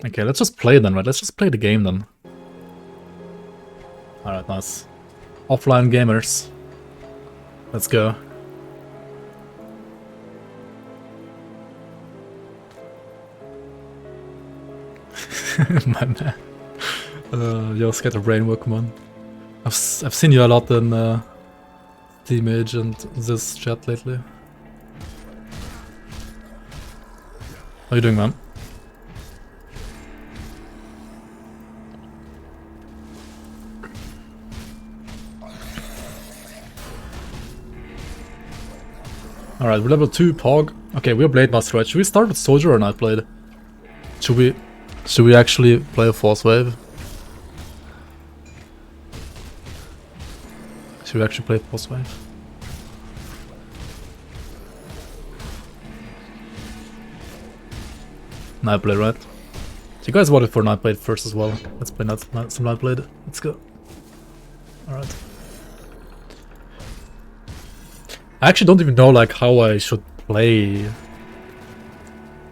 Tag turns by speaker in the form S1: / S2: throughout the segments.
S1: Okay, let's just play then, right? Let's just play the game then. Alright, nice. Offline gamers. Let's go. My man. Yo, scatter brain work, come on. I've seen you a lot in Teamage and this chat lately. How you doing, man? Alright, we're level 2 Pog. Okay, we're Blademaster, right? Should we start with Soldier or Nightblade? Should we actually play a Force Wave? Should we actually play Force Wave? Nightblade, right? So you guys voted for Nightblade first as well. Let's play some Nightblade. Let's go. Alright. I actually don't even know like how I should play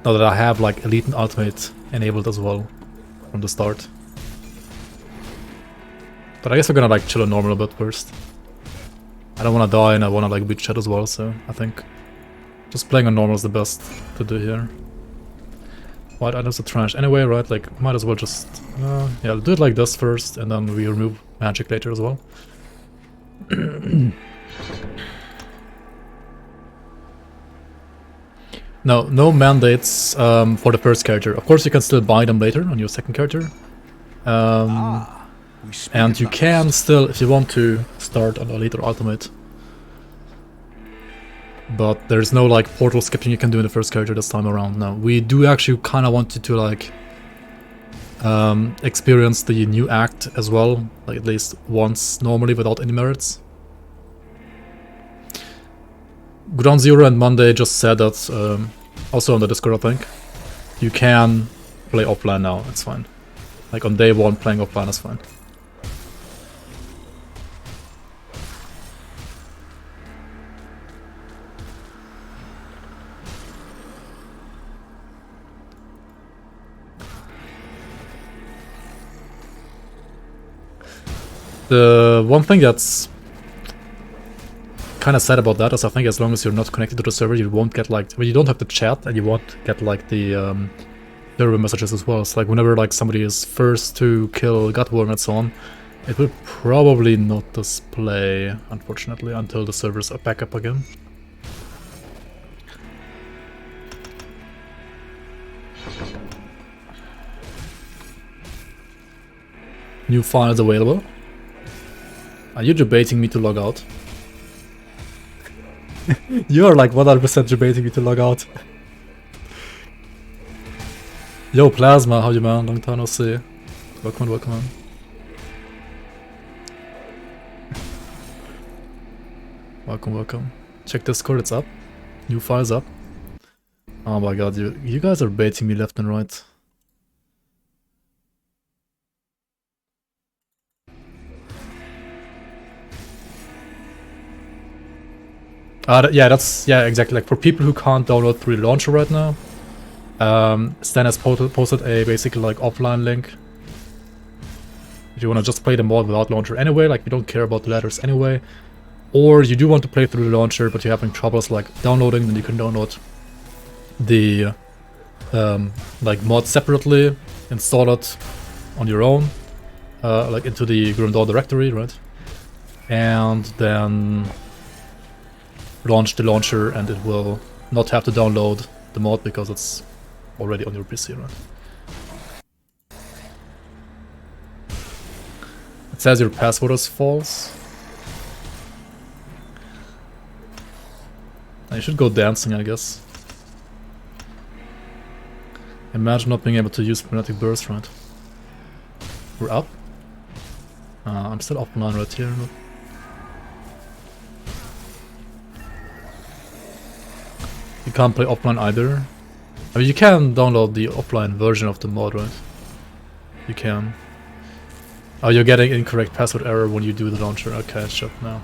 S1: now that I have like Elite and Ultimate enabled as well from the start. But I guess we're gonna like chill on normal a bit first. I don't wanna die and I wanna like beat chat as well, so I think just playing on normal is the best to do here. White items are trash anyway, right? Like might as well just yeah, do it like this first and then we remove magic later as well. No mandates for the first character. Of course, you can still buy them later on your second character. And you can still, if you want to, start on Elite or Ultimate. But there's no like portal skipping you can do in the first character this time around. No, we do actually kind of want you to like experience the new act as well, like at least once normally without any merits. Ground Zero and Monday just said that, also on the Discord I think, you can play offline now, it's fine. Like on day one playing offline is fine. The one thing that's kind of sad about that is I think as long as you're not connected to the server, you won't get like, well, you don't have the chat and you won't get like the server messages as well. It's like whenever like somebody is first to kill Gutworm and so on, it will probably not display, unfortunately, until the servers are back up again. New files available. Are you debating me to log out? You're like 100% debating me to log out. Yo, Plasma, how you man? Long time no see. Welcome on, welcome on. Welcome, welcome. Check Discord, it's up. New files up. Oh my god, you guys are baiting me left and right. Yeah, exactly. Like for people who can't download through the launcher right now, Stan has posted a basically like offline link. If you want to just play the mod without launcher anyway, like you don't care about the letters anyway, or you do want to play through the launcher but you're having troubles like downloading, then you can download the like mod separately, install it on your own, like into the Grimtools directory, right? And then launch the launcher and it will not have to download the mod because it's already on your PC, right? It says your password is false. You should go dancing, I guess. Imagine not being able to use Magnetic Burst, right? We're up. I'm still offline right here. You can't play offline either. I mean, you can download the offline version of the mod, right? You can. Oh, you're getting incorrect password error when you do the launcher. Okay, shut now.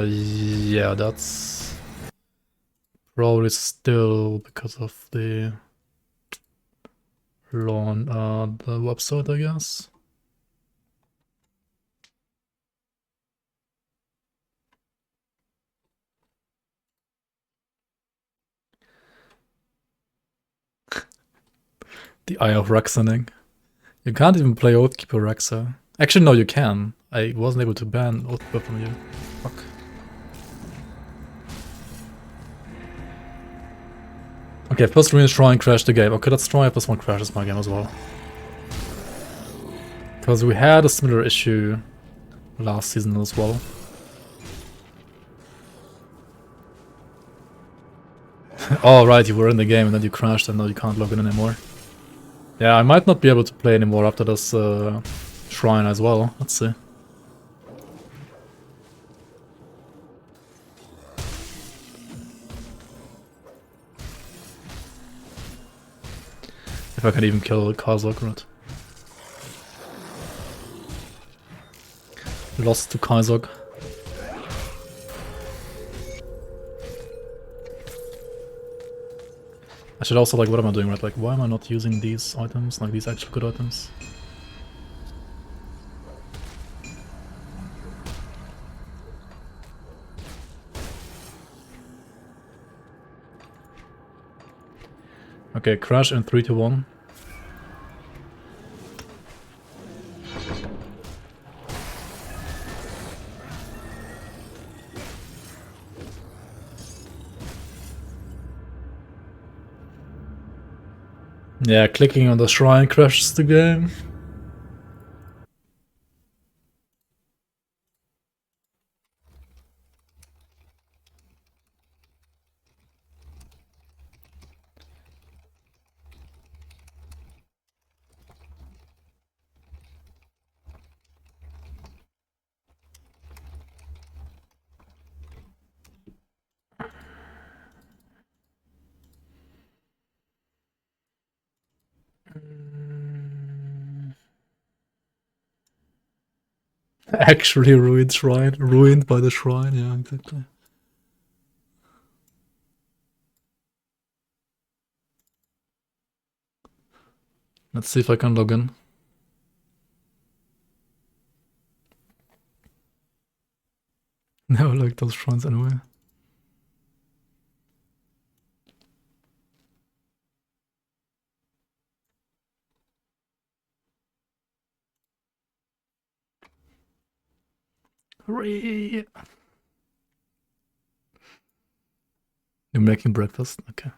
S1: Yeah, that's probably still because of the... launch the website, I guess. The Eye of Rexening. You can't even play Oathkeeper Rexa. Actually, no, you can. I wasn't able to ban Oathkeeper from you. Fuck. Okay, first Ruin's Shrine crashed the game. Okay, let's try if this one crashes my game as well. Because we had a similar issue last season as well. Oh, right, you were in the game and then you crashed and now you can't log in anymore. Yeah, I might not be able to play anymore after this shrine as well. Let's see. If I can even kill Kazak, right? Lost to Kazak. I should also, like, what am I doing, right? Like, why am I not using these items? Like, these actual good items? Okay, crash in 3, 2, 1. Yeah, clicking on the shrine crashes the game. Actually ruined shrine. Ruined by the shrine, yeah, exactly. Let's see if I can log in. Never like those shrines anyway. Hooray! You're making breakfast? Okay.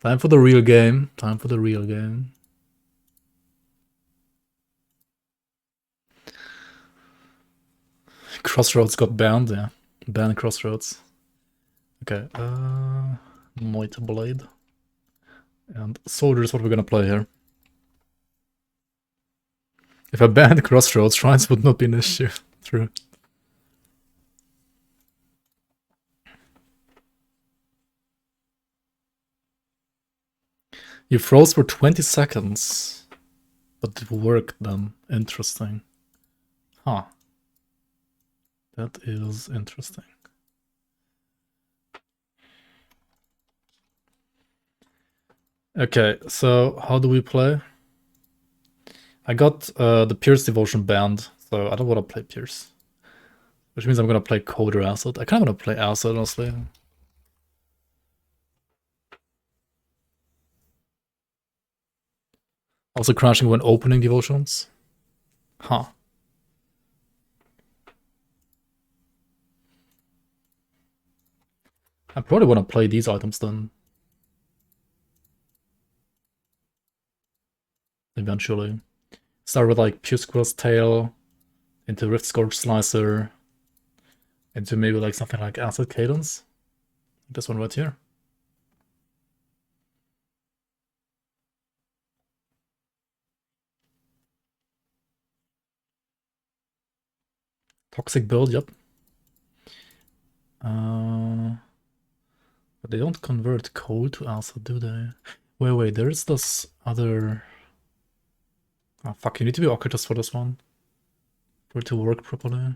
S1: Time for the real game. Time for the real game. Crossroads got banned, yeah. Banned Crossroads. Okay, Moit Blade. And Soldier is what we're gonna play here. If I banned Crossroads, shrines would not be an issue. True. You froze for 20 seconds. But it worked then. Interesting. Huh. That is interesting. Okay, so how do we play? I got the Pierce Devotion banned, so I don't want to play Pierce. Which means I'm gonna play Coder Acid. I kind of want to play Acid, honestly. Also crashing when opening Devotions. Huh. I probably want to play these items then. Eventually. Start with like Pierce Quill's Tail, into Rift Scourge Slicer, into maybe like something like Acid Cadence. This one right here. Toxic build, yep. But they don't convert cold to acid, do they? Wait, there's this other... Oh, fuck, you need to be Occultist for this one. For it to work properly.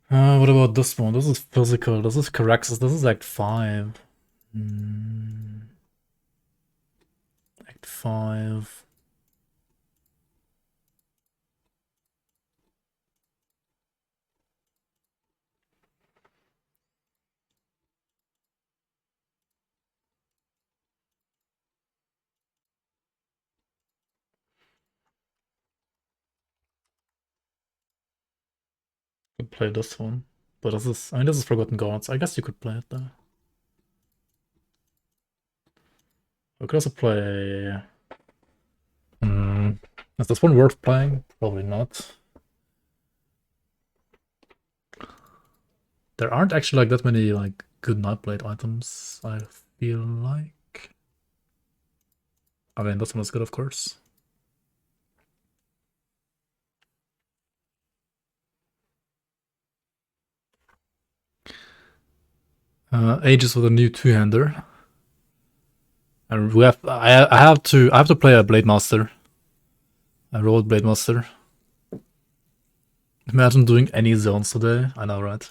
S1: What about this one? This is physical. This is Caraxes. This is Act 5. Act 5. Could play this one. But this is, I mean, this is Forgotten Gods. I guess you could play it though. We could also play... Is this one worth playing? Probably not. There aren't actually like that many like good Nightblade items, I feel like. I mean, this one is good, of course. Ages with a new two-hander. And we have I have to play a Blademaster. I rolled Blademaster. Imagine doing any zones today. I know, right?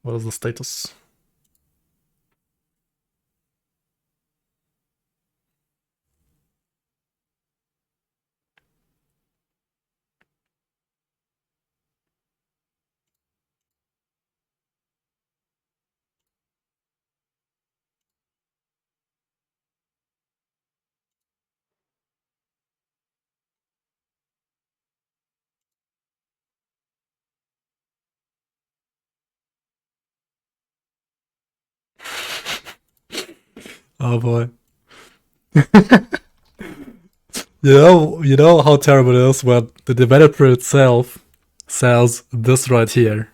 S1: What is the status? Oh boy. You know how terrible it is when the developer itself sells this right here.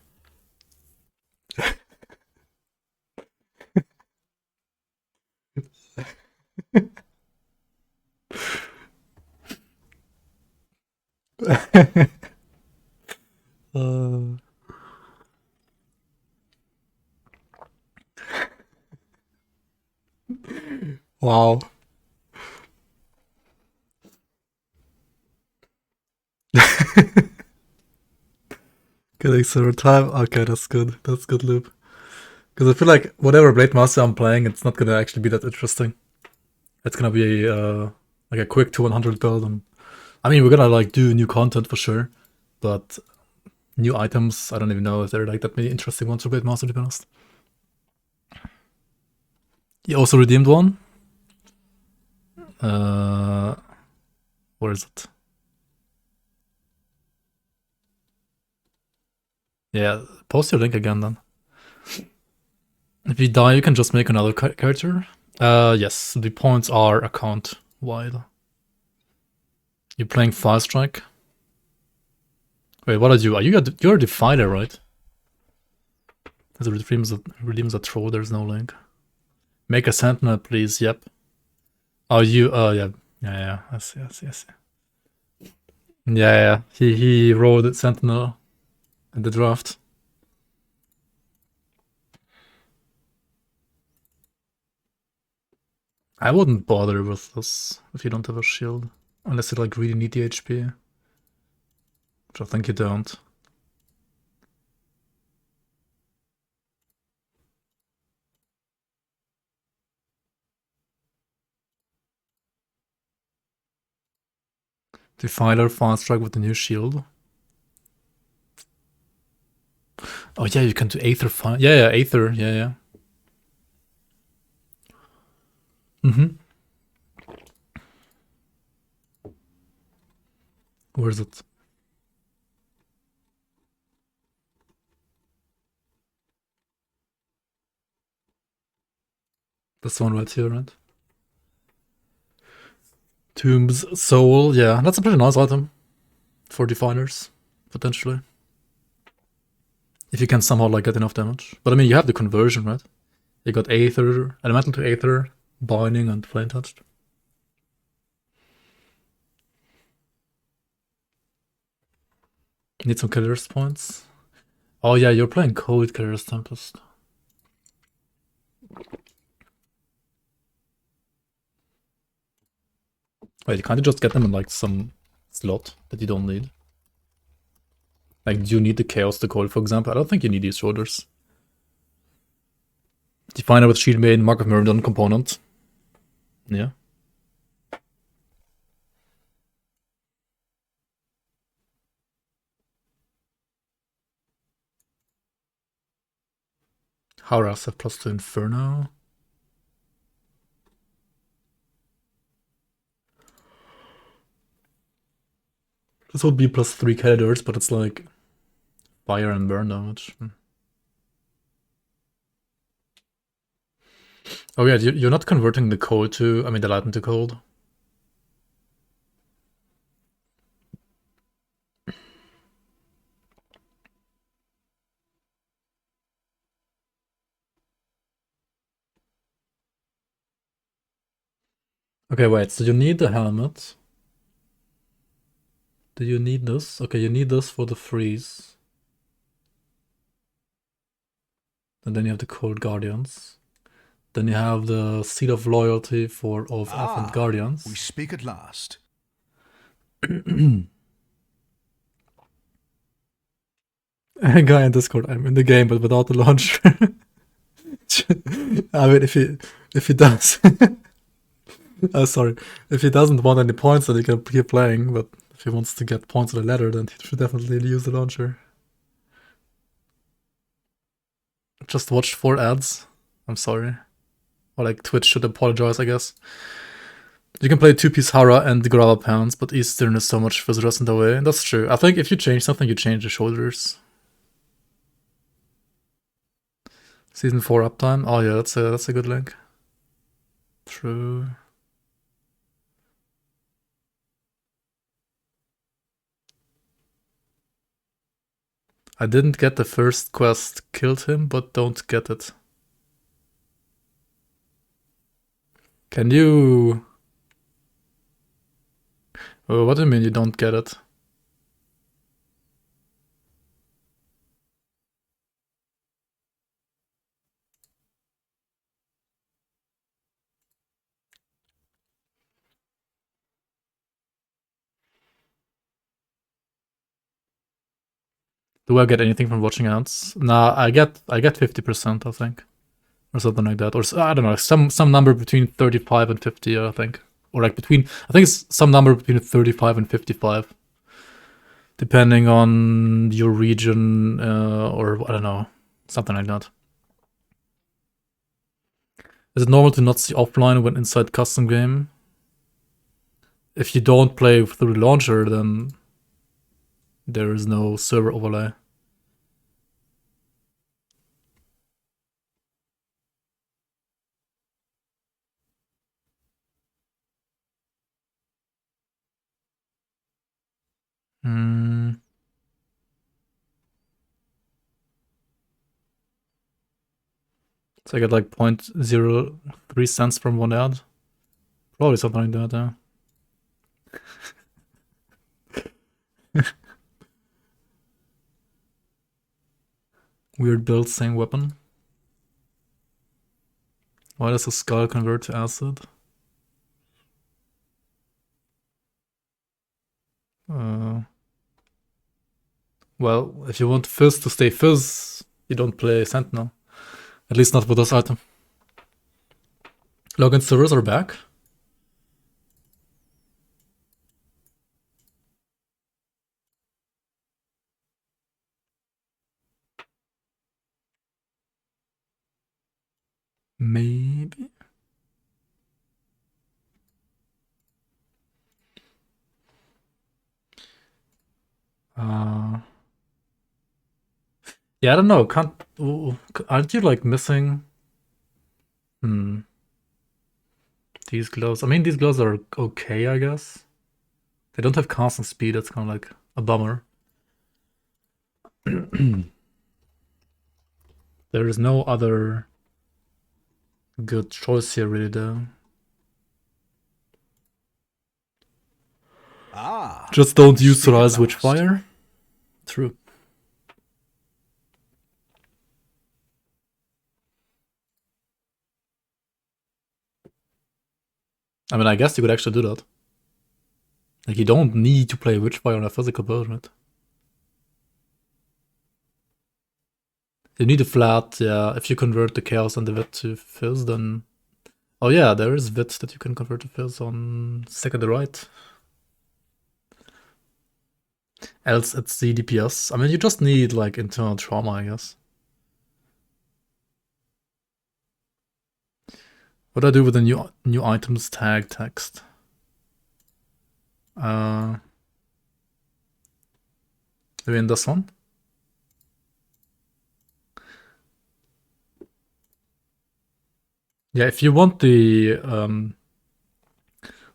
S1: Wow. Getting silver time. Okay, that's good. That's good loop. Because I feel like whatever Blade Master I'm playing, it's not gonna actually be that interesting. It's gonna be like a quick 200 build. And I mean, we're gonna like do new content for sure, but new items, I don't even know if there are like that many interesting ones for Blade Master, to be honest. He also redeemed one. Where is it? Yeah, post your link again then. If you die, you can just make another character. Yes, the points are account wide. You're playing Fire Strike. Wait, what are you? You're a Defiler, right? As it redeems a troll, there's no link. Make a Sentinel, please. Yep. Oh, you? Yeah. Yeah. Yes. Yeah. He rolled Sentinel in the draft. I wouldn't bother with this if you don't have a shield, unless you like really need the HP, which I think you don't. Defiler, Fast Strike with the new shield. Oh yeah, you can do Aether Fire. Yeah, Aether. Yeah. Where is it? This one right here, right? Tomb's Soul. Yeah, that's a pretty nice item for Definers, potentially. If you can somehow like get enough damage. But I mean, you have the conversion, right? You got Aether, Elemental to Aether, Binding, and Flame Touched. Need some Killer's points. Oh yeah, you're playing Cold Killer's Tempest. Wait, can't you just get them in like some slot that you don't need? Like, do you need the Chaos to Cold, for example? I don't think you need these shoulders. Define it with Shield Maiden, Mark of Myrmidon component. Yeah. Hauras have plus 2 Inferno. This would be plus 3 Calidors, but it's like fire and burn damage. Oh yeah, you're not converting the cold to, I mean the light into cold. Okay, wait, so you need the helmet. Do you need this? Okay, you need this for the freeze. And then you have the Cold Guardians. Then you have the Seed of Loyalty for all of Elf Guardians.
S2: We speak at last.
S1: A guy in Discord, I'm in the game, but without the launcher. I mean, if he does, sorry, if he doesn't want any points, then he can keep playing. But if he wants to get points on the ladder, then he should definitely use the launcher. Just watched 4 ads. I'm sorry. Or like Twitch should apologize, I guess. You can play 2-piece Hara and the Grava Pounds, but Eastern is so much further in the way. And that's true. I think if you change something, you change the shoulders. Season 4 uptime. Oh yeah, that's a good link. True. I didn't get the first quest, killed him, but don't get it. Can you... Oh, what do you mean you don't get it? Do I get anything from watching ads? Nah, I get 50%, I think. Or something like that. Or I don't know, some number between 35 and 50, I think. Or like I think it's some number between 35 and 55. Depending on your region, or I don't know, something like that. Is it normal to not see offline when inside custom game? If you don't play through the launcher, then there is no server overlay. So I get like 0.03 cents from one ad. Probably something like that, yeah. Weird build, same weapon. Why does a skull convert to acid? Well, if you want Fizz to stay Fizz, you don't play Sentinel. At least not with this item. Login servers are back. Maybe. Yeah, I don't know. Aren't you like missing? These gloves. I mean, these gloves are okay, I guess. They don't have constant speed. That's kind of like a bummer. There is no other good choice here, really, though. Just don't use Solar's Witchfire. True. I mean, I guess you could actually do that. Like, you don't need to play Witchfire on a physical build, right? You need a flat, yeah. If you convert the Chaos and the Wit to Fizz, then... Oh yeah, there is Wit that you can convert to Fizz on second right. Else it's the DPS. I mean, you just need, like, internal trauma, I guess. What do I do with the new items tag text? Maybe in this one? Yeah, if you want the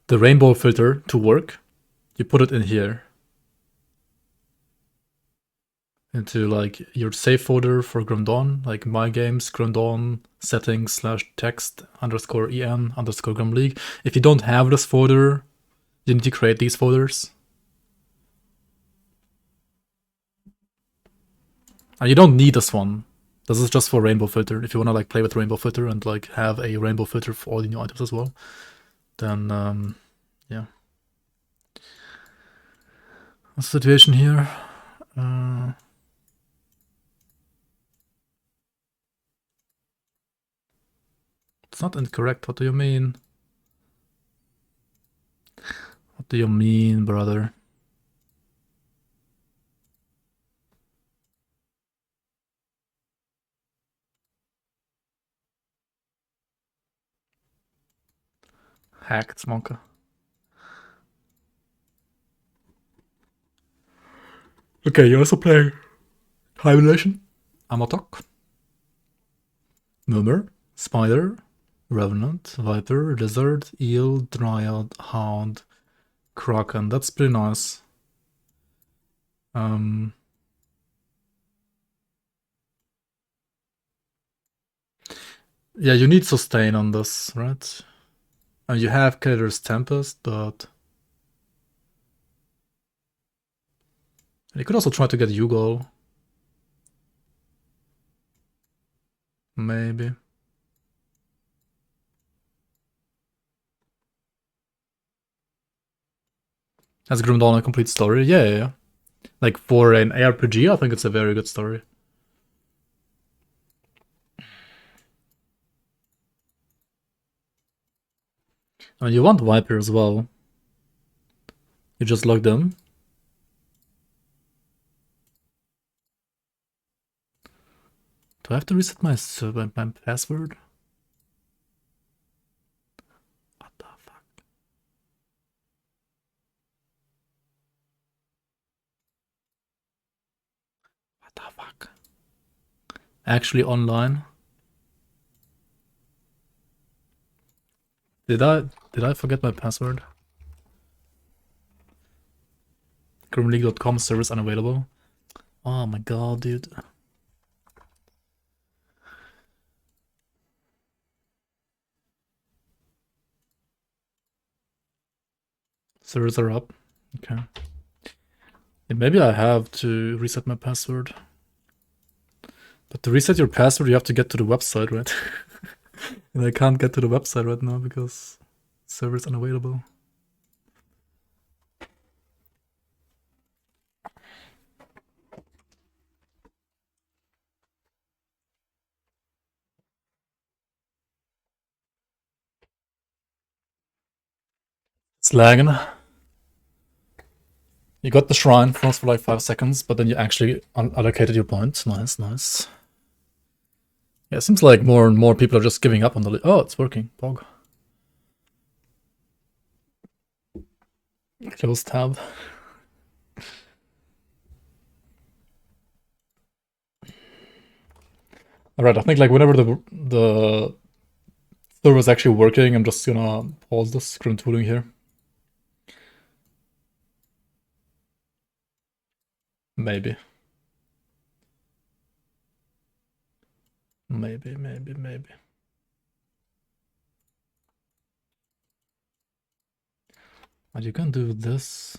S1: rainbow filter to work, you put it in here. Into like your save folder for Grimdawn, like my games, Grimdawn, settings / text _en _ Grim League. If you don't have this folder, you need to create these folders. And you don't need this one. This is just for rainbow filter. If you want to like play with rainbow filter and like have a rainbow filter for all the new items as well, then yeah. What's the situation here? It's not incorrect. What do you mean? What do you mean, brother? Hacked, Monka. Okay, you also play Hibernation, Amatok, Murmur, Spider, Revenant, Viper, Lizard, Eel, Dryad, Hound, Kraken. That's pretty nice. Yeah, you need sustain on this, right? And you have Killer's Tempest, but you could also try to get Yugal. Maybe. Has Grim Dawn a complete story? Yeah. Like for an ARPG, I think it's a very good story. I mean, you want Viper as well. You just log them. Do I have to reset my password? What the fuck? What the fuck? Actually online? Did I forget my password? Grimleague.com service unavailable. Oh my god, dude. Servers are up. Okay. Yeah, maybe I have to reset my password. But to reset your password, you have to get to the website, right? And I can't get to the website right now because server's unavailable. It's lagging. You got the shrine froze for like 5 seconds, but then you actually allocated your points. Nice, nice. Yeah, it seems like more and more people are just giving up on the... Oh, it's working. Pog. Close tab. Alright, I think like whenever the server is actually working, I'm just gonna pause this Grimtooling here. Maybe. Maybe. And you can do this.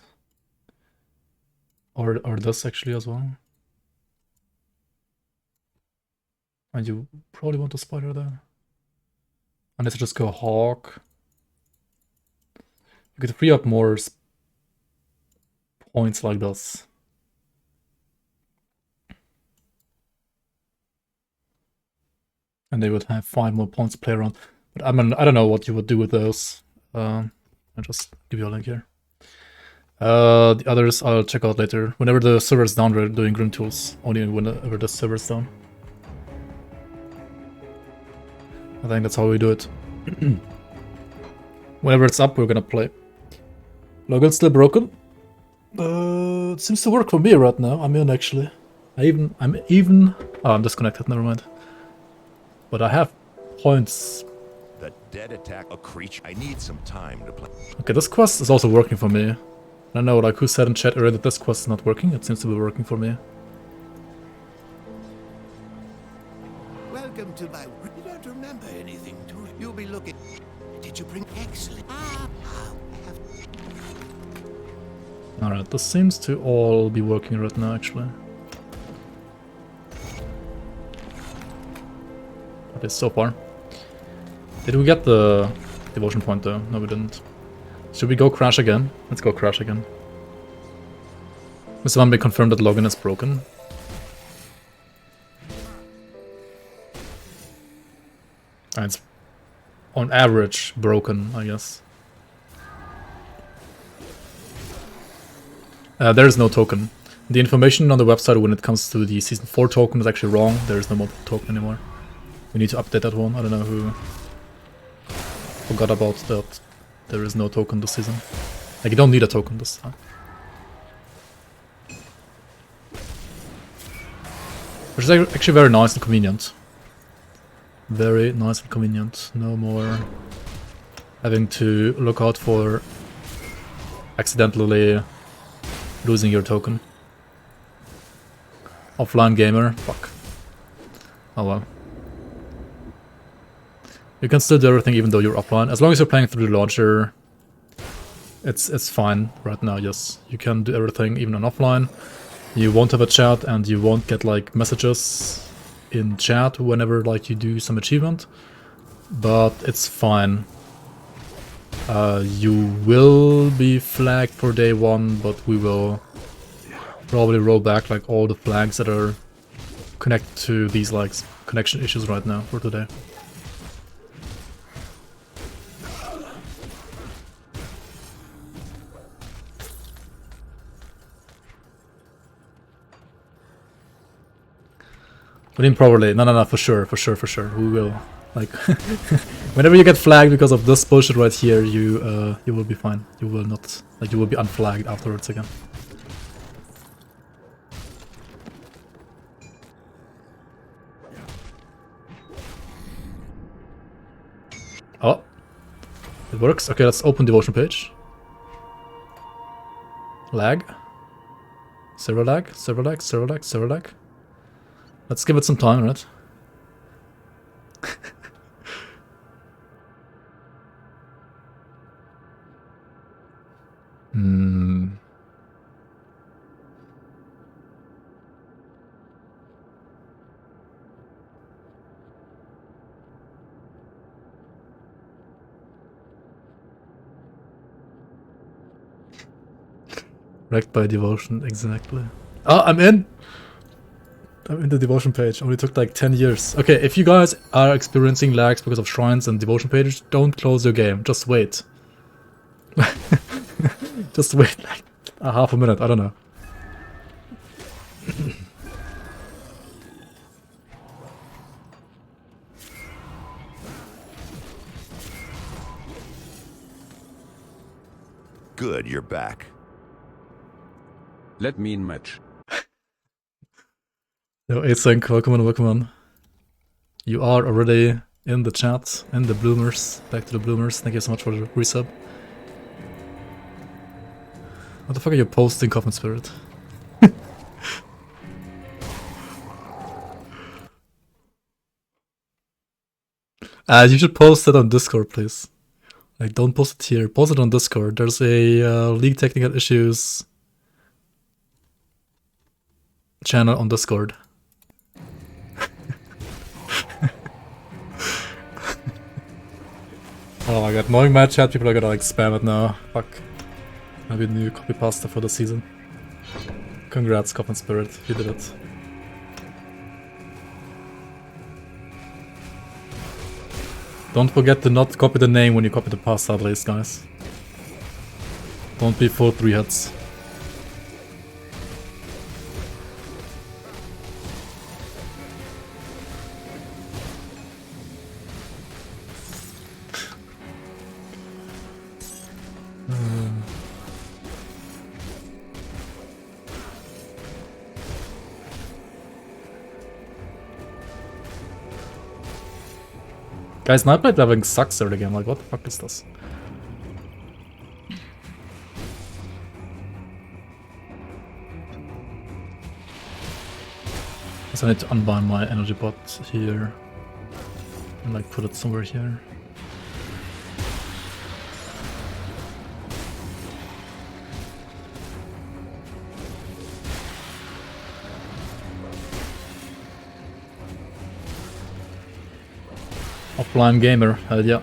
S1: Or this actually as well. And you probably want a spider there. Unless you just go Hawk. You could free up more points like this. And they would have 5 more points to play around. But I mean, I don't know what you would do with those. I'll just give you a link here. The others I'll check out later. Whenever the server's down, we're doing Grimtools. Only whenever the server's down. I think that's how we do it. Whenever it's up, we're gonna play. Logan's still broken. It seems to work for me right now. I'm in actually. I'm even. Oh, I'm disconnected. Never mind. But I have points.
S2: The dead attack a creature. I need some time to play.
S1: Okay, this quest is also working for me. I don't know, like who said in chat earlier that this quest is not working? It seems to be working for me.
S3: Welcome to my. You don't remember anything, do you? You'll be looking. Did you bring excellent?
S1: Alright, this seems to all be working right now, actually. At least so far. Did we get the devotion point though? No, we didn't. Should we go crash again? Let's go crash again. Mr. One confirmed that Logan is broken. It's on average broken, I guess. There is no token. The information on the website when it comes to the Season 4 token is actually wrong. There is no more token anymore. We need to update that one. I don't know who forgot about that. There is no token this season. Like, you don't need a token this time. Which is actually very nice and convenient. Very nice and convenient. No more having to look out for accidentally losing your token. Offline gamer. Fuck. Oh well. You can still do everything even though you're offline. As long as you're playing through the launcher, it's fine right now, yes. You can do everything even on offline. You won't have a chat and you won't get like messages in chat whenever like you do some achievement. But it's fine. You will be flagged for day 1, but we will probably roll back like all the flags that are connected to these like connection issues right now for today. We didn't probably. No, for sure. We will. Like, whenever you get flagged because of this bullshit right here, you will be fine. You will not, like, you will be unflagged afterwards again. Oh, it works. Okay, let's open devotion page. Lag. Server lag. Let's give it some time, right? Wrecked by devotion, exactly. Oh, I'm in! I'm in the devotion page. Only took like 10 years. Okay, if you guys are experiencing lags because of shrines and devotion pages, don't close your game. Just wait. Just wait like a half a minute. I don't know.
S2: Good, you're back.
S4: Let me in match.
S1: Yo, async, welcome on. You are already in the chat, in the bloomers. Back to the bloomers. Thank you so much for the resub. What the fuck are you posting, Coffin Spirit? You should post it on Discord, please. Like, don't post it here. Post it on Discord. There's a League Technical Issues channel on Discord. Oh my god, knowing my chat, people are gonna like spam it now. Fuck. Maybe a new copy pasta for the season. Congrats, Coffin Spirit, you did it. Don't forget to not copy the name when you copy the pasta at least, guys. Don't be full 3 hits. Guys, Nightblade leveling sucks early game, like what the fuck is this? So I need to unbind my energy pot here and like put it somewhere here. Offline gamer, hell yeah.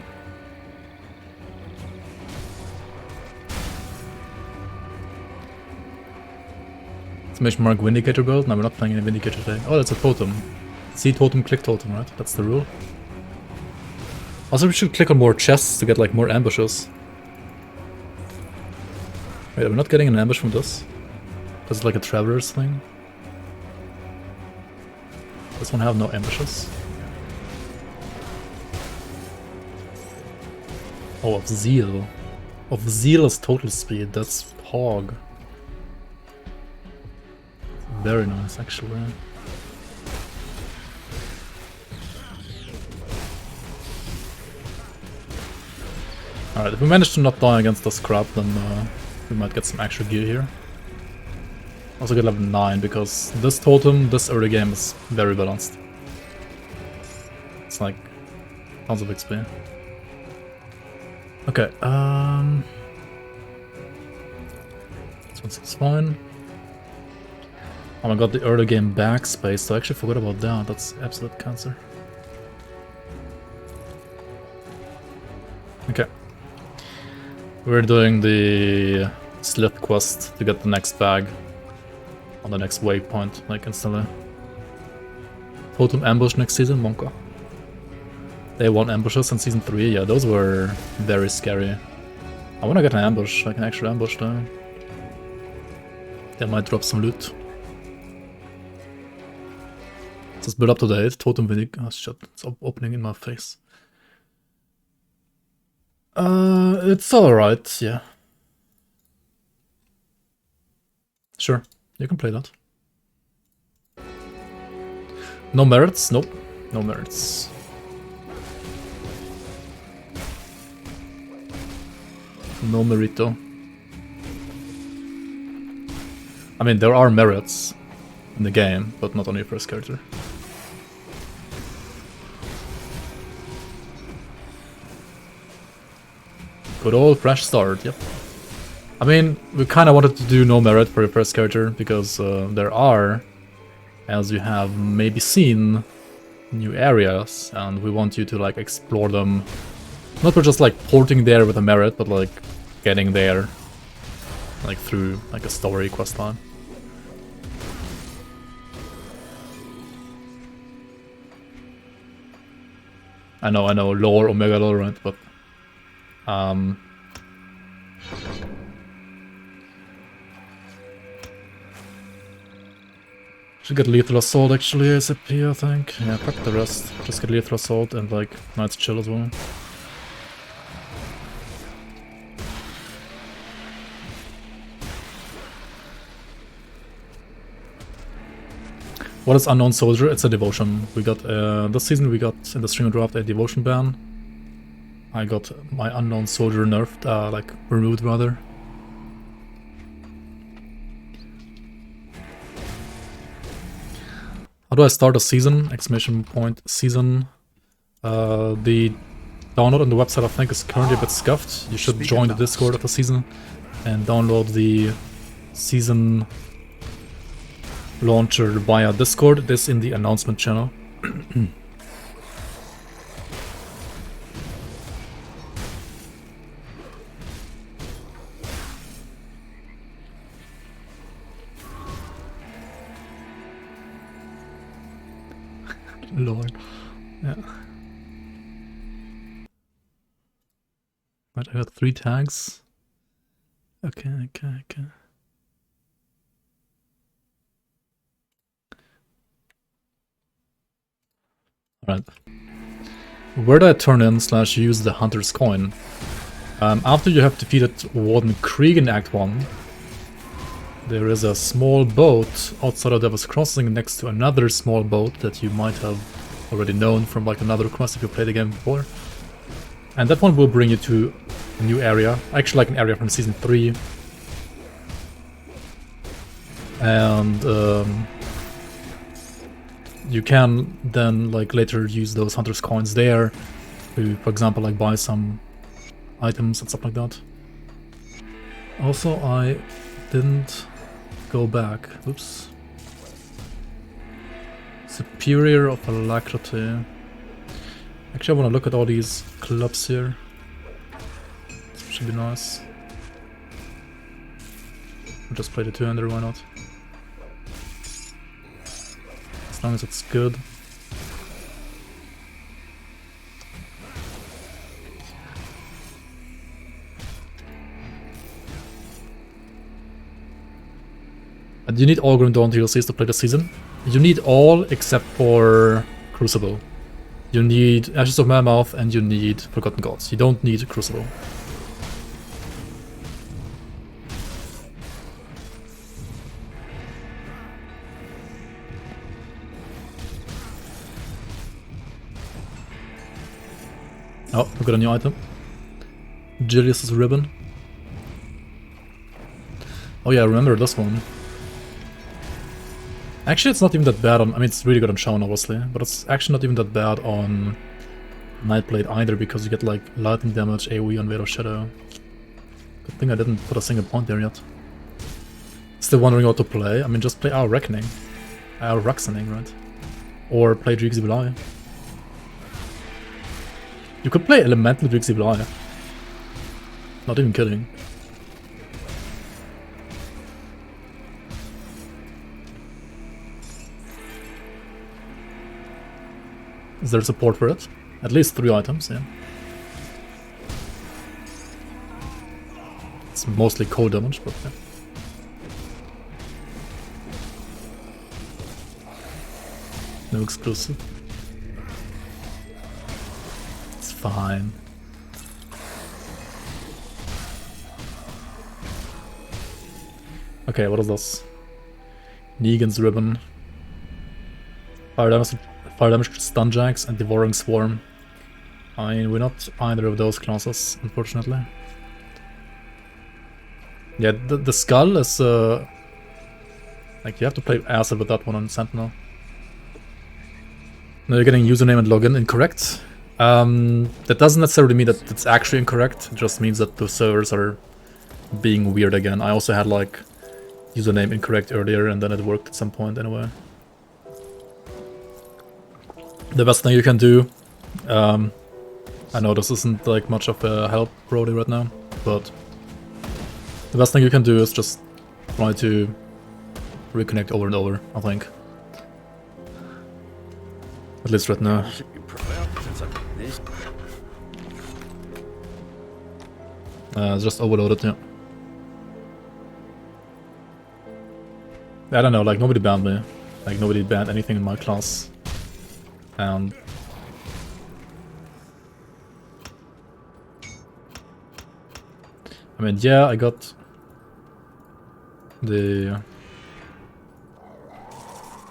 S1: Exclamation mark Vindicator build? No, we're not playing any Vindicator today. Oh, that's a totem. See totem, click totem, right? That's the rule. Also, we should click on more chests to get like more ambushes. Wait, are we not getting an ambush from this? Because it's like a traveler's thing. This one have no ambushes. Oh, of Zeal. Of Zeal is total speed, that's Pog. Very nice, actually. Alright, if we manage to not die against this crap, then we might get some extra gear here. Also get level 9, because this totem, this early game is very balanced. It's like tons of XP. Okay, this one's fine. Oh, I got the early game backspace, so I actually forgot about that. That's absolute cancer. Okay. We're doing the slip quest to get the next bag on the next waypoint, like instantly. Totem ambush next season, Monka. Day 1 ambushes in season 3, yeah, those were very scary. I wanna get an ambush, like an actual ambush though. That might drop some loot. Just build up to date, totem vinig. Oh shit, it's opening in my face. It's alright, yeah. Sure, you can play that. No merits? Nope, no merits. No merito. I mean, there are merits in the game, but not on your first character. Good old fresh start, yep. I mean, we kind of wanted to do no merit for your first character, because there are, as you have maybe seen, new areas, and we want you to like explore them. Not for just like porting there with a merit, but like getting there like through like a story quest line. I know, lore, Omega lore, right? But should get Lethal Assault actually ASAP, I think. Yeah, fuck the rest. Just get Lethal Assault and like Night's Chill as well. What is Unknown Soldier? It's a devotion. We got this season we got in the Stringer draft a devotion ban. I got my Unknown Soldier nerfed, like removed rather. How do I start a season? Exclamation point season. The download on the website I think is currently a bit scuffed. You should join the Discord of the season and download the season launcher via Discord. This in the announcement channel. Lord. Yeah. Right, I got 3 tags. Okay. Alright. Where do I turn in / use the Hunter's Coin? After you have defeated Warden Krieg in Act 1, there is a small boat outside of Devil's Crossing next to another small boat that you might have already known from like another quest if you played the game before. And that one will bring you to a new area, actually like an area from Season 3. And you can then like later use those Hunter's Coins there to, for example, like buy some items and stuff like that. Also, I didn't go back. Oops. Superior of Alacrity. Actually, I want to look at all these clubs here. This should be nice. I'll just play the 2-hander, why not? As long as it's good. And you need all Grim Dawn DLCs to play the season. You need all except for Crucible. You need Ashes of Mammoth and you need Forgotten Gods. You don't need Crucible. Oh, we got a new item. Julius's Ribbon. Oh yeah, I remember this one. Actually, it's not even that bad on... I mean, it's really good on Shaman, obviously, but it's actually not even that bad on Nightblade either, because you get, like, lightning damage, AoE on Veil of Shadow. Good thing I didn't put a single point there yet. Still wondering what to play? I mean, just play Our Reckoning. Our Ruxening, right? Or play Dreeks Evil Eye. You could play Elemental Dreeks Evil Eye. Not even kidding. Is there support for it? At least 3 items, yeah. It's mostly cold damage, but yeah. No exclusive. It's fine. Okay, what is this? Negan's Ribbon. Fire damage to Stun Jacks and Devouring Swarm. I mean, we're not either of those classes, unfortunately. Yeah, the skull is like, you have to play acid with that one on Sentinel. No, you're getting username and login incorrect. That doesn't necessarily mean that it's actually incorrect, it just means that the servers are being weird again. I also had like username incorrect earlier and then it worked at some point anyway. The best thing you can do, I know this isn't like much of a help Brody right now, but the best thing you can do is just try to reconnect over and over, I think. At least right now. Just overloaded, yeah. I don't know, like nobody banned me. Like nobody banned anything in my class. And I mean, yeah, I got the...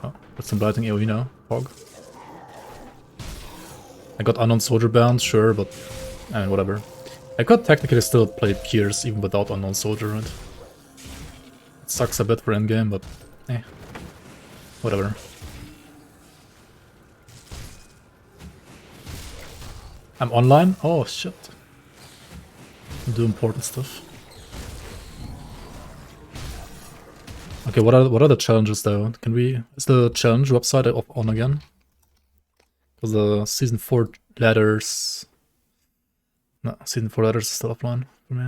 S1: Oh, that's some blighting AoE now, Fog. I got Unknown Soldier banned, sure, but I mean, whatever. I could technically still play Pierce even without Unknown Soldier, right? It sucks a bit for endgame, but whatever. I'm online? Oh shit. I do important stuff. Okay, what are the challenges though? Can we... Is the challenge website on again? Because the Season 4 letters... No, Season 4 letters is still offline for me.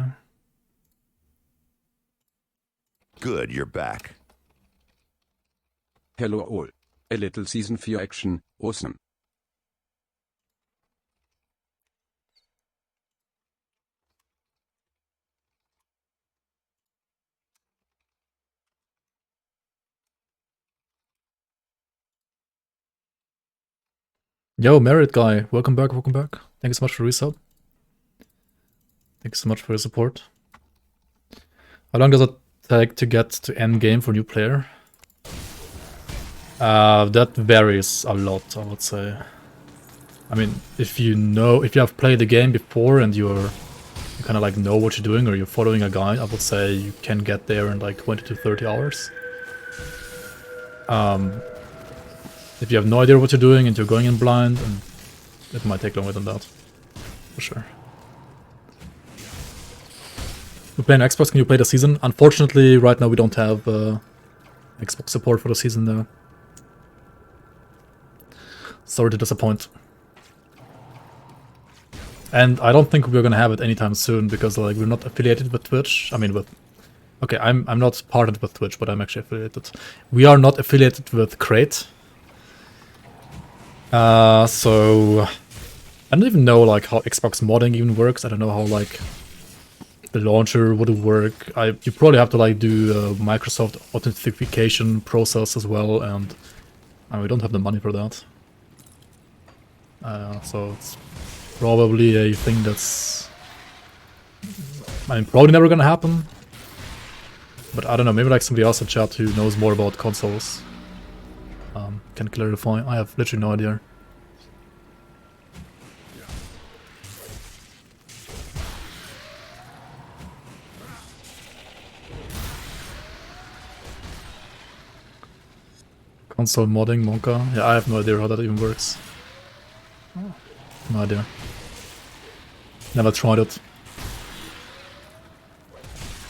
S2: Good, you're back.
S4: Hello all. A little Season 4 action, awesome.
S1: Yo, Merit guy, welcome back, welcome back. Thank you so much for resub. Thank you so much for your support. How long does it take to get to endgame for new player? That varies a lot, I would say. I mean, if you have played the game before and you kind of like know what you're doing or you're following a guide, I would say you can get there in like 20 to 30 hours. If you have no idea what you're doing and you're going in blind, and it might take longer than that, for sure. You play on Xbox, can you play the season? Unfortunately, right now we don't have Xbox support for the season though. Sorry to disappoint. And I don't think we're gonna have it anytime soon because like we're not affiliated with Twitch. I mean okay, I'm not partnered with Twitch, but I'm actually affiliated. We are not affiliated with Crate. So I don't even know like how Xbox modding even works. I don't know how like the launcher would work. You probably have to like do a Microsoft authentication process as well, and we don't have the money for that. So it's probably a thing that's probably never gonna happen. But I don't know, maybe like somebody else in chat who knows more about consoles can clarify. I have literally no idea. Console modding, Monka? Yeah, I have no idea how that even works. No idea. Never tried it.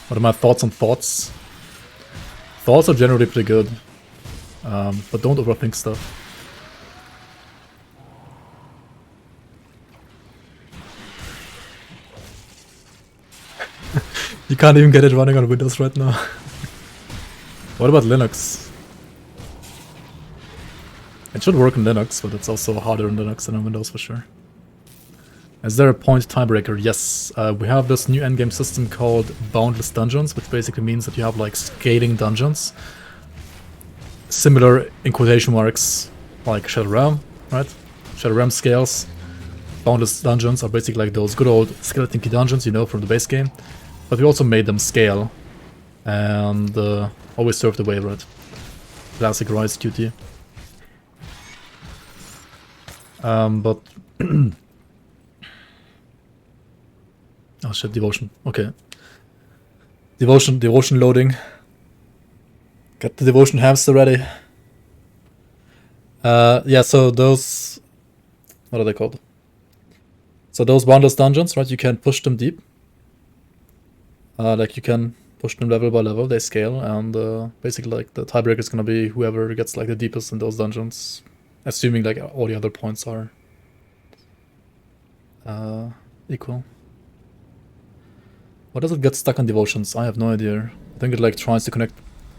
S1: What are my thoughts on thoughts? Thoughts are generally pretty good. But don't overthink stuff. You can't even get it running on Windows right now. What about Linux? It should work in Linux, but it's also harder in Linux than on Windows for sure. Is there a point tiebreaker? Yes. We have this new endgame system called Boundless Dungeons, which basically means that you have like scaling dungeons. Similar, in quotation marks, like Shadow Realm, right? Shadow Realm scales. Boundless Dungeons are basically like those good old skeleton key dungeons, you know, from the base game. But we also made them scale. And always serve the way, right? Classic Rise QT. But oh shit, devotion. Okay. Devotion loading. Get the devotion hamster ready. Yeah, so those, what are they called? So those boundless dungeons, right? You can push them deep. Like you can push them level by level, they scale, and basically like the tiebreaker is gonna be whoever gets like the deepest in those dungeons. Assuming like all the other points are equal. Why does it get stuck on devotions? I have no idea. I think it like tries to connect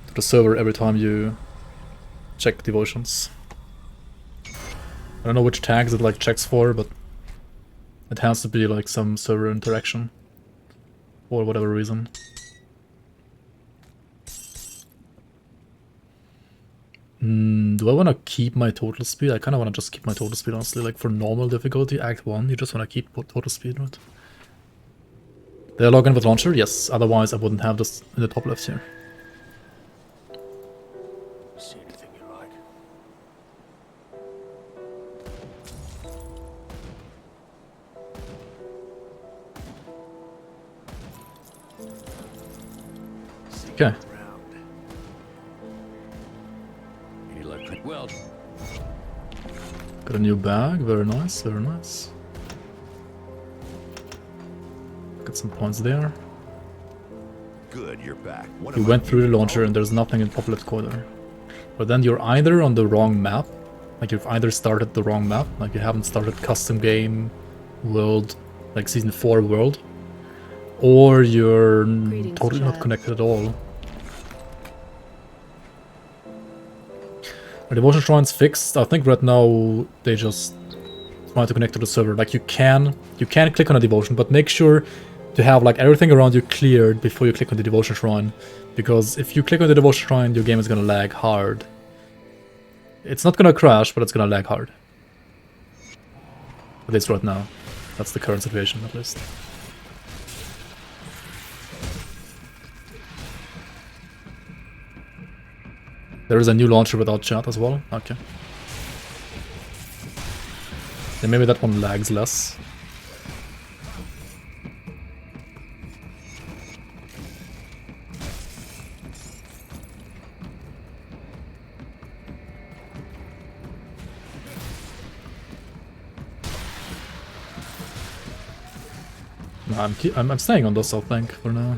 S1: to the server every time you check devotions. I don't know which tags it like checks for, but it has to be like some server interaction for whatever reason. Do I want to keep my total speed? I kind of want to just keep my total speed, honestly. Like for normal difficulty, Act 1, you just want to keep total speed, right? Did I log in with launcher? Yes, otherwise I wouldn't have this in the top left here.
S3: See anything you like?
S1: Okay.
S3: Well,
S1: Got a new bag, very nice, very nice. Got some points there.
S2: Good, you're back. What
S1: You
S2: am I
S1: went through the
S2: doing
S1: launcher
S2: wrong?
S1: and there's nothing in top left corner. But then you're either on the wrong map, like you've either started the wrong map, like you haven't started custom game world, like season 4 world, or you're totally not connected at all. Are devotion shrines fixed? I think right now they just try to connect to the server. Like you can click on a devotion, but make sure to have like everything around you cleared before you click on the devotion shrine, because if you click on the devotion shrine, your game is gonna lag hard. It's not gonna crash, but it's gonna lag hard. At least right now. That's the current situation, at least. There is a new launcher without chat as well. Okay. Then maybe that one lags less. No, I'm staying on this, I think, for now.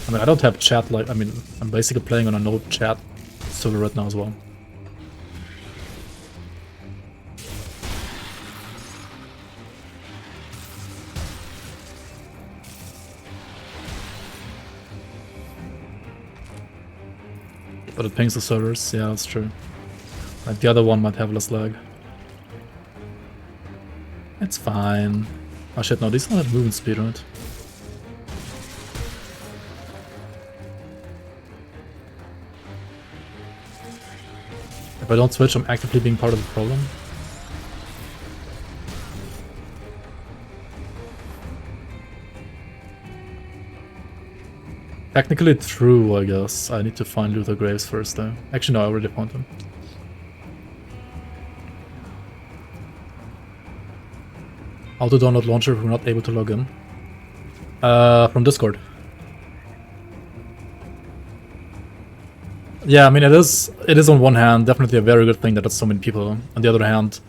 S1: I mean, I don't have chat, like, I mean, I'm basically playing on a no chat server right now as well. But it pings the servers, yeah, that's true. Like, the other one might have less lag. It's fine. Oh shit, no, these don't have movement speed, right? If I don't switch, I'm actively being part of the problem. Technically true, I guess. I need to find Luther Graves first, though. Actually, no, I already found him. Auto-download launcher if we're not able to log in. From Discord. Yeah, I mean, it is on one hand definitely a very good thing that it's so many people. On the other hand,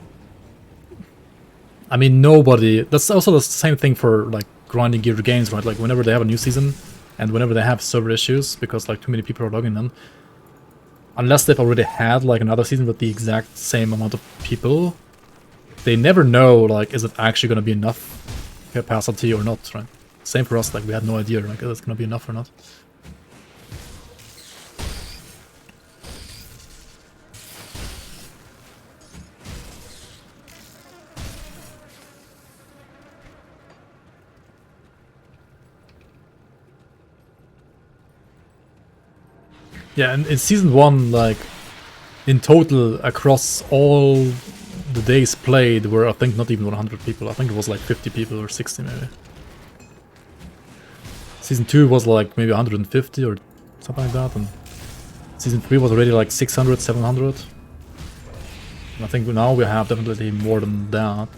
S1: I mean, nobody... That's also the same thing for, like, grinding gear games, right? Like, whenever they have a new season, and whenever they have server issues, because, like, too many people are logging in, unless they've already had, like, another season with the exact same amount of people, they never know, like, is it actually going to be enough capacity or not, right? Same for us, like, we had no idea, like, is it going to be enough or not. Yeah, and in Season 1, like, in total, across all the days played, were, I think, not even 100 people. I think it was like 50 people or 60 maybe. Season 2 was like maybe 150 or something like that, and Season 3 was already like 600, 700. And I think now we have definitely more than that.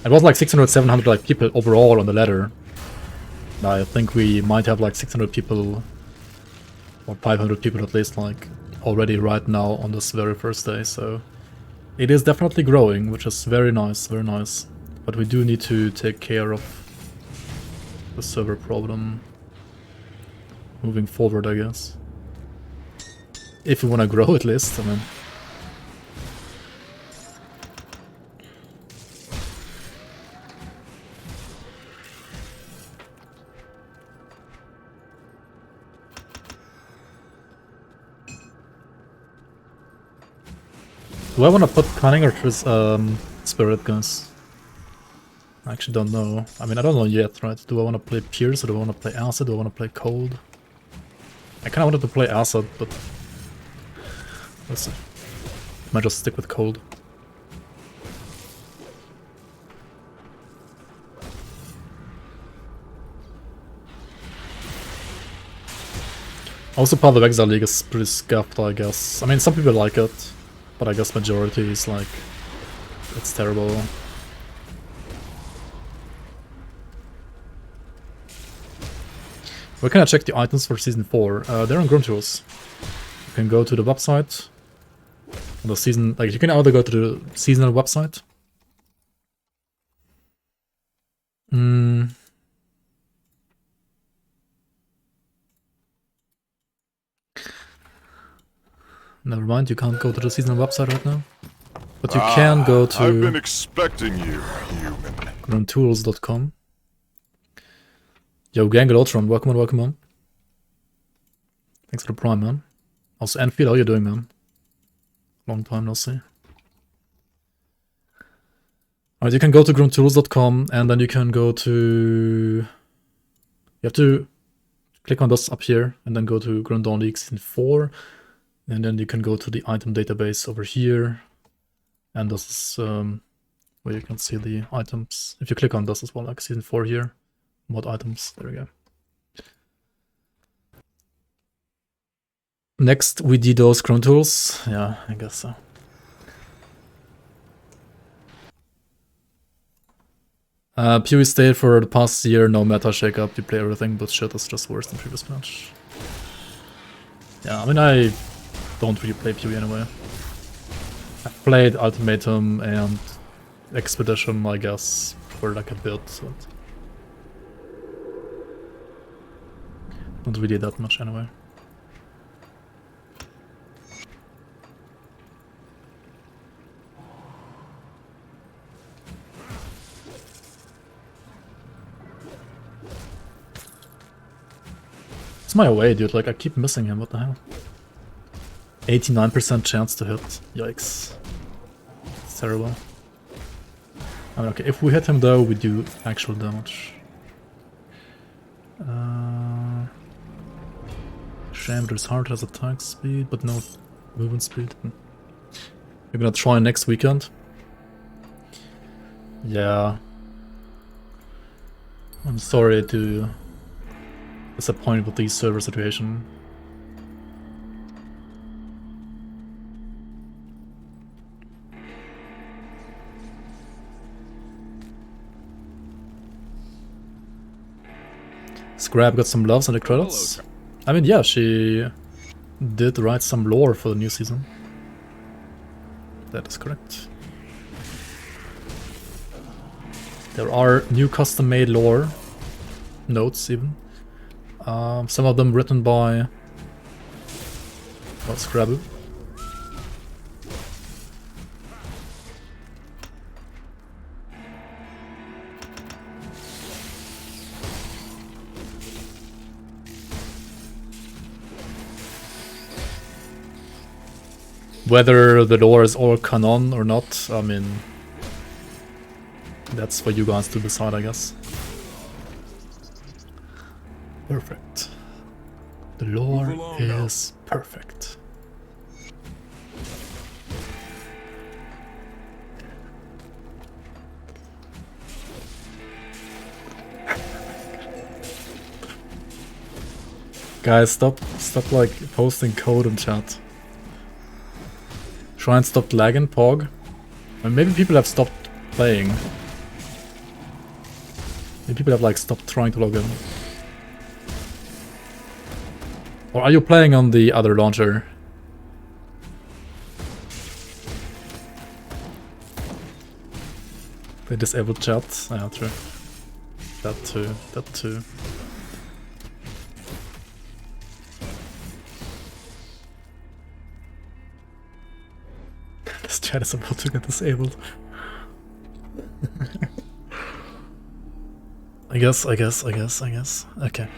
S1: It was like 600, 700 like people overall on the ladder. I think we might have like 600 people or 500 people at least, like, already right now on this very first day, so it is definitely growing, which is very nice, very nice. But we do need to take care of the server problem moving forward, I guess. If we want to grow, at least, I mean. Do I want to put Cunning or Spirit, guys? I actually don't know. I mean, I don't know yet, right? Do I want to play Pierce or do I want to play Acid? Do I want to play Cold? I kind of wanted to play Acid, but let's see. Might just stick with Cold. Also, Path of Exile League is pretty scuffed, I guess. I mean, some people like it. But I guess majority is like, it's terrible. Where can I check the items for Season 4? They're on Grimtools. You can go to the website. The season, like, you can either go to the seasonal website. Never mind, you can't go to the seasonal website right now. But you can go to...
S4: I've been expecting you, human.
S1: Grimtools.com. Yo, Gangalotron, welcome on, welcome on. Thanks for the prime, man. Also, Enfield, how you doing, man? Long time no see. Alright, you can go to Grimtools.com and then you can go to... You have to click on this up here and then go to Grim Dawn League Season 4. And then you can go to the item database over here. And this is where you can see the items. If you click on this as well, like season 4 here, mod items, there we go. Next, we DDoS Grimtools. Yeah, I guess so. PoE stayed for the past year, no meta shakeup, you play everything, but shit is just worse than previous patch. Yeah, I mean, I don't really play PoE anyway. I've played Ultimatum and Expedition, I guess, for like a bit, but not really that much anyway. It's my way, dude. Like, I keep missing him. What the hell? 89% chance to hit. Yikes. It's terrible. I mean, okay, if we hit him though, we do actual damage. Shame there's hard has attack speed, but no movement speed. We're gonna try next weekend. Yeah. I'm sorry to disappoint with the server situation. Scrap got some loves in the credits. I mean, yeah, she did write some lore for the new season. That is correct. There are new custom-made lore notes, even. Some of them written by Scrabu. Whether the lore is all canon or not, I mean, that's for you guys to decide, I guess. Perfect. The lore is perfect. Guys, stop like posting code in chat. Try and stop lagging, Pog. And maybe people have stopped playing. Maybe people have like stopped trying to log in. Or are you playing on the other launcher? They disabled chat? Yeah, true. That too, that too. This chat is about to get disabled. I guess. Okay.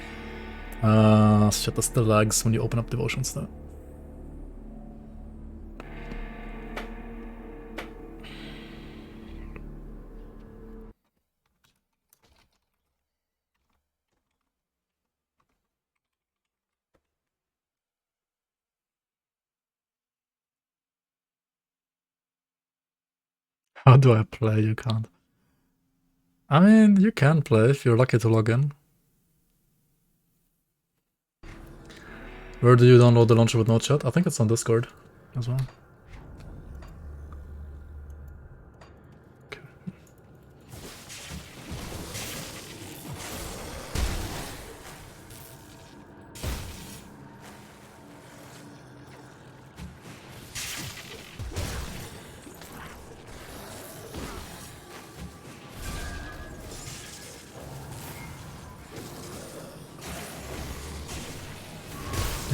S1: Shit, that's the lags when you open up devotions though. How do I play? You can't. I mean, you can play if you're lucky to log in. Where do you download the launcher with no chat? I think it's on Discord as well. Okay.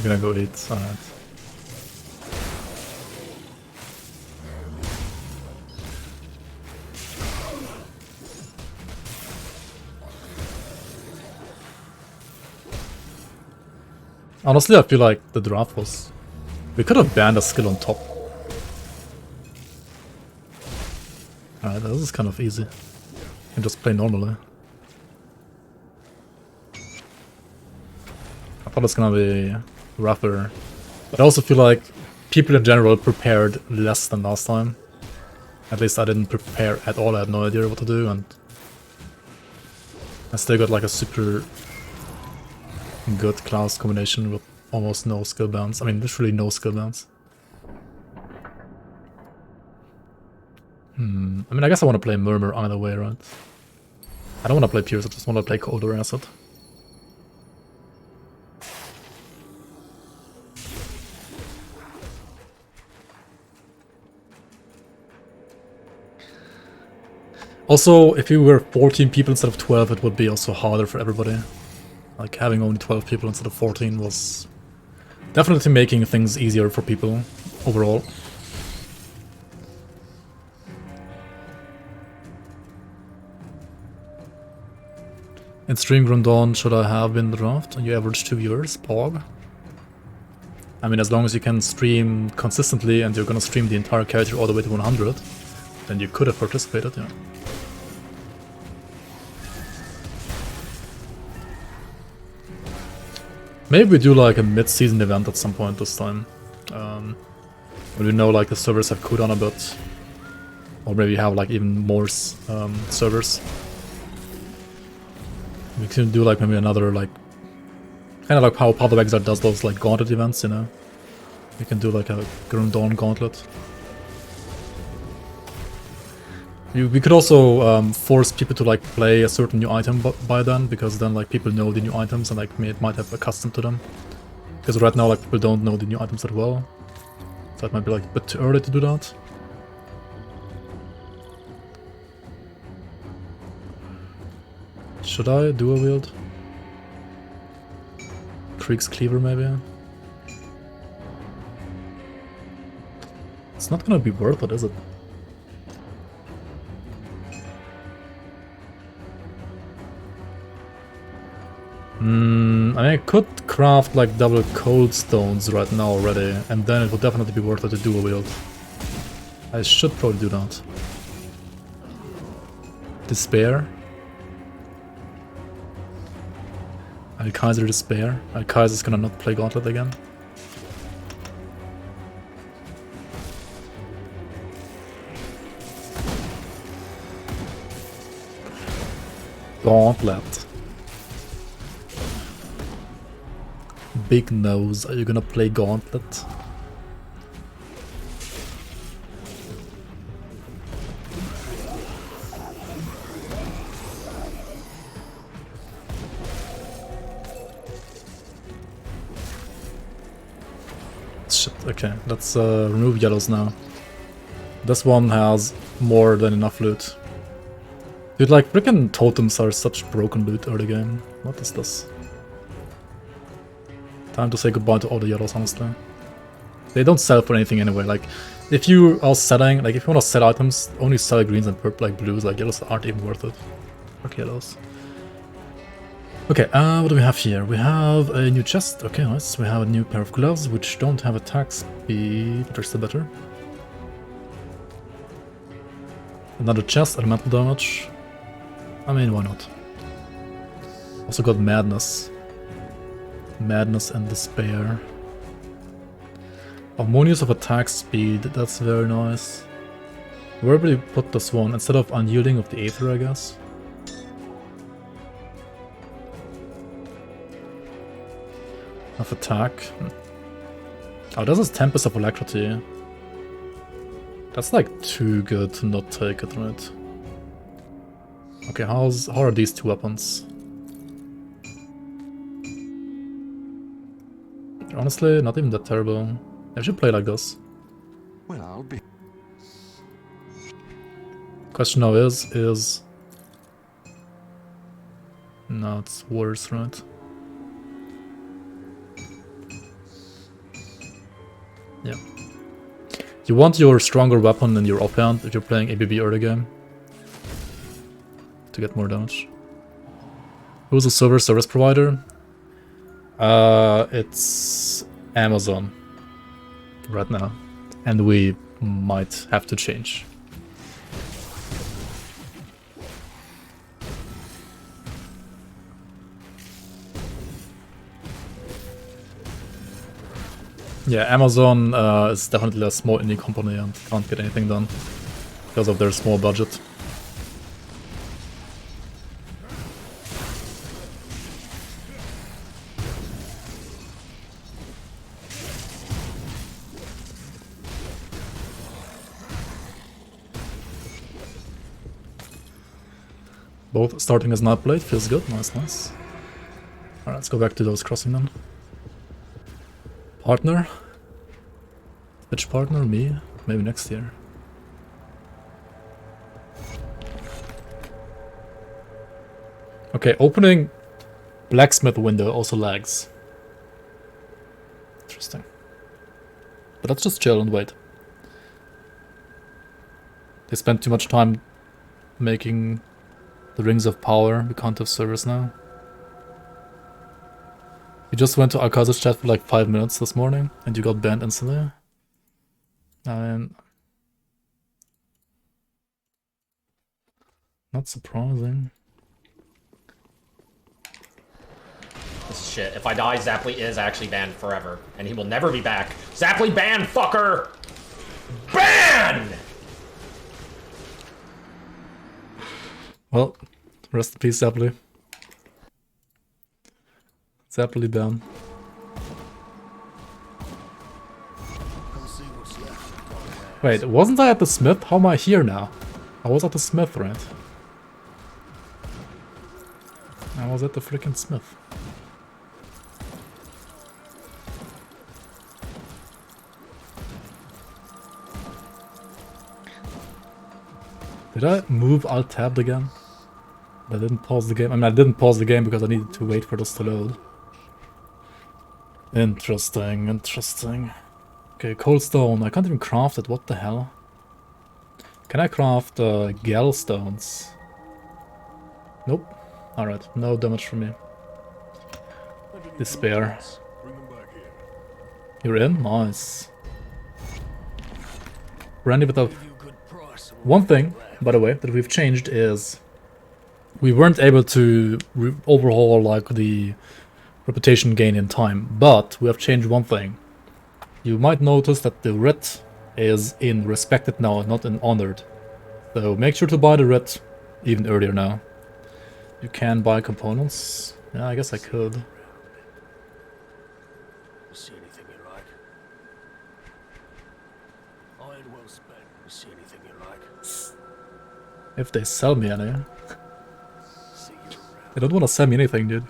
S1: You're gonna go eat. Alright. Honestly, I feel like the draft was... We could have banned a skill on top. Alright, this is kind of easy. You can just play normally. I thought it's gonna be rougher. But I also feel like people in general prepared less than last time. At least I didn't prepare at all, I had no idea what to do, and I still got like a super good class combination with almost no skill bounds. I mean, literally no skill bounds. I mean, I guess I want to play Murmur either way, right? I don't want to play Pierce, I just want to play Colder Acid. Also, if you were 14 people instead of 12, it would be also harder for everybody. Like, having only 12 people instead of 14 was definitely making things easier for people overall. In stream Grundon, should I have been the draft? You average 2 viewers, Pog. I mean, as long as you can stream consistently and you're gonna stream the entire character all the way to 100, then you could have participated, yeah. Maybe we do like a mid-season event at some point this time. When we know like the servers have cooled down a bit. Or maybe have like even more servers. We can do like maybe another like... Kind of like how Path of Exile does those like gauntlet events, you know? We can do like a Grim Dawn gauntlet. We could also force people to like play a certain new item by then, because then like people know the new items and like it might have accustomed to them. Because right now like people don't know the new items that well, so it might be like a bit too early to do that. Should I dual wield? Krieg's Cleaver maybe? It's not gonna be worth it, is it? I mean, I could craft like double cold stones right now already, and then it would definitely be worth it to dual wield. I should probably do that. Despair. Alkaiser Despair. Alkaiser's gonna not play Gauntlet again. Gauntlet. Big nose, are you gonna play Gauntlet? Shit, okay, let's remove yellows now. This one has more than enough loot. Dude, like, freaking totems are such broken loot early game. What is this? Time to say goodbye to all the yellows, honestly. They don't sell for anything anyway. Like, if you are selling, like, if you want to sell items, only sell greens and purple, like blues. Like, yellows aren't even worth it. Fuck yellows. Okay, what do we have here? We have a new chest. Okay, nice. We have a new pair of gloves, which don't have attack speed, but are still better. Another chest, elemental damage. I mean, why not? Also got Madness. Madness and Despair. Harmonious of attack speed, that's very nice. Where would we put this one? Instead of Unyielding of the Aether, I guess? Of attack. Oh, this is Tempest of Alacrity. That's like too good to not take it, right? Okay, how are these two weapons? Honestly, not even that terrible. I should play like this.
S3: Well, I'll be...
S1: Question now is... No, it's worse, right? Yeah. You want your stronger weapon in your offhand if you're playing ABB early game. To get more damage. Who's a service provider? It's Amazon right now, and we might have to change. Yeah, Amazon is definitely a small indie company and can't get anything done. because of their small budget. Both starting as Nightblade feels good, nice, nice. Alright, let's go back to those crossing then. Partner? Which partner? Me? Maybe next year. Okay, opening blacksmith window also lags. Interesting. But let's just chill and wait. They spent too much time making the rings of power. We can't have service now. You just went to Alcazar's chat for like 5 minutes this morning and you got banned instantly. And not surprising.
S5: This is shit. If I die, Zapply is actually banned forever. And he will never be back. Zapply banned, fucker! Ban!
S1: Well, rest in peace, Zapply. Zapply banned. Wait, wasn't I at the smith? How am I here now? I was at the smith, right? I was at the freaking smith. Did I move alt-tabbed again? I didn't pause the game. I mean, I didn't pause the game because I needed to wait for this to load. Interesting, interesting. Okay, cold stone. I can't even craft it. What the hell? Can I craft gall stones? Nope. Alright, no damage from me. Despair. You're in? Nice. Brandy without... One thing, by the way, that we've changed is we weren't able to overhaul like the reputation gain in time, but we have changed one thing. You might notice that the writ is in respected now, not in honored. So make sure to buy the writ even earlier now. You can buy components. Yeah, I guess I could.
S6: See anything you like? Iron well spent. See anything you like?
S1: If they sell me any.
S6: See you around.
S1: They don't want to sell me anything, dude.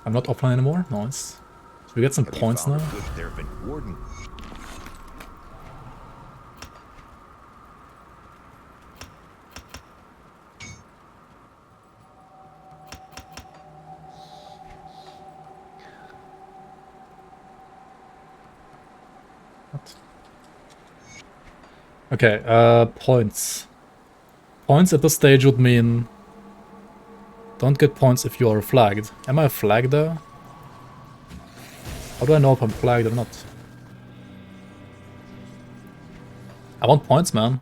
S1: I'm not offline anymore? Nice. So we get some points now.
S2: Good there, but Warden.
S1: What? Okay, points. Points at this stage would mean don't get points if you are flagged. Am I flagged though? How do I know if I'm flagged or not? I want points, man.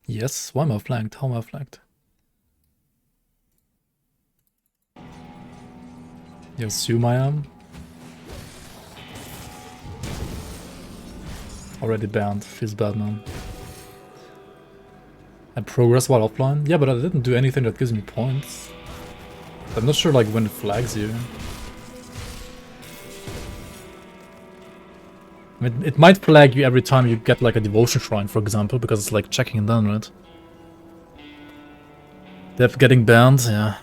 S1: Yes, why am I flagged? How am I flagged? You assume I am? Already banned. Feels bad, man. And progress while offline? Yeah, but I didn't do anything that gives me points. I'm not sure like when it flags you. I mean, it might flag you every time you get like a devotion shrine, for example, because it's like checking it down, right? Dev getting banned, yeah.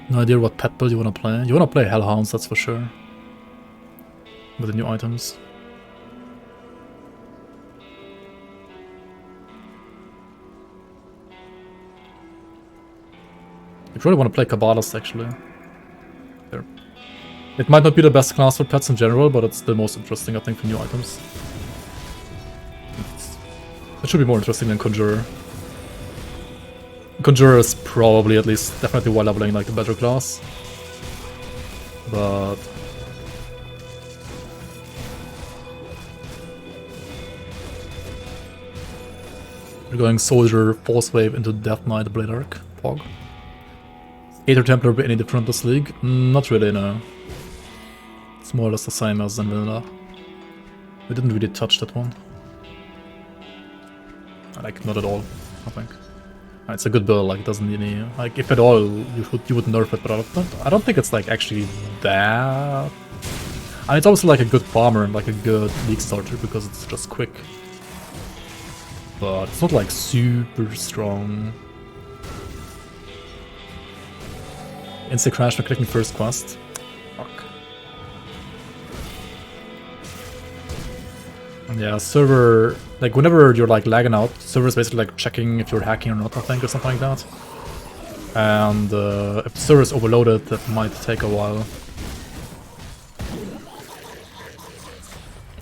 S1: No idea what pet build you wanna play. You wanna play Hellhounds, that's for sure. With the new items. You probably want to play Kabbalist, actually. There. It might not be the best class for pets in general, but it's the most interesting, I think, for new items. It should be more interesting than Conjurer. Conjurer is probably, at least, definitely while leveling, like, the better class. But... we're going Soldier, Force Wave into Death Knight, Blade Arc, Pog. Gator Templar be any different this league? Not really, no. It's more or less the same as in vanilla. We didn't really touch that one. Like, not at all, I think. It's a good build, like, it doesn't need any... Like, if at all, you would nerf it, but I don't think it's, like, actually that... I mean, it's obviously, like, a good farmer and, like, a good league starter, because it's just quick. But it's not, like, super strong. Insta crash for clicking first quest. Fuck. Yeah, server... Like, whenever you're, like, lagging out, server's basically, like, checking if you're hacking or not, I think, or something like that. And if the server's overloaded, that might take a while.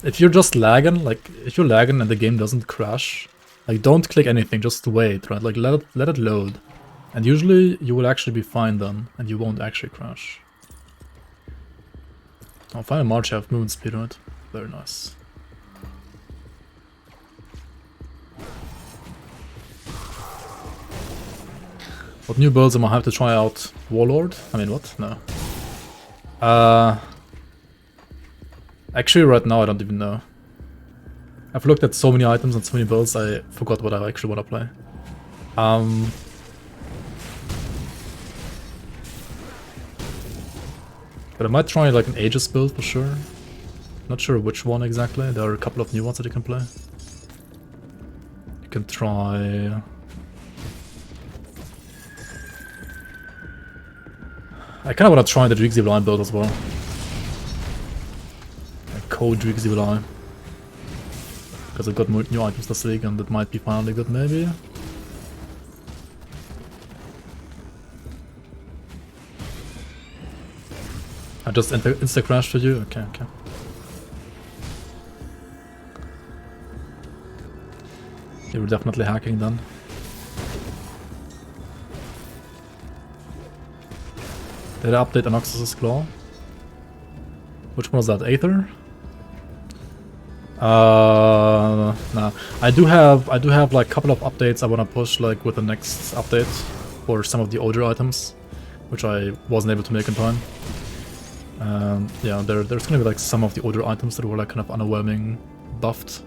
S1: If you're just lagging, like, if you're lagging and the game doesn't crash, like, don't click anything, just wait, right? Like, let it load. And usually, you will actually be fine then, and you won't actually crash. Oh, final March have movement speed, right? Very nice. What new builds am I have to try out? Warlord? I mean, what? No. Actually, right now, I don't even know. I've looked at so many items and so many builds, I forgot what I actually want to play. But I might try like an Aegis build for sure. Not sure which one exactly. There are a couple of new ones that you can play. You can try... I kind of want to try the Drixie build as well. A cold Drixie, because I've got new items this week and it might be finally good, maybe. I just insta crashed for you? Okay, okay. You were definitely hacking then. Did I update Anoxus's Claw? Which one was that? Aether? No. I do have like a couple of updates I wanna push like with the next update for some of the older items, which I wasn't able to make in time. Yeah, there's gonna be like some of the older items that were like kind of underwhelming buffed.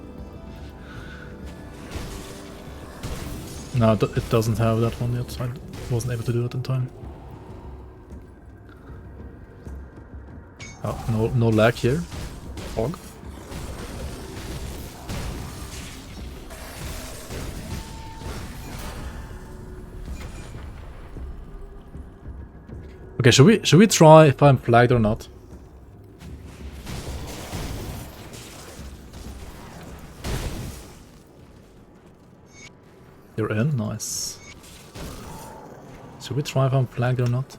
S1: No, it doesn't have that one yet. I wasn't able to do it in time. Oh, no lag here. Fog. Okay, should we try if I'm flagged or not? You're in? Nice. Should we try if I'm flagged or not?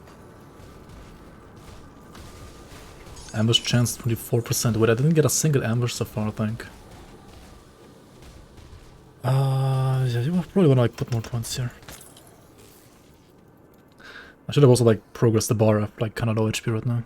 S1: Ambush chance 24%. Wait, I didn't get a single ambush so far, I think. Yeah, you probably wanna like put more points here. I should have also like progressed the bar up, like kinda low HP right now.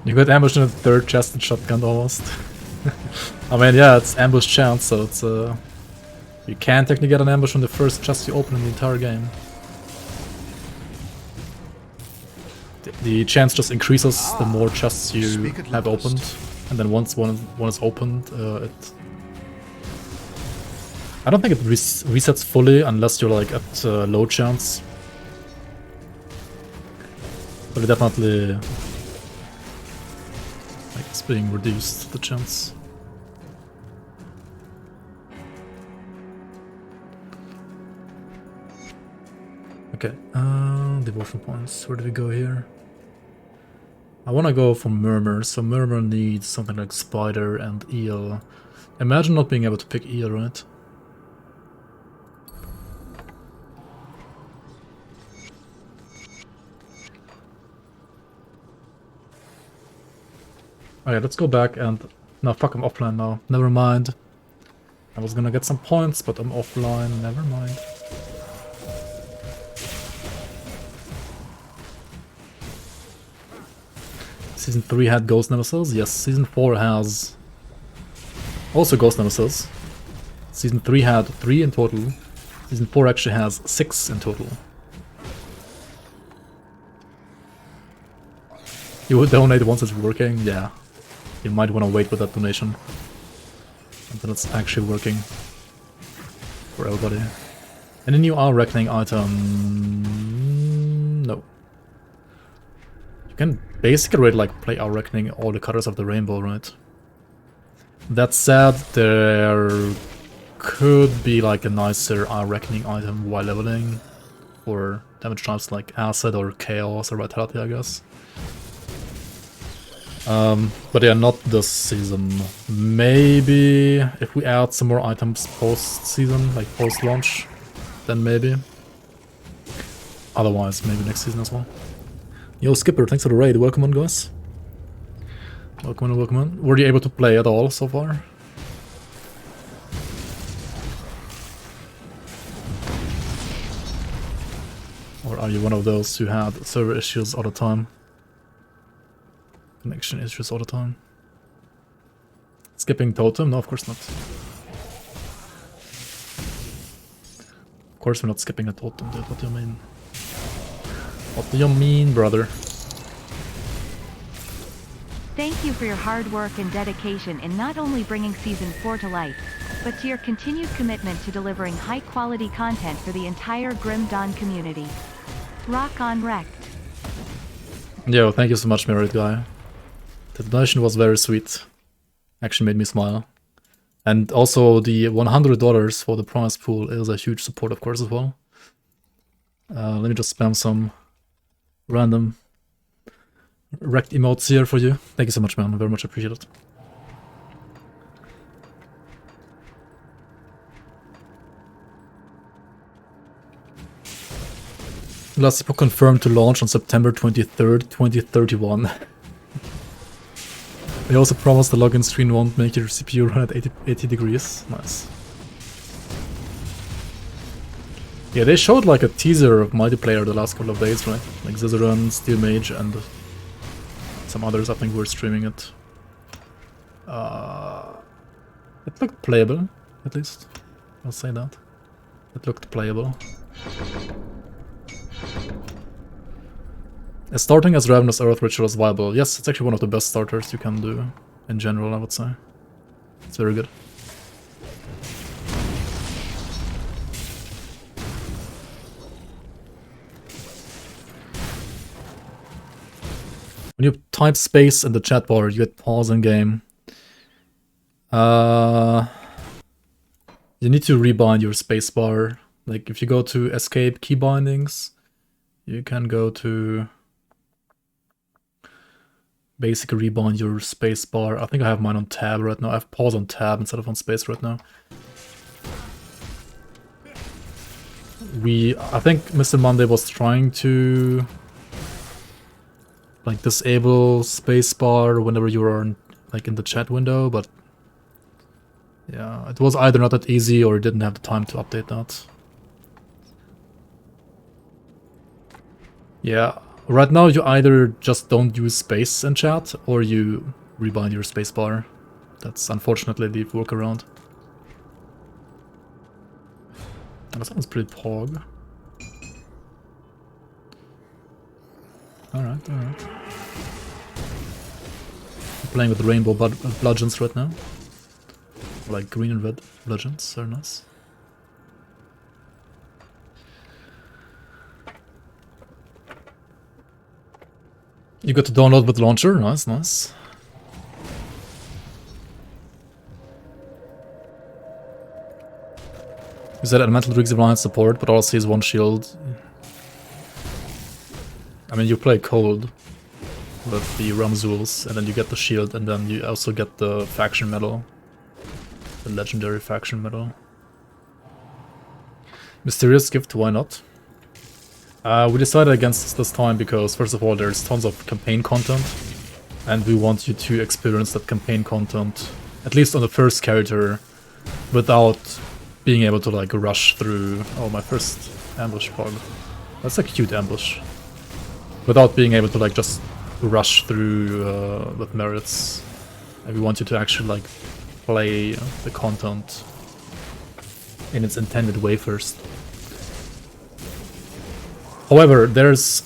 S1: You got ambushed in the third chest and shotgun almost. I mean, yeah, it's ambush chance, so it's you can technically get an ambush from the first chest you open in the entire game. The chance just increases the more chests you have opened, and then once one is opened, it... I don't think it resets fully unless you're like at low chance. But it definitely... like it's being reduced, the chance. Okay, devotion points. Where do we go here? I want to go for Murmur, so Murmur needs something like Spider and Eel. Imagine not being able to pick Eel, right? Okay, let's go back and... No, fuck, I'm offline now. Never mind. I was gonna get some points, but I'm offline. Never mind. Season 3 had Ghost Nemesis. Yes, Season 4 has also Ghost Nemesis. Season 3 had 3 in total. Season 4 actually has 6 in total. You would donate once it's working? Yeah. You might want to wait with that donation until it's actually working for everybody. Any new Hour Reckoning item? No. You can basically already like play Hour Reckoning all the colors of the rainbow, right? That said, there could be like a nicer Hour Reckoning item while leveling for damage types like Acid or Chaos or Vitality, I guess. But yeah, not this season. Maybe if we add some more items post-season, like post-launch, then maybe. Otherwise, maybe next season as well. Yo, Skipper, thanks for the raid. Welcome on, guys. Welcome on, welcome on. Were you able to play at all so far? Or are you one of those who had server issues all the time? Connection issues all the time. Skipping totem? No, of course not. Of course we're not skipping a totem, dude. What do you mean? What do you mean, brother?
S7: Thank you for your hard work and dedication in not only bringing Season 4 to life, but to your continued commitment to delivering high-quality content for the entire Grim Dawn community. Rock on wrecked.
S1: Yo, thank you so much, Merit Guy. The donation was very sweet. Actually made me smile. And also the $100 for the prize pool is a huge support, of course, as well. Let me just spam some random wrecked emotes here for you. Thank you so much, man. I very much appreciate it. Last Epoch confirmed to launch on September 23rd, 2031. They also promised the login screen won't make your CPU run at 80 degrees. Nice. Yeah, they showed like a teaser of multiplayer the last couple of days, right? Like Zizaran, Steel Mage, and some others I think were streaming it. It looked playable, at least. I'll say that. It looked playable. Starting as Ravenous Earth Ritual is viable. Yes, it's actually one of the best starters you can do in general, I would say. It's very good. When you type space in the chat bar, you get pause in game. You need to rebind your space bar. Like if you go to escape key bindings, you can go to basic rebind your space bar. I think I have mine on tab right now. I have pause on tab instead of on space right now. I think Mr. Monday was trying to like disable spacebar whenever you were like in the chat window, but yeah, it was either not that easy or didn't have the time to update that. Yeah, right now you either just don't use space in chat or you rebind your spacebar. That's unfortunately the workaround. That sounds pretty pog. Alright, alright. I'm playing with rainbow bludgeons right now. Like green and red bludgeons, very nice. You got to download with launcher, nice, nice. You said Elemental Rigs blind support, but all sees one shield. I mean, you play cold with the Ramzuls, and then you get the shield, and then you also get the faction medal. The legendary faction medal. Mysterious gift, why not? We decided against this time because, first of all, there's tons of campaign content, and we want you to experience that campaign content, at least on the first character, without being able to like rush through. Oh, my first ambush pog. That's a cute ambush. Without being able to like just rush through with merits. And we want you to actually like play the content in its intended way first. However, there's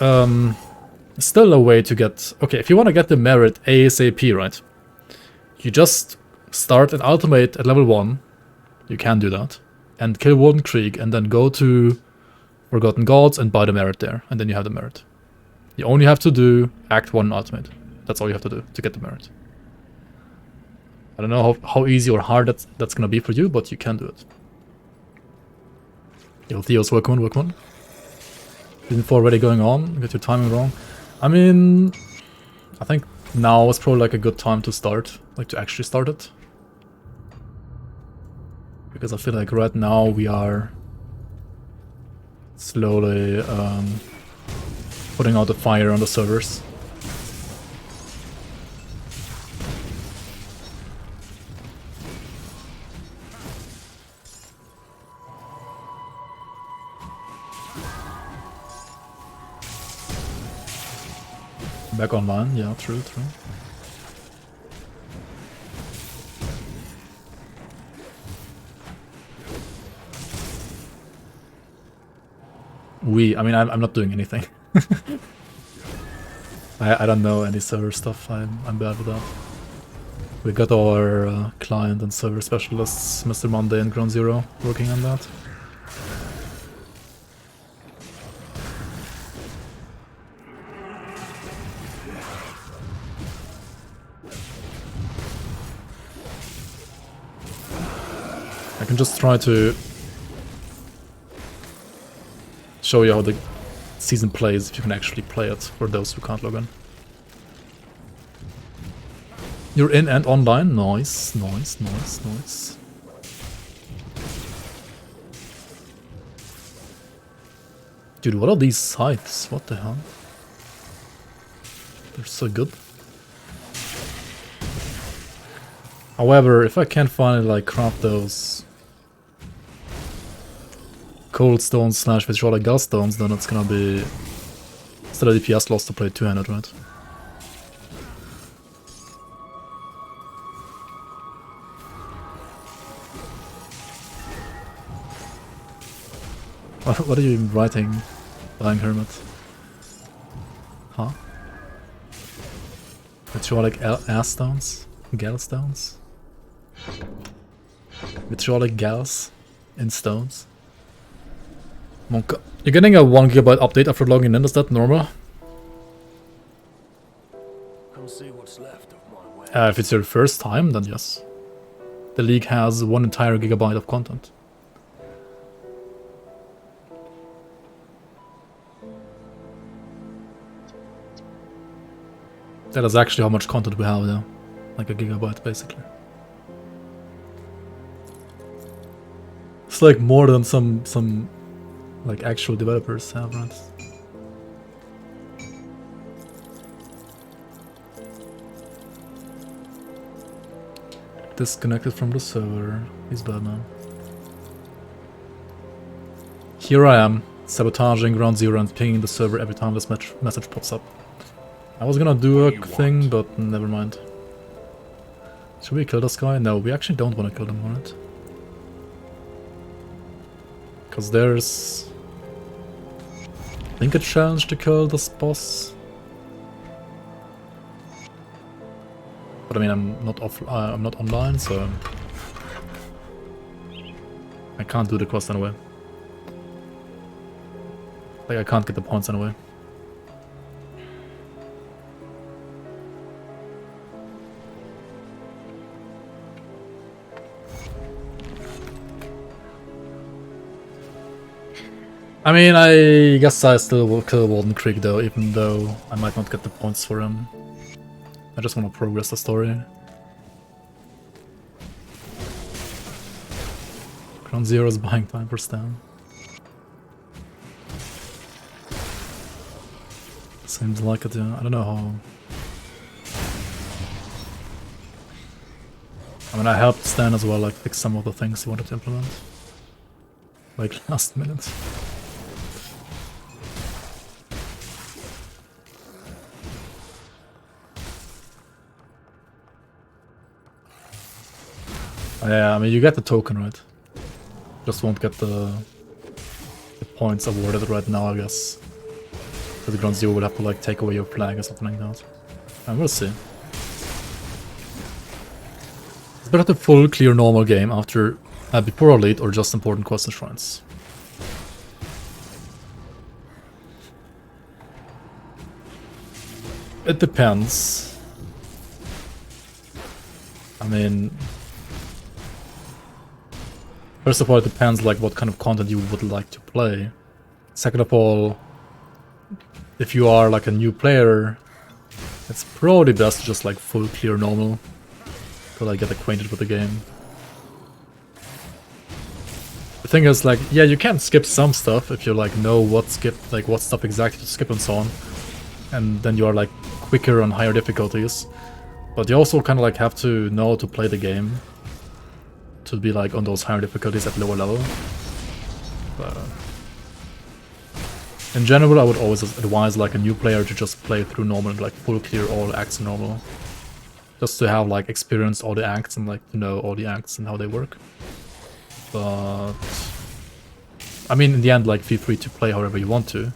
S1: still a way to get... Okay, if you want to get the merit ASAP, right? You just start an ultimate at level 1. You can do that. And kill Warden Krieg, and then go to Forgotten Gods and buy the merit there. And then you have the merit. You only have to do Act 1 ultimate. That's all you have to do to get the merit. I don't know how easy or hard that's gonna be for you, but you can do it. Yo, Theos, welcome. Info already going on, get your timing wrong. I mean, I think now is probably like a good time to start, like to actually start it. Because I feel like right now we are slowly putting out the fire on the servers. Back online, yeah, true. I mean, I'm not doing anything. I don't know any server stuff, I'm bad with that. We got our client and server specialists, Mr. Monday and Ground Zero, working on that. I can just try to show you how the season plays if you can actually play it for those who can't log in. You're in and online? Nice. Dude, what are these sites? What the hell? They're so good. However, if I can't finally like craft those cold stones / vitriolic gallstones, then it's gonna be still a DPS loss to play two-handed, right? What are you even writing, Dying Hermit? Huh? Vitriolic ass stones? Gallstones? Vitriolic gals in stones? Monka. You're getting a 1 GB update after logging in, is that normal?
S6: Come see what's left of my wares.
S1: If it's your first time, then yes. The league has 1 entire gigabyte of content. That is actually how much content we have, yeah. Like a gigabyte, basically. It's like more than some like actual developers have, right? Disconnected from the server. He's bad now. Here I am, sabotaging Ground Zero and pinging the server every time this message pops up. I was gonna do a thing, but never mind. Should we kill this guy? No, we actually don't want to kill him, right? Because there's... I think a challenge to kill this boss. But I mean, I'm not online, so... I can't do the quest anyway. Like, I can't get the points anyway. I mean, I guess I still will kill Warden Krieg though, even though I might not get the points for him. I just want to progress the story. Ground Zero is buying time for Stan. Seems like it, yeah. I don't know how... I mean, I helped Stan as well, like, fix some of the things he wanted to implement. Like, last minute. Yeah, I mean, you get the token, right? Just won't get the points awarded right now, I guess. For the ground zero, will have to like take away your flag or something like that. And we'll see. It's better to full clear normal game after before elite or just important quest and shrines. It depends. I mean, first of all, it depends like what kind of content you would like to play. Second of all, if you are like a new player, it's probably best to just like full clear normal to like get acquainted with the game. The thing is, like, yeah, you can skip some stuff if you like know what stuff exactly to skip and so on, and then you are like quicker on higher difficulties. But you also kind of like have to know to play the game to be like on those higher difficulties at lower level. But in general, I would always advise like a new player to just play through normal and like full clear all acts normal, just to have like experienced all the acts and like to know all the acts and how they work. But I mean, in the end, like, feel free to play however you want to.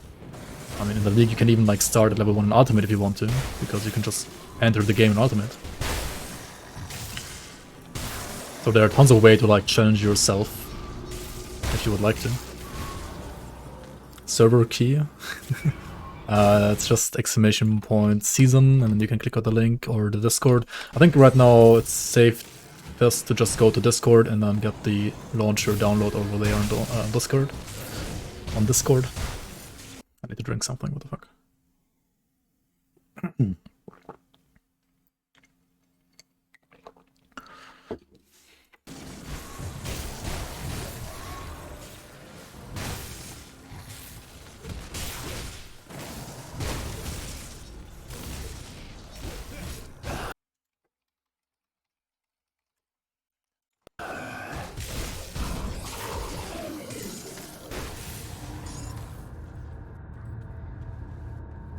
S1: I mean, in the league you can even like start at level 1 in Ultimate if you want to, because you can just enter the game in Ultimate. So there are tons of ways to like challenge yourself if you would like to. Server key. It's just exclamation point season, and then you can click on the link or the Discord. I think right now it's safe best to just go to Discord and then get the launcher download over there on Discord. On Discord. I need to drink something, what the fuck.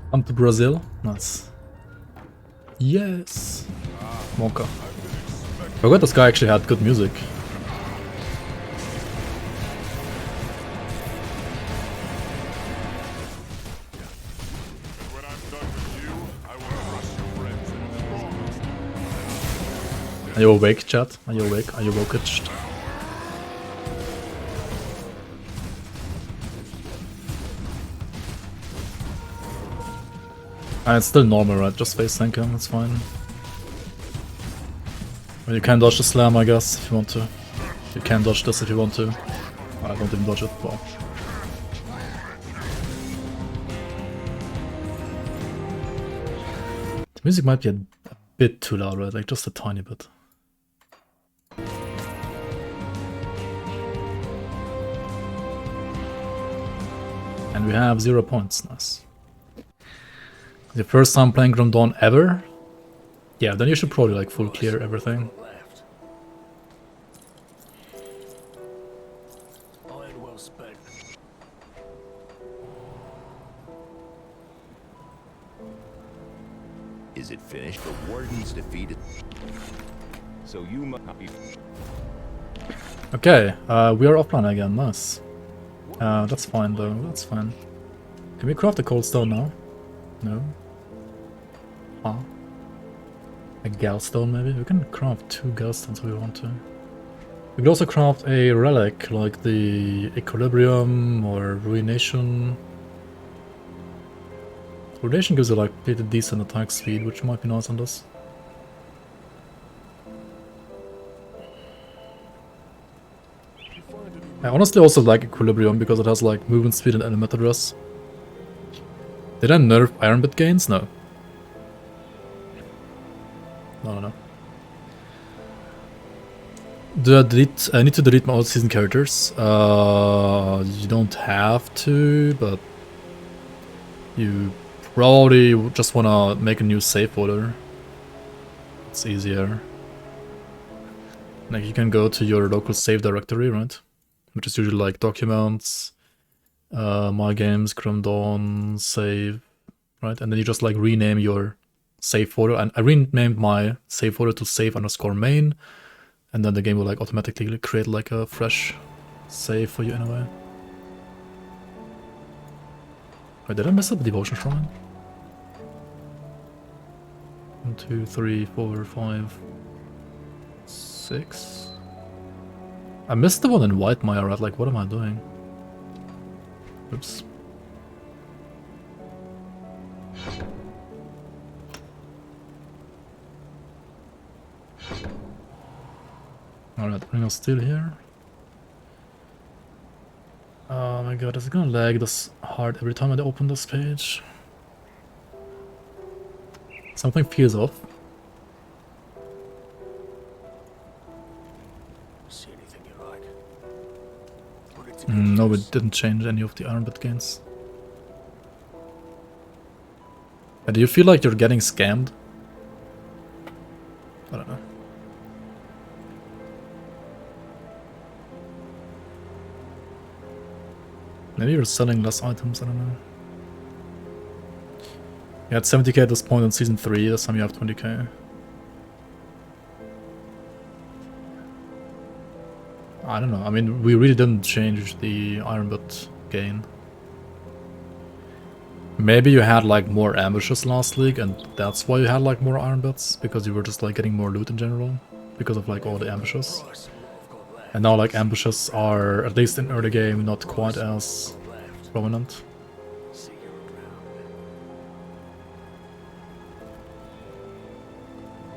S1: Come to Brazil? Nice. Yes! Monka. I forgot this guy actually had good music.
S4: When I'm done with you, I will crush your friends and destroy.
S1: Are you awake, chat? Are you awake? Are you wokaged? It's still normal, right? Just face tank him, that's fine. Well, you can dodge the slam, I guess, if you want to. You can dodge this if you want to. I don't even dodge it, wow. The music might be a bit too loud, right? Like, just a tiny bit. And we have 0 points, nice. The first time playing Grim Dawn ever? Yeah, then you should probably like full clear everything.
S2: Is it finished? The warden's defeated. So you must not be.
S1: Okay, we are offline again, nice. That's fine though, that's fine. Can we craft a cold stone now? No? Huh? A Galstone maybe? We can craft 2 Galstones if we want to. We could also craft a relic like the Equilibrium or Ruination. Ruination gives you like pretty decent attack speed, which might be nice on this. I honestly also like Equilibrium because it has like movement speed and element address. Did I nerf Iron Bit gains? No. No. Do I delete? I need to delete my old season characters. You don't have to, but you probably just wanna make a new save folder. It's easier. Like you can go to your local save directory, right? Which is usually like documents, my games, Grim Dawn, save, right? And then you just like rename your save folder. And I renamed my save folder to save_main. And then the game will like automatically create like a fresh save for you anyway. Wait, did I mess up the devotion shrine? 1, 2, 3, 4, 5, 6. I missed the one in Whitemire, right? Like, what am I doing? Oops. Alright, Ring of Steel here. Oh my god, is it gonna lag this hard every time I open this page? Something feels off.
S6: See anything you like? Put it to
S1: No,
S6: good use.
S1: it didn't change any of the iron bit gains. Do you feel like you're getting scammed? I don't know. Maybe you're selling less items, I don't know. You had 70k at this point in Season 3, this time you have 20k. I don't know, I mean, we really didn't change the iron bit gain. Maybe you had like more ambushes last league and that's why you had like more iron bits, because you were just like getting more loot in general, because of like all the ambushes.
S6: Price and what I've got left.
S1: And now like ambushes are, at least in early game, not quite as
S6: Left.
S1: prominent.
S6: See you around.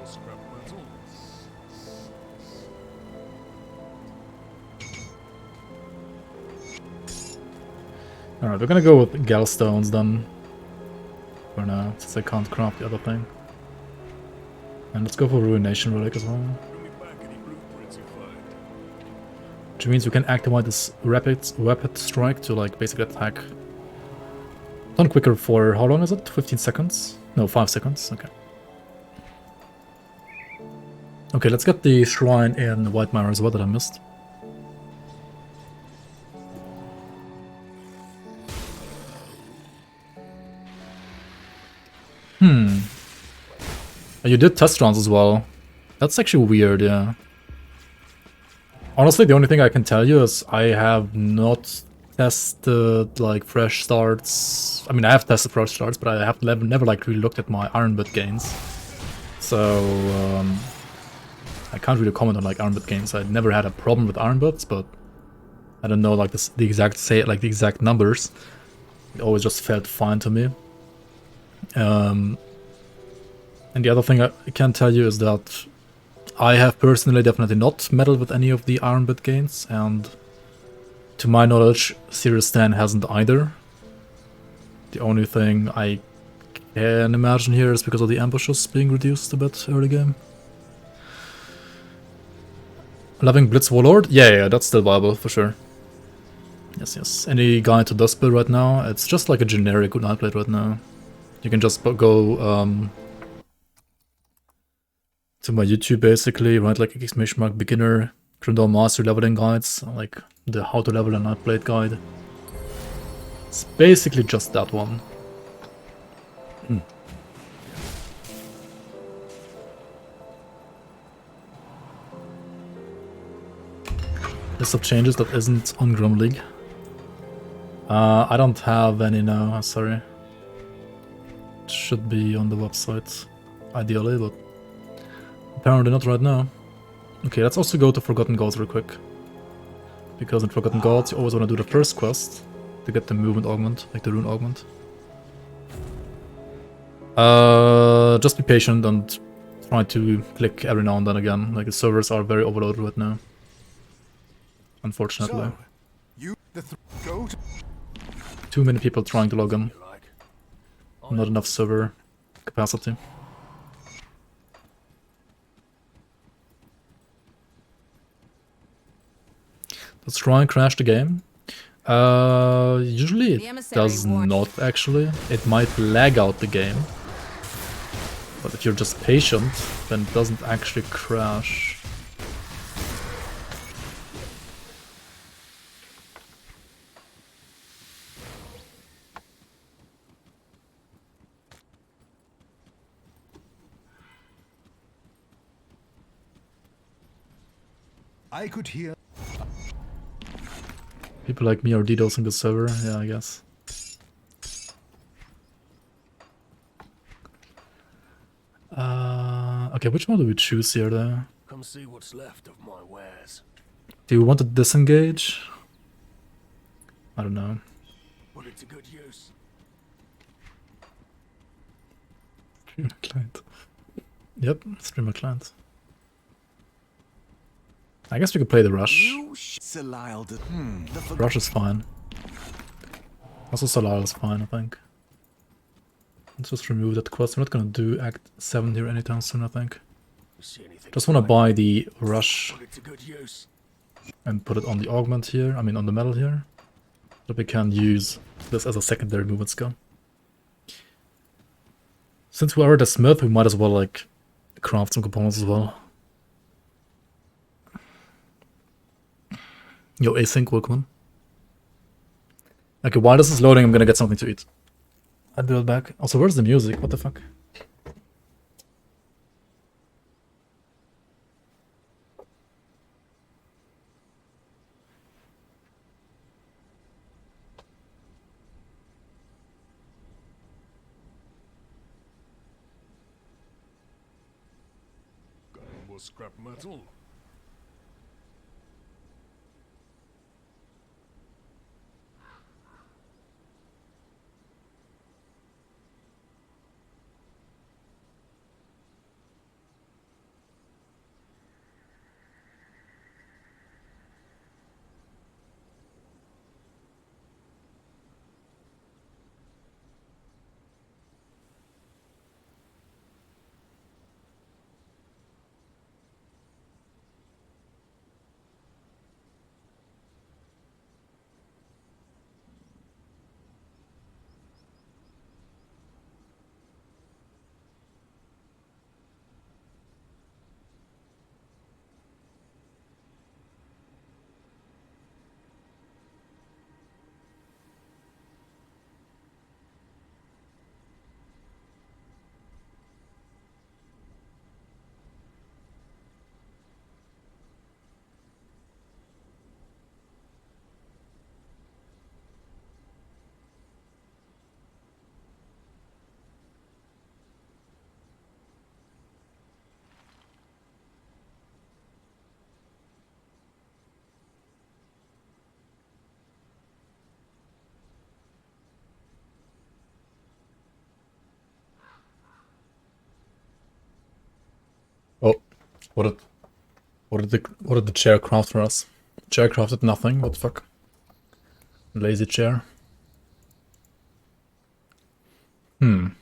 S4: Scrap metal.
S1: Alright, we're gonna go with Gallstones then. For now, since I can't craft the other thing. And let's go for Ruination Relic as well.
S4: Bring me back any blueprints you find.
S1: Which means we can activate this rapid strike to like basically attack. Done quicker for how long is it? 15 seconds? No, 5 seconds. Okay. Okay, let's get the shrine in Whitemire as well that I missed. You did test runs as well. That's actually weird, yeah. Honestly, the only thing I can tell you is I have not tested like fresh starts. I mean, I have tested fresh starts, but I have never like really looked at my iron bit gains. So I can't really comment on like iron bit gains. I never had a problem with iron bits, but I don't know like the exact numbers. It always just felt fine to me. And the other thing I can tell you is that I have personally definitely not meddled with any of the iron bit gains, and to my knowledge, Series 10 hasn't either. The only thing I can imagine here is because of the ambushes being reduced a bit early game. Loving Blitz Warlord? Yeah, that's still viable for sure. Yes. Any guide to Dustbill right now? It's just like a generic good nightblade right now. You can just go to my YouTube basically, write like ! beginner Grimdawn Master leveling guides, like the how to level a Nightblade guide. It's basically just that one. List of changes that isn't on Grim League. I don't have any now, I'm sorry. It should be on the website, ideally, but apparently not right now. Okay, let's also go to Forgotten Gods real quick. Because in Forgotten Gods you always want to do the first quest to get the movement augment, like the rune augment. Just be patient and try to click every now and then again. Like the servers are very overloaded right now. Unfortunately.
S3: So, you go to
S1: Too many people trying to log in.
S6: You like?
S1: Not enough server capacity. Does Shrine crash the game? Usually it does not actually. It might lag out the game. But if you're just patient, then it doesn't actually crash.
S3: I could hear.
S1: People like me are DDoSing the server, yeah, I guess. Okay, which one do we choose here though?
S6: Come see what's left of my wares.
S1: Do you want to disengage? I don't know.
S6: Put it to good use.
S1: Streamer client. Yep, streamer client. I guess we could play the rush. Rush is fine. Also Salal is fine, I think. Let's just remove that quest. We're not gonna do Act 7 here anytime soon, I think. Just wanna buy the rush
S6: Put it to good use.
S1: and put it on the augment here, I mean on the metal here. So we can use this as a secondary movement skill. Since we are the smith, we might as well like craft some components as well. Yo, async, welcome. Okay, while this is loading, I'm gonna get something to eat. I'll be right back. Also, where's the music? What the fuck?
S4: Got any more scrap metal?
S1: Oh, what did the chair craft for us? Chair crafted nothing. What the fuck? Lazy chair. Well,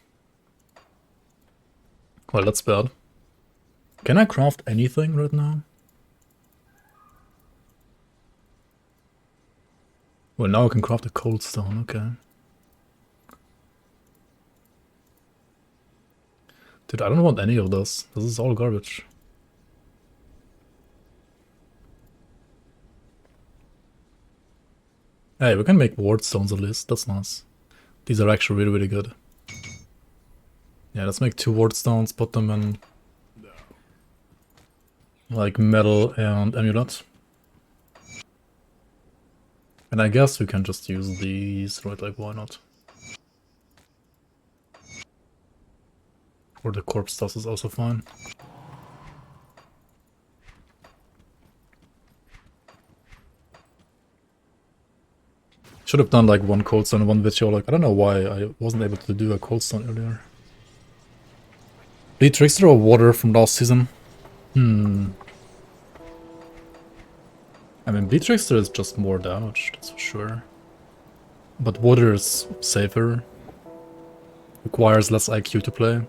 S1: that's bad. Can I craft anything right now? Well, now I can craft a cold stone. Okay. Dude, I don't want any of this. This is all garbage. Hey, we can make ward stones at least. That's nice. These are actually really, really good. Yeah, let's make 2 ward stones, put them in like metal and amulet. And I guess we can just use these, right? Like, why not? Or the corpse toss is also fine. Should have done like 1 cold stone in 1 video. Like, I don't know why I wasn't able to do a cold stone earlier. Bleed Trickster or water from last season? I mean, Bleed Trickster is just more damage, that's for sure. But water is safer. Requires less IQ to play.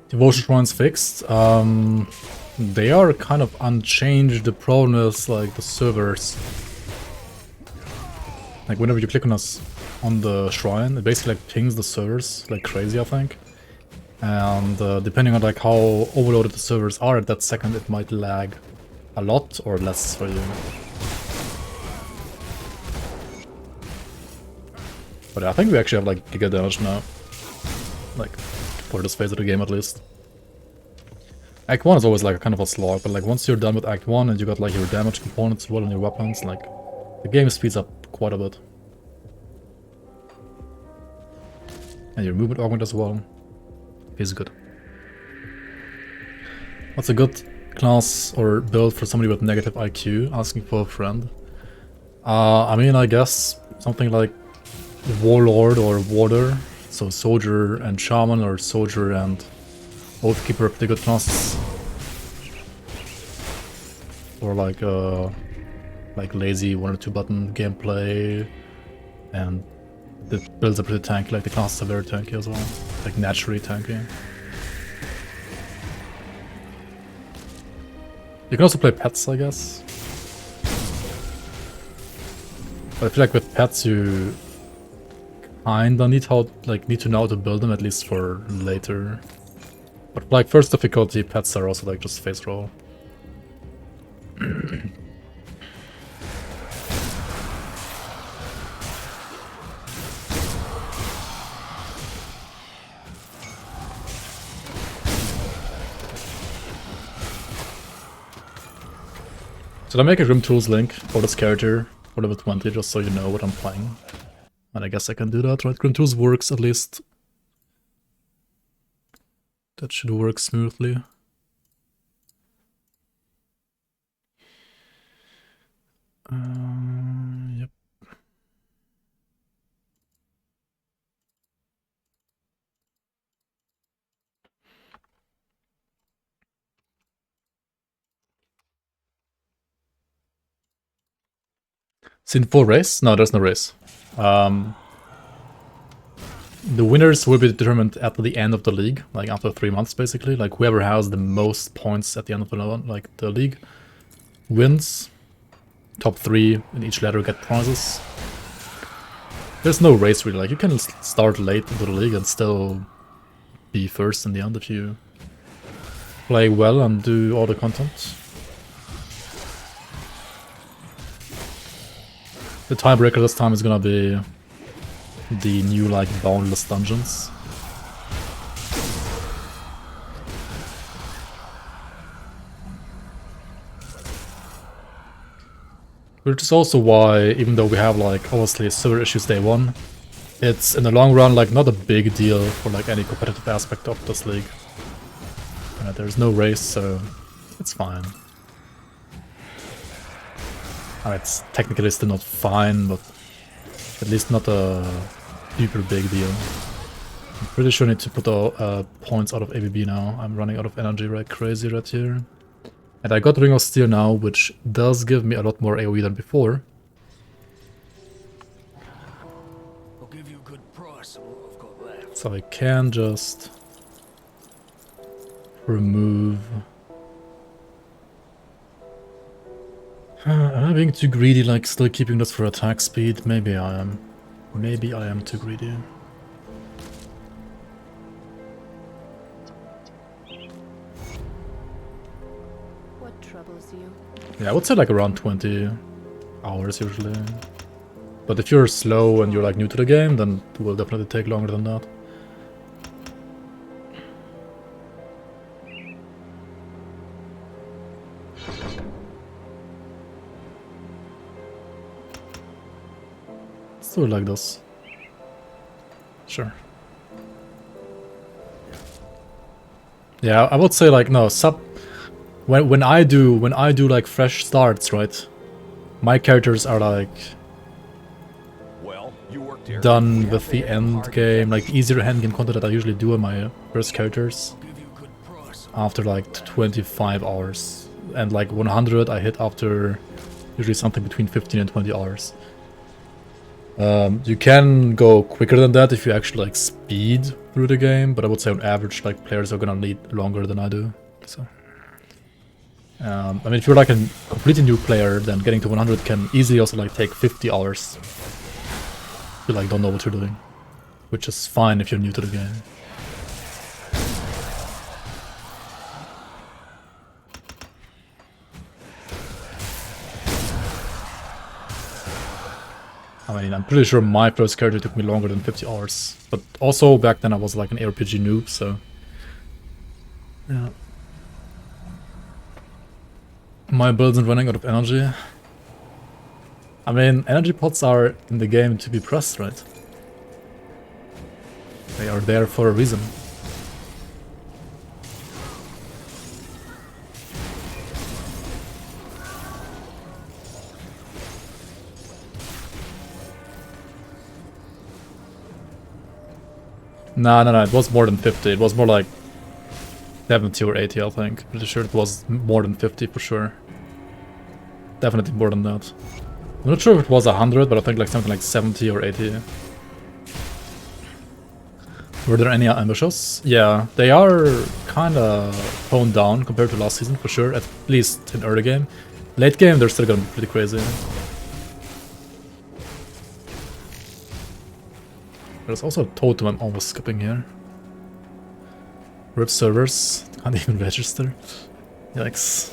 S1: Devotion Shrines fixed. They are kind of unchanged. The problem is like the servers. Like whenever you click on the shrine, it basically like pings the servers like crazy, I think. And depending on like how overloaded the servers are at that second, it might lag a lot or less for you. But I think we actually have like giga damage now. Like for this phase of the game at least. Act 1 is always like a kind of a slog, but like once you're done with Act 1 and you got like your damage components as well and your weapons, like the game speeds up quite a bit. And your movement augment as well is good. What's a good class or build for somebody with negative IQ? Asking for a friend. I mean, I guess something like Warlord or Warder. So Soldier and Shaman, or Soldier and Oathkeeper are pretty good classes. Or like lazy 1 or 2 button gameplay, and the builds are pretty tanky. Like the classes are very tanky as well, like naturally tanky. You can also play pets, I guess. But I feel like with pets you kinda need to know how to build them, at least for later. But like first difficulty, pets are also like just face roll. Should I make a Grimtools link for this character for level 20, just so you know what I'm playing? And I guess I can do that, right? Grimtools works at least. That should work smoothly. Yep. Scene 4 race? No, there's no race. The winners will be determined at the end of the league, like after 3 months basically. Like whoever has the most points at the end of the league wins. Top 3 in each ladder get prizes. There's no race really, like you can start late into the league and still be first in the end if you play well and do all the content. The tiebreaker this time is gonna be the new like boundless dungeons. Which is also why, even though we have like obviously server issues day 1, it's in the long run like not a big deal for like any competitive aspect of this league. There's no race, so it's fine. It's technically still not fine, but at least not a super big deal. I'm pretty sure I need to put the points out of ABB now. I'm running out of energy like crazy right here. And I got Ring of Steel now, which does give me a lot more AoE than before.
S6: I'll give you a good price on what I've got left.
S1: So I can just remove... Am I being too greedy, like still keeping this for attack speed? Maybe I am. Maybe I am too greedy.
S8: What troubles you?
S1: Yeah, I would say like around 20 hours usually. But if you're slow and you're like new to the game, then it will definitely take longer than that. Do it like this. Sure. Yeah, I would say like no when I do like fresh starts, right? My characters are like
S2: Well, you worked here.
S1: done with the end game, like easier end game content that I usually do on my first characters after like 25 hours, and like 100 I hit after usually something between 15 and 20 hours. You can go quicker than that if you actually like speed through the game, but I would say on average like players are gonna need longer than I do. So, I mean, if you're like a completely new player, then getting to 100 can easily also like take 50 hours. If you like don't know what you're doing, which is fine if you're new to the game. I mean, I'm pretty sure my first character took me longer than 50 hours. But also, back then I was like an RPG noob, so... Yeah. My build isn't running out of energy. I mean, energy pots are in the game to be pressed, right? They are there for a reason. No, it was more than 50. It was more like 70 or 80, I think. Pretty sure it was more than 50 for sure. Definitely more than that. I'm not sure if it was 100, but I think like something like 70 or 80. Were there any ambushes? Yeah, they are kinda toned down compared to last season for sure, at least in early game. Late game, they're still gonna be pretty crazy. There's also a totem I'm almost skipping here. RIP servers, can't even register. Yikes.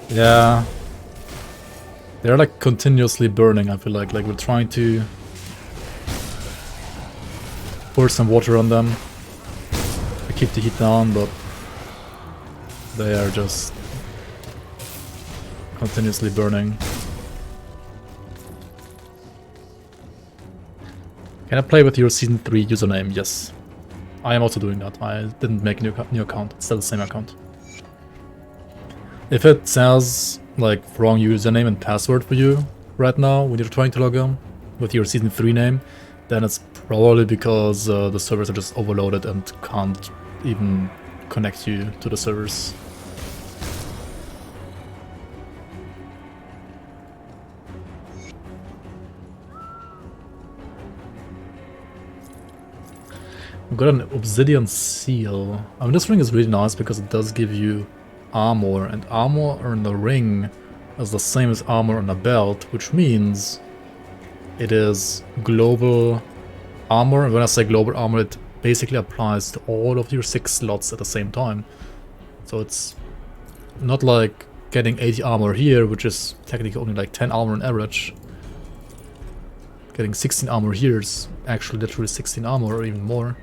S1: Yeah. They're like continuously burning, I feel like we're trying to pour some water on them to keep the heat down, but they are just continuously burning. Can I play with your Season 3 username? Yes. I am also doing that. I didn't make a new account. It's still the same account. If it says, like, wrong username and password for you right now when you're trying to log in with your Season 3 name, then it's probably because the servers are just overloaded and can't even connect you to the servers. I've got an obsidian seal. I mean, this ring is really nice because it does give you armor, and armor on the ring is the same as armor on a belt, which means it is global armor. And when I say global armor, it basically applies to all of your 6 slots at the same time. So it's not like getting 80 armor here, which is technically only like 10 armor on average. Getting 16 armor here is actually literally 16 armor or even more.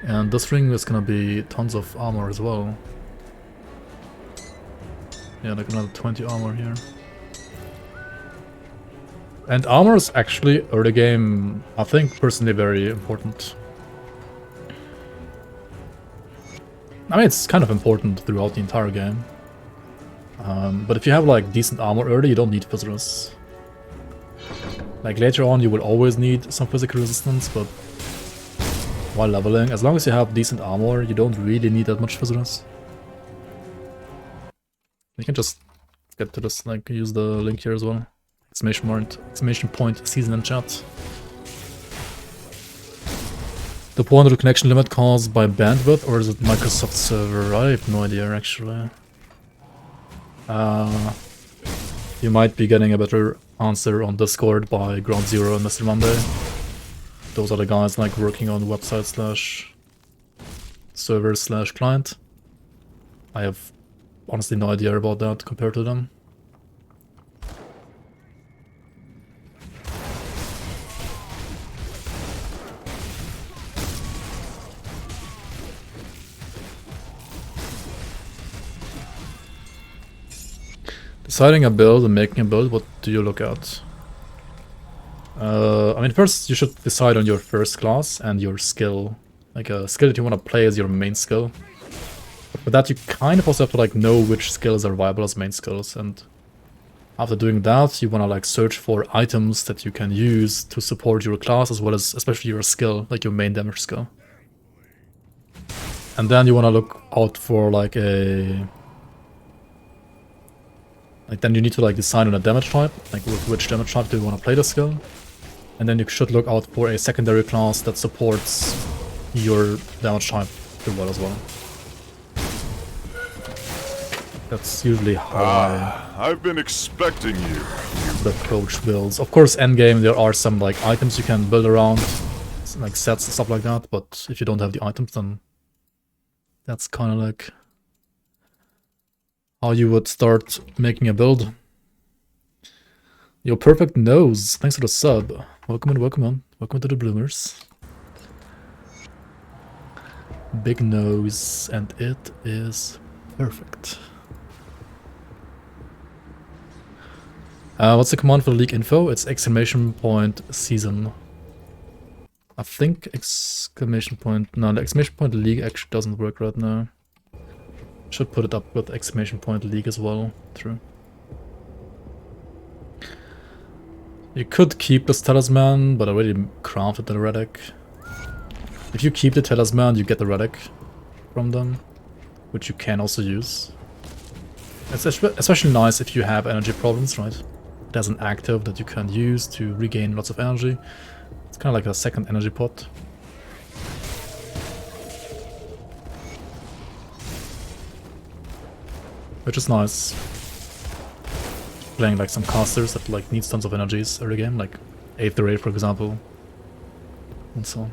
S1: And this ring is gonna be tons of armor as well. Yeah, like another 20 armor here. And armor is actually early game, I think, personally very important. I mean, it's kind of important throughout the entire game. But if you have like decent armor early, you don't need physicals. Like later on, you will always need some physical resistance, but while leveling, as long as you have decent armor, you don't really need that much physicals. You can just get to this, like, use the link here as well. Exclamation point, season in chat. The 400 connection limit caused by bandwidth, or is it Microsoft server? I have no idea, actually. You might be getting a better answer on Discord by Ground Zero and Mr. Monday. Those are the guys like working on website / server / client. I have honestly no idea about that compared to them. Deciding a build and making a build, what do you look at? I mean, first you should decide on your first class and your skill. Like a skill that you want to play as your main skill. But for that you kind of also have to like know which skills are viable as main skills, and after doing that you want to like search for items that you can use to support your class as well as especially your skill, like your main damage skill. And then you want to look out for like a... Like then you need to like decide on a damage type, like with which damage type do you want to play the skill. And then you should look out for a secondary class that supports your damage type pretty well as well. That's usually how
S4: I've been expecting you.
S1: the approach builds. Of course, endgame there are some like items you can build around, like sets and stuff like that, but if you don't have the items, then that's kind of like how you would start making a build. Your perfect nose. Thanks for the sub. Welcome in, welcome on. Welcome to the bloomers. Big nose, and it is perfect. What's the command for the league info? It's exclamation point season. I think exclamation point... No, the exclamation point league actually doesn't work right now. Should put it up with exclamation point league as well. True. You could keep this talisman, but I already crafted the relic. If you keep the talisman, you get the relic from them, which you can also use. It's especially nice if you have energy problems, right? It has an active that you can use to regain lots of energy. It's kind of like a second energy pot. Which is nice. Playing like some casters that like needs tons of energies every game, like 8th Raid for example. And so on.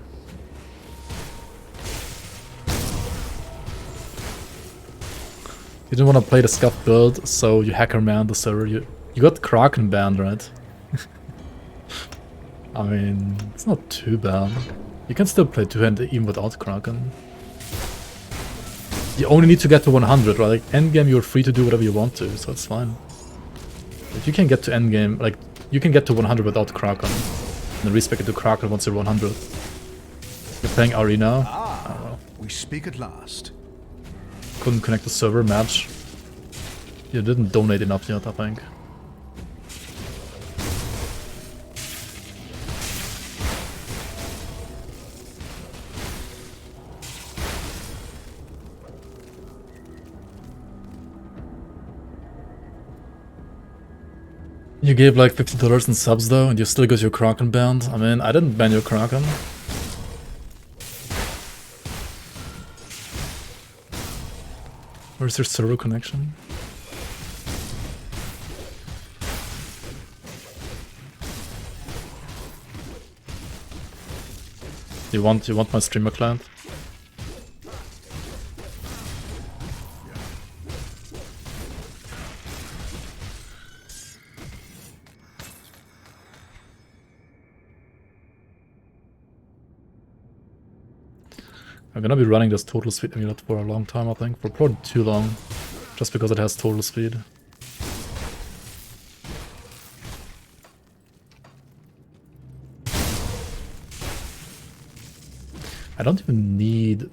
S1: You didn't want to play the scuff build, so you hacker man the server. You got Kraken banned, right? I mean, it's not too bad. You can still play two-hand even without Kraken. You only need to get to 100, right? Like, endgame you're free to do whatever you want to, so it's fine. If you can get to endgame, like, you can get to 100 without Kraken. And then respec it to Kraken once you're 100. You're playing Arena.
S9: Ah, well. We speak at last.
S1: Couldn't connect the server match. You didn't donate enough yet, I think. You gave like $50 in subs though, and you still got your Kraken banned. I mean, I didn't ban your Kraken. Where's your server connection? You want my streamer client? I'm gonna be running this total speed amulet for a long time, I think. For probably too long. Just because it has total speed. I don't even need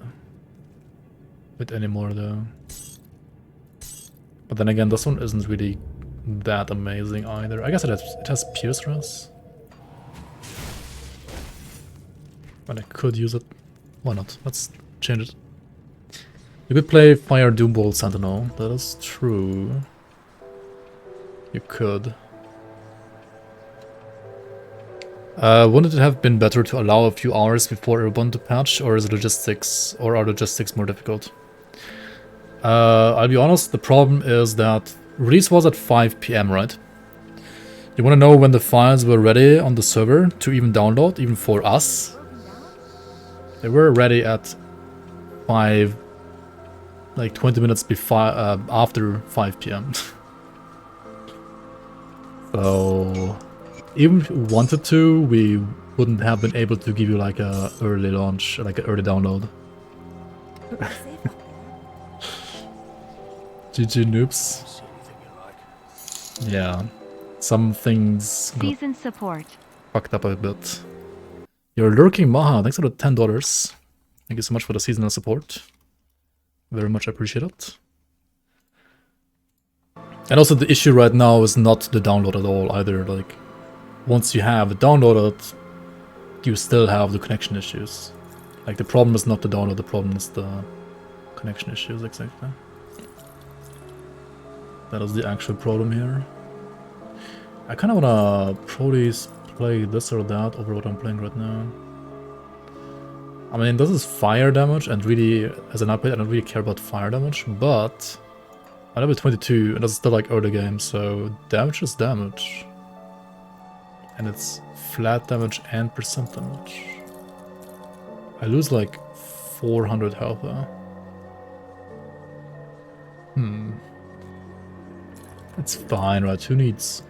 S1: it anymore though. But then again, this one isn't really that amazing either. I guess it has Pierce Rush. But I could use it. Why not? Let's change it. You could play Fire Doombolt Sentinel. That is true. You could. Wouldn't it have been better to allow a few hours before everyone to patch, or is logistics, or are logistics more difficult? I'll be honest, the problem is that release was at 5 PM, right? You want to know when the files were ready on the server to even download, even for us? They were ready at 5, like 20 minutes before, after 5 PM. So, even if we wanted to, we wouldn't have been able to give you like a early launch, like an early download. GG noobs. Yeah, some things got
S7: Season support.
S1: fucked up a bit. You're lurking Maha, thanks for the $10. Thank you so much for the seasonal support. Very much appreciate it. And also the issue right now is not the download at all either. Like, once you have it downloaded, you still have the connection issues. Like, the problem is not the download, the problem is the connection issues, exactly. That is the actual problem here. I kind of wanna probably play this or that over what I'm playing right now. I mean, this is fire damage, and really, as an upgrade, I don't really care about fire damage, but I'm level 22, and that's still like early game, so damage is damage. And it's flat damage and percent damage. I lose like 400 health though. It's fine, right? Who needs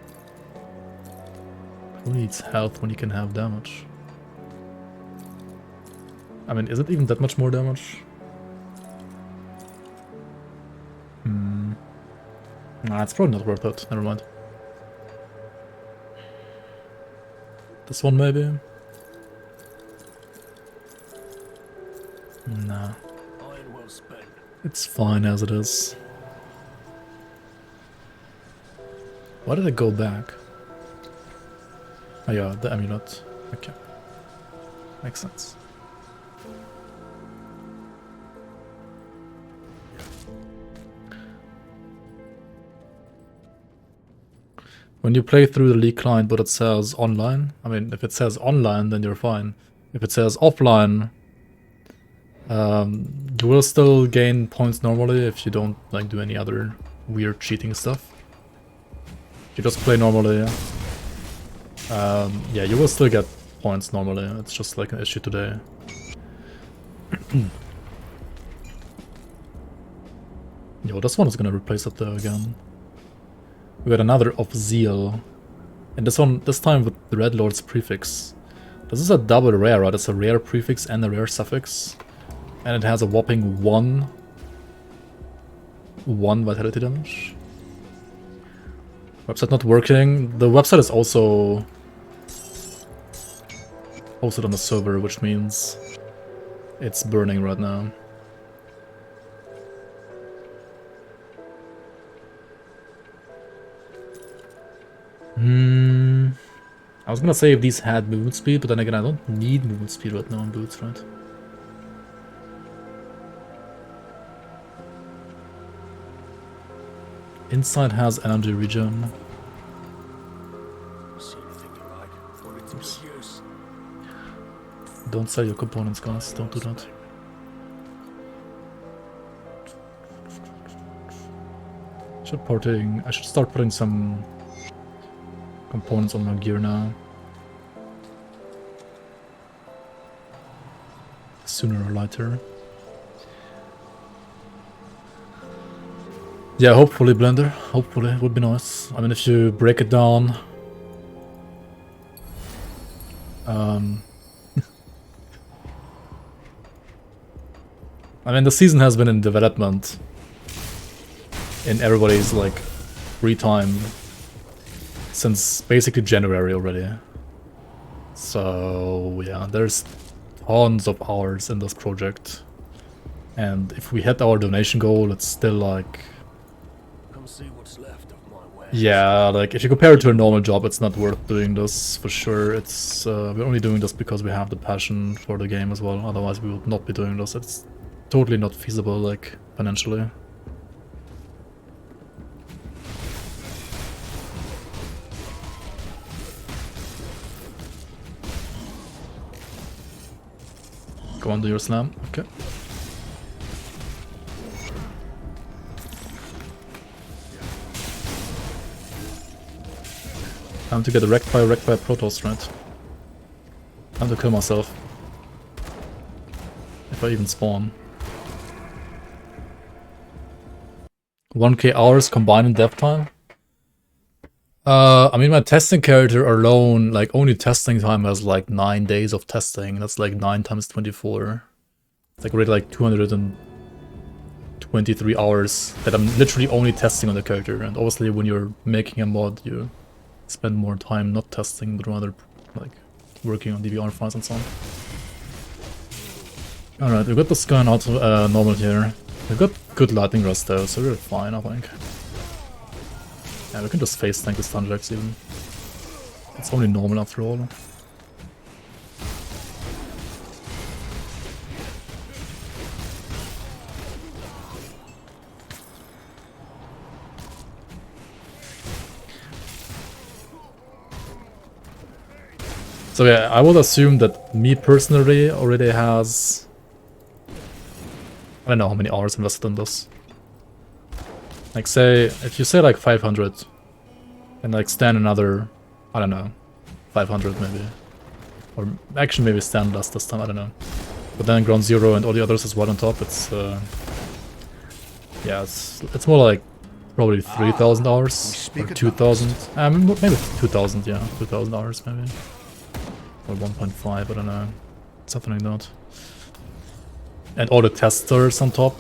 S1: Who needs health when you can have damage? I mean, is it even that much more damage? Nah, it's probably not worth it. Never mind. This one maybe? Nah.
S6: Iron well spent.
S1: It's fine as it is. Why did I go back? Oh yeah, the amulet. Okay. Makes sense. When you play through the League client but it says online, I mean, if it says online, then you're fine. If it says offline, you will still gain points normally if you don't like do any other weird cheating stuff. If you just play normally, yeah, you will still get points normally. It's just like an issue today. Yo, this one is gonna replace it though again. We got another of Zeal. And this one, this time with the Red Lord's prefix. This is a double rare, right? It's a rare prefix and a rare suffix. And it has a whopping 1 vitality damage. Website not working. The website is also hosted on the server, which means it's burning right now. I was gonna say if these had movement speed, but then again I don't need movement speed right now on boots, right? Inside has energy regen.
S6: See anything you like? Or it's misuse.
S1: Don't sell your components, guys. Don't do that. I should start putting some components on my gear now. Sooner or later. Yeah, hopefully Blender. Hopefully, it would be nice. I mean, if you break it down... I mean, the season has been in development in everybody's, like, free time since basically January already. So, yeah, there's tons of hours in this project. And if we hit our donation goal, it's still, like...
S6: Come see what's left of my wares.
S1: Yeah, like, if you compare it to a normal job, it's not worth doing this, for sure. It's, we're only doing this because we have the passion for the game as well. Otherwise, we would not be doing this. It's totally not feasible, like, financially. Go on, do your slam. Okay. Time to get wrecked by Protoss, right? Time to kill myself. If I even spawn. 1k hours combined in dev time? I mean, my testing character alone, like, only testing time has like 9 days of testing. That's like 9 times 24. It's like already like 223 hours that I'm literally only testing on the character. And obviously when you're making a mod, you spend more time not testing, but rather like working on DVR files and so on. Alright, we got the sky out normal here. We've got good lightning rust though, so we're fine, I think. Yeah, we can just face tank the stun jacks even. It's only normal after all. So yeah, I would assume that me personally already has... I don't know how many hours invested in this. Like say, if you say like 500, and like Stan another, I don't know, 500 maybe. Or actually maybe Stan less this time, I don't know. But then Ground Zero and all the others as well on top, it's... yeah, it's more like Probably 3,000 hours
S9: speak
S1: or
S9: at
S1: 2,000. Maybe 2,000. Yeah, 2,000 hours maybe, or 1.5. I don't know, something like that. And all the testers on top.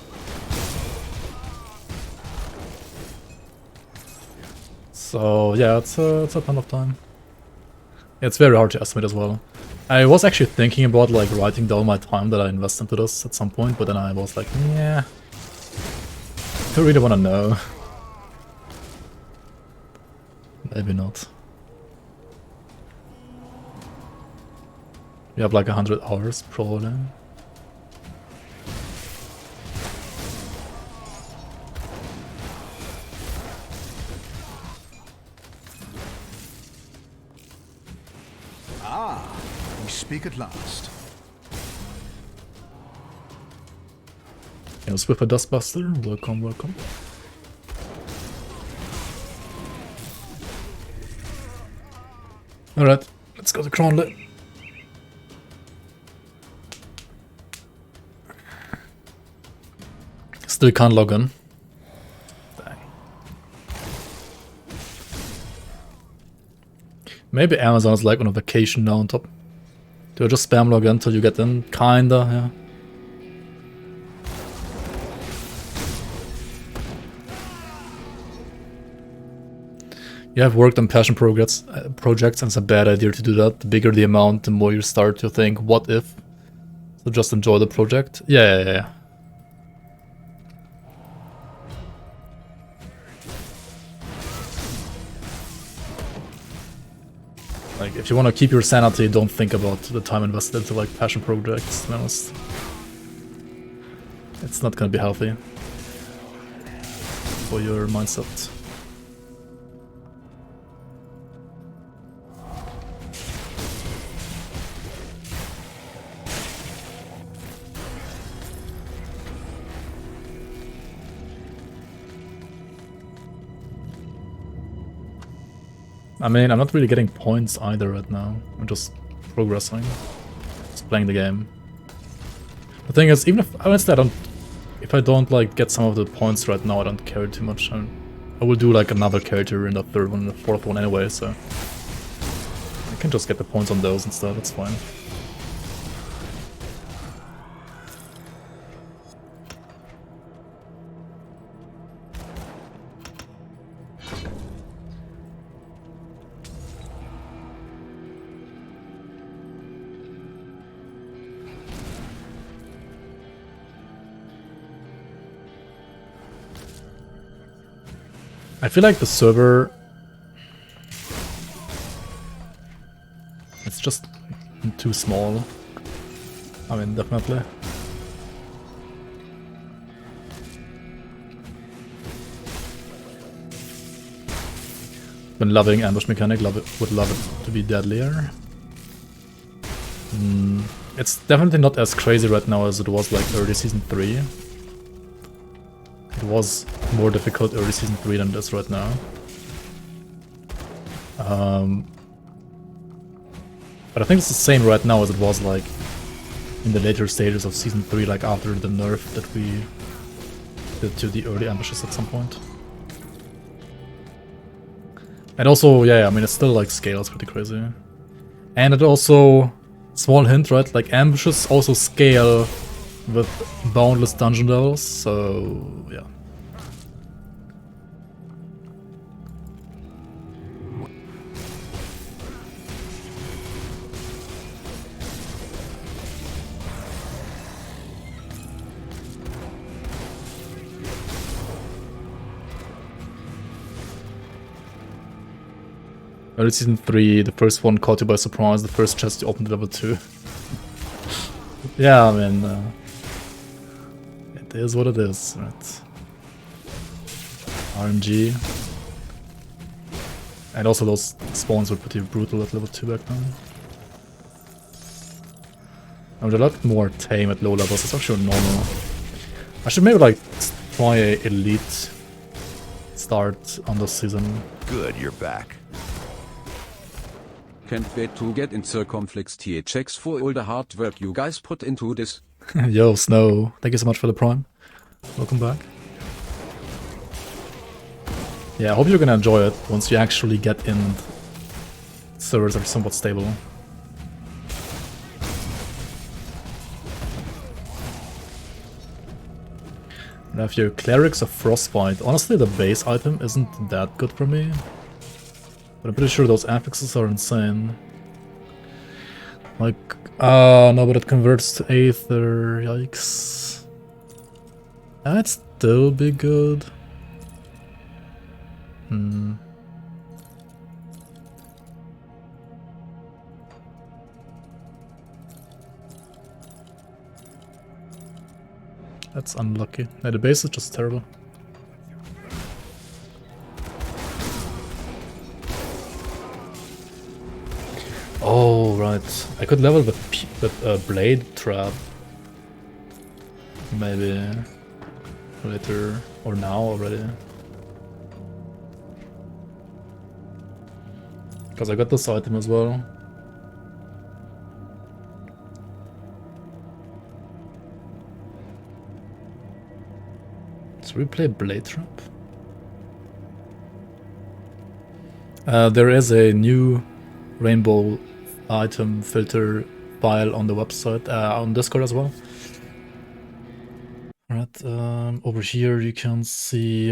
S1: So yeah, it's a ton of time. It's very hard to estimate as well. I was actually thinking about like writing down my time that I invest into this at some point, but then I was like, yeah, I don't really want to know. Maybe not. You have like 100 hours probably.
S9: We speak at last.
S1: Yes, with a Dustbuster. Welcome, welcome. Alright, let's go to Cronley. Still can't log in. Dang. Maybe Amazon is like on a vacation now on top. Do I just spam log in till you get in? Kinda, yeah. You have worked on passion projects, and it's a bad idea to do that. The bigger the amount, the more you start to think, what if? So just enjoy the project. Yeah. Like, if you want to keep your sanity, don't think about the time invested into like passion projects, to be honest. It's not gonna be healthy for your mindset. I mean, I'm not really getting points either right now. I'm just progressing. Just playing the game. The thing is, even if honestly if I don't like get some of the points right now, I don't care too much. I will do like another character in the third one and the fourth one anyway, so I can just get the points on those instead. That's fine. I feel like the server, it's just too small. I mean, definitely. Been loving ambush mechanic, would love it to be deadlier. It's definitely not as crazy right now as it was like early season 3. It was more difficult early season 3 than it is right now. But I think it's the same right now as it was like in the later stages of season 3, like after the nerf that we did to the early ambushes at some point. And also, yeah, I mean, it still like scales pretty crazy. And it also, small hint, right, like ambushes also scale with boundless dungeon levels, so yeah. Early season 3, the first one caught you by surprise, the first chest you opened at level 2. Yeah, I mean, it is what it is, right? RNG. And also those spawns were pretty brutal at level 2 back then. I mean, a lot more tame at low levels, it's actually normal. I should maybe like try a elite start on this season.
S2: Good, you're back.
S10: Can't wait to get in circumflex THX for all the hard work you guys put into this.
S1: Yo, Snow, thank you so much for the prime. Welcome back. Yeah, I hope you're gonna enjoy it once you actually get in. Servers are somewhat stable. Now if your clerics of frostbite, honestly the base item isn't that good for me. But I'm pretty sure those affixes are insane. Like, no, but it converts to Aether, yikes. That'd still be good. That's unlucky. Yeah, the base is just terrible. Oh, right. I could level with Blade Trap. Maybe later or now already. Because I got this item as well. Let's replay Blade Trap. There is a new rainbow item filter file on the website, on Discord as well. Alright, over here you can see...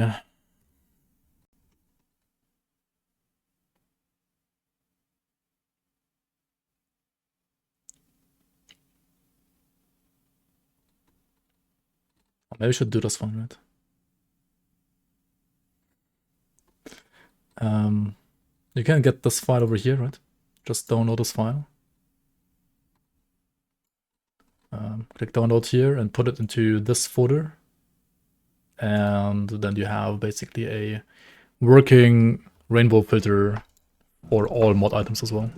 S1: Maybe I should do this one, right? You can get this file over here, right? Just download this file. Click download here and put it into this folder. And then you have basically a working rainbow filter for all mod items as well.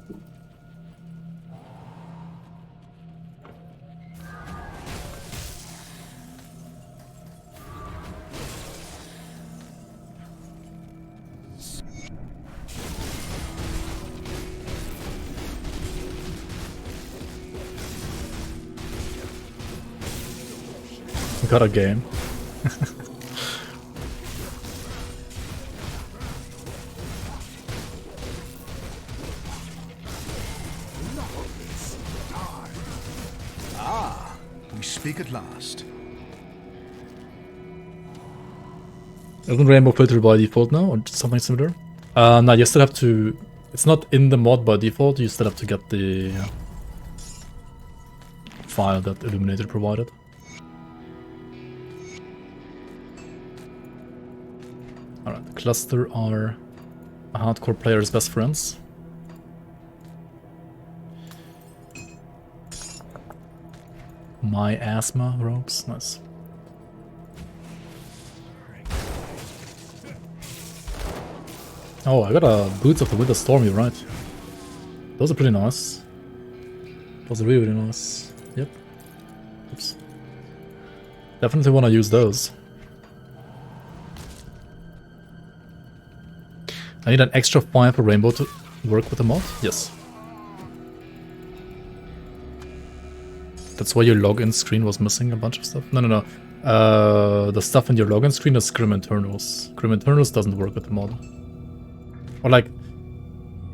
S1: Got a game.
S9: Ah, we speak at last.
S1: Isn't rainbow filter by default now, or something similar? No, you still have to... It's not in the mod by default, you still have to get the file that Illuminator provided. Alright, cluster are a hardcore player's best friends. My asthma ropes, nice. Oh, I got a Boots of the Winter Storm, you're right. Those are pretty nice. Those are really, really nice. Yep. Oops. Definitely want to use those. I need an extra file for Rainbow to work with the mod? Yes. That's why your login screen was missing a bunch of stuff? No. The stuff in your login screen is Grim Internals. Grim Internals doesn't work with the mod. Or like,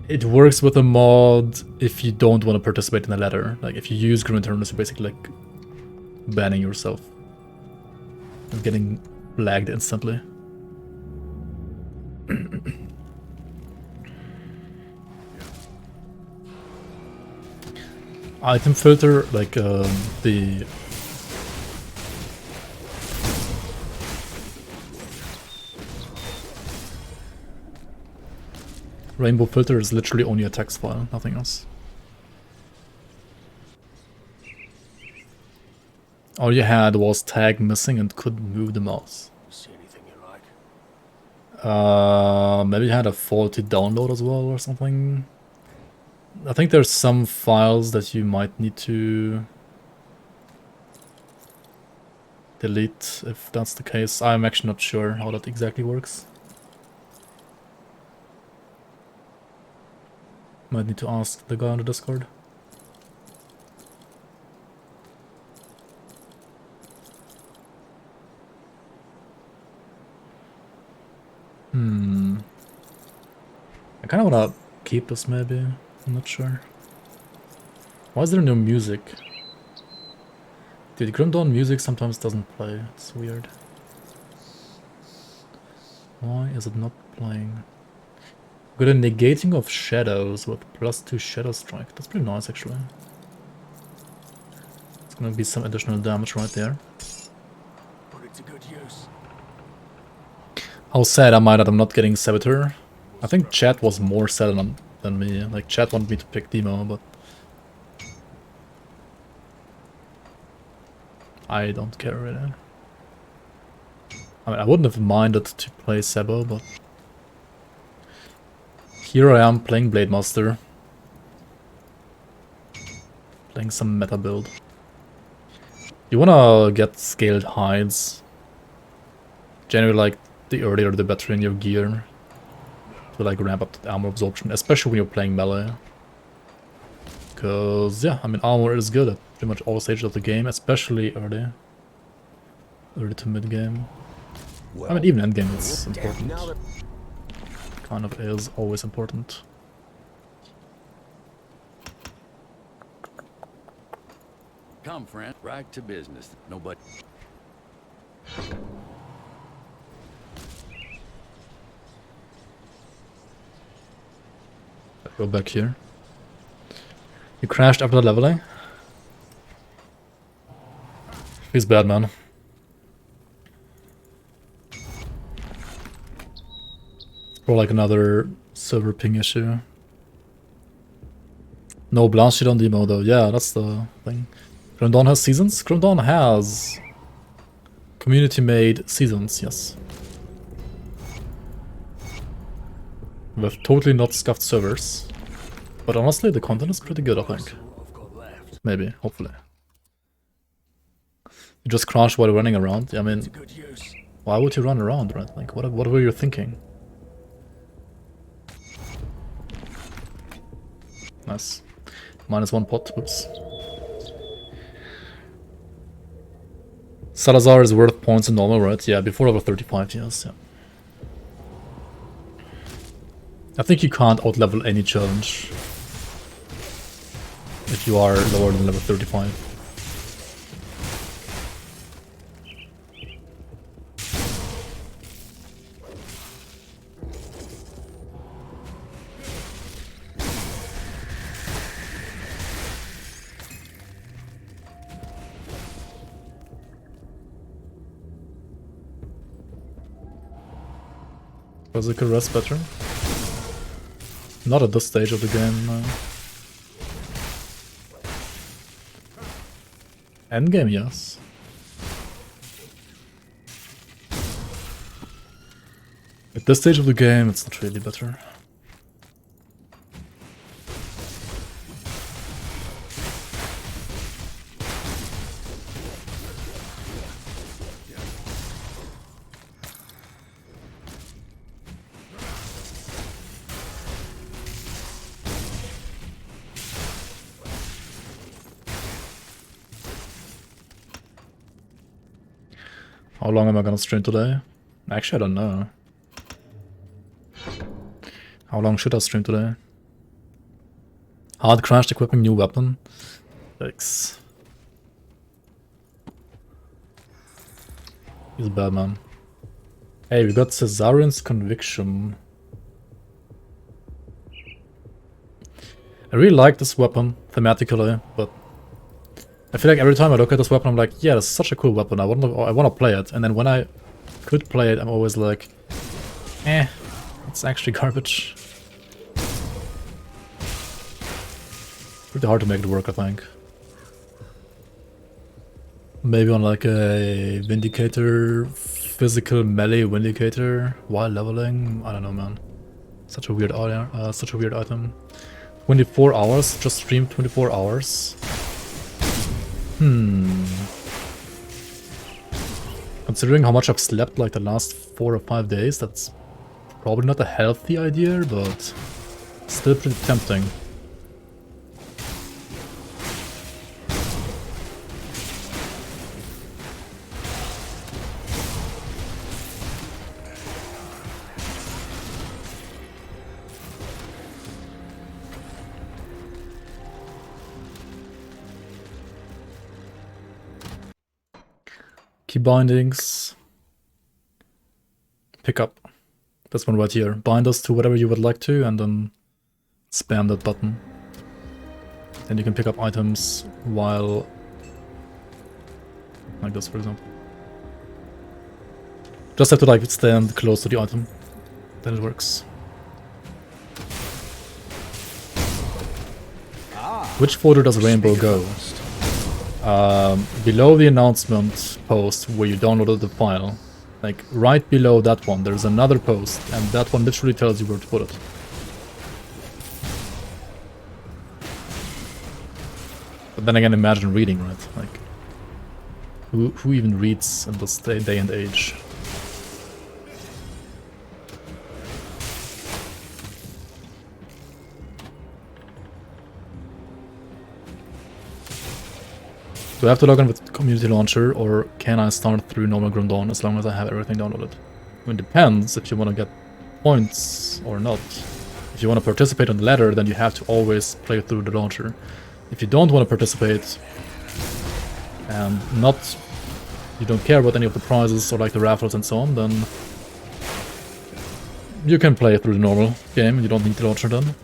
S1: it works with the mod if you don't want to participate in the ladder. Like, if you use Grim Internals, you're basically like banning yourself. And getting lagged instantly. Item filter, like the rainbow filter is literally only a text file, nothing else. All you had was tag missing and couldn't move the mouse.
S6: See anything you like?
S1: Maybe you had a faulty download as well or something. I think there's some files that you might need to delete if that's the case. I'm actually not sure how that exactly works. Might need to ask the guy on the Discord. Hmm. kind of want to keep this maybe. I'm not sure. Why is there no music? Dude, Grim Dawn music sometimes doesn't play. It's weird. Why is it not playing? Got a negating of shadows with +2 shadow strike. That's pretty nice actually. It's gonna be some additional damage right there.
S6: Put it to good use.
S1: How sad am I that I'm not getting Saboteur? I think chat was more sad than me. Like chat wanted me to pick Demo, but I don't care really. I mean, I wouldn't have minded to play Sabo, but here I am playing Blademaster. Playing some meta build. You wanna get scaled hides. Generally, like, the earlier the better in your gear. To like ramp up the armor absorption, especially when you're playing melee. Because, yeah, I mean, armor is good at pretty much all stages of the game, especially early. Early to mid game. I mean, even endgame is important. Kind of is always important.
S6: Come, friend, right to business. Nobody.
S1: Go back here. You crashed after leveling? He's bad, man. Or like another server ping issue. No blast sheet on demo though. Yeah, that's the thing. Grim Dawn has seasons? Grim Dawn has community-made seasons, yes. With totally not scuffed servers. But honestly, the content is pretty good, I think. Maybe, hopefully. You just crash while running around. I mean, why would you run around, right? Like, what were you thinking? Nice. -1 pot, whoops. Salazar is worth points in normal, right? Yeah, before level 35, yes, yeah. I think you can't outlevel any challenge if you are lower than level 35. Physical rest better? Not at this stage of the game, no. Endgame, yes. At this stage of the game, it's not really better. How long am I gonna stream today? Actually, I don't know. How long should I stream today? Hard crashed equipping new weapon. Thanks. He's a bad man. Hey, we got Caesarian's Conviction. I really like this weapon thematically, but I feel like every time I look at this weapon, I'm like, yeah, that's such a cool weapon. I want to play it. And then when I could play it, I'm always like, it's actually garbage. Pretty hard to make it work, I think. Maybe on like a Vindicator, physical melee Vindicator while leveling. I don't know, man. Such a weird item. 24 hours. Just stream 24 hours. Considering how much I've slept like the last 4 or 5 days, that's probably not a healthy idea, but still pretty tempting. Key bindings. Pick up. This one right here. Bind us to whatever you would like to, and then spam that button. Then you can pick up items while... like this, for example. Just have to like stand close to the item. Then it works. Which folder does Rainbow go? Below the announcement post where you downloaded the file, like right below that one, there's another post, and that one literally tells you where to put it. But then again, imagine reading, right? Like, who even reads in this day and age? Do I have to log in with Community Launcher, or can I start through normal Grim Dawn as long as I have everything downloaded? I mean, it depends if you want to get points or not. If you want to participate on the ladder, then you have to always play through the launcher. If you don't want to participate, and you don't care about any of the prizes or like the raffles and so on, then you can play through the normal game and you don't need the launcher then.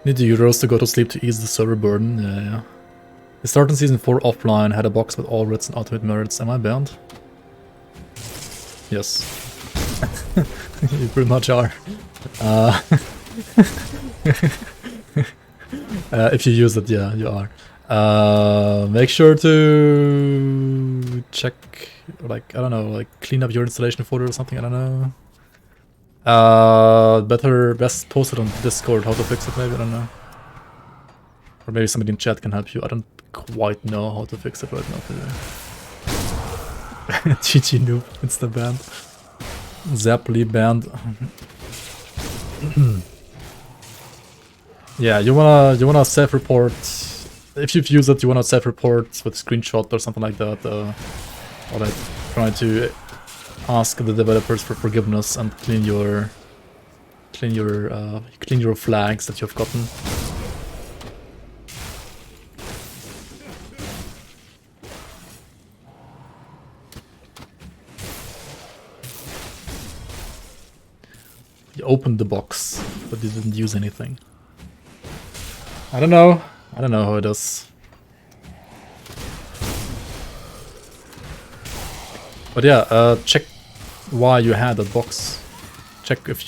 S1: Need the euros to go to sleep to ease the server burden. Yeah. I started in Season 4 offline, had a box with all writs and ultimate merits. Am I banned? Yes. You pretty much are. If you use it, yeah, you are. Make sure to check, like, I don't know, like clean up your installation folder or something, I don't know. Best post it on Discord, how to fix it maybe, I don't know. Or maybe somebody in chat can help you, I don't quite know how to fix it right now for you. GG noob, instant banned. Zapply banned. Yeah, you wanna self-report, if you've used it, you wanna self-report with screenshot or something like that, or like try to ask the developers for forgiveness and clean your flags that you've gotten. You opened the box, but you didn't use anything. I don't know how it is. But yeah, check why you had that box. Check if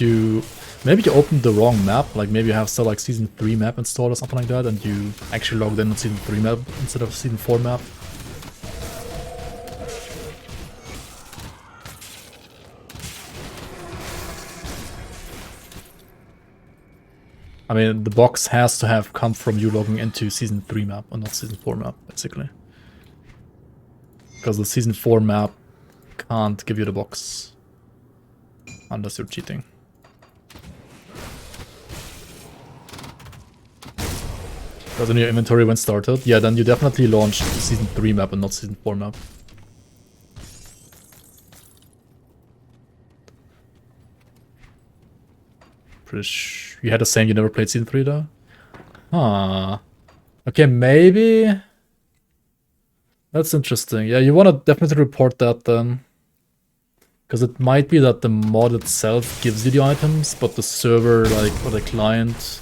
S1: maybe you opened the wrong map, like maybe you have still like Season 3 map installed or something like that, and you actually logged in on Season 3 map instead of Season 4 map. I mean, the box has to have come from you logging into Season 3 map and not Season 4 map, basically. Because the Season 4 map can't give you the box unless you're cheating. Because in your inventory when started, yeah, then you definitely launched the Season 3 map and not Season 4 map. You had the same, you never played Season 3 though? Huh. Okay, maybe... That's interesting. Yeah, you want to definitely report that then. Because it might be that the mod itself gives you the items, but the server, like, or the client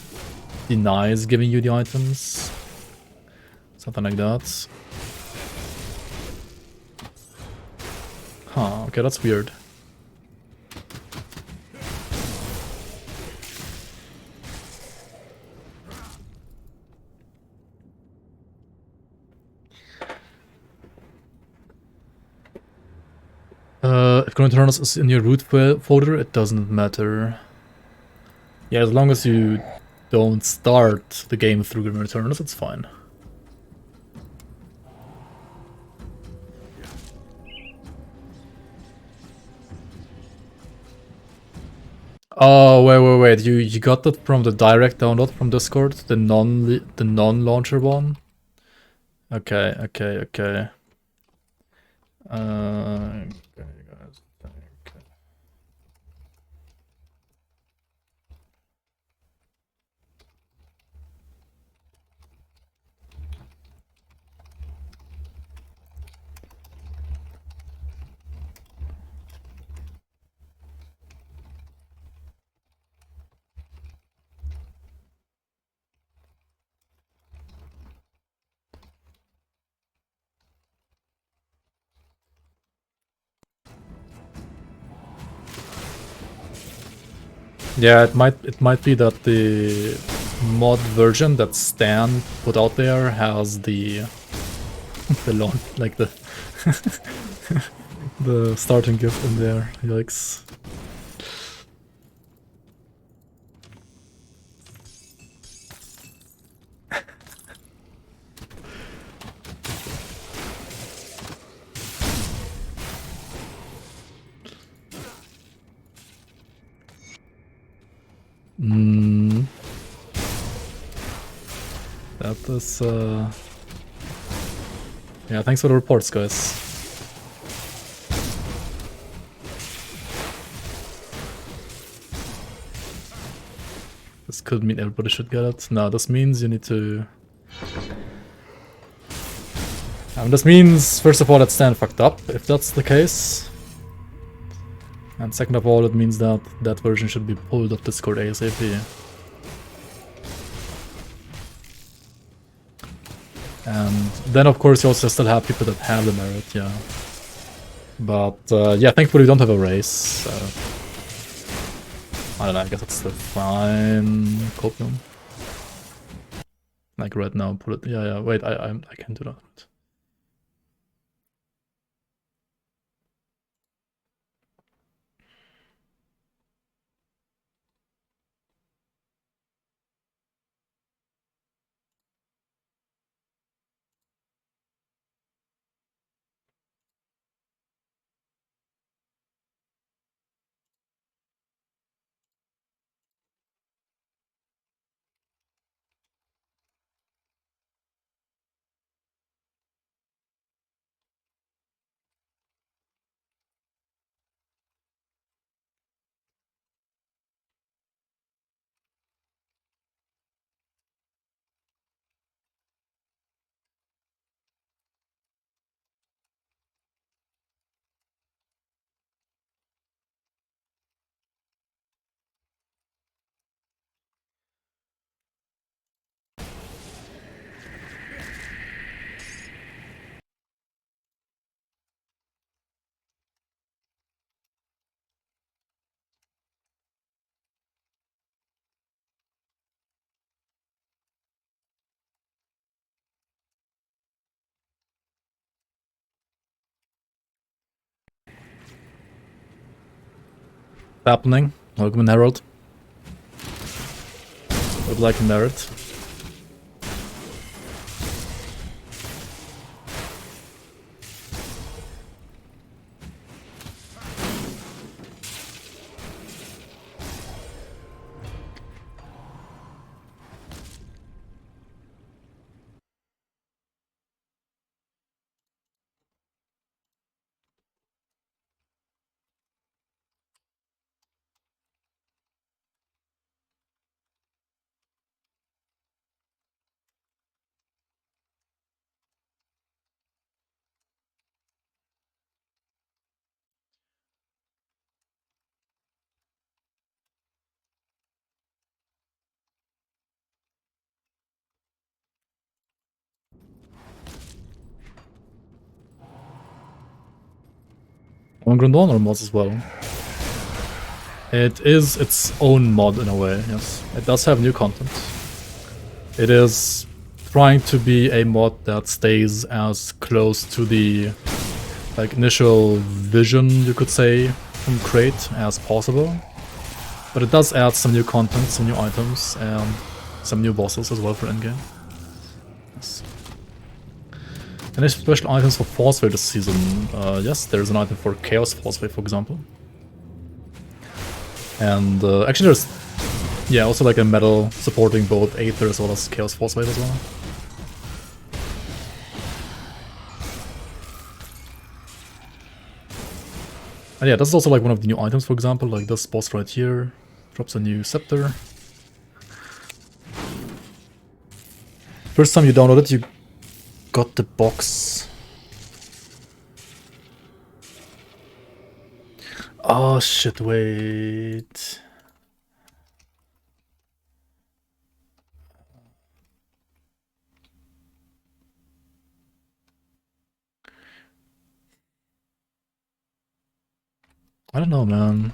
S1: denies giving you the items. Something like that. Huh, okay, that's weird. If Current Eternals is in your root folder, it doesn't matter. Yeah, as long as you don't start the game through Grim Eternals, it's fine. Oh, wait. You got that from the direct download from Discord? The non-launcher one? Okay. Okay, guys. Yeah, it might be that the mod version that Stan put out there has the launch, like the the starting gift in there. Yikes. That is yeah, thanks for the reports, guys. This could mean everybody should get it. No, this means you need to... this means, first of all, that Stan fucked up, if that's the case. And second of all, it means that that version should be pulled off Discord ASAP. And then, of course, you also still have people that have the merit, yeah. But, yeah, thankfully we don't have a race. I don't know, I guess it's still fine. Copium. Like right now, put it... Yeah, wait, I can't do that. Happening. Welcome, Herald. Would like merit. On Grandonor mods as well. It is its own mod in a way, yes. It does have new content. It is trying to be a mod that stays as close to the like initial vision, you could say, from Crate as possible. But it does add some new content, some new items, and some new bosses as well for Endgame. Yes. Any special items for Forceway this season? Yes, there's an item for Chaos Forceway, for example. And actually there's, yeah, also like a medal supporting both Aether as well as Chaos Forceway as well. And yeah, this is also like one of the new items, for example, like this boss right here drops a new scepter. First time you download it, you got the box. Oh shit, wait. I don't know, man.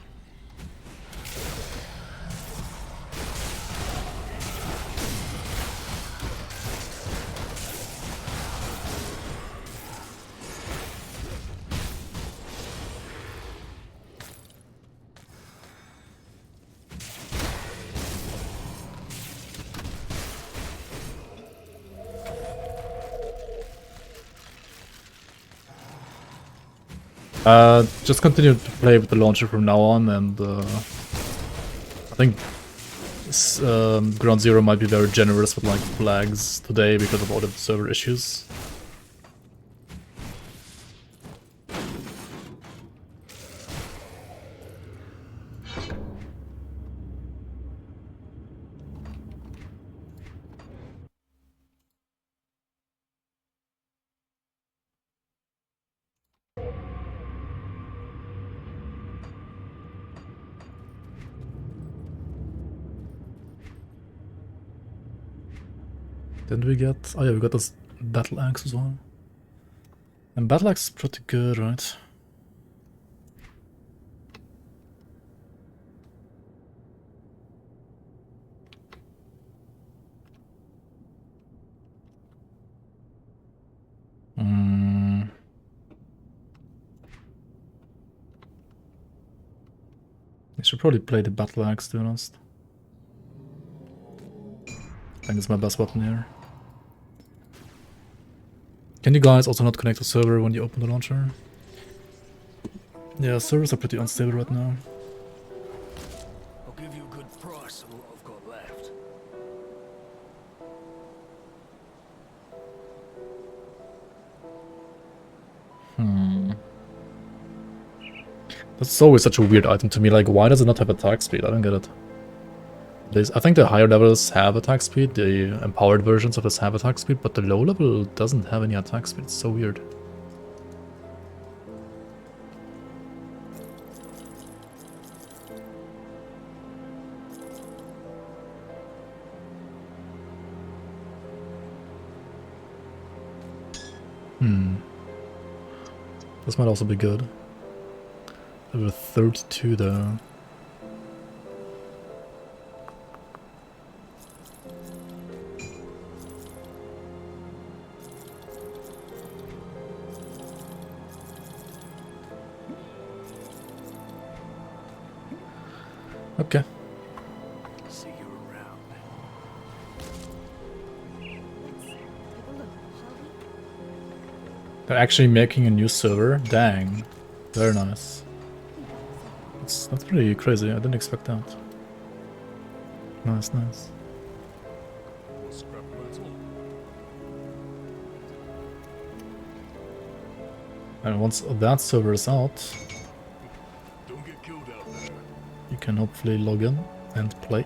S1: Just continue to play with the launcher from now on, and I think Ground Zero might be very generous with like flags today because of all the server issues. Didn't we get... Oh yeah, we got this Battle Axe as well. And Battle Axe is pretty good, right? I should probably play the Battle Axe, to be honest. I think it's my best weapon here. Can you guys also not connect to server when you open the launcher? Yeah, servers are pretty unstable right now.
S6: I'll give you a good price on what I've got left.
S1: That's always such a weird item to me, like why does it not have attack speed? I don't get it. I think the higher levels have attack speed, the empowered versions of this have attack speed, but the low level doesn't have any attack speed, it's so weird. This might also be good. Level 32 though. Okay.
S6: See you around.
S1: They're actually making a new server? Dang. Very nice. That's pretty crazy, I didn't expect that. Nice, nice. And once that server is out,
S6: Don't get killed out there.
S1: you can hopefully log in and play.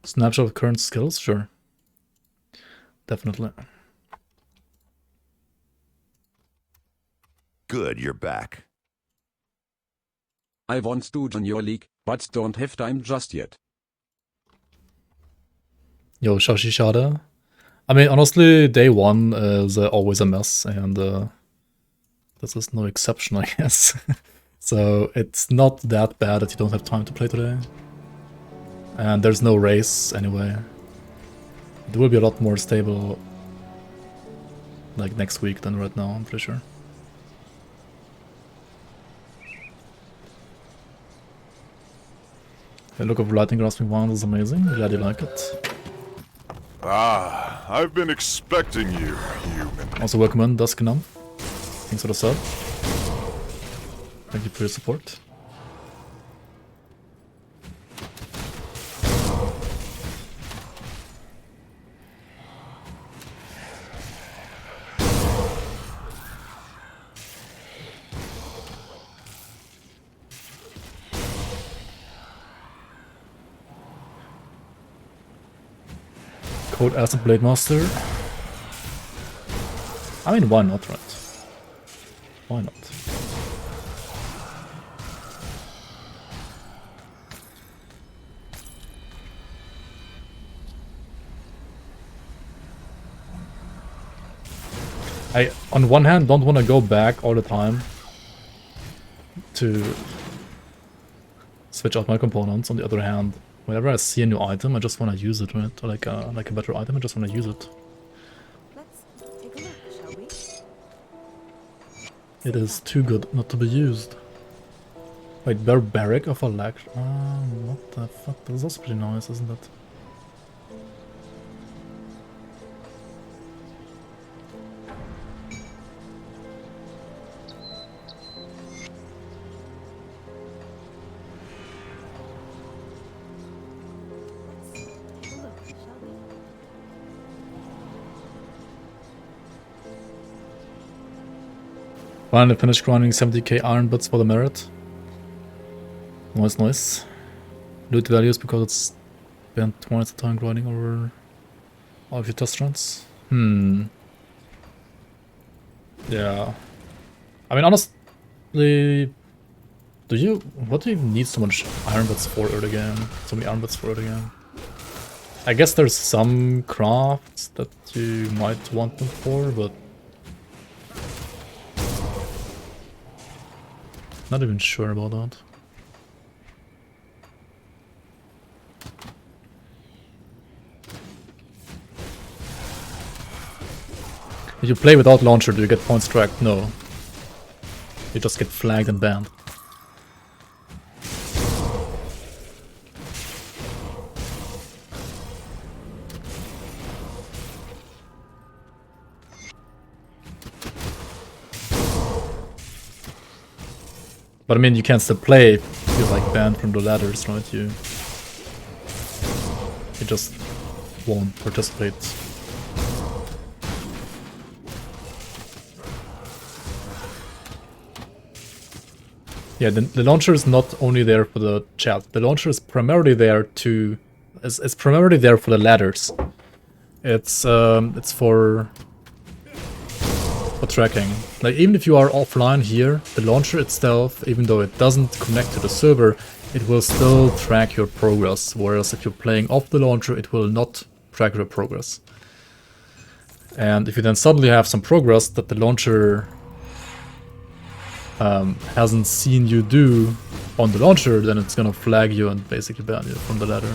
S1: Snapshot of current skills? Sure. Definitely.
S2: Good, you're back.
S10: I want to join your league, but don't have time just yet.
S1: Yo, Shashi Shada. I mean, honestly, day one is always a mess, and this is no exception, I guess. So it's not that bad that you don't have time to play today. And there's no race anyway. It will be a lot more stable like next week than right now, I'm pretty sure. The look of Lightning Grasping Wand is amazing. Glad you like it.
S4: Ah, I've been expecting you, human.
S1: Also welcome in, Duskinam. Thanks for the sub. Thank you for your support. Code Acid Blademaster. I mean, why not, right? Why not? I, on one hand, don't want to go back all the time to switch out my components. On the other hand, whenever I see a new item, I just want to use it, right? Or like a better item, I just want to use it.
S8: Let's take a look, shall we?
S1: It is too good not to be used. Wait, barbaric of a lag. What the fuck? This is also pretty nice, isn't it? Finally finished grinding 70k iron bits for the merit. Nice, nice. Loot values because it's spent twice the time grinding over all of your test runs. Yeah. I mean, honestly, what do you need so much iron bits for early game? So many iron bits for early game? I guess there's some crafts that you might want them for, but not even sure about that. If you play without launcher, do you get points tracked? No. You just get flagged and banned. But I mean, you can still play if you're like banned from the ladders, right? You just won't participate. Yeah, the launcher is not only there for the chat. The launcher is primarily there to it's primarily there for the ladders. It's for tracking. Like, even if you are offline here, the launcher itself, even though it doesn't connect to the server, it will still track your progress. Whereas if you're playing off the launcher, it will not track your progress. And if you then suddenly have some progress that the launcher hasn't seen you do on the launcher, then it's gonna flag you and basically ban you from the ladder.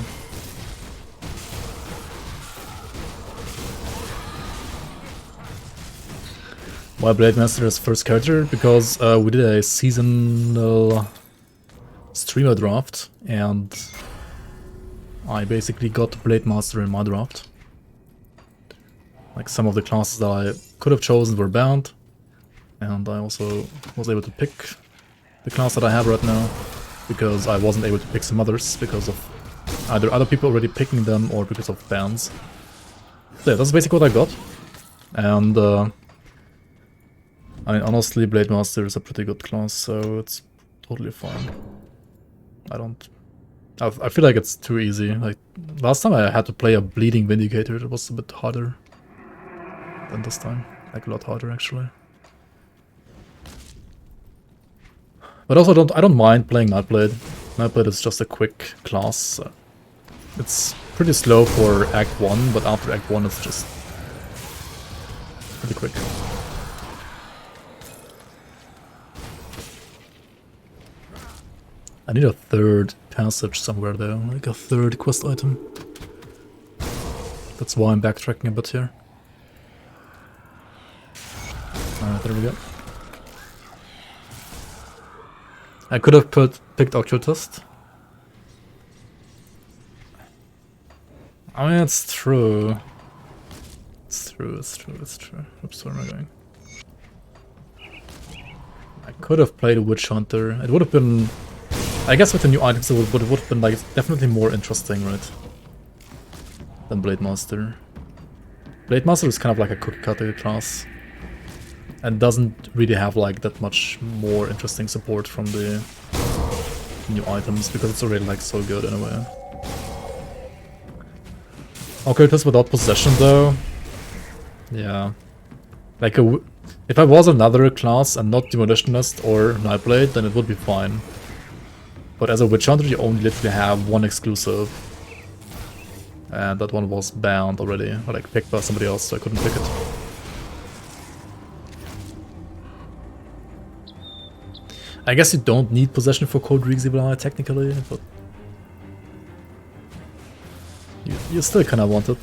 S1: Why Blademaster is first character? Because we did a seasonal streamer draft, and I basically got Blademaster in my draft. Like, some of the classes that I could have chosen were banned, and I also was able to pick the class that I have right now, because I wasn't able to pick some others because of either other people already picking them or because of bans. So yeah, that's basically what I got. And I mean, honestly, Blademaster is a pretty good class, so it's totally fine. I feel like it's too easy. Like, last time I had to play a Bleeding Vindicator, it was a bit harder than this time. Like, a lot harder, actually. But also, I don't mind playing Nightblade. Nightblade is just a quick class. It's pretty slow for Act 1, but after Act 1 it's just pretty quick. I need a third passage somewhere though, like a third quest item. That's why I'm backtracking a bit here. Alright, there we go. I could have picked Occultist. I mean, it's true. It's true. Oops, where am I going? I could have played a Witch Hunter. It would have been... I guess with the new items it would have been like definitely more interesting, right? Than Blademaster. Blademaster is kind of like a cookie cutter class. And doesn't really have like that much more interesting support from the new items because it's already like so good in a way. Occultist without possession though. Yeah. Like if I was another class and not Demolitionist or Nightblade, then it would be fine. But as a Witch Hunter, you only literally have one exclusive. And that one was banned already, or like picked by somebody else, so I couldn't pick it. I guess you don't need possession for Cold Reek's Evil Eye technically, but you still kinda want it.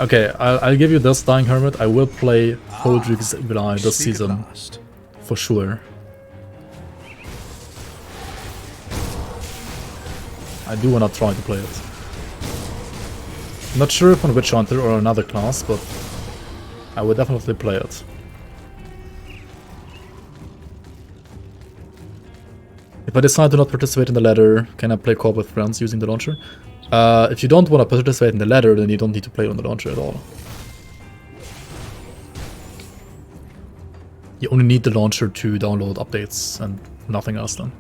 S1: Okay, I'll give you this, Dying Hermit. I will play Holdrig's Vilai this
S9: Speak at
S1: season.
S9: last.
S1: For sure. I do wanna try to play it. Not sure if on Witch Hunter or another class, but I would definitely play it. If I decide to not participate in the ladder, can I play co-op with friends using the launcher? If you don't want to participate in the ladder, then you don't need to play on the launcher at all. You only need the launcher to download updates and nothing else then.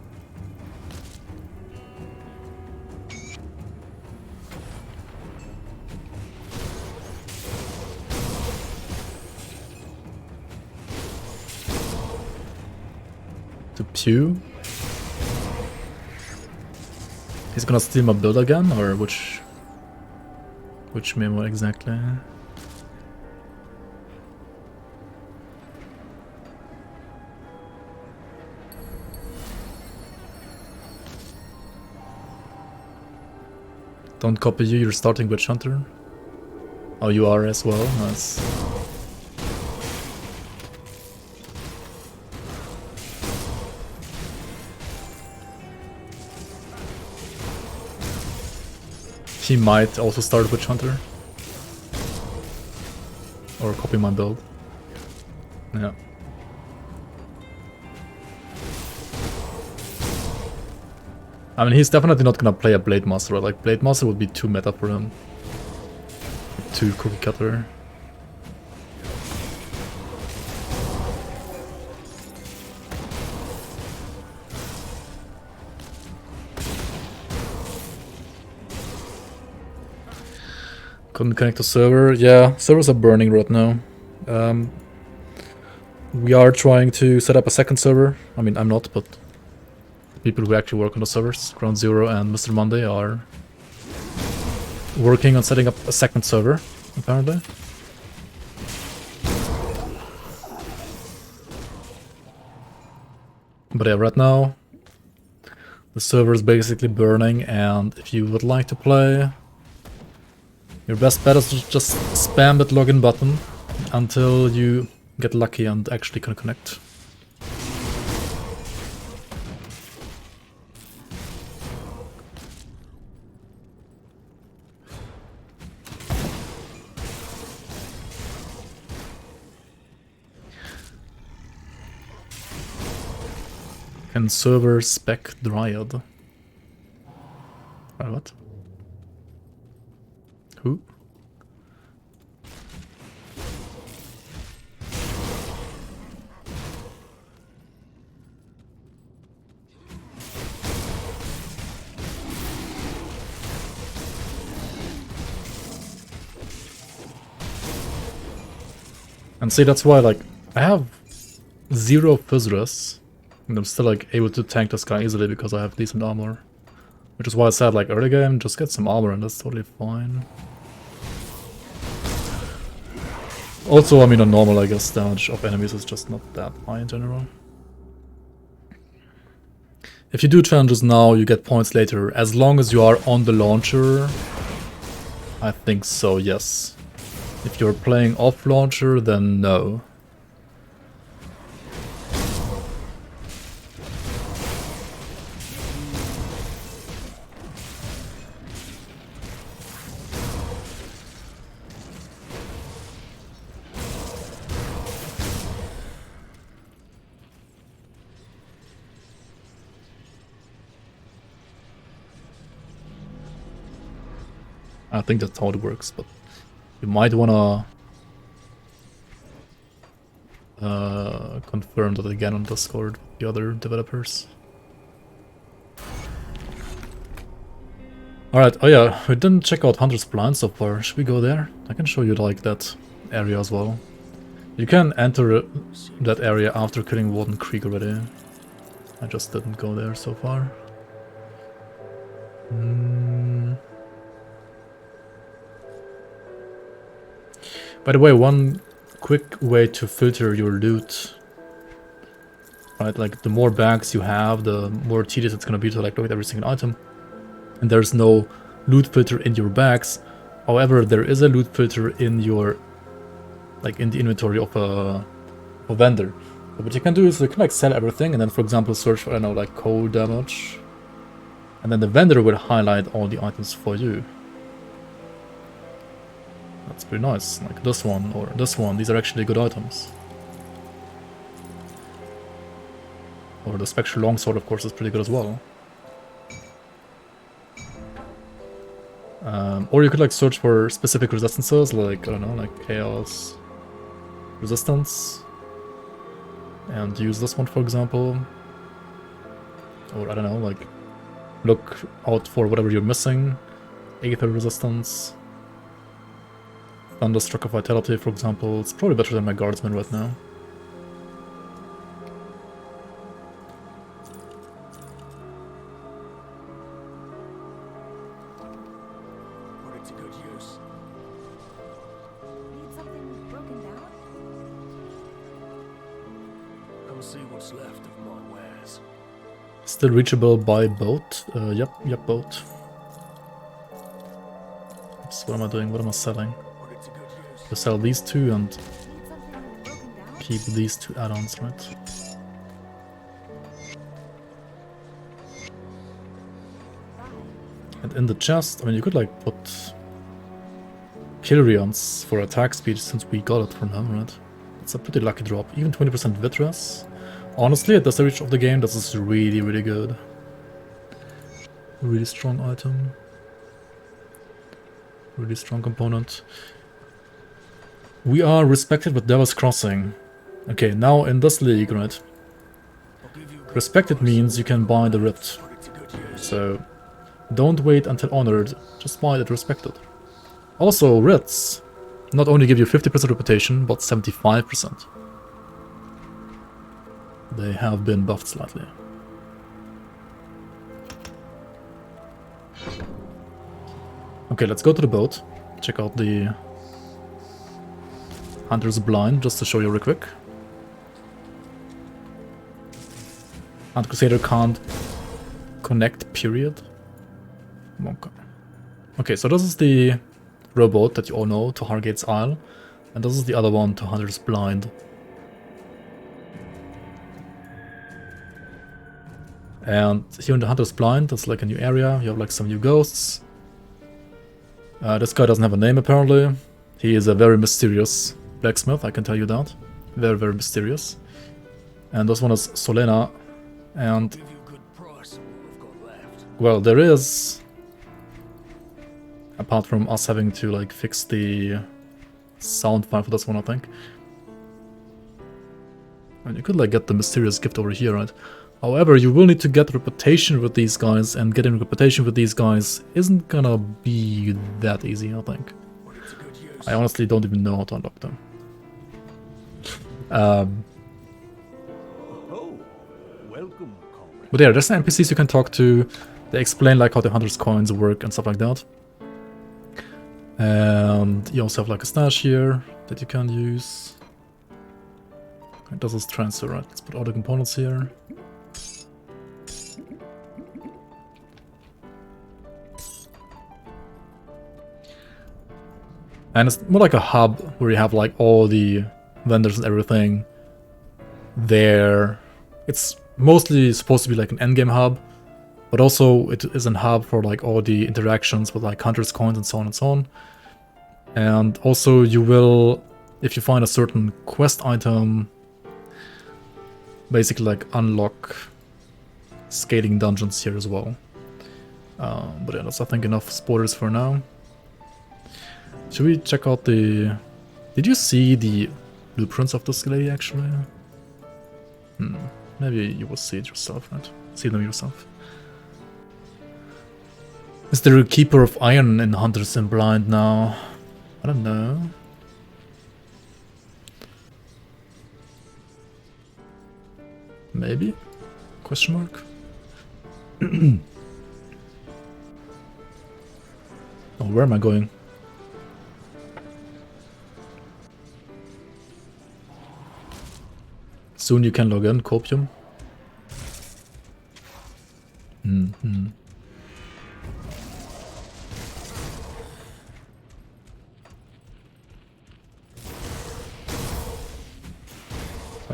S1: To Pew? He's gonna steal my build again, or which memo exactly? Don't copy you, you're starting Witch Hunter. Oh, you are as well, nice. He might also start Witch Hunter. Or copy my build. Yeah. I mean, he's definitely not gonna play a Blademaster, right? Like, Blademaster would be too meta for him. Too cookie cutter. Couldn't connect to server. Yeah, servers are burning right now. We are trying to set up a second server. I mean, I'm not, but people who actually work on the servers, Ground Zero and Mr. Monday, are working on setting up a second server, apparently. But yeah, right now, the server is basically burning, and if you would like to play, your best bet is to just spam that login button until you get lucky and actually can connect. Can server spec Dryad? What? Who? And see, that's why, like, I have 0 Physrus, and I'm still, like, able to tank this guy easily because I have decent armor. Which is why I said, like, early game, just get some armor and that's totally fine. Also, I mean, on normal, I guess, damage of enemies is just not that high in general. If you do challenges now, you get points later. As long as you are on the launcher, I think so, yes. If you're playing off launcher, then no. I think that's how it works, but you might wanna confirm that again on Discord with the other developers. Alright, oh yeah, we didn't check out Hunter's Blind so far. Should we go there? I can show you like that area as well. You can enter that area after killing Warden Creek already. I just didn't go there so far. By the way, one quick way to filter your loot, right? Like, the more bags you have, the more tedious it's gonna be to, like, look at every single item. And there's no loot filter in your bags. However, there is a loot filter in your, like in the inventory of a vendor. So what you can do is you can like sell everything and then, for example, search for, I don't know, like cold damage. And then the vendor will highlight all the items for you. That's pretty nice. Like this one or this one. These are actually good items. Or the spectral longsword, of course, is pretty good as well. Or you could like search for specific resistances, like, I don't know, like chaos resistance. And use this one, for example. Or, I don't know, like, look out for whatever you're missing. Aether resistance. Thunderstruck of Vitality, for example. It's probably better than my Guardsman right now.
S6: Put it to good use.
S8: Need something broken down?
S6: Come see what's left of my wares.
S1: Still reachable by boat? Yep, boat. Oops, what am I doing? What am I selling?
S6: Put it to good use.
S1: To sell these two and
S8: Need something broken down?
S1: keep these two add-ons, right? And in the chest, I mean, you could like put Kilrians for attack speed since we got it from him, right? It's a pretty lucky drop. Even 20% Vitreous. Honestly, at this stage of the game, this is really, really good. Really strong item. Really strong component. We are respected with Devil's Crossing. Okay, now in this league, right? Respected means you can buy the Rift. So, don't wait until Honored, just buy it Respected. Also, Rifts not only give you 50% reputation, but 75%. They have been buffed slightly. Okay, let's go to the boat. Check out the Hunter's Blind, just to show you real quick. And Crusader can't connect, period. Okay. Okay, so this is the rowboat that you all know, to Hargate's Isle. And this is the other one, to Hunter's Blind. And here in the Hunter's Blind, that's like a new area. You have like some new ghosts. This guy doesn't have a name apparently. He is a very mysterious blacksmith, I can tell you that. Very, very mysterious. And this one is Solena. And well, there is, apart from us having to like fix the sound file for this one, I think. And you could like get the mysterious gift over here, right? However, you will need to get reputation with these guys, and getting reputation with these guys isn't gonna be that easy, I think. I honestly don't even know how to unlock them. But yeah, there's some NPCs you can talk to. They explain like how the Hunter's coins work and stuff like that. And you also have like a stash here that you can use. It does this transfer, right? Let's put all the components here. And it's more like a hub where you have like all the vendors and everything there. It's mostly supposed to be like an endgame hub, but also it is a hub for like all the interactions with like Hunter's coins and so on and so on. And also you will, if you find a certain quest item, basically like unlock scaling dungeons here as well. But yeah, that's I think enough spoilers for now. Should we check out the... Did you see the blueprints of this lady actually? Maybe you will see it yourself, right? See them yourself. Is there a Keeper of Iron in Hunters in Blind now? I don't know. Maybe? Question mark? Oh, where am I going? Soon you can log in, Copium.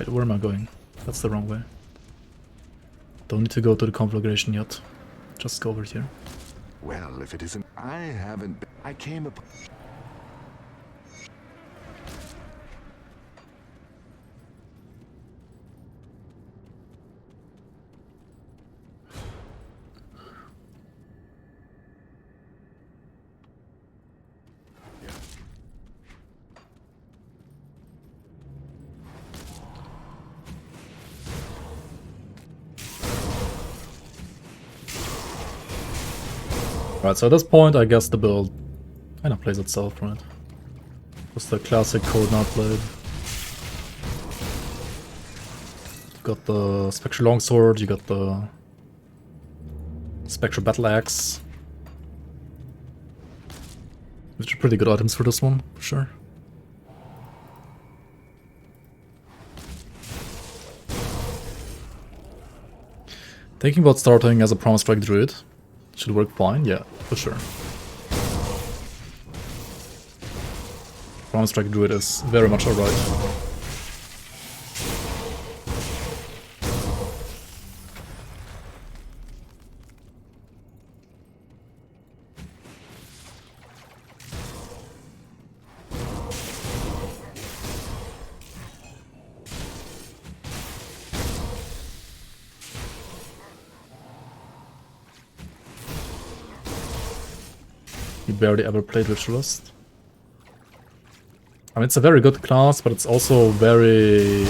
S1: Wait, where am I going? That's the wrong way. Don't need to go to the conflagration yet. Just go over here.
S4: Well, if it isn't, I haven't. I came up.
S1: Right, so at this point, I guess the build kind of plays itself, right? Just the classic code not played. You got the Spectral Longsword, you got the Spectral Battle Axe. Which are pretty good items for this one, for sure. Thinking about starting as a Promise Strike Druid. Should work fine, yeah, for sure. Promise Strike Druid is very much alright. You barely ever played Ritualist. I mean, it's a very good class, but it's also very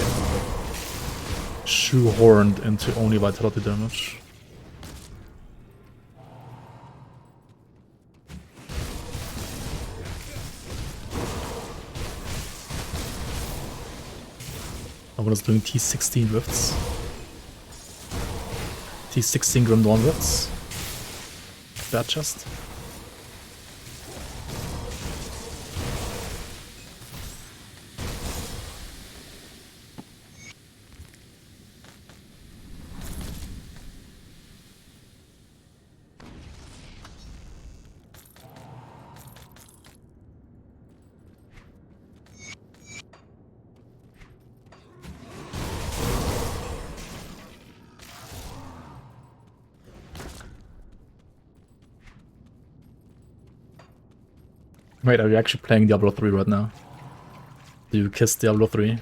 S1: shoehorned into only vitality damage. I was doing T16 rifts. T16 Grim Dawn rifts. Bad chest. Wait, are you actually playing Diablo 3 right now? Do you kiss Diablo 3?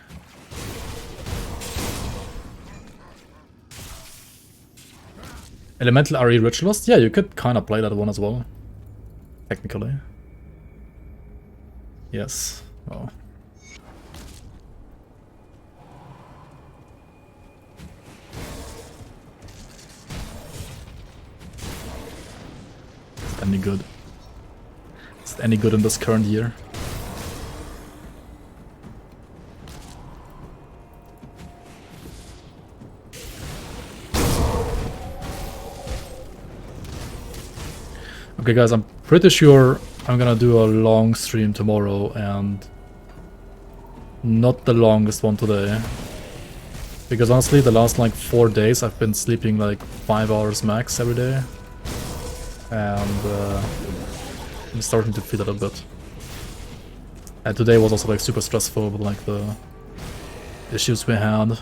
S1: Elemental RE Ritualist? Yeah, you could kind of play that one as well. Technically. Yes. Oh. Is it any good? Is it any good in this current year? Okay guys, I'm pretty sure I'm gonna do a long stream tomorrow and not the longest one today. Because honestly, the last like 4 days I've been sleeping like 5 hours max every day. And I'm starting to feel it a bit. And today was also like super stressful with like the issues we had.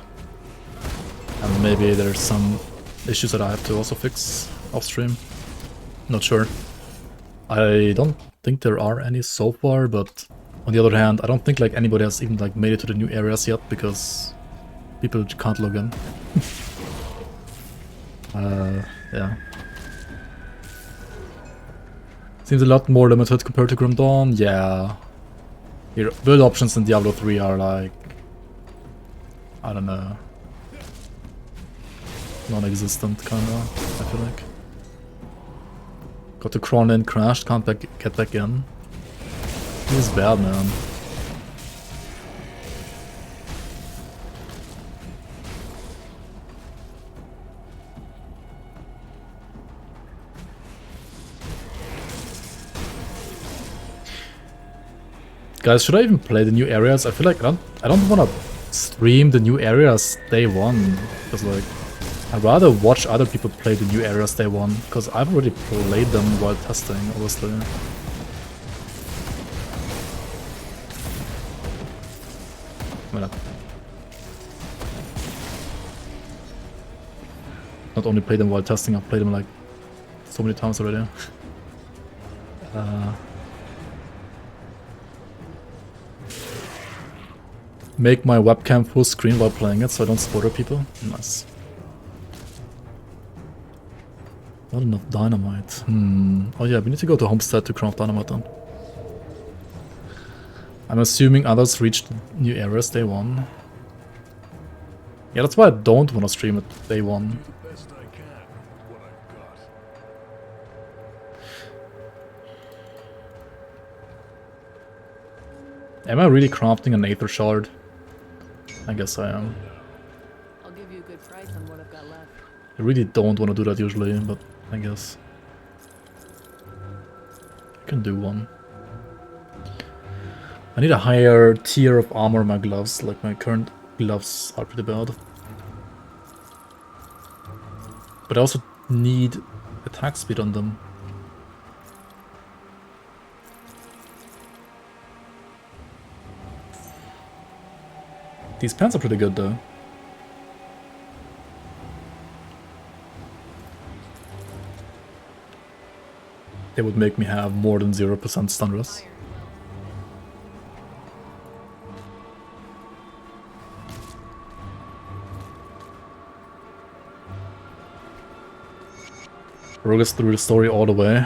S1: And maybe there's some issues that I have to also fix off stream. Not sure. I don't think there are any so far, but on the other hand, I don't think like anybody has even like made it to the new areas yet because people can't log in. Yeah. Seems a lot more limited compared to Grim Dawn. Yeah. Your build options in Diablo 3 are like, I don't know, non-existent kinda, I feel like. Got to crawl in, crashed, can't get back in. He's bad, man. Guys, should I even play the new areas? I feel like I don't want to stream the new areas day one, because like I'd rather watch other people play the new areas day one, because I've already played them while testing, obviously. not only play them while testing, I've played them like so many times already. Make my webcam full screen while playing it so I don't spoil people. Nice. Not enough dynamite. Oh yeah, we need to go to Homestead to craft dynamite then. I'm assuming others reached new areas day one. Yeah, that's why I don't want to stream it day one. Am I really crafting an Aether Shard? I guess I am.
S8: I'll give you a good price on what I've got left.
S1: I really don't want to do that usually, but I guess I can do one. I need a higher tier of armor on my gloves, like my current gloves are pretty bad. But I also need attack speed on them. These pants are pretty good though. They would make me have more than 0% stun rest. Progress through the story all the way.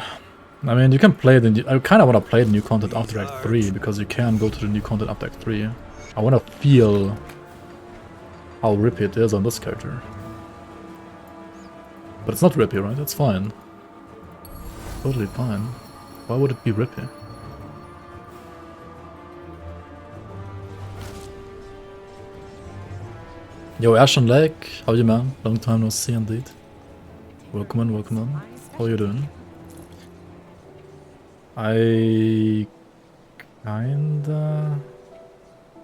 S1: I mean, you can play the. I kind of want to play the new content after Act 3 because you can go to the new content after Act 3. I want to feel how rippy it is on this character. But it's not rippy, right? It's fine. Totally fine. Why would it be rippy? Yo, Ashen Lake, how you man? Long time no see indeed. Welcome in, welcome in. How you doing? I kinda...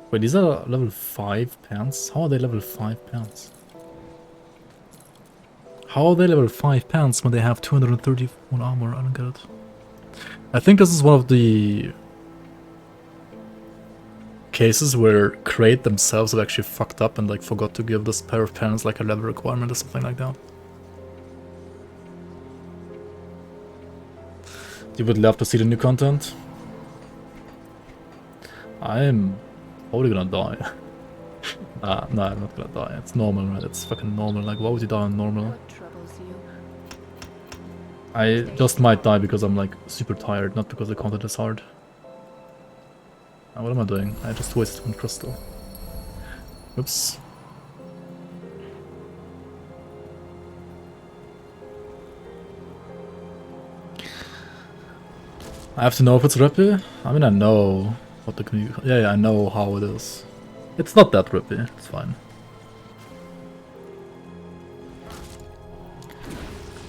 S1: Wait, these are level 5 pants? How are they level 5 pants? How are they level 5 pants when they have 231 armor? I don't get it. I think this is one of the cases where Crate themselves have actually fucked up and like forgot to give this pair of pants like a level requirement or something like that. You would love to see the new content? I'm probably gonna die. No, I'm not gonna die. It's normal, right? It's fucking normal. Like, why would you die on normal? I just might die because I'm like super tired, not because the content is hard. What am I doing? I just wasted one crystal. Oops. I have to know if it's rippy? I mean, I know what the community... Yeah, I know how it is. It's not that rippy, it's fine.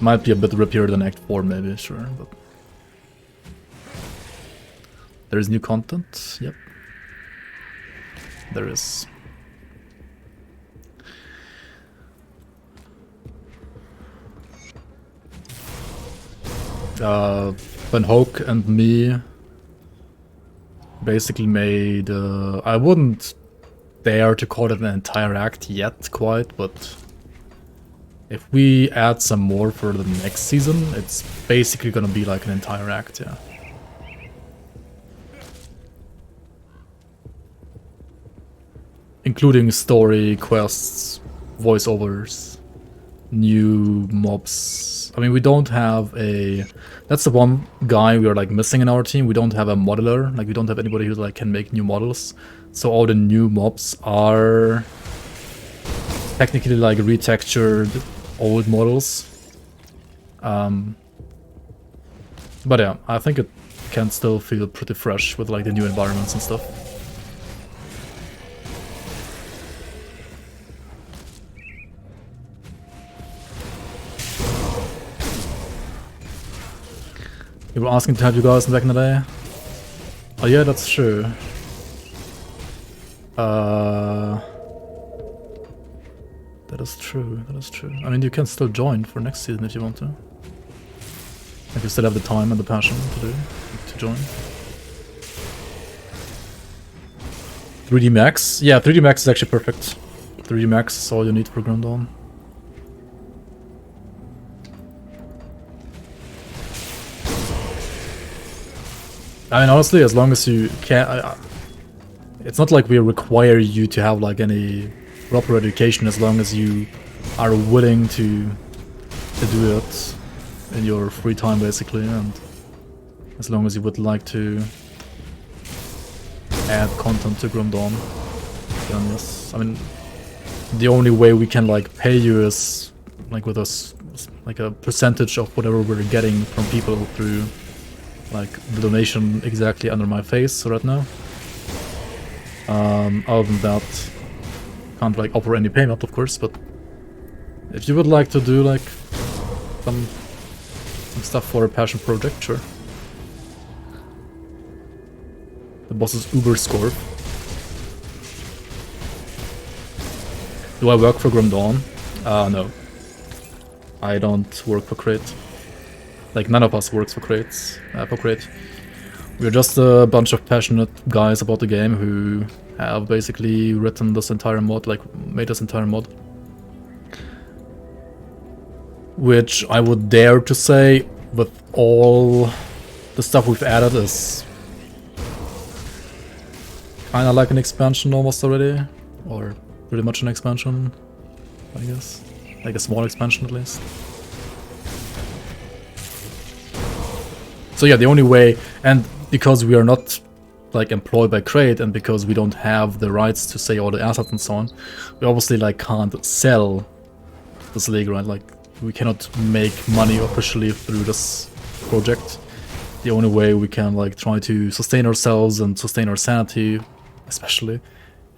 S1: Might be a bit rippier than Act 4 maybe, sure, but... There is new content, yep. There is. When Hoke and me basically made... I wouldn't dare to call it an entire act yet, quite, but if we add some more for the next season, it's basically gonna be like an entire act, yeah. Including story, quests, voiceovers, new mobs. I mean, we don't have a... That's the one guy we are like missing in our team. We don't have a modeler. Like, we don't have anybody who like can make new models. So all the new mobs are technically like retextured old models. But yeah, I think it can still feel pretty fresh with like the new environments and stuff. You were asking to have you guys back in the day? Oh yeah, that's true. That is true, that is true. I mean, you can still join for next season if you want to. If you still have the time and the passion to join. 3D Max? Yeah, 3D Max is actually perfect. 3D Max is all you need for Grim Dawn. I mean, honestly, as long as you can, it's not like we require you to have like any proper education. As long as you are willing to do it in your free time, basically, and as long as you would like to add content to Grim Dawn, then yes. I mean, the only way we can like pay you is like with us, like a percentage of whatever we're getting from people through like the donation exactly under my face right now. Other than that, can't like offer any payment, of course, but if you would like to do like some stuff for a passion project, sure. The boss is Uber Score. Do I work for Grim Dawn? No. I don't work for Crate. Like, none of us works for Crate. We're just a bunch of passionate guys about the game who have basically written this entire mod, like, made this entire mod. Which I would dare to say, with all the stuff we've added, is kinda like an expansion almost already. Or pretty much an expansion, I guess. Like a small expansion at least. So yeah, the only way, and because we are not like employed by Crate, and because we don't have the rights to say all the assets and so on, we obviously like can't sell this league, right? Like we cannot make money officially through this project. The only way we can like try to sustain ourselves and sustain our sanity, especially,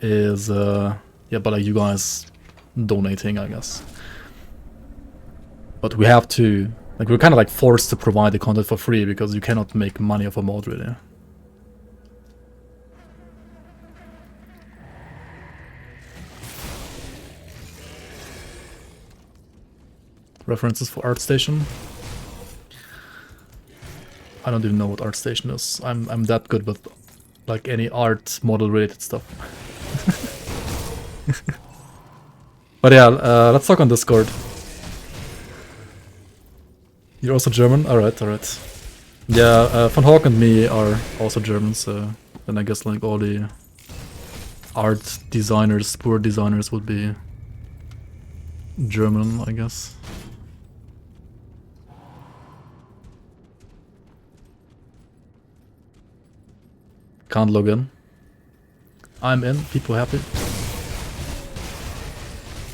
S1: is yeah, but like you guys donating, I guess. But we have to, like, we're kind of like forced to provide the content for free because you cannot make money off a mod, really. References for ArtStation. I don't even know what ArtStation is. I'm that good with like any art model related stuff. But yeah, let's talk on Discord. You're also German? Alright, alright. Yeah, Van Hawk and me are also German, so then I guess like all the art designers, poor designers would be German, I guess. Can't log in. I'm in, people happy.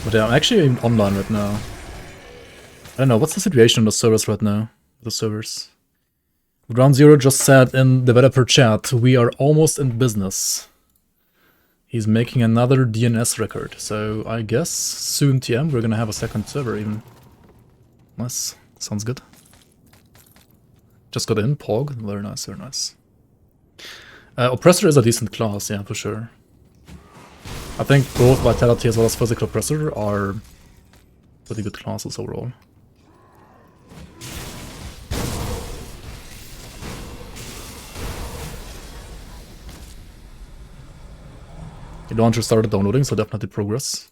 S1: But yeah, I'm actually even online right now. I don't know, what's the situation on the servers right now? The servers. Ground Zero just said in developer chat, we are almost in business. He's making another DNS record, so I guess soon TM we're gonna have a second server even. Nice, sounds good. Just got in, Pog, very nice, very nice. Oppressor is a decent class, yeah, for sure. I think both Vitality as well as Physical Oppressor are pretty good classes overall. The launcher started downloading, so definitely progress.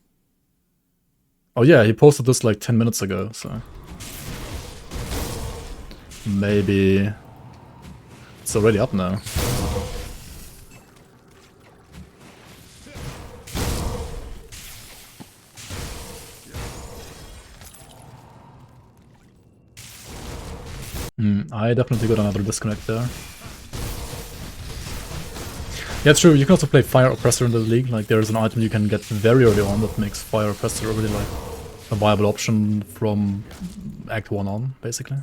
S1: Oh yeah, he posted this like 10 minutes ago, so... maybe... it's already up now. I definitely got another disconnect there. Yeah, true, you can also play Fire Oppressor in the league, like there's an item you can get very early on that makes Fire Oppressor really like a viable option from Act 1 on, basically.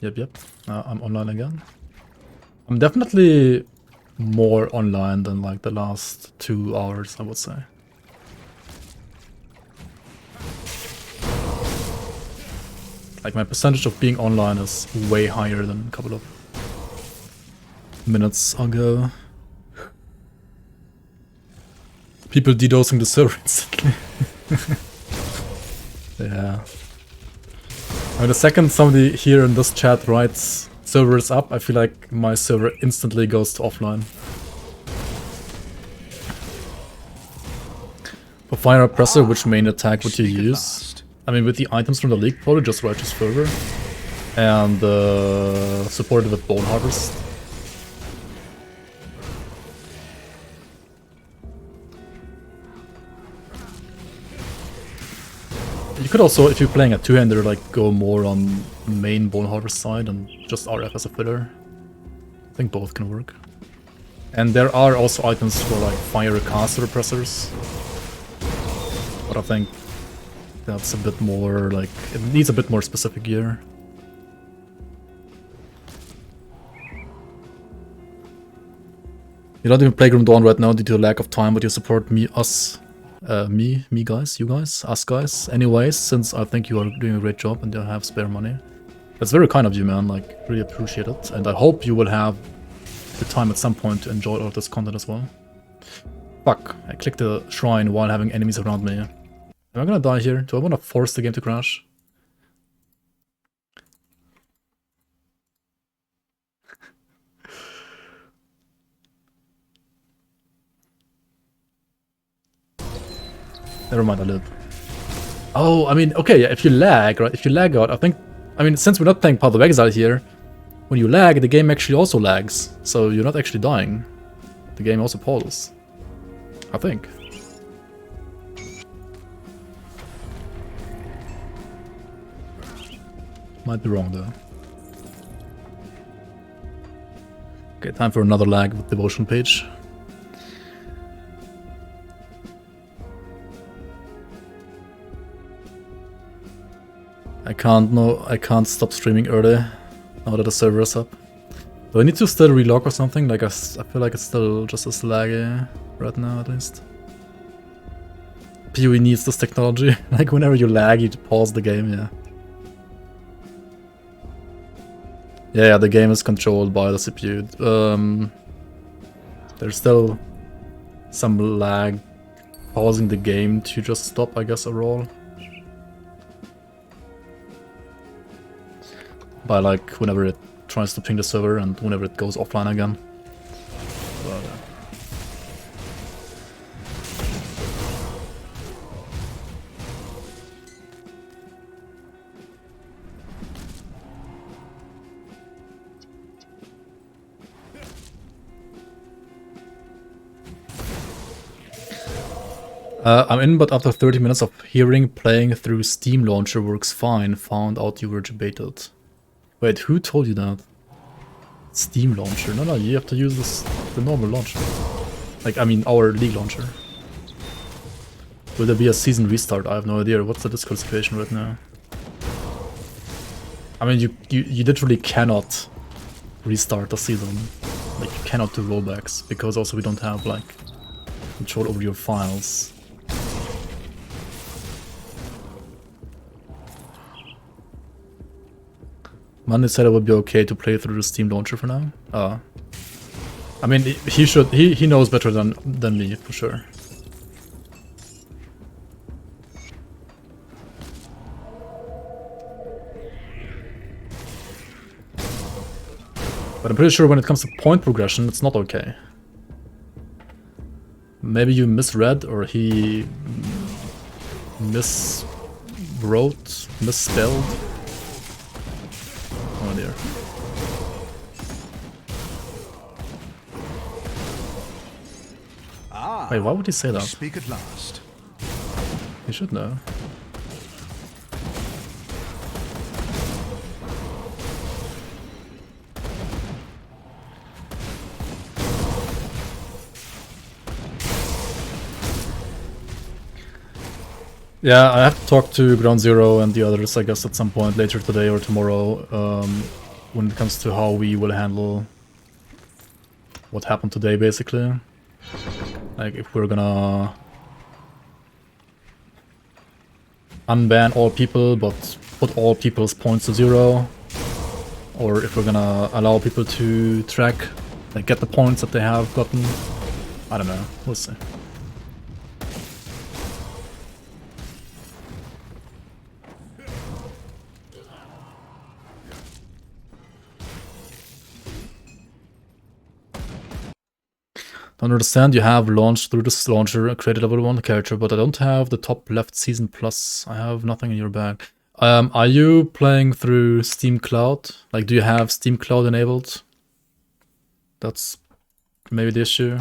S1: Yep, I'm online again. I'm definitely more online than like the last 2 hours, I would say. Like my percentage of being online is way higher than a couple of minutes ago. People DDoSing the server instantly. Yeah. I mean, the second somebody here in this chat writes server is up, I feel like my server instantly goes to offline. For Fire Oppressor, which main attack would you use? I mean, with the items from the league, probably just Righteous Fervor. And supported with Bone Harvest. You could also, if you're playing a two-hander, like go more on main Bone Harvest side and just RF as a filler. I think both can work. And there are also items for like Fire Caster Repressors. But I think that's a bit more like, it needs a bit more specific gear. You don't even play Grim Dawn right now due to lack of time, but you support me, us, me guys, you guys, us guys. Anyways, since I think you are doing a great job and you have spare money. That's very kind of you, man, like, really appreciate it. And I hope you will have the time at some point to enjoy all of this content as well. Fuck, I clicked the shrine while having enemies around me. Am I gonna die here? Do I want to force the game to crash? Never mind, I live. Oh, I mean, okay, yeah, if you lag, right? If you lag out, I think... I mean, since we're not playing Path of Exile here, when you lag, the game actually also lags. So you're not actually dying. The game also pauses. I think. Might be wrong, though. Okay, time for another lag with Devotion page. I can't stop streaming early now that the server is up. Do I need to still relog or something? Like I feel like it's still just as laggy right now at least. PoE needs this technology. Like whenever you lag, you pause the game, yeah. Yeah, the game is controlled by the CPU. There's still some lag pausing the game to just stop, I guess, a roll. By like whenever it tries to ping the server and whenever it goes offline again. But, I'm in, but after 30 minutes of hearing playing through Steam Launcher works fine, found out you were debated. Wait, who told you that? Steam Launcher? No, you have to use the normal launcher. Like, I mean, our League launcher. Will there be a season restart? I have no idea. What's the Discord situation right now? I mean, you literally cannot restart the season. Like, you cannot do rollbacks, because also we don't have, like, control over your files. Monday said it would be okay to play through the Steam launcher for now. I mean, he knows better than me, for sure. But I'm pretty sure when it comes to point progression, it's not okay. Maybe you misread, or he miswrote, misspelled. Oh dear. Wait, why would he say that?
S9: Speak at last.
S1: He should know. Yeah, I have to talk to Ground Zero and the others, I guess, at some point later today or tomorrow, when it comes to how we will handle what happened today, basically. Like, if we're gonna unban all people, but put all people's points to 0, or if we're gonna allow people to track, like, get the points that they have gotten. I don't know, we'll see. Don't understand, you have launched through this launcher, created level 1 character, but I don't have the top left season plus. I have nothing in your bag. Are you playing through Steam Cloud? Like, do you have Steam Cloud enabled? That's maybe the issue.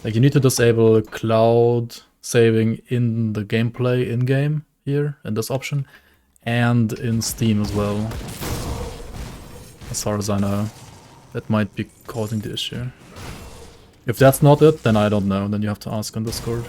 S1: Like, you need to disable cloud saving in the gameplay in-game here, in this option, and in Steam as well. As far as I know. That might be causing the issue. If that's not it, then I don't know. Then you have to ask on Discord.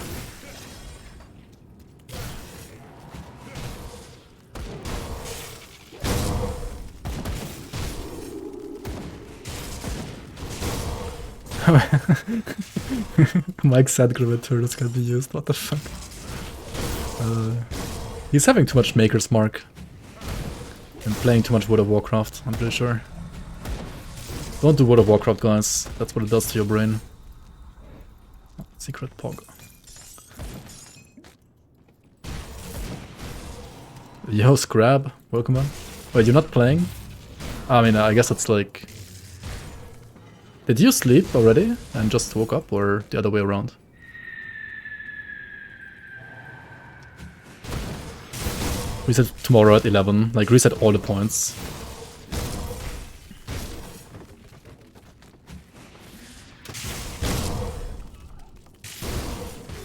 S1: Mike said Grimtools can be used. What the fuck? He's having too much Maker's Mark. And playing too much World of Warcraft, I'm pretty sure. Don't do World of Warcraft, guys. That's what it does to your brain. Secret Pog. Yo, Scrab. Welcome on. Wait, you're not playing? I mean, I guess it's like... Did you sleep already and just woke up, or the other way around? Reset tomorrow at 11. Like, reset all the points.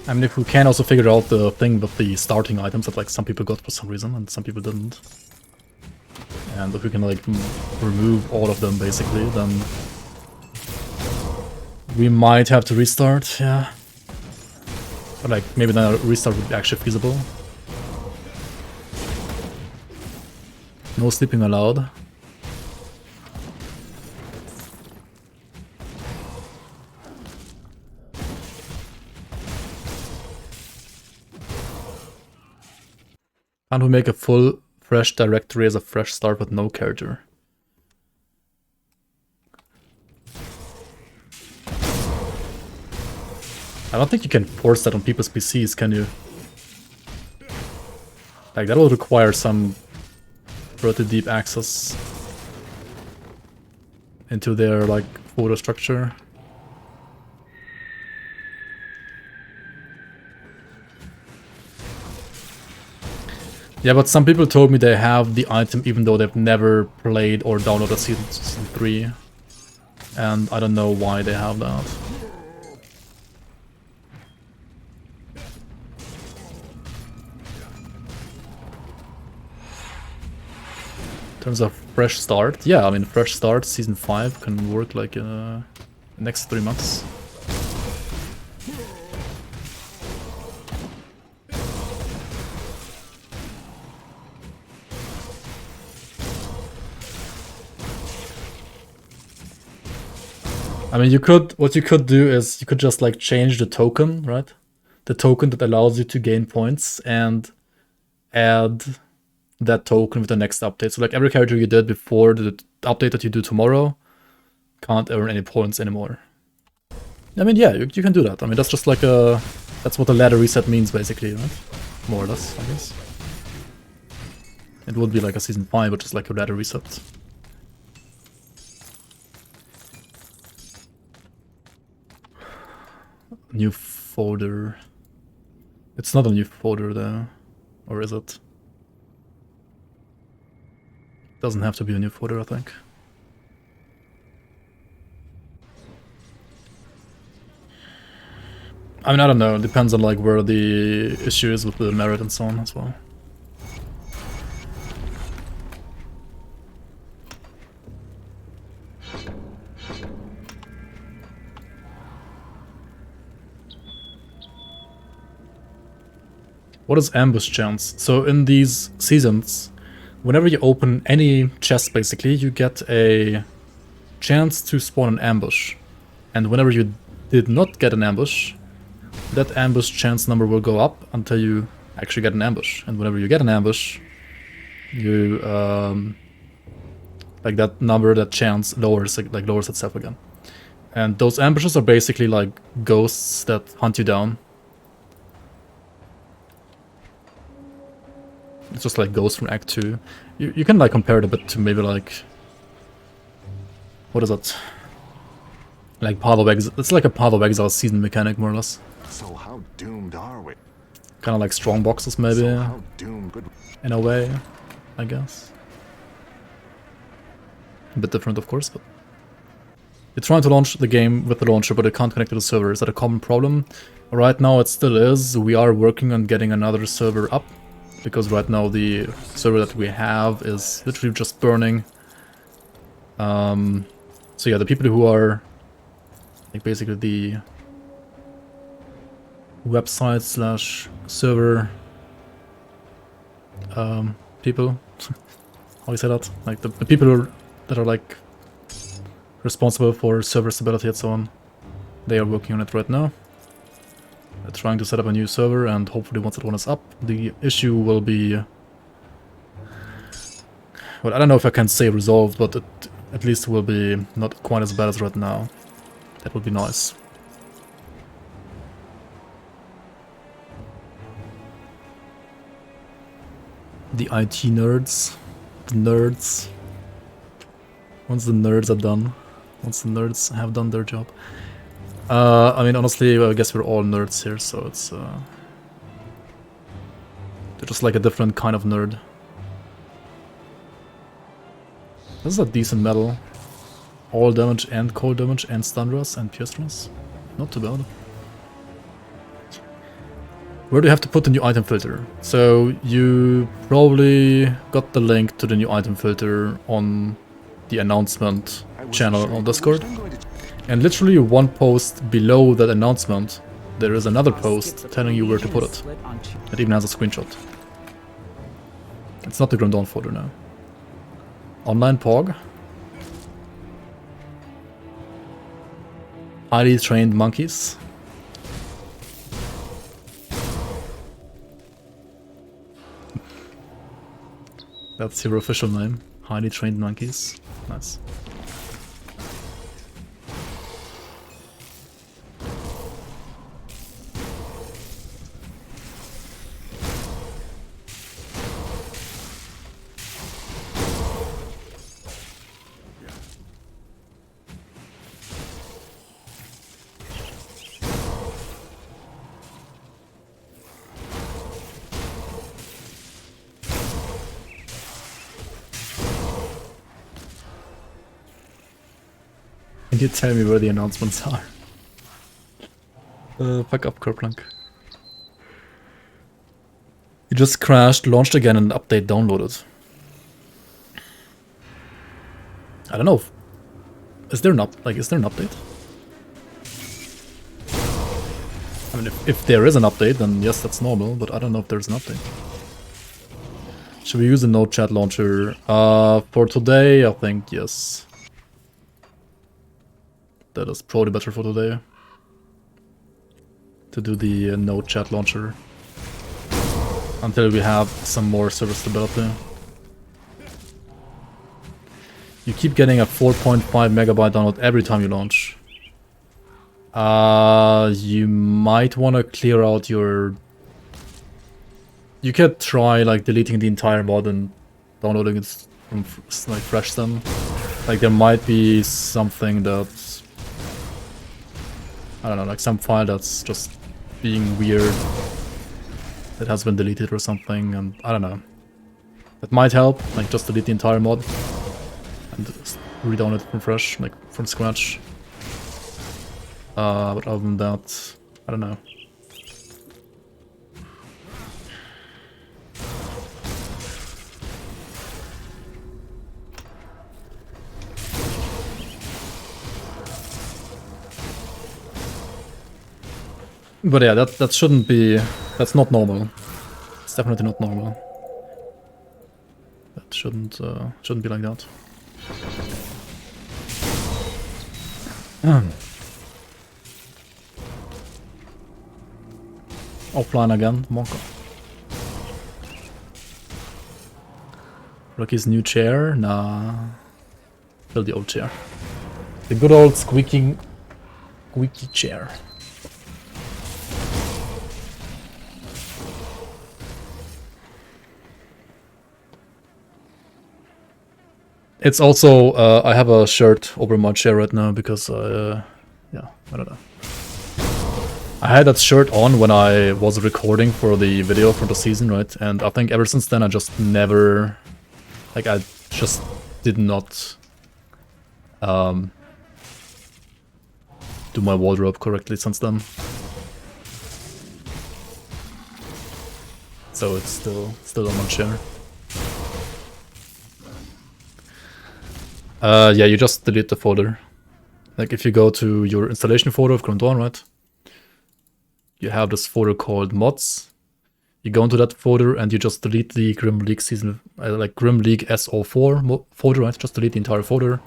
S1: I mean, if we can also figure out the thing with the starting items that like some people got for some reason and some people didn't. And if we can like remove all of them basically, then we might have to restart, yeah. But like maybe then a restart would be actually feasible. No sleeping allowed. Can't we make a full fresh directory as a fresh start with no character? I don't think you can force that on people's PCs, can you? Like, that will require some pretty deep access into their, like, folder structure. Yeah, but some people told me they have the item even though they've never played or downloaded Season 3. And I don't know why they have that. In terms of fresh start, yeah, I mean, fresh start, Season 5 can work like in the next 3 months. I mean, what you could do is you could just like change the token, right? The token that allows you to gain points and add that token with the next update. So like every character you did before the update that you do tomorrow can't earn any points anymore. I mean, yeah, you can do that. I mean, that's just like that's what a ladder reset means basically, right? More or less, I guess. It would be like a Season 5, but just like a ladder reset. New folder. It's not a new folder though, or is it? Doesn't have to be a new folder, I think. I mean, I don't know. It depends on like where the issue is with the merit and so on as well. What is ambush chance? So in these seasons, whenever you open any chest basically, you get a chance to spawn an ambush. And whenever you did not get an ambush, that ambush chance number will go up until you actually get an ambush. And whenever you get an ambush, you like that number, that chance lowers itself again. And those ambushes are basically like ghosts that hunt you down. It's just like ghosts from Act 2. You can like compare it a bit to maybe like... What is it? Like Path of Exile. It's like a Path of Exile season mechanic, more or less.
S4: So how doomed are we?
S1: Kind of like strong boxes, maybe.
S4: So how doomed could
S1: In a way, I guess. A bit different, of course, but... You're trying to launch the game with the launcher, but it can't connect to the server. Is that a common problem? Right now it still is. We are working on getting another server up, because right now the server that we have is literally just burning. So yeah, the people who are like basically the website slash server people, how do you say that? Like the people that are like responsible for server stability and so on, they are working on it right now. They're trying to set up a new server, and hopefully once that one is up, the issue will be... Well, I don't know if I can say resolved, but it at least will be not quite as bad as right now. That would be nice. The IT nerds. The nerds. Once the nerds are done. Once the nerds have done their job. I mean, honestly, I guess we're all nerds here, so it's... They're just like a different kind of nerd. This is a decent medal. All damage and cold damage and stun rust and pierce rust. Not too bad. Where do you have to put the new item filter? So you probably got the link to the new item filter on the announcement channel on Discord. And literally one post below that announcement, there is another post telling you where to put it. It even has a screenshot. It's not the Grim Dawn folder now. Online Pog. Highly trained monkeys. That's your official name. Highly trained monkeys. Nice. Can you tell me where the announcements are? Fuck up, Kerplunk. You just crashed, launched again, and update downloaded. I don't know. Is there an update? I mean, if there is an update, then yes, that's normal, but I don't know if there's an update. Should we use the Node chat launcher? For today, I think yes. That is probably better for today. To do the Node chat launcher. Until we have some more server stability. You keep getting a 4.5 megabyte download every time you launch. You might want to clear out your... You could try like deleting the entire mod and downloading it from like fresh them. Like there might be something that's... I don't know, like some file that's just being weird. That has been deleted or something, and I don't know. That might help, like just delete the entire mod. And re-download it from fresh, like from scratch. But other than that, I don't know. But yeah, that shouldn't be... That's not normal. It's definitely not normal. That shouldn't be like that. Offline again, Monka. Rocky's new chair? Nah. Still the old chair. The good old squeaky chair. It's also, I have a shirt over my chair right now because I don't know. I had that shirt on when I was recording for the video for the season, right? And I think ever since then I just never... Like, I just did not do my wardrobe correctly since then. So it's still on my chair. Yeah, you just delete the folder. Like if you go to your installation folder of Grim Dawn, right? You have this folder called mods. You go into that folder and you just delete the Grim League season, like Grim League SO4 folder, right? Just delete the entire folder,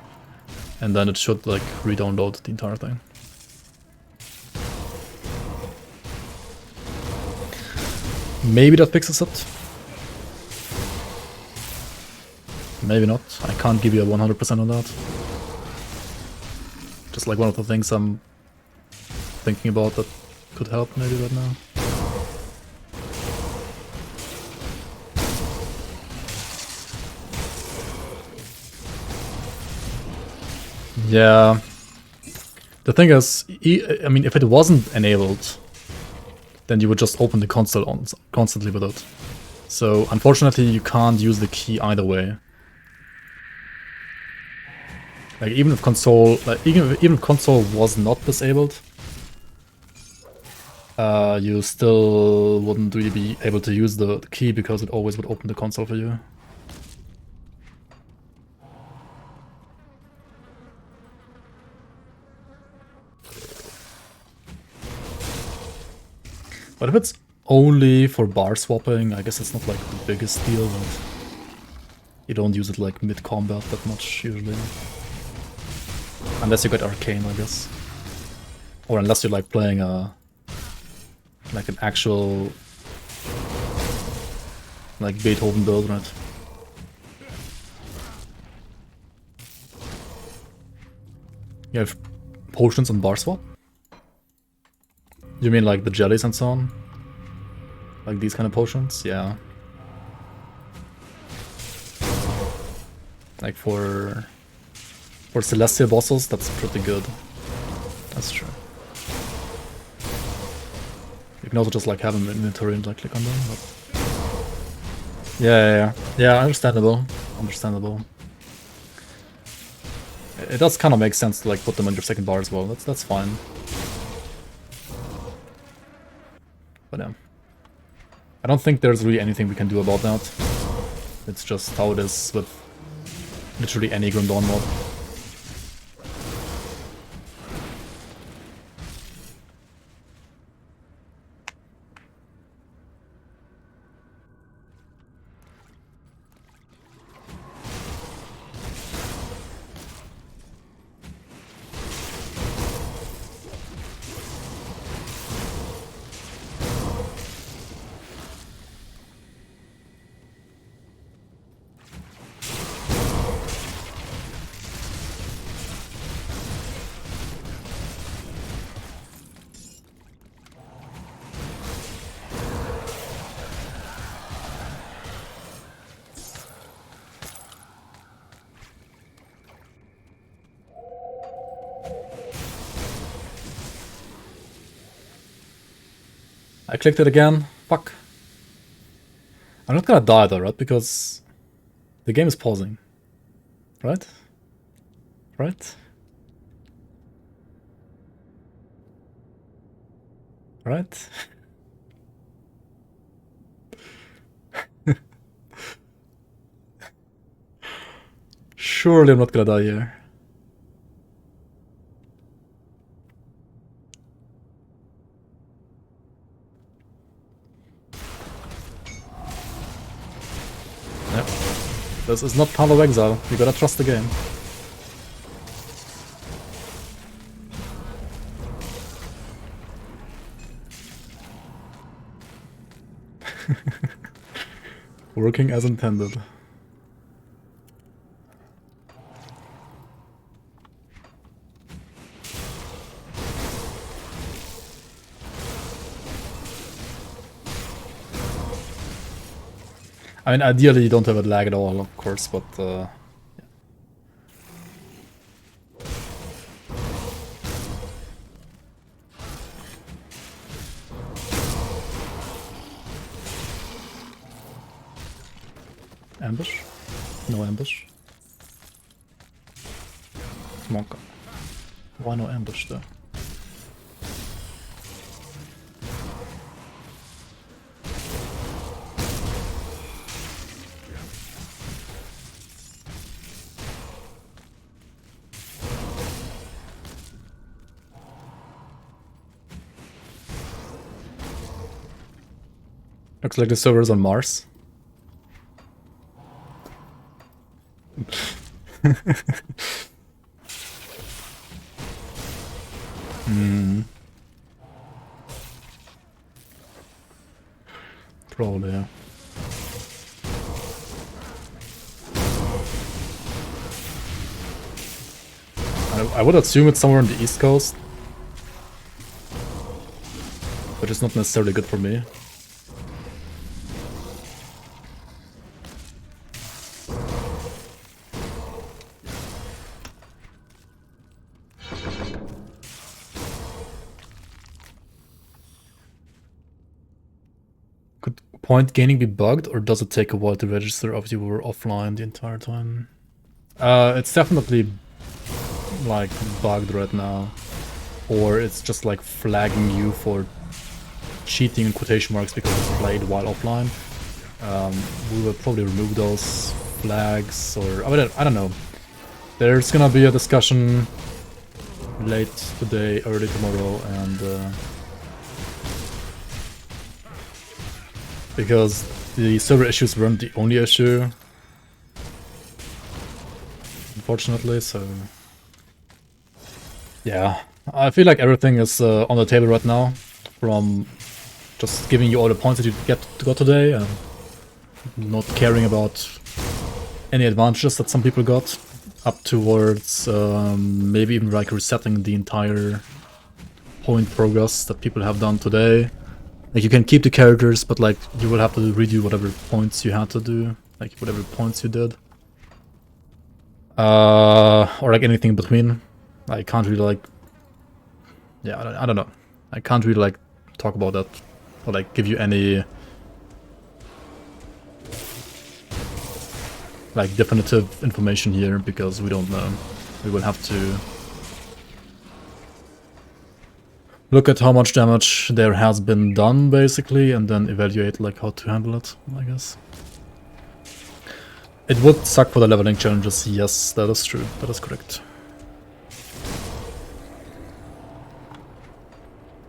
S1: and then it should like re-download the entire thing. Maybe that fixes it. Maybe not. I can't give you a 100% on that. Just like one of the things I'm thinking about that could help maybe right now. Yeah. The thing is, I mean, if it wasn't enabled, then you would just open the console on constantly with it. So unfortunately, you can't use the key either way. Like even if console, even if console was not disabled, you still wouldn't really be able to use the key because it always would open the console for you. But if it's only for bar swapping, I guess it's not like the biggest deal, but you don't use it like mid-combat that much usually. Unless you get arcane, I guess. Or unless you're like playing like an actual like Beethoven build, right? You have potions and bar swap? You mean like the jellies and so on? Like these kind of potions? Yeah. Like for Celestial bosses, that's pretty good. That's true. You can also just like have them in inventory and like click on them, but... Yeah, understandable. Understandable. It does kind of make sense to like put them on your second bar as well. That's fine. But yeah. I don't think there's really anything we can do about that. It's just how it is with literally any Grim Dawn mod. I clicked it again. Fuck. I'm not gonna die though, right? Because the game is pausing. Right? Right? Right? Surely I'm not gonna die here. Yep. This is not Path of Exile. You gotta trust the game. Working as intended. I mean, ideally you don't have it lag at all, of course, but yeah. Ambush? No ambush. Come on, why no ambush though? Looks like the server's on Mars. Probably, yeah. I would assume it's somewhere on the East Coast. But it's not necessarily good for me. Could point gaining be bugged, or does it take a while to register after you were offline the entire time? It's definitely like bugged right now, or it's just like flagging you for cheating in quotation marks because it's played while offline. We will probably remove those flags, or I don't know. There's gonna be a discussion late today, early tomorrow, and because the server issues weren't the only issue, unfortunately, so yeah, I feel like everything is on the table right now, from just giving you all the points that you got today, and not caring about any advantages that some people got, up towards maybe even like resetting the entire point progress that people have done today. Like, you can keep the characters, but like you will have to redo whatever points you had to do, like whatever points you did, or like anything in between. I can't really like, yeah, I don't know. I can't really like talk about that, or like give you any like definitive information here, because we don't know. We will have to look at how much damage there has been done, basically, and then evaluate like how to handle it, I guess. It would suck for the leveling challenges, yes, that is true, that is correct.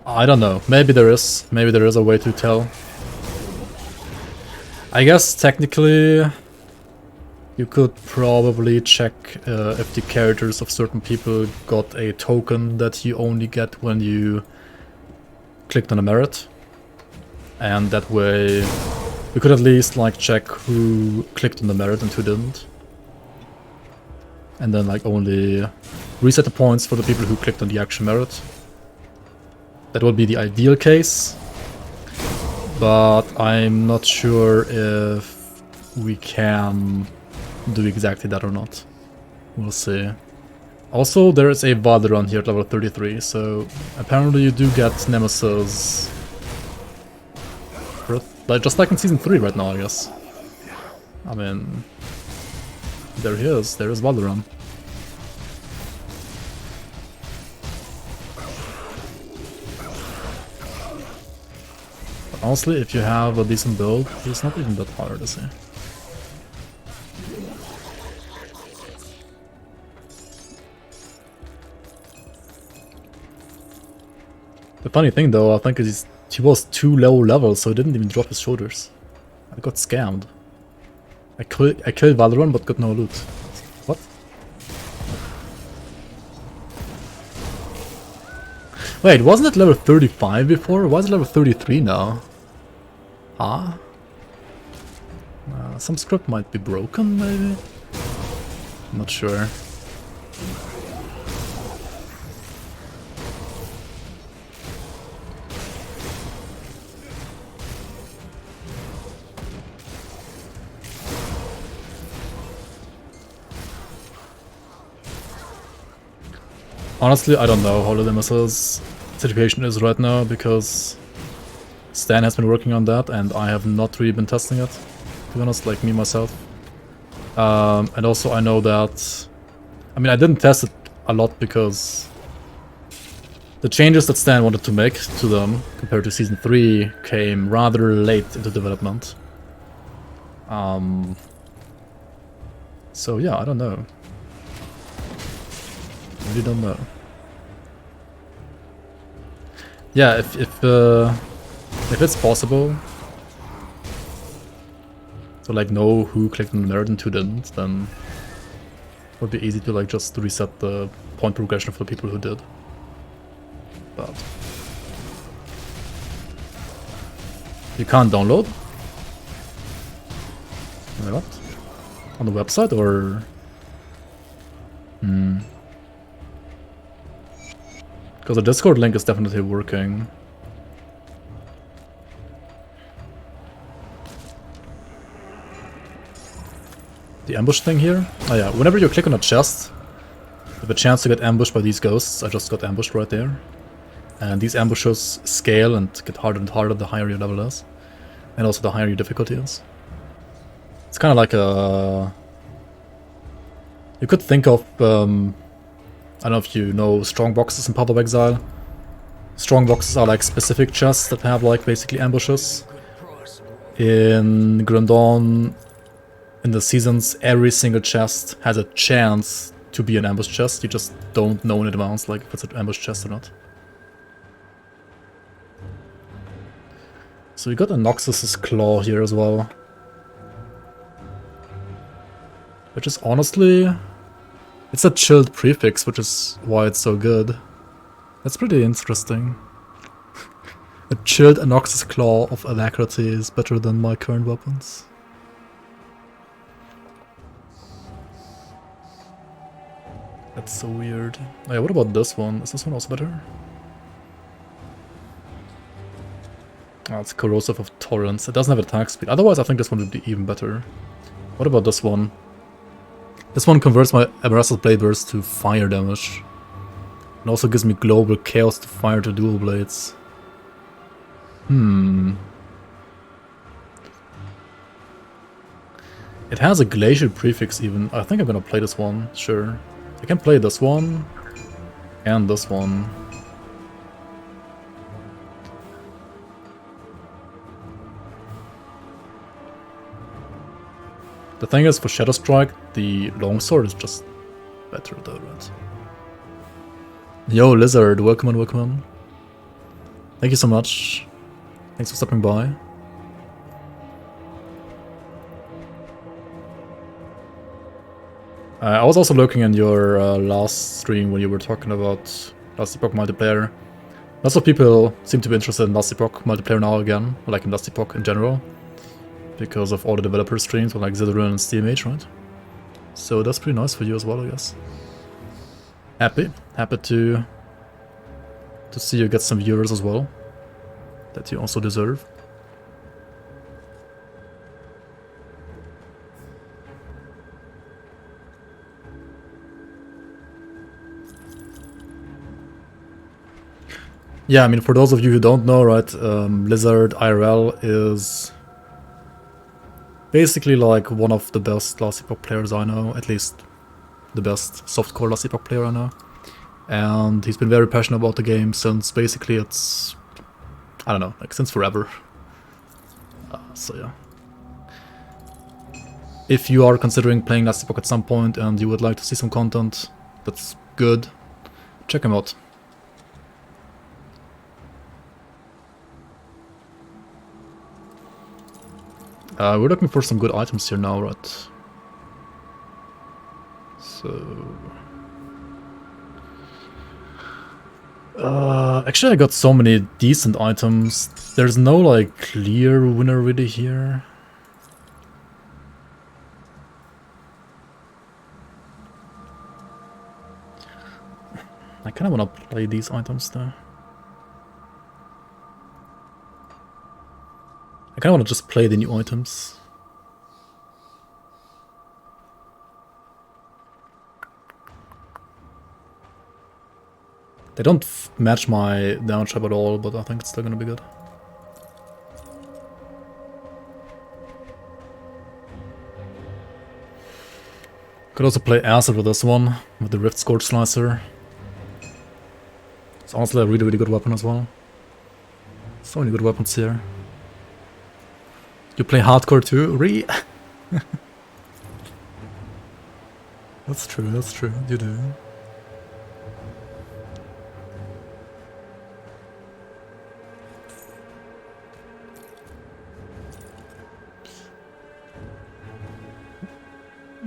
S1: I don't know, maybe there is a way to tell. I guess technically you could probably check if the characters of certain people got a token that you only get when you clicked on a merit, and that way you could at least like check who clicked on the merit and who didn't, and then like only reset the points for the people who clicked on the actual merit. That would be the ideal case, but I'm not sure if we can do exactly that or not. We'll see. Also, there is a Valderon here at level 33, so apparently you do get Nemesis, like just like in Season 3 right now, I guess. I mean, there he is, there is Valderon. But honestly, if you have a decent build, he's not even that hard, is he? The funny thing though, I think is he was too low level, so he didn't even drop his shoulders. I got scammed. I killed Valorant but got no loot. What? Wait, wasn't it level 35 before? Why is it level 33 now? Huh? Some script might be broken, maybe? I'm not sure. Honestly, I don't know how the Nemesis situation is right now, because Stan has been working on that and I have not really been testing it, to be honest, like me myself. And also I know that... I mean, I didn't test it a lot because the changes that Stan wanted to make to them compared to Season 3 came rather late into development. So yeah, I don't know. Really don't know. Yeah, if it's possible to like know who clicked on the nerd and who didn't, then it would be easy to like just reset the point progression for the people who did. But you can't download? Wait, what? On the website or? Because the Discord link is definitely working. The ambush thing here? Oh yeah, whenever you click on a chest, you have a chance to get ambushed by these ghosts. I just got ambushed right there. And these ambushes scale and get harder and harder the higher your level is. And also the higher your difficulty is. It's kind of like a... You could think of... I don't know if you know strong boxes in Path of Exile. Strong boxes are like specific chests that have like basically ambushes. In Grim Dawn, in the seasons, every single chest has a chance to be an ambush chest. You just don't know in advance like if it's an ambush chest or not. So we got a Noxus's Claw here as well. Which is honestly... It's a chilled prefix, which is why it's so good. That's pretty interesting. A chilled Noxus Claw of Alacrity is better than my current weapons. That's so weird. Oh yeah, what about this one? Is this one also better? Oh, it's Corrosive of Torrents. It doesn't have attack speed. Otherwise, I think this one would be even better. What about this one? This one converts my Abrasive Blade Burst to fire damage. And also gives me Global Chaos to fire to dual blades. It has a Glacial prefix even. I think I'm gonna play this one, sure. I can play this one. And this one. The thing is, for Shadow Strike, the longsword is just better though, right? Yo, Lizard, welcome on, welcome on. Thank you so much. Thanks for stopping by. I was also looking in your last stream when you were talking about Last Epoch multiplayer. Lots of people seem to be interested in Last Epoch multiplayer now again, or like in Last Epoch in general. Because of all the developer streams with like Zidrun and SteamH, right? So that's pretty nice for you as well, I guess. Happy to see you get some viewers as well. That you also deserve. Yeah, I mean, for those of you who don't know, right, Lizard IRL is basically like one of the best Last Epoch players I know, at least the best softcore Last Epoch player I know. And he's been very passionate about the game since basically it's, I don't know, like since forever. So yeah. If you are considering playing Last Epoch at some point and you would like to see some content that's good, check him out. We're looking for some good items here now, right? So... actually I got so many decent items. There's no, like, clear winner really here. I kinda wanna play these items though. I kinda wanna just play the new items. They don't match my damage trap at all, but I think it's still gonna be good. Could also play acid with this one, with the Rift Scourge Slicer. It's honestly a really good weapon as well. So many good weapons here. You play hardcore too? That's true, you do.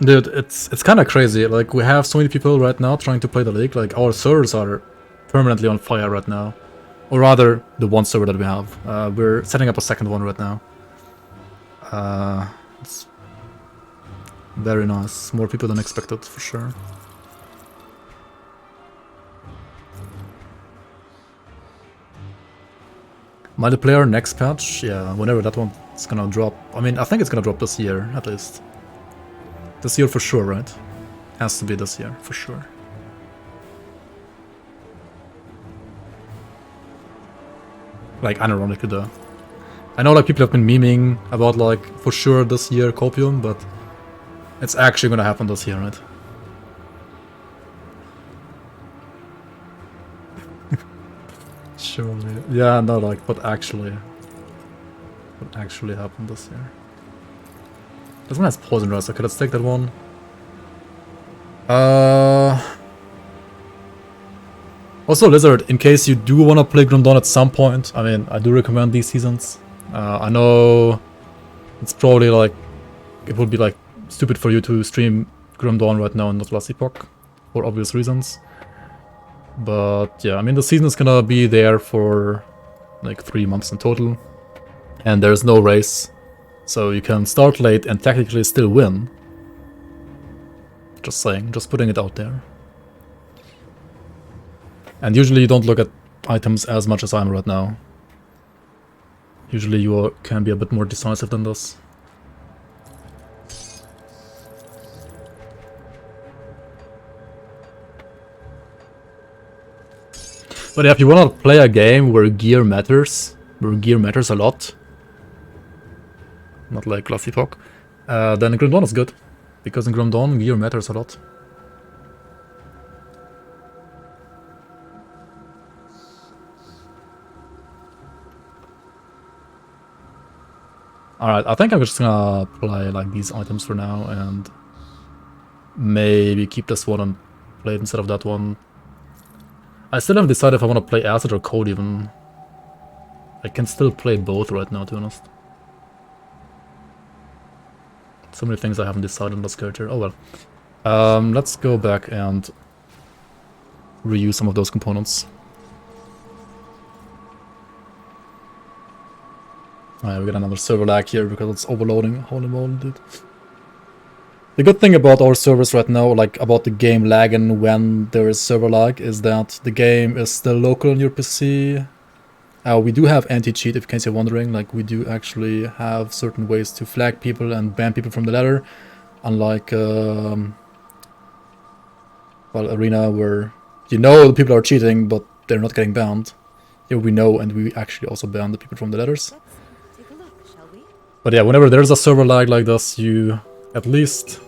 S1: Dude, it's kind of crazy. Like, we have so many people right now trying to play the league. Like, our servers are permanently on fire right now. Or rather, the one server that we have. We're setting up a second one right now. It's very nice. More people than expected, for sure. Multiplayer next patch? Yeah, whenever that one's gonna drop. I mean, I think it's gonna drop this year, at least. This year for sure, right? Has to be this year, for sure. Like, unironically though. I know like people have been memeing about like, for sure this year Copium, but it's actually gonna happen this year, right? Surely. Yeah, no, like, but actually. What actually happened this year? This one has Poison Rust. Okay, let's take that one. Also, Lizard, in case you do want to play Grim Dawn at some point, I mean, I do recommend these seasons. I know it's probably like, it would be like stupid for you to stream Grim Dawn right now in the last epoch, for obvious reasons. But yeah, I mean, the season is gonna be there for like 3 months in total, and there's no race. So you can start late and technically still win. Just saying, just putting it out there. And usually you don't look at items as much as I am right now. Usually you can be a bit more decisive than this. But yeah, if you want to play a game where gear matters a lot, not like Last Epoch, then Grim Dawn is good, because in Grim Dawn gear matters a lot. Alright, I think I'm just gonna play like these items for now, and maybe keep this one and play it instead of that one. I still haven't decided if I want to play Acid or Code even. I can still play both right now, to be honest. So many things I haven't decided on this character. Oh well. Let's go back and reuse some of those components. Alright, we got another server lag here because it's overloading. Holy moly, dude. The good thing about our servers right now, like about the game lagging when there is server lag, is that the game is still local on your PC. We do have anti-cheat, if in case you're wondering. Like, we do actually have certain ways to flag people and ban people from the ladder. Unlike, well, Arena, where you know the people are cheating, but they're not getting banned. Here we know, and we actually also ban the people from the ladders.
S8: Take a look, shall we?
S1: But yeah, whenever there's a server lag like this, you at least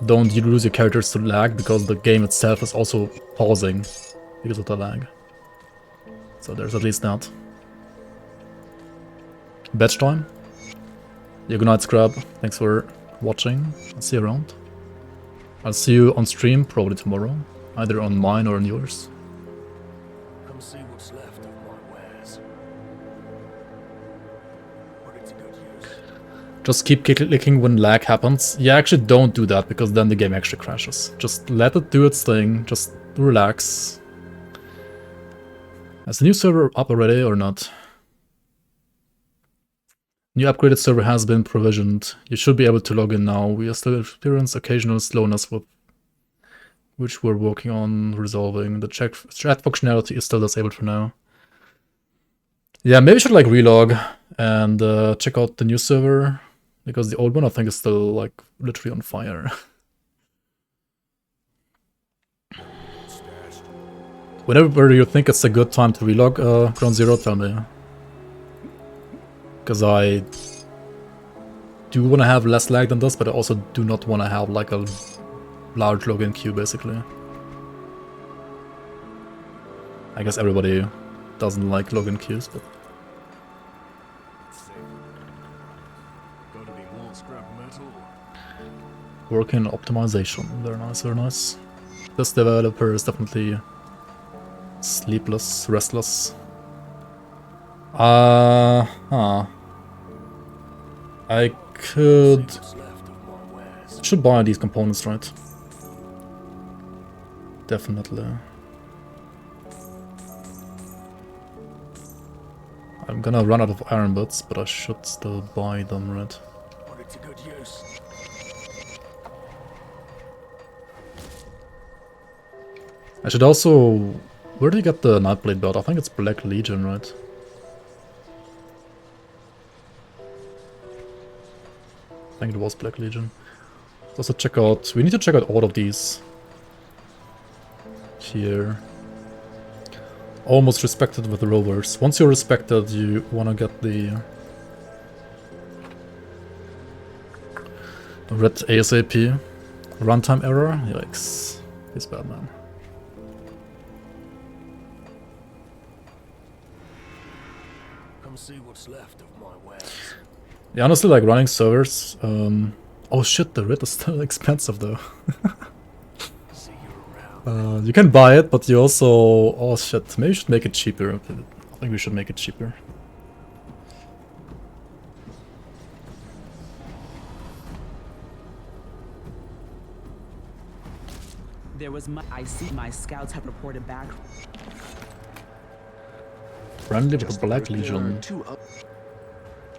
S1: don't lose your characters to lag, because the game itself is also pausing because of the lag. So there's at least that. Batch time. Yeah, good night, Scrub. Thanks for watching. I'll see you around. I'll see you on stream probably tomorrow, either on mine or on yours.
S6: Come see what's left of my wares. Put it to good use.
S1: Just keep clicking when lag happens. Yeah, actually don't do that, because then the game actually crashes. Just let it do its thing, just relax. Is the new server up already or not? New upgraded server has been provisioned. You should be able to log in now. We are still experiencing occasional slowness, with which we're working on resolving. The chat functionality is still disabled for now. Yeah, maybe I should like relog and check out the new server, because the old one I think is still like literally on fire. Whenever you think it's a good time to relog Ground Zero, tell me. Because I do want to have less lag than this, but I also do not want to have like a large login queue, basically. I guess everybody doesn't like login queues, but... Working on optimization. Very nice, very nice. This developer is definitely sleepless, restless. I should buy these components, right? Definitely. I'm gonna run out of iron bits, but I should still buy them, right?
S6: Put it to good use.
S1: I should also... Where do you get the Nightblade belt? I think it's Black Legion, right? I think it was Black Legion. Let's also check out... We need to check out all of these. Here. Almost respected with the rovers. Once you're respected, you want to get the... Red ASAP. Runtime error? Yikes. He's bad, man.
S6: Come see what's left of my wares.
S1: Yeah, honestly, like running servers. Oh shit, the red is still expensive though.
S6: See you around.
S1: You can buy it, but you also... Oh shit, maybe we should make it cheaper. I think we should make it cheaper.
S11: There was I see my scouts have reported back.
S1: Friendly with the Black Legion.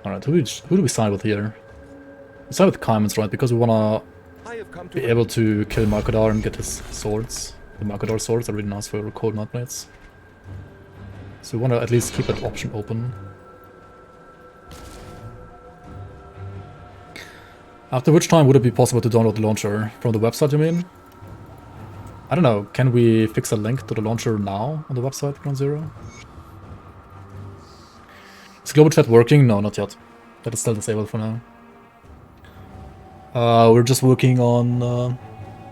S1: Alright, who do we side with here? We side with Kaimans, right? Because we wanna be able to kill Markadar and get his swords. The Markadar swords are really nice for cold Nightblades. So we wanna at least keep that option open. After which time would it be possible to download the launcher? From the website, you mean? I don't know, can we fix a link to the launcher now on the website, Ground Zero? Is global chat working? No, not yet. That is still disabled for now. We're just working on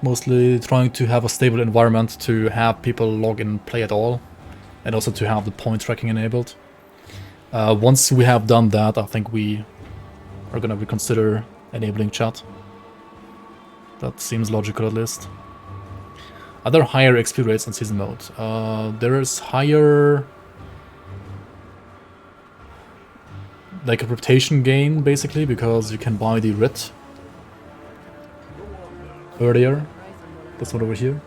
S1: mostly trying to have a stable environment to have people log in and play at all. And also to have the point tracking enabled. Once we have done that, I think we are gonna reconsider enabling chat. That seems logical at least. Are there higher XP rates in season mode? There is higher... like a reputation gain, basically, because you can buy the writ earlier. This one over here.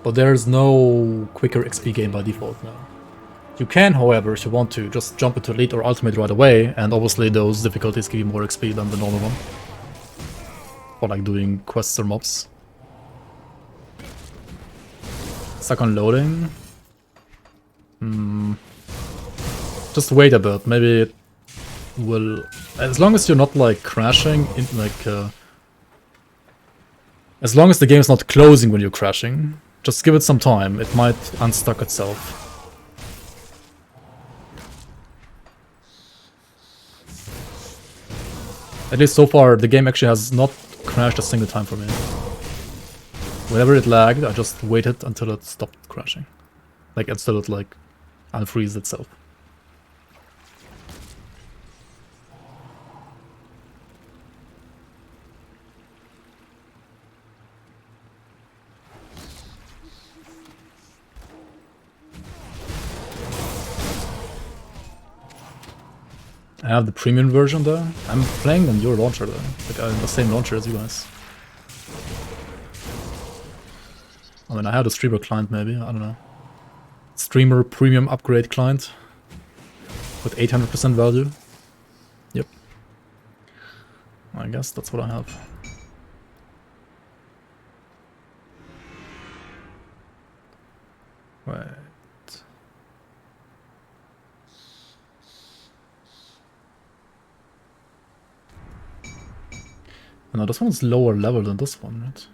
S1: But there's no quicker XP gain by default now. You can, however, if you want to, just jump into Elite or Ultimate right away, and obviously those difficulties give you more XP than the normal one. For like doing quests or mobs. Stuck on loading. Just wait a bit, maybe it will... As long as you're not like crashing, in like... as long as the game is not closing when you're crashing, just give it some time, it might unstuck itself. At least so far, the game actually has not crashed a single time for me. Whenever it lagged, I just waited until it stopped crashing. Like, until it like unfreeze itself. I have the premium version though. I'm playing on your launcher though. Like I have the same launcher as you guys. I mean, I have the streamer client maybe, I don't know. Streamer premium upgrade client. With 800% value. Yep. I guess that's what I have. Right. No, this one's lower level than this one, right?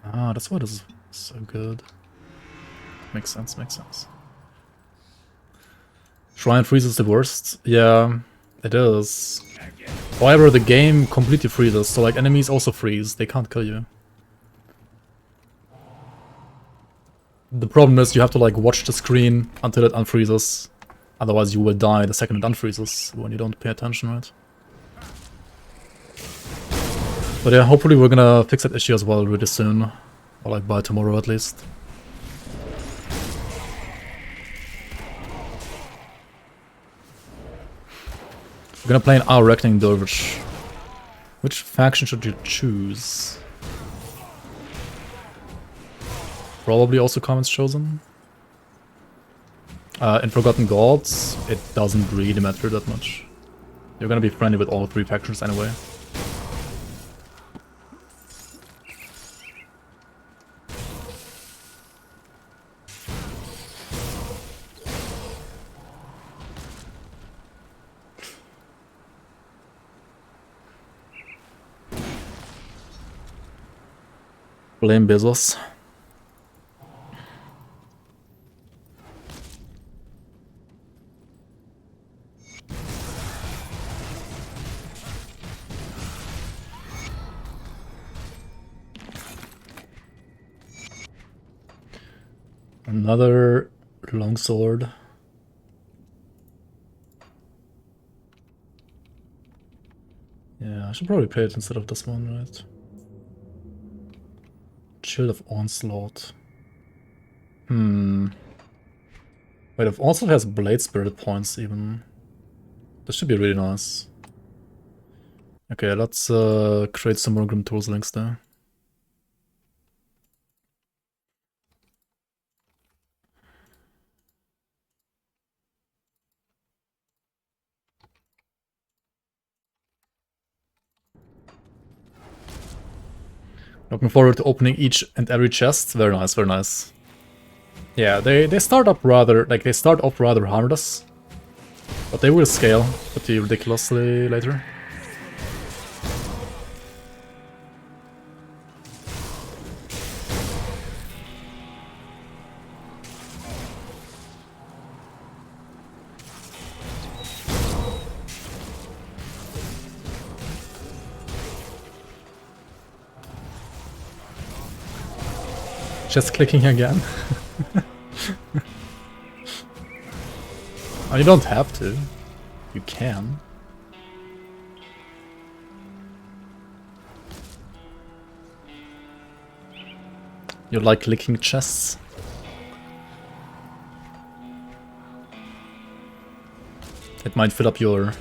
S1: Ah, that's why this is so good. Makes sense, makes sense. Shrine freeze is the worst. Yeah, it is. However, the game completely freezes, so like enemies also freeze. They can't kill you. The problem is you have to like watch the screen until it unfreezes. Otherwise you will die the second it unfreezes when you don't pay attention, right? But yeah, hopefully we're gonna fix that issue as well really soon. Or like by tomorrow at least. We're gonna play an our Reckoning Dervish. Which faction should you choose? Probably also Commons Chosen. In Forgotten Gods, it doesn't really matter that much. You're gonna be friendly with all three factions anyway. Blame Bezos. Another longsword. Yeah, I should probably play it instead of this one, right? Shield of Onslaught. Wait, if Onslaught has Blade Spirit points even. This should be really nice. Okay, let's create some more Grimtools links there. Looking forward to opening each and every chest. Very nice, very nice. Yeah, they start up rather like they start off rather harmless, but they will scale pretty ridiculously later. Just clicking again. Oh, you don't have to. You can. You like clicking chests? It might fill up your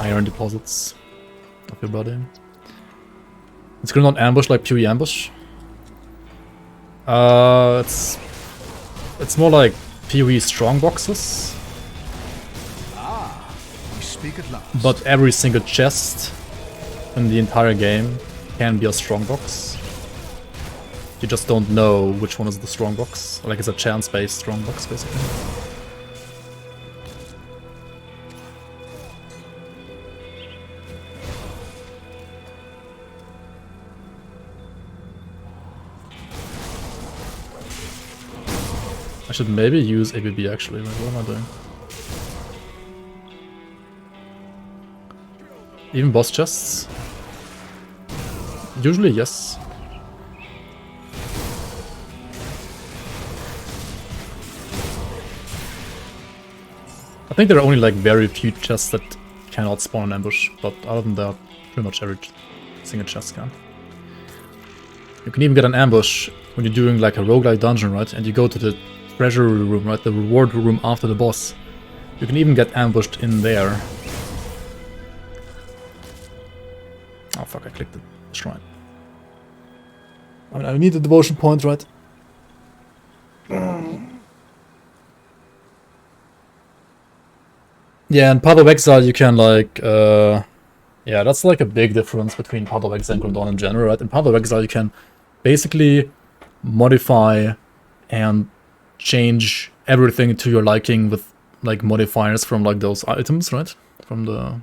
S1: iron deposits of your body. It's gonna not ambush like PoE ambush. It's more like PoE strong boxes.
S9: We speak at last.
S1: But every single chest in the entire game can be a strong box. You just don't know which one is the strong box. Like it's a chance-based strong box, basically. I should maybe use ABB actually, like what am I doing? Even boss chests? Usually yes. I think there are only like very few chests that cannot spawn an ambush, but other than that, pretty much every single chest can. You can even get an ambush when you're doing like a roguelike dungeon, right? And you go to the treasury room, right? The reward room after the boss. You can even get ambushed in there. Oh fuck, I clicked the shrine. I mean, I need a devotion point, right? Yeah, and Path of Exile you can like, yeah, that's like a big difference between Path of Exile and Grim Dawn in general, right? In Path of Exile you can basically modify and change everything to your liking with like modifiers from like those items, right? From the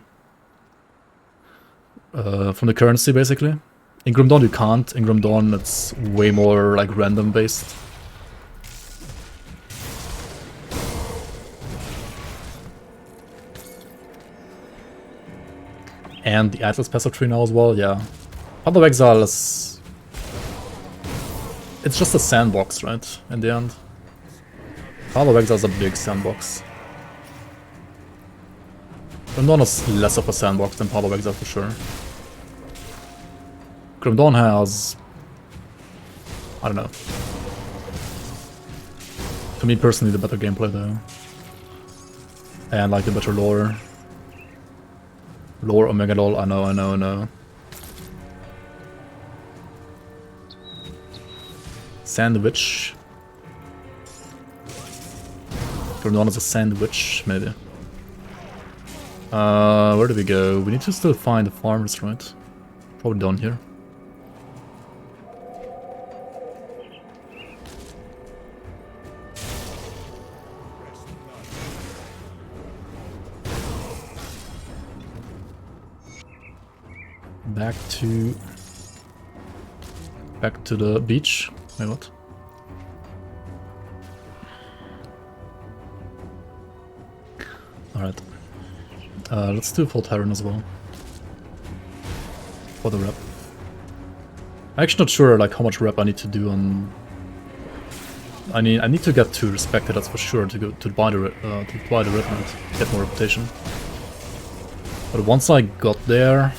S1: currency basically. In Grim Dawn you can't. In Grim Dawn it's way more like random based. And the Atlas passive tree now as well, yeah. Path of Exile is... It's just a sandbox, right? In the end. Path of Exile is a big sandbox. Grim is less of a sandbox than Path of Exile for sure. Grim Dawn has... I don't know. To me personally, the better gameplay though. And like the better lore. Lore Omega Lol, I know. Sandwich. Grim Dawn is a sandwich, maybe. Where do we go? We need to still find the farmers, right? Probably down here. Back to the beach. Wait, what? Alright. Let's do full Terran as well. For the rep. I'm actually not sure like how much rep I need to do on... I need to get to respected, that's for sure, to go to buy the rep and get more reputation. But once I got there...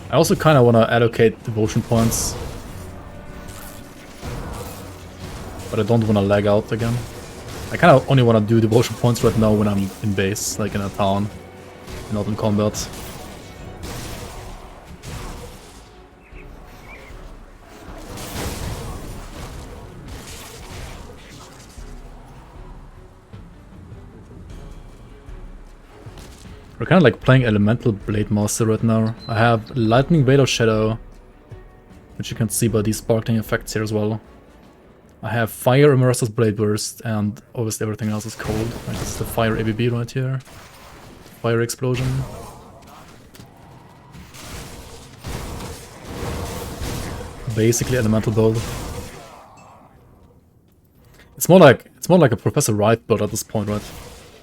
S1: I also kind of want to allocate devotion points, but I don't want to lag out again. I kind of only want to do devotion points right now when I'm in base, like in a town, not in combat. We're kind of like playing Elemental Blademaster right now. I have Lightning Veil of Shadow, which you can see by these sparkling effects here as well. I have Fire Immerser's Blade Burst, and obviously everything else is cold. Like it's the Fire ABB right here. Fire Explosion. Basically Elemental build. It's more like a Professor Wright build at this point, right?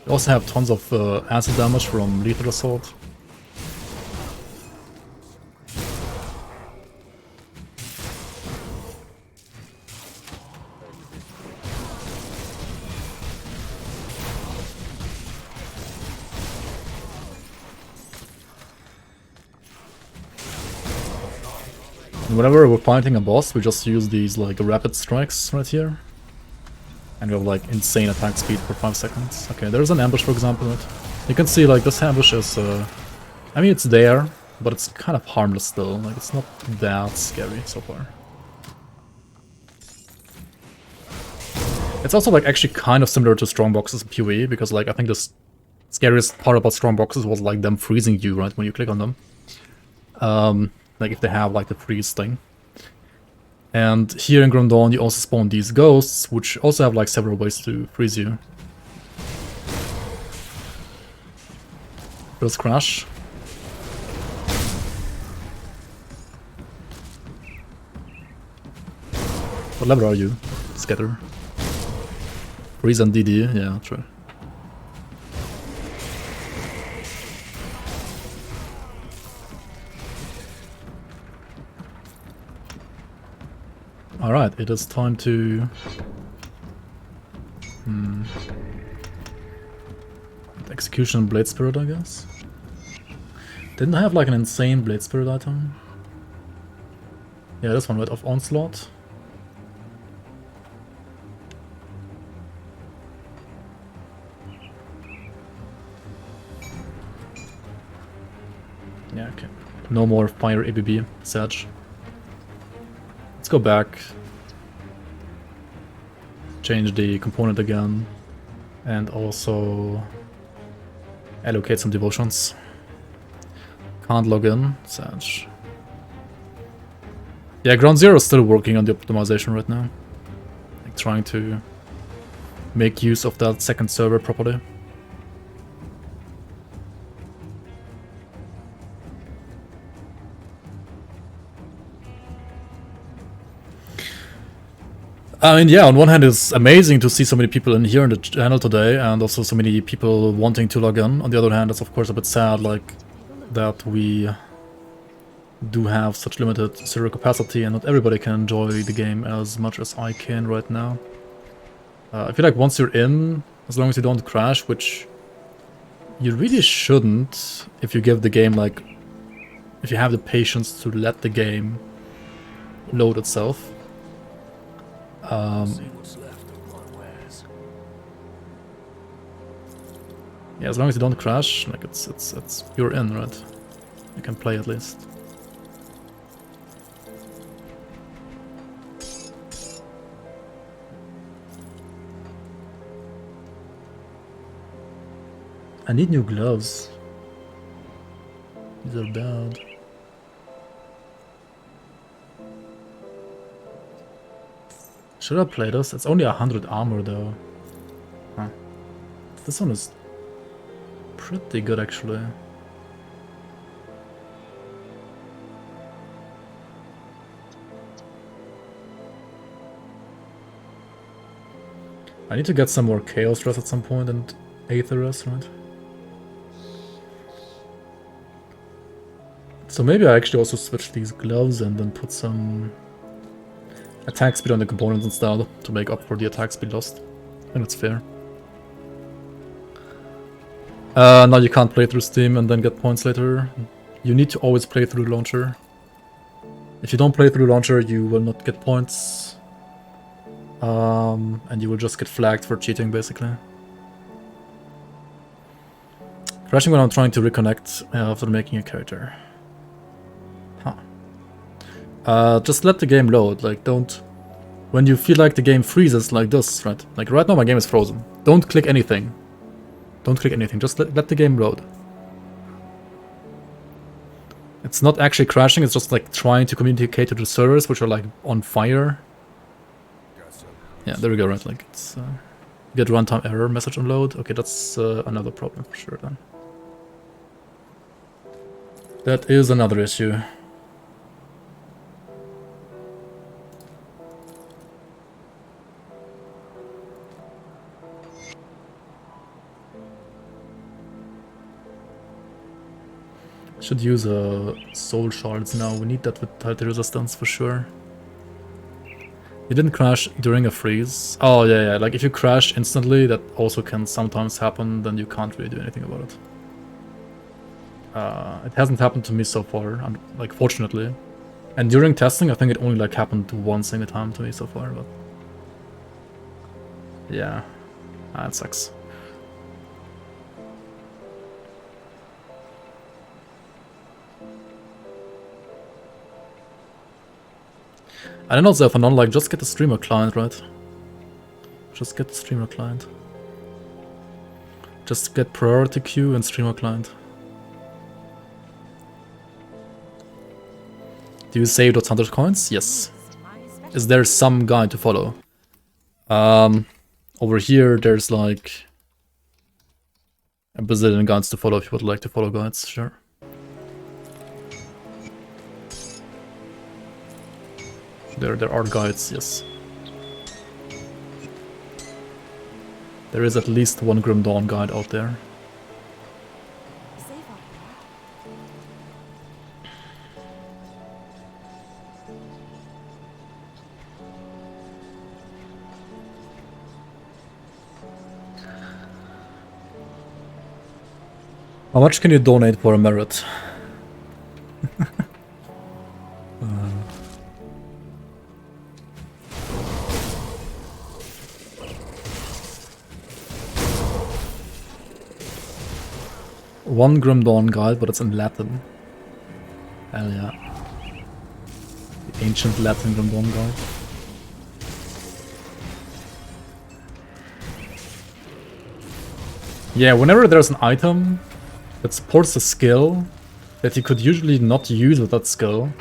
S1: We also have tons of acid damage from Lethal Assault. And whenever we're fighting a boss, we just use these like rapid strikes right here. And we have like insane attack speed for 5 seconds. Okay, there's an ambush for example. Right? You can see like this ambush is, I mean it's there, but it's kind of harmless still. Like it's not that scary so far. It's also like actually kind of similar to strong boxes in PoE, because like I think the scariest part about strong boxes was like them freezing you, right, when you click on them. Like if they have like the freeze thing. And here in Grim Dawn you also spawn these ghosts, which also have like several ways to freeze you. First crash. What level are you? Scatter. Freeze and DD, yeah, true. Alright, it is time to... Execution Blade Spirit, I guess? Didn't I have like an insane Blade Spirit item? Yeah, this one, right, of Onslaught. Yeah, okay. No more Fire ABB, Sedge. Let's go back, change the component again, and also allocate some devotions. Can't log in, Sage. Yeah, Ground Zero is still working on the optimization right now. Like trying to make use of that second server properly. I mean, yeah, on one hand it's amazing to see so many people in here in the channel today, and also so many people wanting to log in. On the other hand, it's of course a bit sad, like, that we do have such limited server capacity and not everybody can enjoy the game as much as I can right now. I feel like once you're in, as long as you don't crash, which you really shouldn't if you give the game, like, if you have the patience to let the game load itself. Yeah, as long as you don't crash, like it's you're in, right? You can play at least. I need new gloves. These are bad. Should I play this? It's only 100 armor though. Huh. This one is pretty good actually. I need to get some more Chaos Rest at some point and Aether Rest, right? So maybe I actually also switch these gloves and then put some attack speed on the components instead to make up for the attack speed lost. I think that's fair. Now you can't play through Steam and then get points later. You need to always play through launcher. If you don't play through launcher, you will not get points. And you will just get flagged for cheating, basically. Crashing when I'm trying to reconnect after making a character. Huh. Just let the game load, like don't... When you feel like the game freezes like this, right? Like right now my game is frozen. Don't click anything. Don't click anything, just let the game load. It's not actually crashing, it's just like trying to communicate to the servers, which are like on fire. Yeah, there we go, right? Like it's... get runtime error message on load. Okay, that's another problem for sure then. That is another issue. Should use soul shards now. We need that with title resistance for sure. You didn't crash during a freeze. Oh yeah, like if you crash instantly, that also can sometimes happen, then you can't really do anything about it. It hasn't happened to me so far, like fortunately. And during testing, I think it only like happened one single time to me so far, but... yeah, that sucks. I don't know, Zephanon, like, just get the streamer client, right? Just get the streamer client. Just get priority queue and streamer client. Do you save those 100 coins? Yes. Is there some guide to follow? Over here, there's like a bazillion guides to follow if you would like to follow guides, sure. There are guides, yes. There is at least one Grim Dawn guide out there. How much can you donate for a merit? One Grim Dawn guide, but it's in Latin. Hell yeah. The ancient Latin Grim Dawn guide. Yeah, whenever there's an item that supports a skill that you could usually not use with that skill,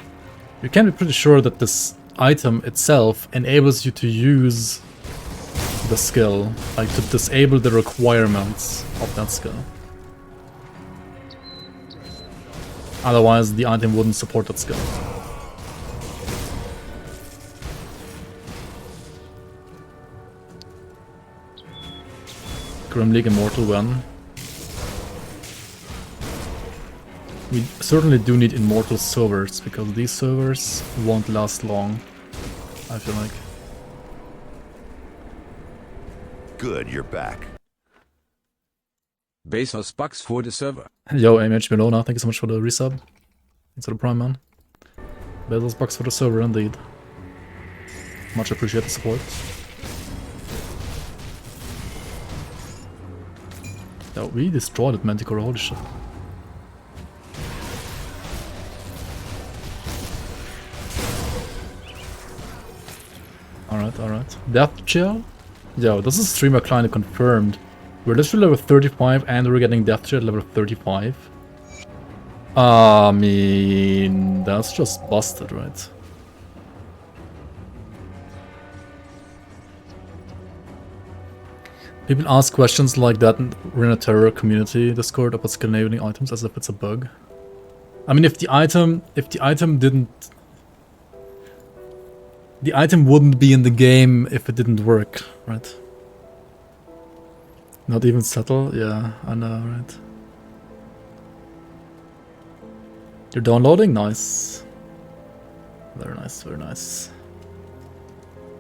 S1: you can be pretty sure that this item itself enables you to use the skill, like to disable the requirements of that skill. Otherwise, the item wouldn't support that skill. Grim League Immortal when? We certainly do need Immortal servers, because these servers won't last long, I feel like.
S2: Good, you're back.
S10: Bezos bucks for the server.
S1: Yo, AMH Melona, thank you so much for the resub. Thanks for the Prime, man. Bezos bucks for the server, indeed. Much appreciate the support. Yeah, we destroyed it, Manticore, holy shit. Alright. Death Chill? Yo, this is streamer kinda confirmed. We're literally level 35 and we're getting Death Chill at level 35. I mean, that's just busted, right? People ask questions like that in Terror community Discord about Scandinavian items as if it's a bug. I mean, if the item didn't... The item wouldn't be in the game if it didn't work, right? Not even subtle? Yeah, I know, right? You're downloading? Nice. Very nice, very nice.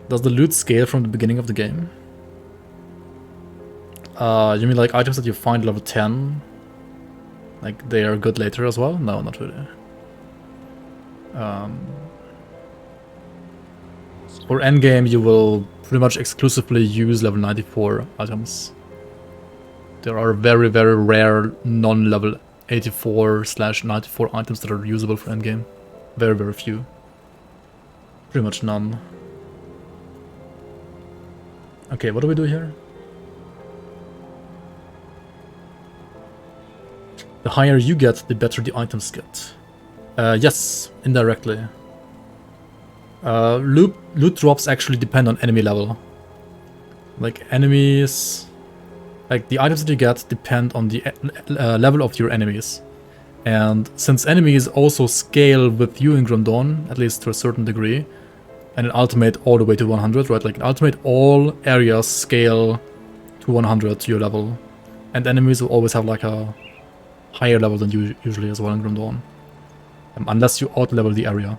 S1: Does the loot scale from the beginning of the game? You mean like items that you find level 10? Like they are good later as well? No, not really. For endgame, you will pretty much exclusively use level 94 items. There are very, very rare non-level 84/94 items that are usable for endgame. Very, very few. Pretty much none. Okay, what do we do here? The higher you get, the better the items get. Yes, indirectly. Loot drops actually depend on enemy level. Like enemies... Like the items that you get depend on the level of your enemies. And since enemies also scale with you in Grim Dawn, at least to a certain degree, and in Ultimate all the way to 100, right? Like in Ultimate all areas scale to 100 to your level. And enemies will always have like a higher level than you usually as well in Grim Dawn. Unless you out-level the area.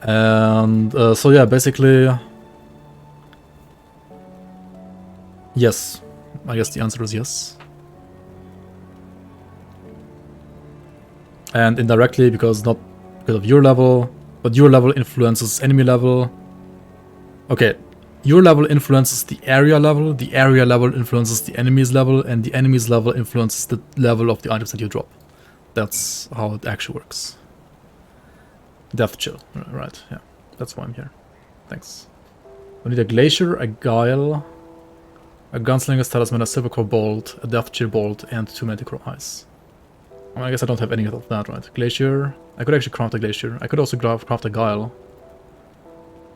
S1: And so yeah, basically... Yes. I guess the answer is yes. And indirectly, because not because of your level, but your level influences enemy level. Okay, your level influences the area level influences the enemy's level, and the enemy's level influences the level of the items that you drop. That's how it actually works. Death Chill, right, yeah. That's why I'm here. Thanks. We need a Glacier, a Guile, a Gunslinger's Talisman, a Silvercore Bolt, a Death Chill Bolt, and 2 Manticore Eyes. Well, I guess I don't have any of that, right? Glacier, I could actually craft a Glacier. I could also craft a Guile.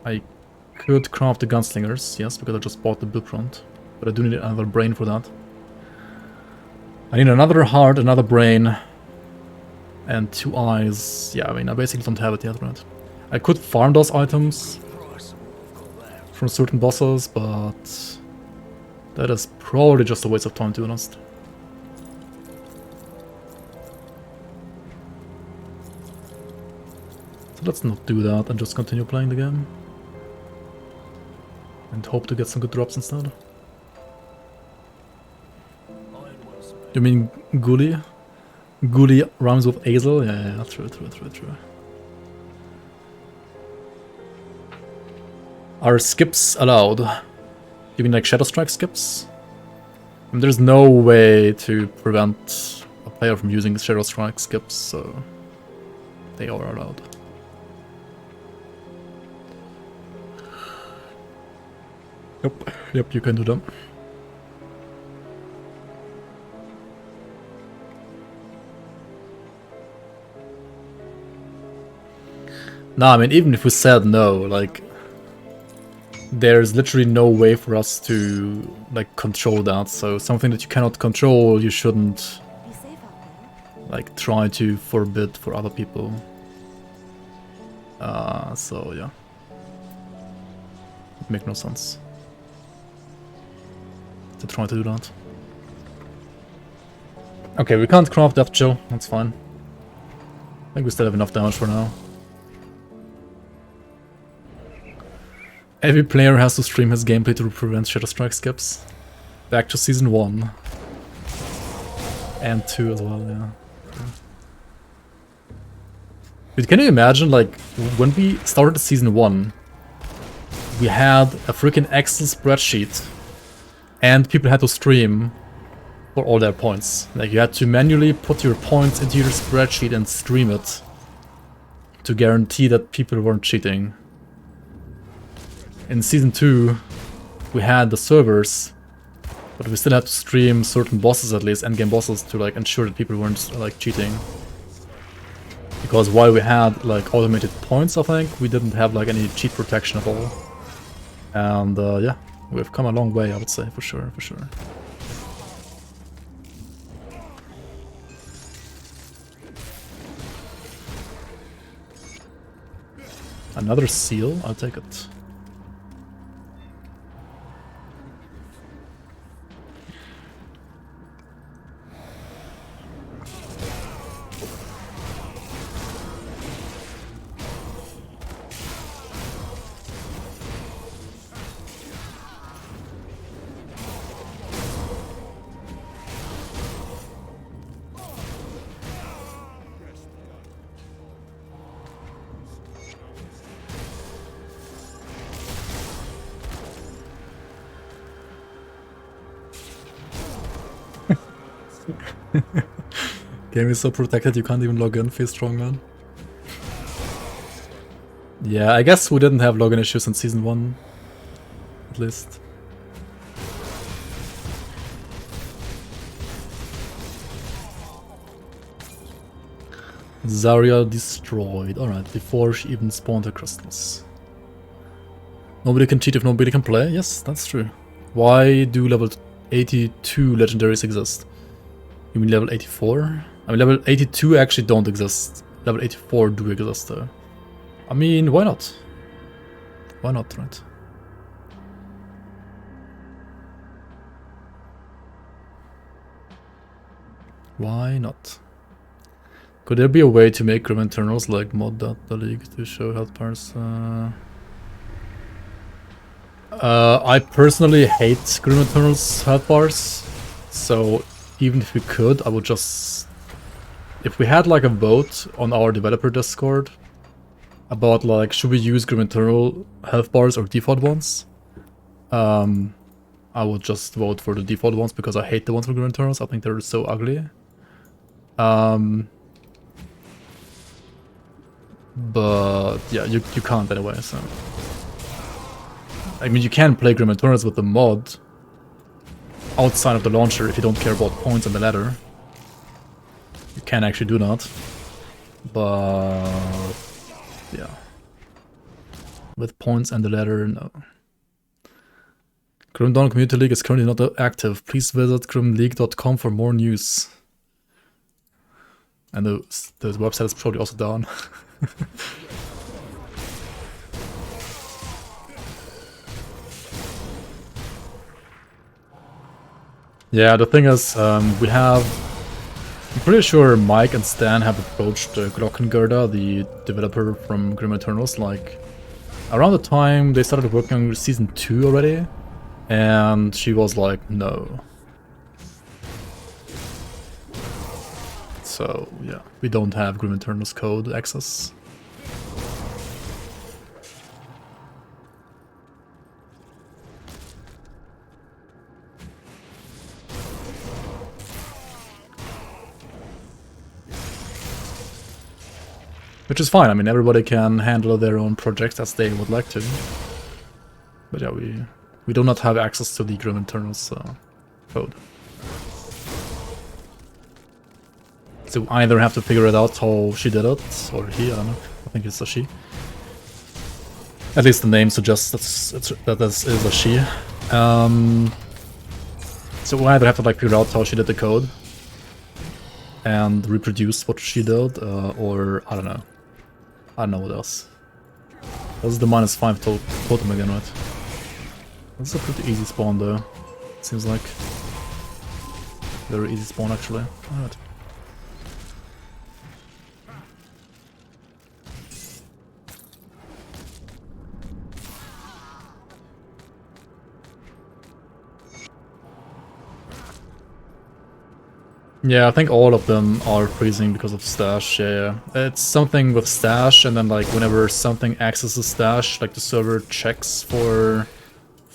S1: I could craft the Gunslingers, yes, because I just bought the blueprint. But I do need another brain for that. I need another heart, another brain, and 2 eyes. Yeah, I mean, I basically don't have it yet, right? I could farm those items from certain bosses, but that is probably just a waste of time, to be honest. So let's not do that and just continue playing the game. And hope to get some good drops instead. You mean Ghoulie? Ghoulie rhymes with Azel? Yeah, true. Are skips allowed? You mean like Shadow Strike skips? I mean, there's no way to prevent a player from using Shadow Strike skips, so they are allowed. Yep, you can do them. Nah, I mean, even if we said no, like, there's literally no way for us to, like, control that. So something that you cannot control, you shouldn't, like, try to forbid for other people. So yeah. Make no sense. to try to do that. Okay, we can't craft Death Chill, that's fine. I think we still have enough damage for now. Every player has to stream his gameplay to prevent Shadow Strike skips. Back to Season 1. And 2 as well, yeah. Dude, can you imagine, like, when we started Season 1, we had a freaking Excel spreadsheet, and people had to stream for all their points. Like, you had to manually put your points into your spreadsheet and stream it to guarantee that people weren't cheating. In Season 2, we had the servers, but we still had to stream certain bosses, at least endgame bosses, to like ensure that people weren't like cheating. Because while we had like automated points, I think, we didn't have like any cheat protection at all. And yeah, we've come a long way, I would say, for sure, for sure. Another seal, I'll take it. Game is so protected you can't even log in, feel strong, man. Yeah, I guess we didn't have login issues in Season 1, at least. Zarya destroyed. Alright, before she even spawned her crystals. Nobody can cheat if nobody can play? Yes, that's true. Why do level 82 legendaries exist? You mean level 84? I mean, level 82 actually don't exist. Level 84 do exist, though. I mean, why not? Why not, right? Why not? Could there be a way to make Grim Internals like mod the league to show health bars? I personally hate Grim Internals health bars, so even if we could, I would just... If we had like a vote on our developer Discord about like, should we use Grim Internal health bars or default ones? I would just vote for the default ones because I hate the ones from Grim Internals. I think they're so ugly. But yeah, you can't anyway, so... I mean, you can play Grim Internals with the mod outside of the launcher if you don't care about points on the ladder. You can actually do that. But... yeah. With points and the ladder, no. Grim Dawn Community League is currently not active. Please visit grimleague.com for more news. And the website is probably also down. Yeah, the thing is, we have... I'm pretty sure Mike and Stan have approached Glockengerda, the developer from Grim Eternals, like... around the time they started working on Season 2 already, and she was like, no. So, yeah, we don't have Grim Eternals code access. Which is fine, I mean, everybody can handle their own projects as they would like to. But yeah, we do not have access to the Grim Eternals code. So either have to figure it out how she did it, or he, I don't know. I think it's a she. At least the name suggests that this is a she. So we either have to like figure out how she did the code and reproduce what she did, or I don't know. I don't know what else. This is the -5 totem again, right? This is a pretty easy spawn though. seems like. Very easy spawn actually. Alright. Yeah, I think all of them are freezing because of stash, yeah. It's something with stash, and then like whenever something accesses stash, like the server checks for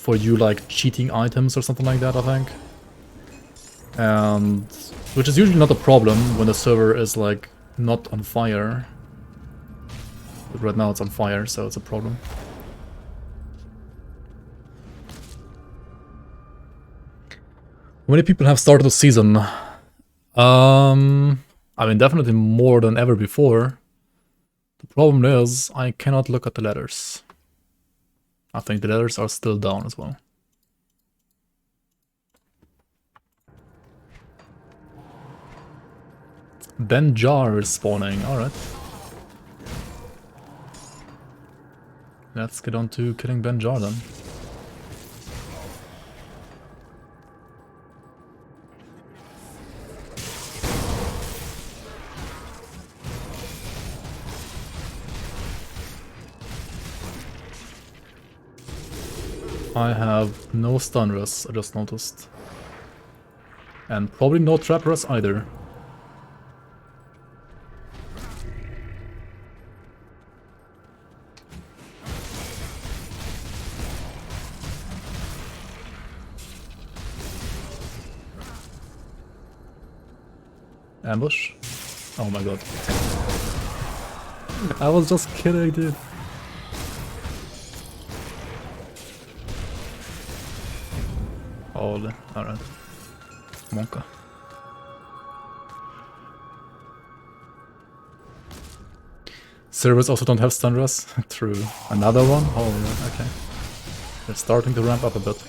S1: you like cheating items or something like that, I think. And which is usually not a problem when the server is like not on fire. But right now it's on fire, so it's a problem. How many people have started the season? I mean, definitely more than ever before. The problem is, I cannot look at the letters. I think the letters are still down as well. Ben Jar is spawning, alright. Let's get on to killing Ben Jar then. I have no stun res, I just noticed. And probably no trap res either. Ambush? Oh my god. I was just kidding, dude. Holy, alright. Monka. Servers also don't have stun res? True. Another one? Oh yeah, okay. They're starting to ramp up a bit.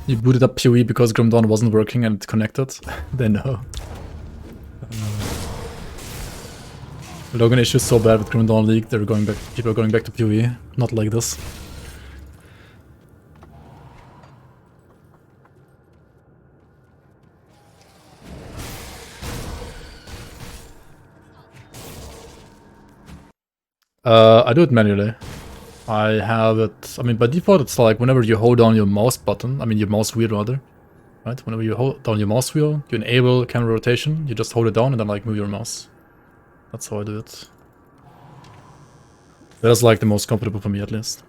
S1: You booted up PoE because Grim Dawn wasn't working and it connected? They know. Login issue is so bad with Grim Dawn League, they're going back. People are going back to PoE. Not like this. I do it manually. I have it, I mean, by default it's like whenever you hold down your mouse button, I mean your mouse wheel rather, right? Whenever you hold down your mouse wheel, you enable camera rotation, you just hold it down and then like move your mouse. That's how I do it. That is like the most comfortable for me at least.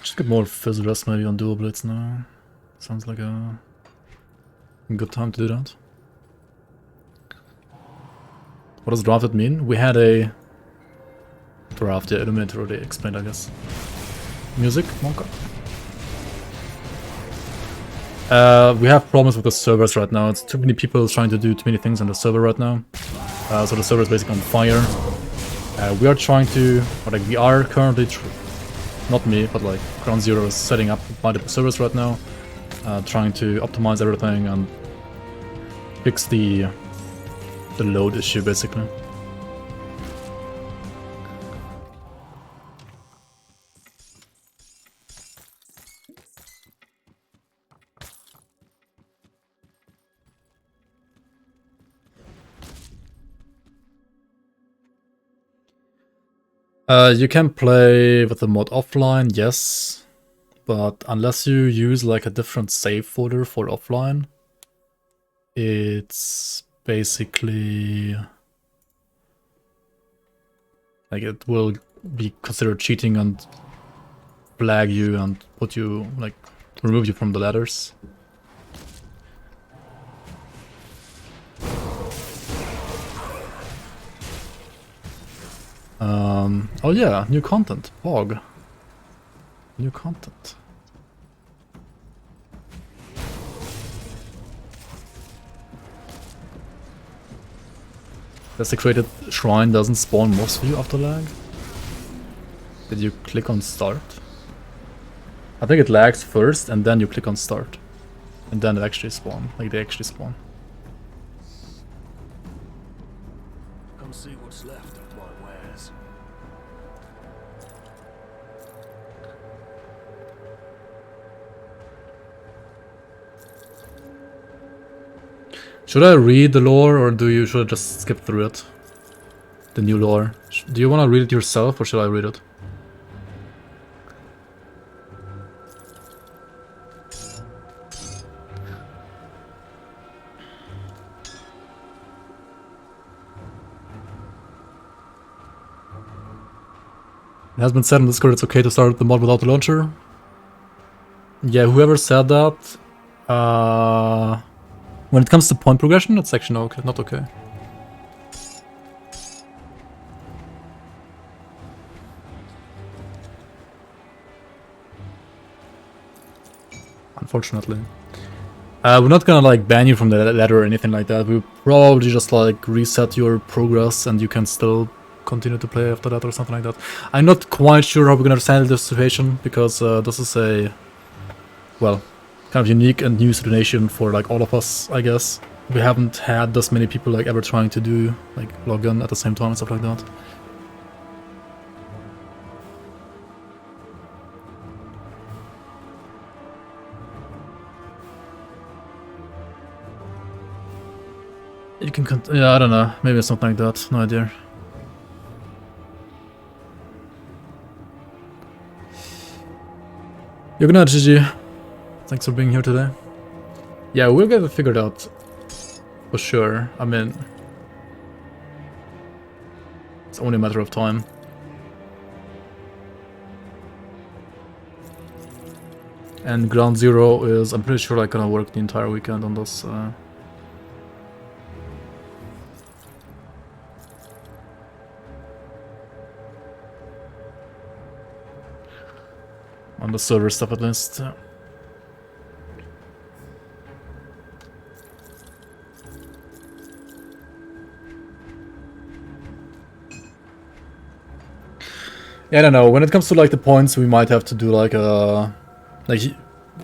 S1: Just get more fizz rest maybe on dual blades now. Sounds like a good time to do that. What does drafted mean? We had a draft, yeah, Illuminate already explained, I guess. Music, Monka. We have problems with the servers right now. It's too many people trying to do too many things on the server right now. So the server is basically on fire. We are trying to, or like we are currently, not me, but like Ground Zero is setting up multiple servers right now, trying to optimize everything and fix the load issue basically. You can play with the mod offline, yes, but unless you use like a different save folder for offline, it's basically like it will be considered cheating and flag you and put you like remove you from the ladders. Oh yeah, new content, Pog. New content. Desecrated Shrine doesn't spawn moss for you after lag? Did you click on start? I think it lags first and then you click on start. And then it actually spawn, like they actually spawn.
S6: Come see what's left of my wares.
S1: Should I read the lore or should I just skip through it? The new lore. Do you want to read it yourself or should I read it? It has been said in Discord it's okay to start the mod without the launcher. Yeah, whoever said that, when it comes to point progression, it's actually not okay. Unfortunately. We're not gonna like ban you from the ladder or anything like that. We'll probably just like reset your progress and you can still continue to play after that or something like that. I'm not quite sure how we're gonna handle this situation because this is a, well, kind of unique and new situation for like all of us, I guess. We haven't had this many people like ever trying to do like log in at the same time and stuff like that. You can yeah, I don't know, maybe it's something like that, no idea. You're gonna GG. Thanks for being here today. Yeah, we'll get it figured out. For sure. I mean, it's only a matter of time. And Ground Zero is, I'm pretty sure, like gonna work the entire weekend on this. On the server stuff at least. Yeah, I don't know. When it comes to like the points, we might have to do like a,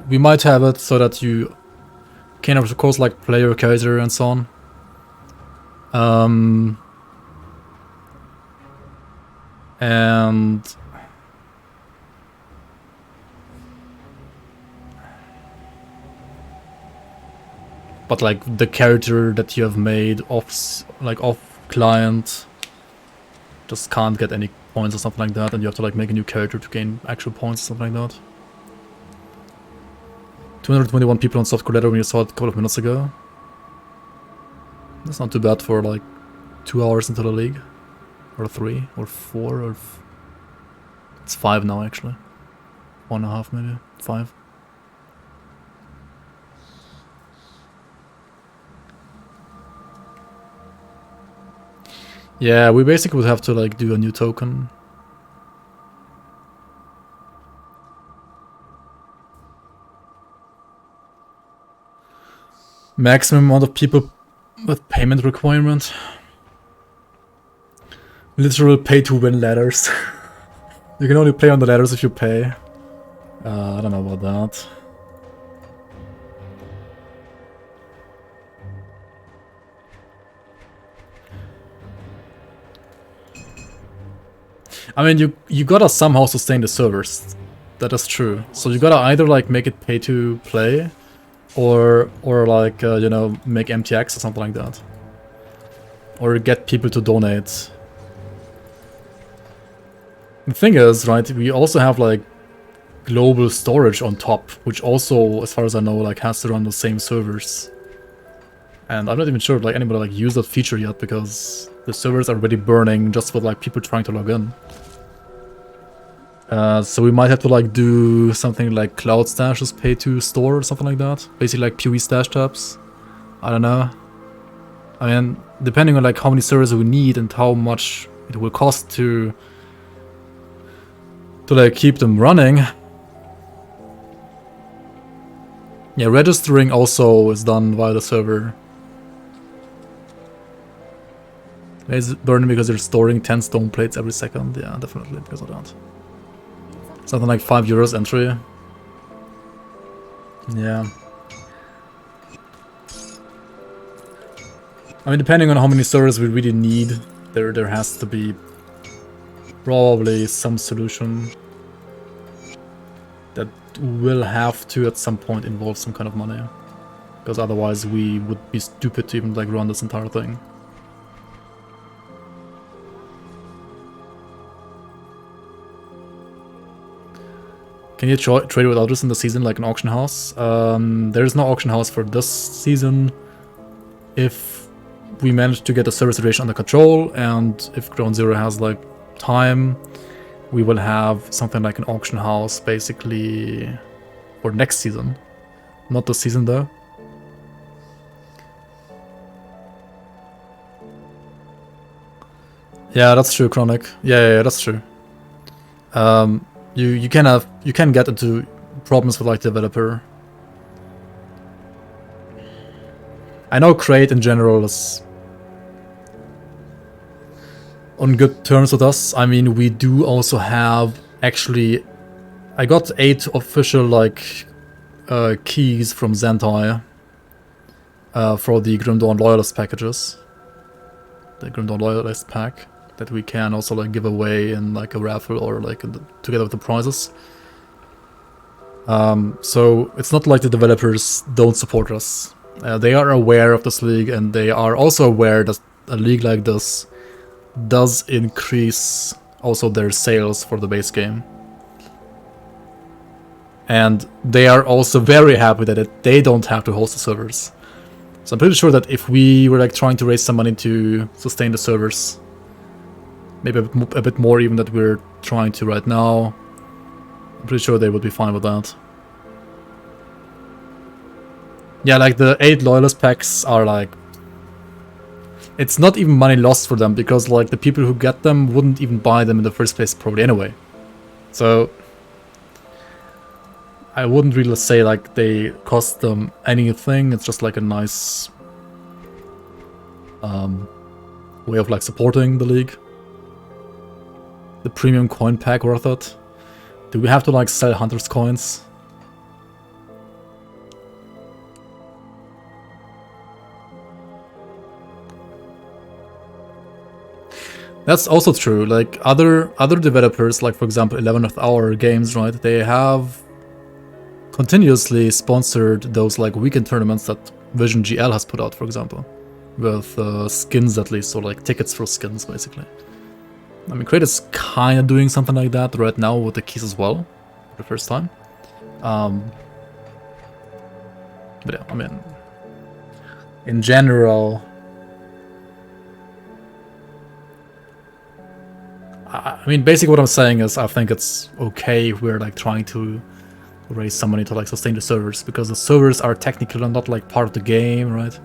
S1: we might have it so that you can of course like play your character and so on. And but like the character that you have made off client just can't get any points or something like that, and you have to like make a new character to gain actual points or something like that. 221 people on softcore ladder when you saw it a couple of minutes ago. That's not too bad for like 2 hours into the league. Or 3 or 4 or it's 5 now actually. 1.5 maybe, 5. Yeah, we basically would have to like do a new token Maximum amount of people with payment requirement. Literal pay to win ladders. You can only play on the ladders if you pay. I don't know about that. I mean, you gotta somehow sustain the servers. That is true. So you gotta either like make it pay to play, or like you know, make MTX or something like that, or get people to donate. The thing is, right? We also have like global storage on top, which also, as far as I know, like has to run the same servers. And I'm not even sure if like anybody like used that feature yet, because the servers are already burning just with like people trying to log in. So we might have to like do something like cloud stashes pay to store or something like that. Basically like PoE stash tabs. I don't know. I mean, depending on like how many servers we need and how much it will cost to like keep them running. Yeah, registering also is done via the server. It's burning because they're storing 10 stone plates every second. Yeah, definitely because of that. Something like €5 entry. Yeah. I mean, depending on how many servers we really need, there has to be probably some solution that will have to at some point involve some kind of money, because otherwise we would be stupid to even like run this entire thing. Can you trade with others in the season like an auction house? There is no auction house for this season. If we manage to get the server situation under control, and if Ground Zero has like time, we will have something like an auction house basically for next season. Not this season though. Yeah, that's true, Chronic. Yeah, that's true. You can get into problems with like developer. I know Crate in general is on good terms with us. I mean, we do also have actually, I got 8 official like keys from Zentai for the Grim Dawn Loyalist packages. The Grim Dawn Loyalist pack that we can also like give away in like a raffle or like together with the prizes. So it's not like the developers don't support us. They are aware of this league, and they are also aware that a league like this does increase also their sales for the base game. And they are also very happy that they don't have to host the servers. So I'm pretty sure that if we were like trying to raise some money to sustain the servers, maybe a bit more even that we're trying to right now, I'm pretty sure they would be fine with that. Yeah, like the 8 loyalist packs are like, it's not even money lost for them, because like the people who get them wouldn't even buy them in the first place probably anyway. So I wouldn't really say like they cost them anything. It's just like a nice way of like supporting the league. The premium coin pack worth it? Do we have to like sell Hunter's coins? That's also true. Like other developers, like for example 11th Hour Games, right? They have continuously sponsored those like weekend tournaments that Vision GL has put out, for example, with skins at least, or like tickets for skins, basically. I mean, Crate is kind of doing something like that right now with the keys as well, for the first time. But yeah, I mean, in general, I mean, basically what I'm saying is I think it's okay if we're like trying to raise some money to like sustain the servers, because the servers are technically not like part of the game, right?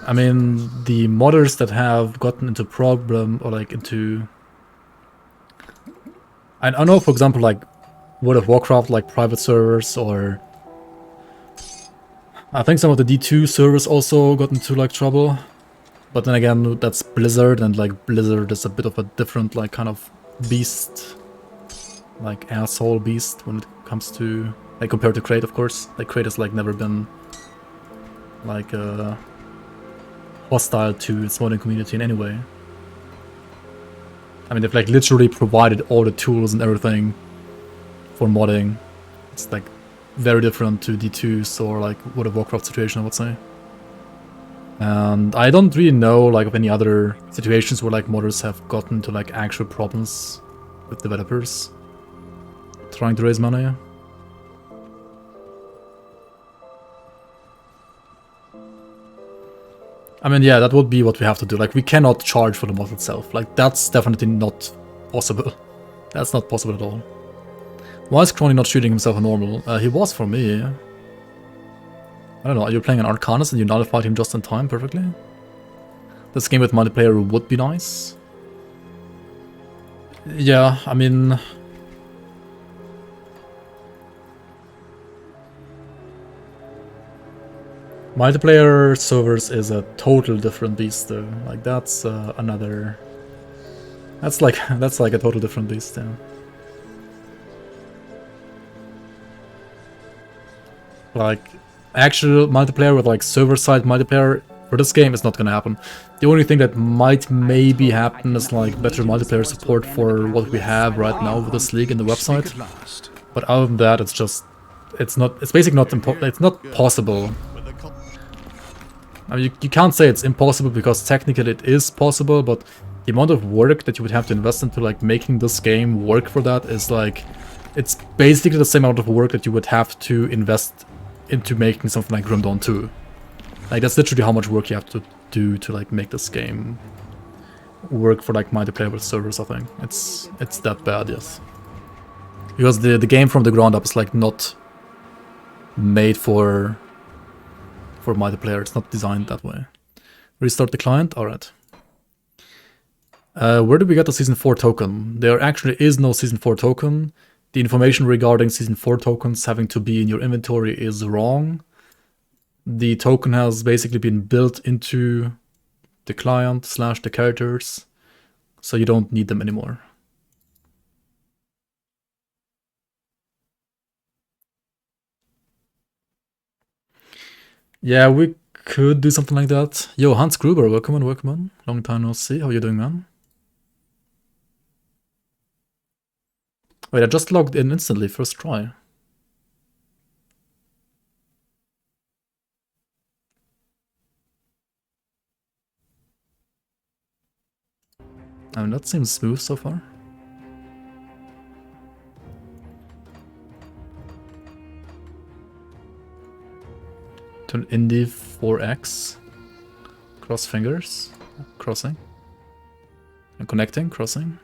S1: I mean, the modders that have gotten into problem, or like into I know, for example, like World of Warcraft, like private servers, or I think some of the D2 servers also got into like trouble. But then again, that's Blizzard, and like Blizzard is a bit of a different like kind of beast, like asshole beast when it comes to like compared to Crate, of course. Like Crate has like never been like hostile to its modding community in any way. I mean, they've like literally provided all the tools and everything for modding. It's like very different to D2's or like World of Warcraft situation, I would say. And I don't really know like of any other situations where like modders have gotten to like actual problems with developers trying to raise money. I mean, yeah, that would be what we have to do. Like, we cannot charge for the mod itself. Like, that's definitely not possible. That's not possible at all. Why is Crony not shooting himself a normal? He was for me. I don't know, are you playing an Arcanist and you nullified him just in time perfectly? This game with multiplayer would be nice. Yeah, I mean... multiplayer servers is a total different beast though. Like that's another... That's like a total different beast, yeah. Like, actual multiplayer with like server-side multiplayer for this game is not gonna happen. The only thing that might maybe happen is like better multiplayer support for what we have right now with this league in the website. But other than that, it's just... it's basically not it's not possible. I mean, you can't say it's impossible because technically it is possible, but the amount of work that you would have to invest into like making this game work for that is like... it's basically the same amount of work that you would have to invest into making something like Grim Dawn 2. Like, that's literally how much work you have to do to like make this game work for like multiplayer with servers, I think. It's that bad, yes. Because the game from the ground up is like not made for multiplayer. It's not designed that way. Restart the client? Alright. Where did we get the Season 4 token? There actually is no Season 4 token. The information regarding Season 4 tokens having to be in your inventory is wrong. The token has basically been built into the client / the characters, so you don't need them anymore. Yeah, we could do something like that. Yo, Hans Gruber, welcome on, welcome on. Long time no see. How you doing, man? Wait, I just logged in instantly, first try. I mean, that seems smooth so far. Turn Indie 4X. Cross fingers. Crossing. And connecting, crossing.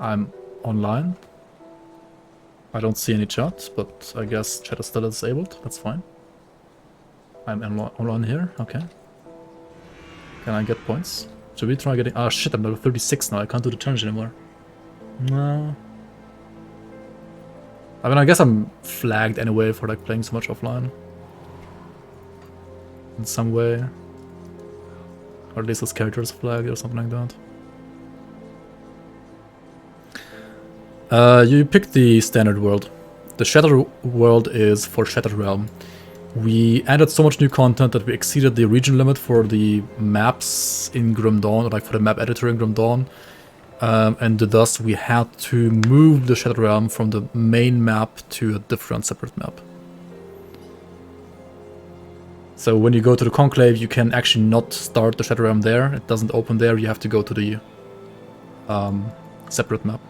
S1: I'm online. I don't see any chat, but I guess chat is still disabled. That's fine. I'm online here. Okay. Can I get points? Should we try getting... ah, shit, I'm level 36 now. I can't do the challenge anymore. No. I mean, I guess I'm flagged anyway for like playing so much offline. In some way. Or at least this character is flagged or something like that. You picked the standard world. The Shattered world is for Shattered Realm. We added so much new content that we exceeded the region limit for the maps in Grim Dawn, or like for the map editor in Grim Dawn. And thus we had to move the Shattered Realm from the main map to a different separate map. So when you go to the Conclave, you can actually not start the Shattered Realm there. It doesn't open there. You have to go to the separate map.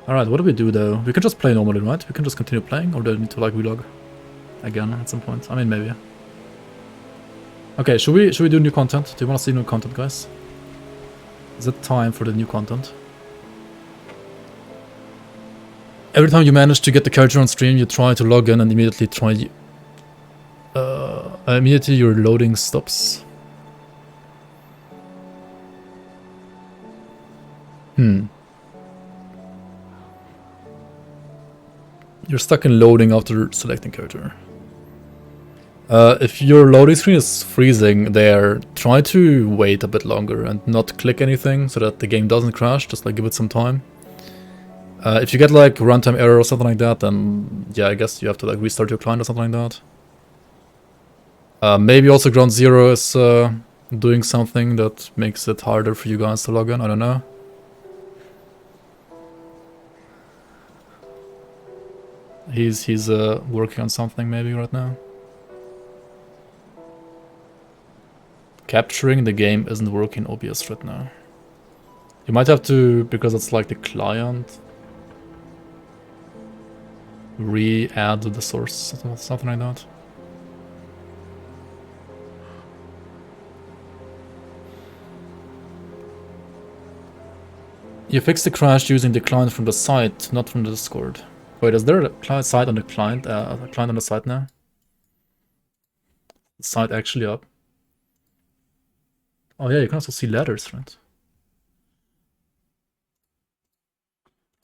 S1: Alright, what do we do though? We can just play normally, right? We can just continue playing, or do I need to like relog again at some point? I mean, maybe. Okay, should we do new content? Do you want to see new content, guys? Is it time for the new content? Every time you manage to get the character on stream, you try to log in and immediately immediately your loading stops. You're stuck in loading after selecting character. If your loading screen is freezing there, try to wait a bit longer and not click anything so that the game doesn't crash, just like give it some time. If you get like runtime error or something like that, then yeah, I guess you have to like restart your client or something like that. Maybe also Ground Zero is doing something that makes it harder for you guys to log in, I don't know. He's working on something maybe right now. Capturing the game isn't working OBS right now. You might have to, because it's like the client, re-add the source, something like that. You fix the crash using the client from the site, not from the Discord. Wait, is there a client site on the client? A client on the site now? The site actually up. Oh yeah, you can also see letters, right?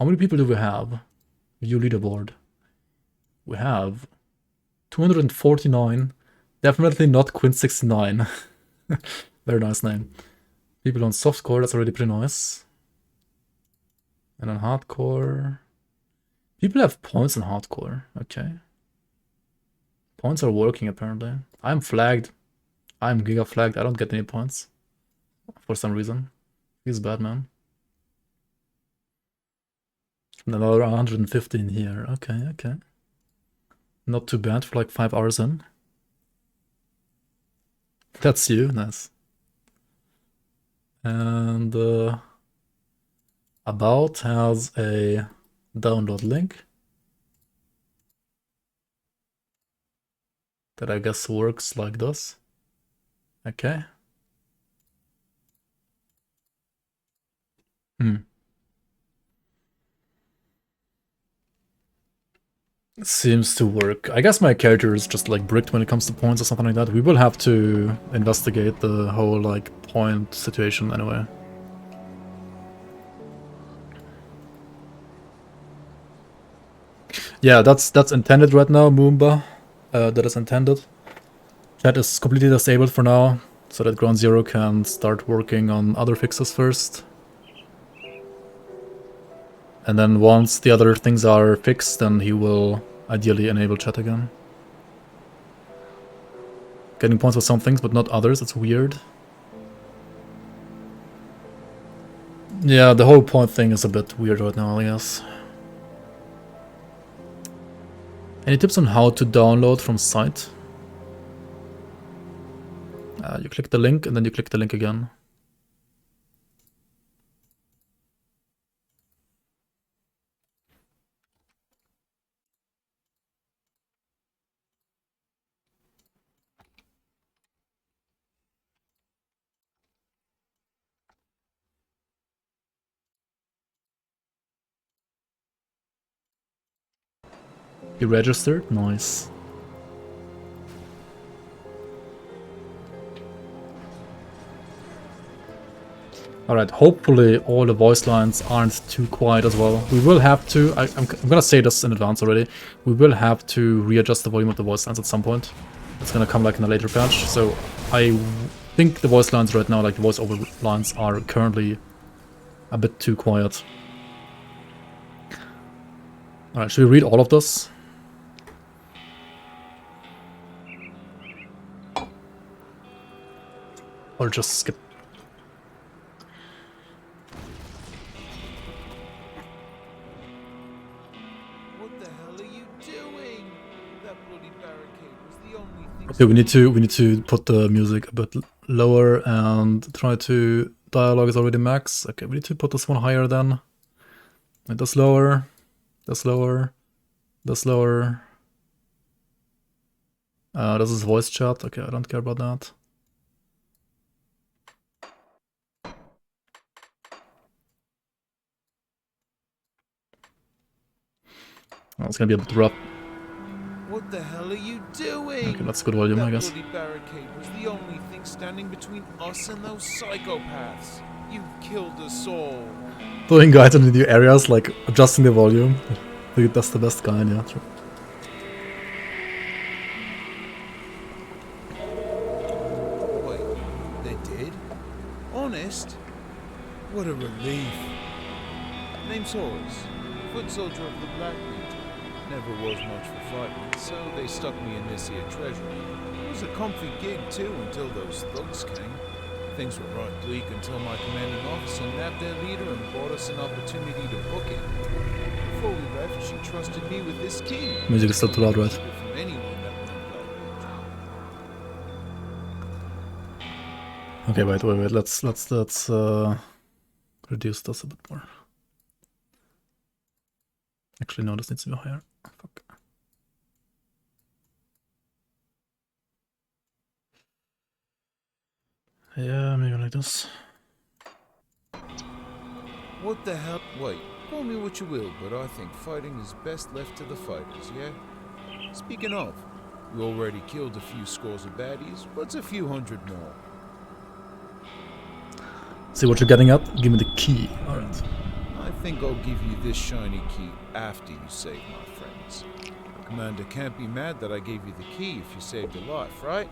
S1: How many people do we have? View leaderboard. We have 249. Definitely not Quint69. Very nice name. People on softcore, that's already pretty nice. And on hardcore... People have points on hardcore, okay. Points are working apparently. I'm flagged. I'm giga flagged, I don't get any points. For some reason. He's bad, man. Another 115 here, okay. Not too bad for like 5 hours in. That's you, nice. And About has a download link that I guess works like this. Okay. Seems to work. I guess my character is just like bricked when it comes to points or something like that. We will have to investigate the whole like point situation anyway. Yeah, that's intended right now, Moomba. That is intended. Chat is completely disabled for now, so that Ground Zero can start working on other fixes first. And then once the other things are fixed, then he will ideally enable chat again. Getting points for some things, but not others, it's weird. Yeah, the whole point thing is a bit weird right now, I guess. Any tips on how to download from site? You click the link and then you click the link again. You registered? Nice. Alright, hopefully all the voice lines aren't too quiet as well. We will have to, I'm gonna say this in advance already, we will have to readjust the volume of the voice lines at some point. It's gonna come like in a later patch, so I think the voice lines right now, like the voiceover lines, are currently a bit too quiet. Alright, should we read all of this? Or just skip? Okay, we need to put the music a bit lower and try to dialogue is already max. Okay, we need to put this one higher then. And this lower, this lower, this lower. This is voice chat. Okay, I don't care about that. Oh, it's gonna be a bit rough.
S3: What the hell are you doing?
S1: Okay, that's good volume, I guess.
S3: That bloody barricade was the only thing standing between us and those psychopaths. You killed us all.
S1: Doing guides in the new areas, like adjusting the volume. I think that's the best guide, yeah, true.
S3: Wait, they did? Honest? What a relief. Name's Horace, foot soldier of the Black Legion. Never was much for fighting, so they stuck me in this here treasury. It was a comfy gig too until those thugs came. Things were right bleak until my commanding officer nabbed their leader and brought us an opportunity to book it. Before we left, she trusted me with this key.
S1: Music is still too loud, right?
S3: From anyone that went Black Legion.
S1: Okay, wait. Let's reduce this a bit more. Actually, no, this needs to be higher. Fuck. Yeah, maybe like this.
S3: What the hell? Wait, call me what you will, but I think fighting is best left to the fighters, yeah? Speaking of, you already killed a few scores of baddies. What's a few hundred more?
S1: See what you're getting at? Give me the key. Alright.
S3: I think I'll give you this shiny key after you save my friends. Commander can't be mad that I gave you the key if you saved your life, right?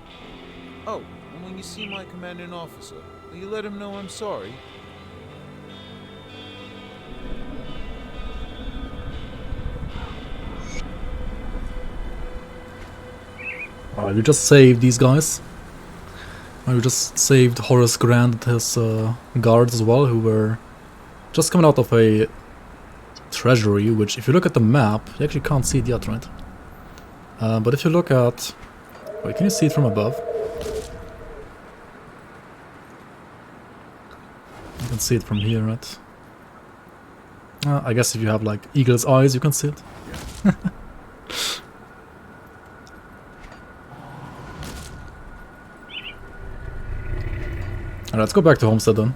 S3: Oh, and when you see my commanding officer, will you let him know I'm sorry?
S1: Alright, we just saved these guys. We just saved Horace Grant and his guards as well, who were just coming out of a treasury, which if you look at the map, you actually can't see it yet, right? But if you look at... Wait, can you see it from above? You can see it from here, right? I guess if you have like eagle's eyes, you can see it. Alright, let's go back to Homestead then.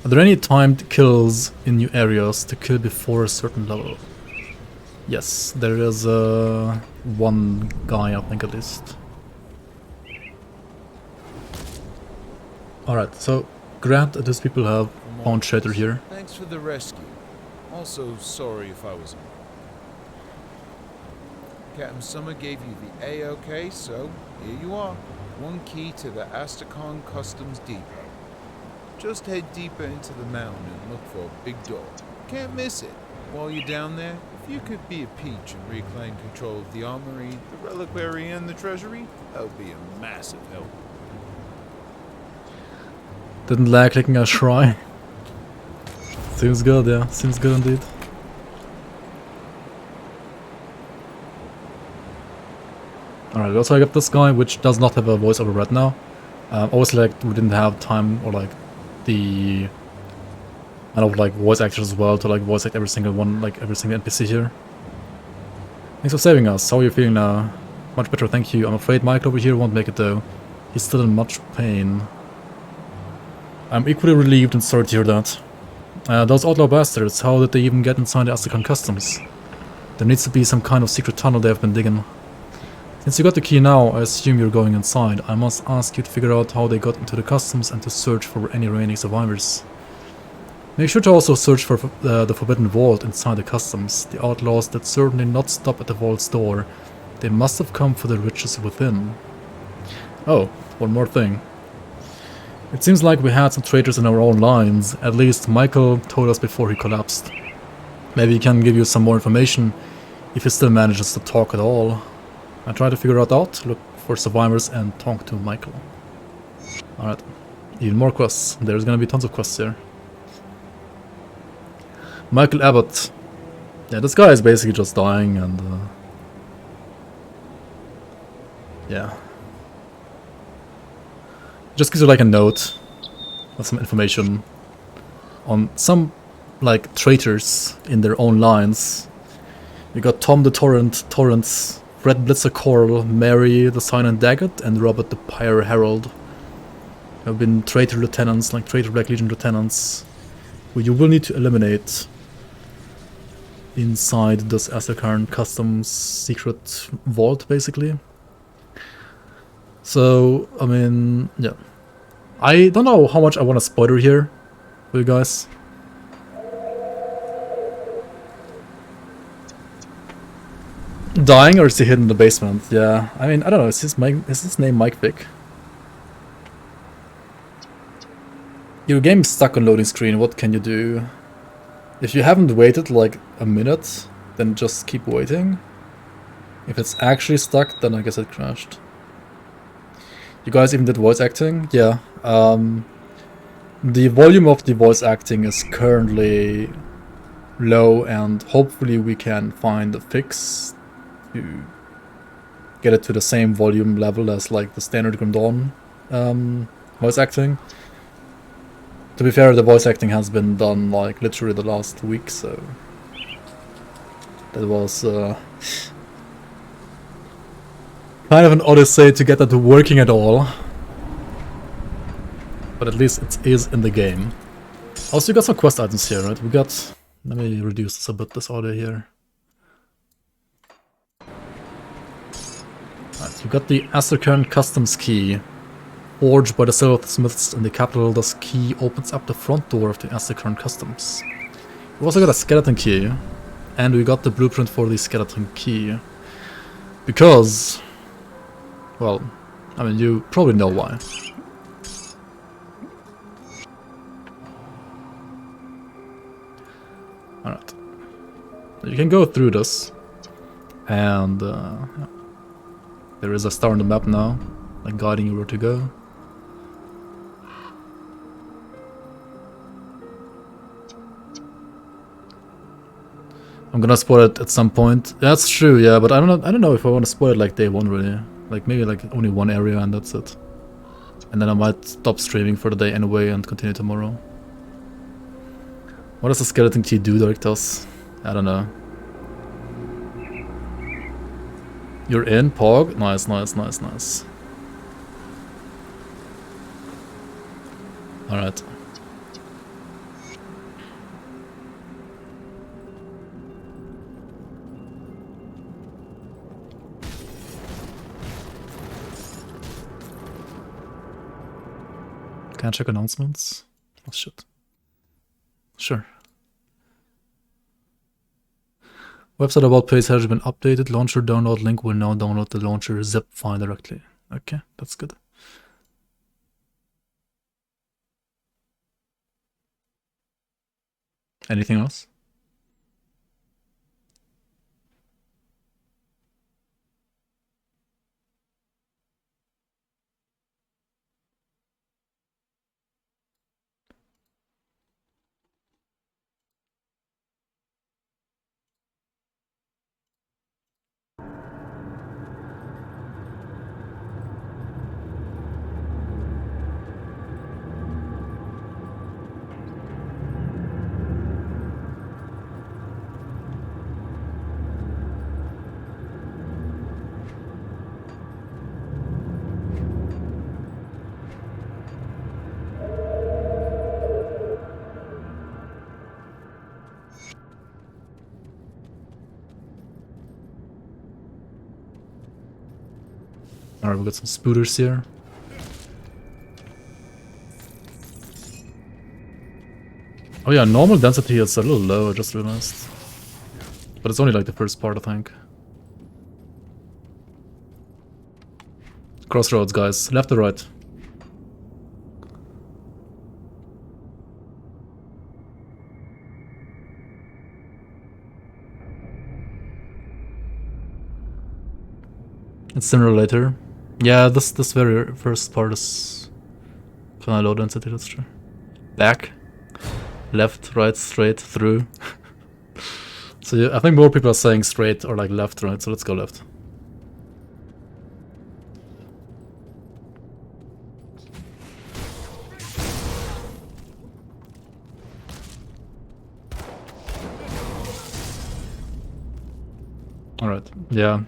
S1: Are there any timed kills in new areas to kill before a certain level? Yes, there is one guy, I think, at least. Alright, so Grant and his people have found shelter here.
S3: Thanks for the rescue. Also, sorry if I was... Captain Summer gave you the A-OK, so here you are. One key to the Astrakhan Customs Depot. Just head deeper into the mountain and look for a big door. Can't miss it. While you're down there, if you could be a peach and reclaim control of the armory, the reliquary, and the treasury, that would be a massive help.
S1: Didn't lag clicking a shrine. Seems good, yeah. Seems good indeed. Alright, also I got this guy, which does not have a voiceover right now. Obviously, like, we didn't have time or like the kind of like voice actors as well to like voice act every single one, like every single NPC here. Thanks for saving us. How are you feeling now? Much better, thank you. I'm afraid Michael over here won't make it though. He's still in much pain. I'm equally relieved and sorry to hear that. Those outlaw bastards, how did they even get inside the Astrakhan Customs? There needs to be some kind of secret tunnel they have been digging. Since you got the key now, I assume you're going inside. I must ask you to figure out how they got into the customs and to search for any remaining survivors. Make sure to also search for the Forbidden Vault inside the customs. The outlaws did certainly not stop at the vault's door. They must have come for the riches within. Oh, one more thing. It seems like we had some traitors in our own lines. At least Michael told us before he collapsed. Maybe he can give you some more information if he still manages to talk at all. I try to figure it out, look for survivors and talk to Michael. Alright, even more quests. There's gonna be tons of quests here. Michael Abbott. Yeah, this guy is basically just dying and... yeah. Just gives you like a note of some information on some like traitors in their own lines. We got Tom the Torrent's Red Blitzer Coral, Mary the Silent Daggett, and Robert the Pyre Herald. Have been traitor lieutenants, like traitor Black Legion lieutenants, who you will need to eliminate inside this Astrocharn Customs secret vault, basically. So, I mean, yeah. I don't know how much I want to spoiler here for you guys. Dying or is he hidden in the basement? Yeah, I mean, I don't know, is his name Mike Vick? Your game is stuck on loading screen, what can you do? If you haven't waited like a minute, then just keep waiting. If it's actually stuck, then I guess it crashed. You guys even did voice acting? Yeah. The volume of the voice acting is currently low, and hopefully we can find a fix to get it to the same volume level as like the standard Grim Dawn voice acting. To be fair, the voice acting has been done like literally the last week, so that was kind of an odyssey to get that working at all. But at least it is in the game. Also, you got some quest items here, right? We got... Let me reduce this a bit, this audio here. Right, you got the Astrocharn Customs Key. Forged by the silversmiths in the capital, this key opens up the front door of the Astrocharn Customs. We also got a skeleton key. And we got the blueprint for the skeleton key. Because... well, I mean, you probably know why. Alright. You can go through this. And yeah. There is a star on the map now, like guiding you where to go. I'm gonna spoil it at some point. That's true, yeah, but I don't know if I want to spoil it like day one really. Like maybe like only one area and that's it. And then I might stop streaming for the day anyway and continue tomorrow. What does the skeleton key do, Directus? I don't know. You're in, Pog? Nice, nice, nice, nice. Alright. Can I check announcements? Oh shit. Sure. Website about page has been updated. Launcher download link will now download the launcher zip file directly. Okay, that's good. Anything else? Alright, we got some spooters here. Oh yeah, normal density is a little low, I just realized. But it's only like the first part, I think. Crossroads, guys. Left or right? It's sooner or later. Yeah, this very first part is kind of low density, that's true. Back, left, right, straight, through. So yeah, I think more people are saying straight or like left, right, so let's go left. Alright, yeah.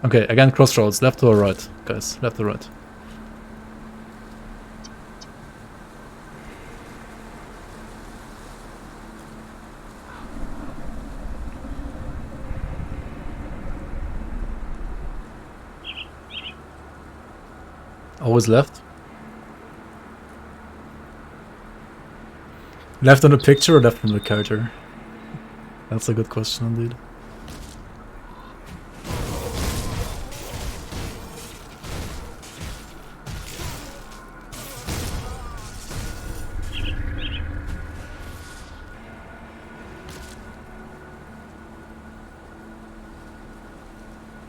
S1: Okay, again, crossroads, left or right, guys, left or right. Always left. Left on the picture or left on the character? That's a good question indeed.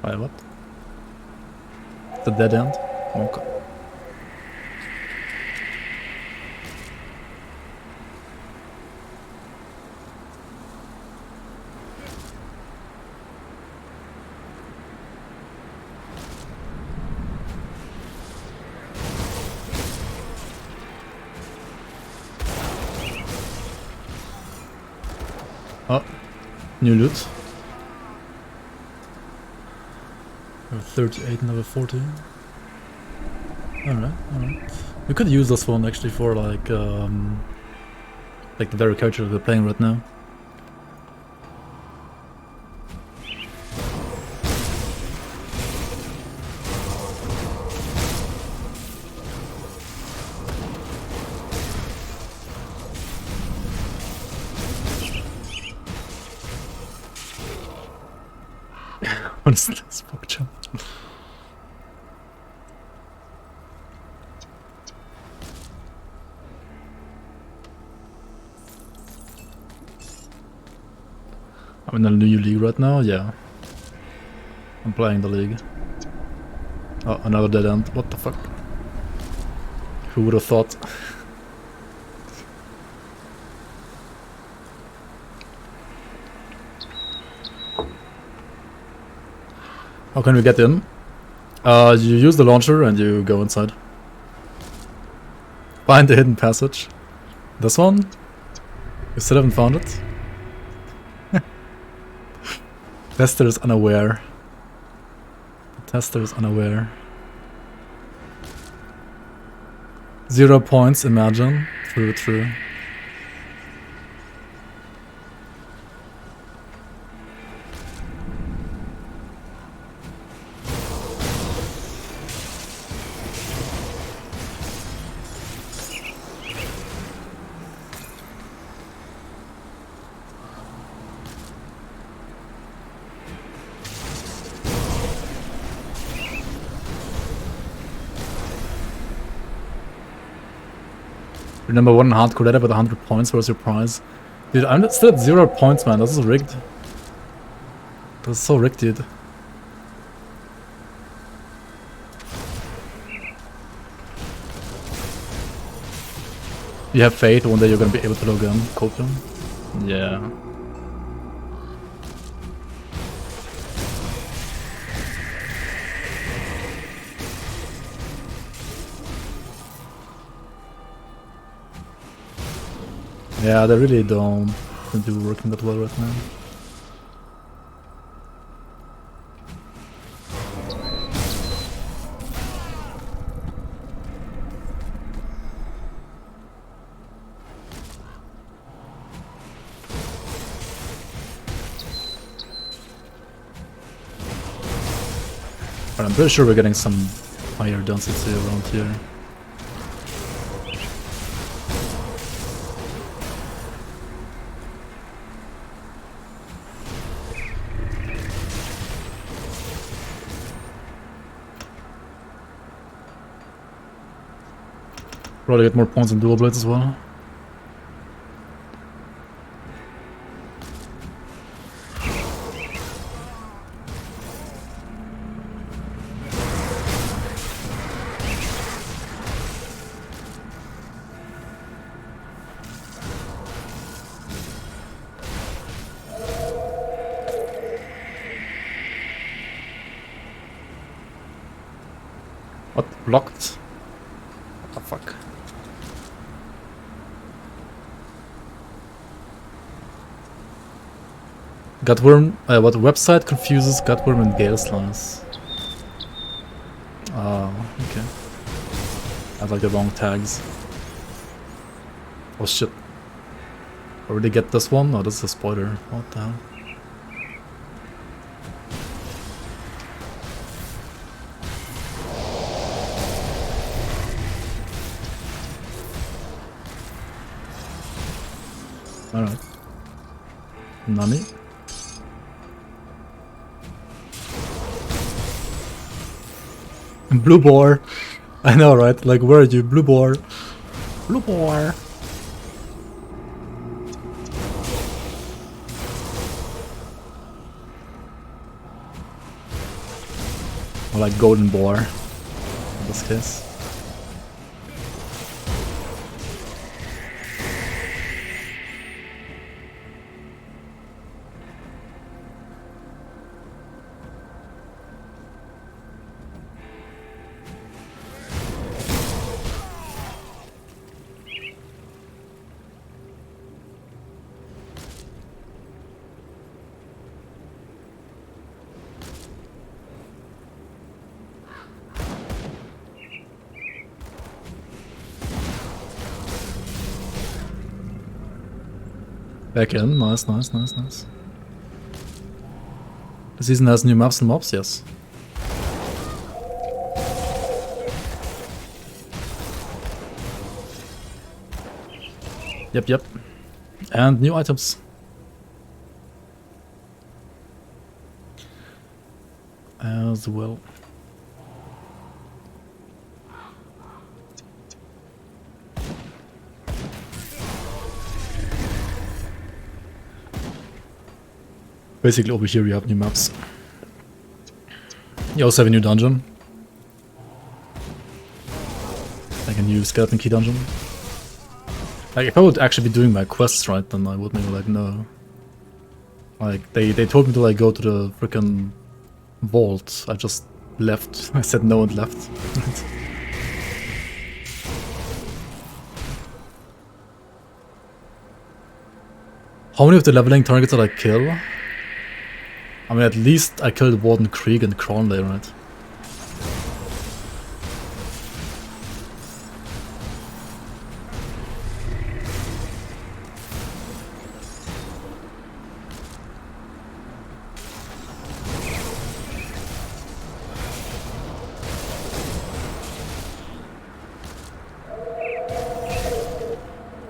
S1: Wait, what? The dead end? Okay. Oh, new loot. Level 38, level 40. Alright, alright. We could use this one actually for like the very character we're playing right now. What is this fuck jump? I'm in a new league right now, yeah. I'm playing the league. Oh, another dead end. What the fuck? Who would have thought? How can we get in? You use the launcher and you go inside. Find the hidden passage. This one? You still haven't found it? Tester is unaware. The tester is unaware. 0 points, imagine. True, true. Number 1 hardcore ladder with 100 points. Where's your prize? Dude, I'm still at 0 points, man. This is rigged. This is so rigged, dude. You have faith one day you're gonna be able to log in, Copium? Yeah. Yeah, they really don't do working that well right now. But I'm pretty sure we're getting some higher density around here. Probably get more points in dual blades as well. What? Blocked? What the fuck? Gutworm, what website confuses Gutworm and Gale Slice? Oh, okay. I have like the wrong tags. Oh shit. Already get this one? Oh, this is a spoiler. What the hell? Alright. Nani? Blue boar! I know, right? Like, where are you? Blue boar! Blue boar! Or like golden boar, in this case. Back in, nice, nice, nice, nice. The season has new maps and mobs, yes. Yep, yep. And new items. As well. Basically over here you have new maps. You also have a new dungeon. Like a new skeleton key dungeon. Like if I would actually be doing my quests right, then I would maybe like no. Like they told me to like go to the freaking vault. I just left. I said no and left. How many of the leveling targets did I kill? I mean, at least I killed Warden Krieg and Cronley, right?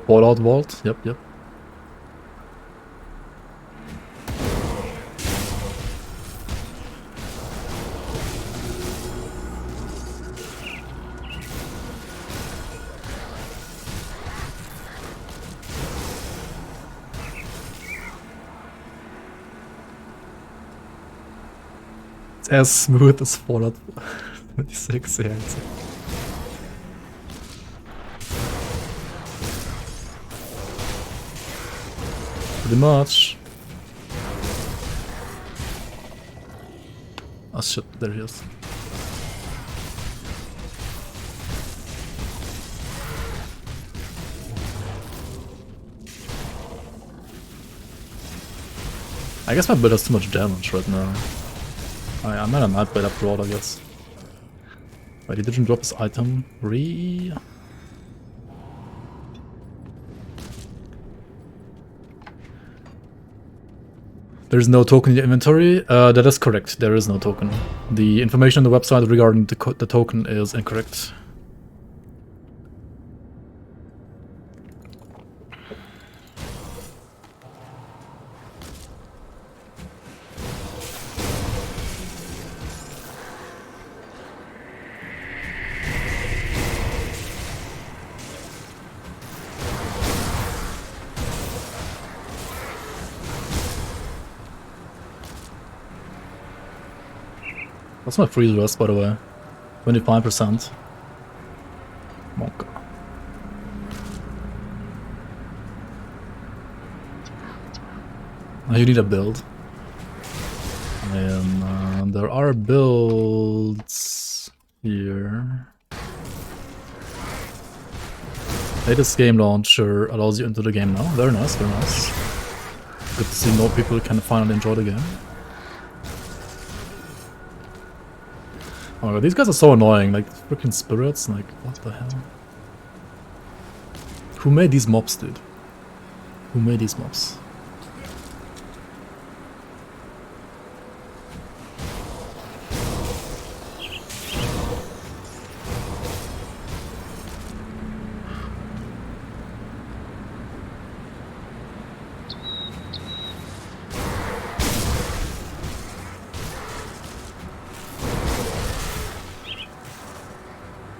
S1: Fallout Vault, yep, yep. It's as smooth as Fallout 26, yeah. Pretty much. Oh shit, there he is. I guess my build has too much damage right now. I might not build up broad, I guess. But he didn't drop his item. There's no token in the inventory. That is correct. There is no token. The information on the website regarding the token is incorrect. What's my freeze rest, by the way? 25%. Monk. Now you need a build. And there are builds here. Latest game launcher allows you into the game now. Very nice, very nice. Good to see more people can finally enjoy the game. Oh my god, these guys are so annoying, like freaking spirits, like what the hell? Who made these mobs, dude? Who made these mobs?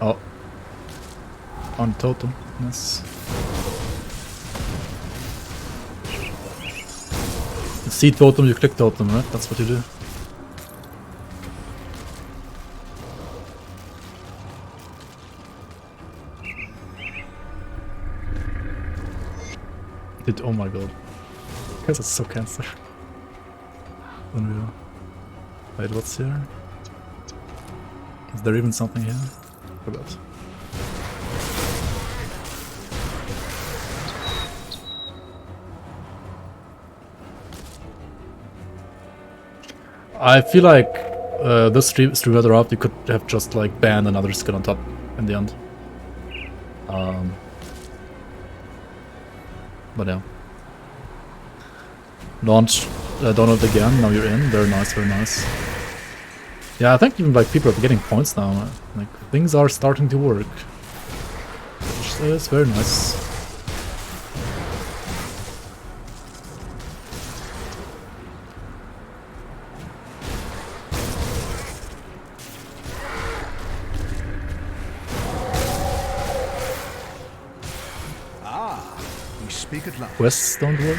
S1: Oh. On totem, yes. You see totem, you click totem, right? That's what you do. Oh my god. Guys, it's so cancer. Unreal. Wait, what's here? Is there even something here? Forgot. I feel like this stream up, you could have just like banned another skill on top in the end. But yeah. Launch download again, now you're in. Very nice, very nice. Yeah, I think even like people are getting points now. Like things are starting to work. Which is very nice.
S9: We speak at last.
S1: Quests don't work?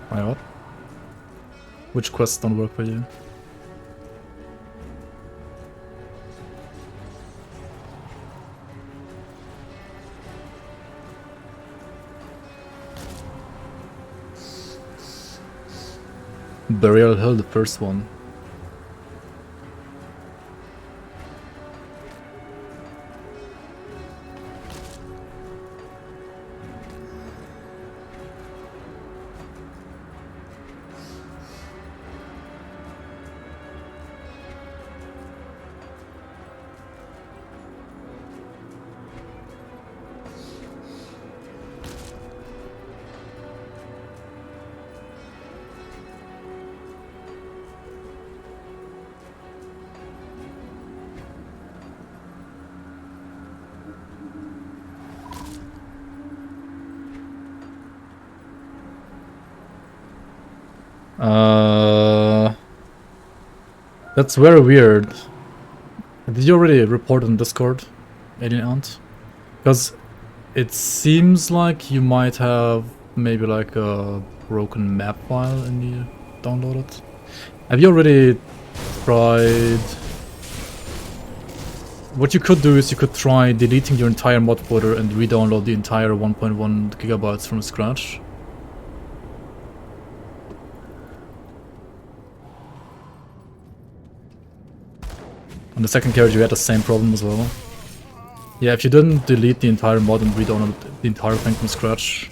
S1: Why what? Which quests don't work for you? Burial Hill, the first one. That's very weird. Did you already report on Discord, Alien Ant? Because it seems like you might have maybe like a broken map file and you download it. Have you already tried... What you could do is you could try deleting your entire mod folder and re-download the entire 1.1 gigabytes from scratch. On the second carriage you had the same problem as well. Yeah, if you didn't delete the entire mod and re-download the entire thing from scratch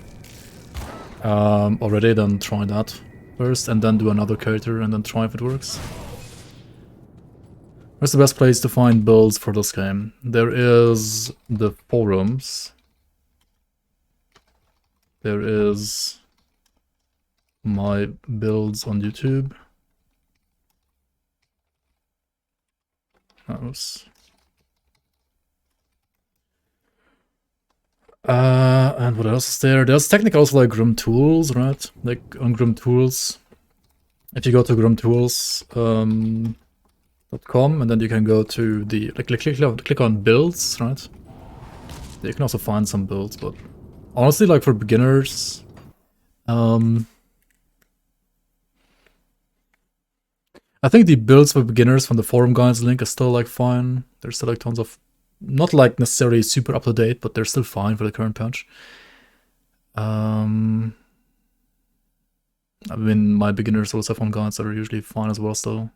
S1: already, then try that first and then do another character and then try if it works. Where's the best place to find builds for this game? There is the forums. There is my builds on YouTube. And what else is there? There's technically also like Grimtools, right? Like on Grimtools. If you go to Grimtools.com and then you can go to the click on builds, right? You can also find some builds, but honestly, like for beginners, I think the builds for beginners from the forum guides link is still like fine. There's still like tons of, not like necessarily super up to date, but they're still fine for the current patch. I mean, my beginners also have guides that are usually fine as well still.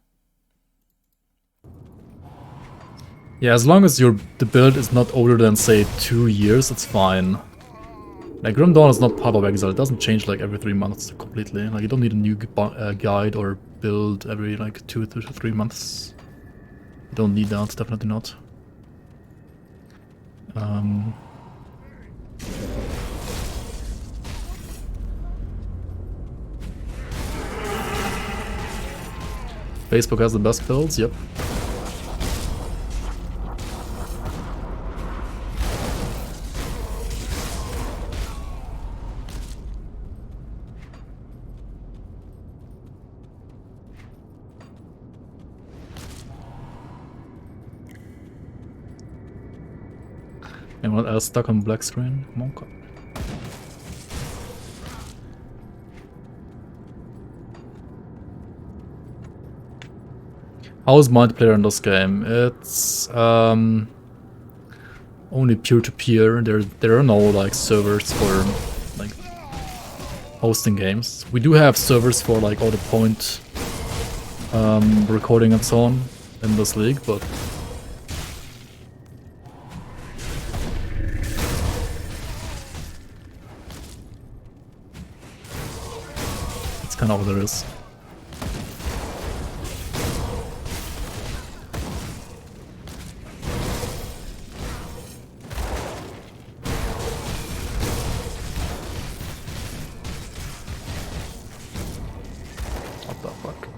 S1: Yeah, as long as the build is not older than say 2 years, it's fine. Like, Grim Dawn is not part of Exile. It doesn't change like every 3 months completely. Like, you don't need a new guide or build every like 2 to 3 months. You don't need that, definitely not. Facebook has the best builds, yep. Anyone else stuck on black screen? Come on, come. How is multiplayer in this game? It's only peer-to-peer. There are no like servers for like hosting games. We do have servers for like all the point recording and so on in this league, but it's kind of what it is. What the fuck?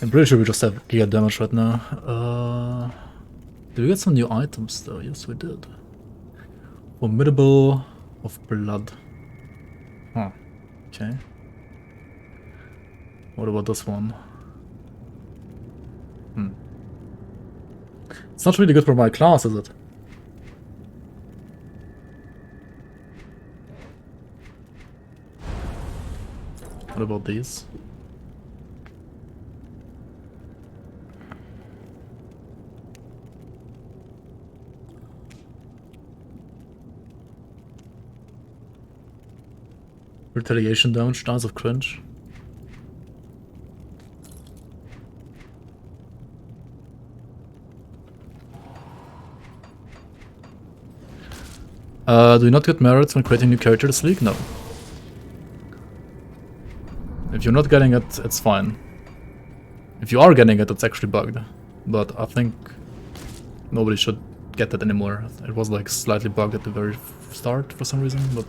S1: I'm pretty sure we just have giga damage right now. Did we get some new items though? Yes, we did. Formidable of blood. Huh. Okay. What about this one? It's not really good for my class, is it? What about these? Retaliation damage, Dance of Cringe. Do you not get merits when creating new character this league? No. If you're not getting it, it's fine. If you are getting it, it's actually bugged. But I think nobody should get that anymore. It was like slightly bugged at the very start for some reason, but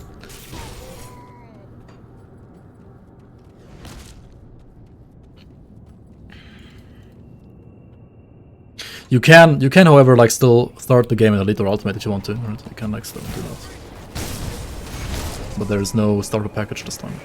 S1: you can, however, like still start the game in Elite or Ultimate if you want to. Right? You can like still do that. But there is no starter package this time.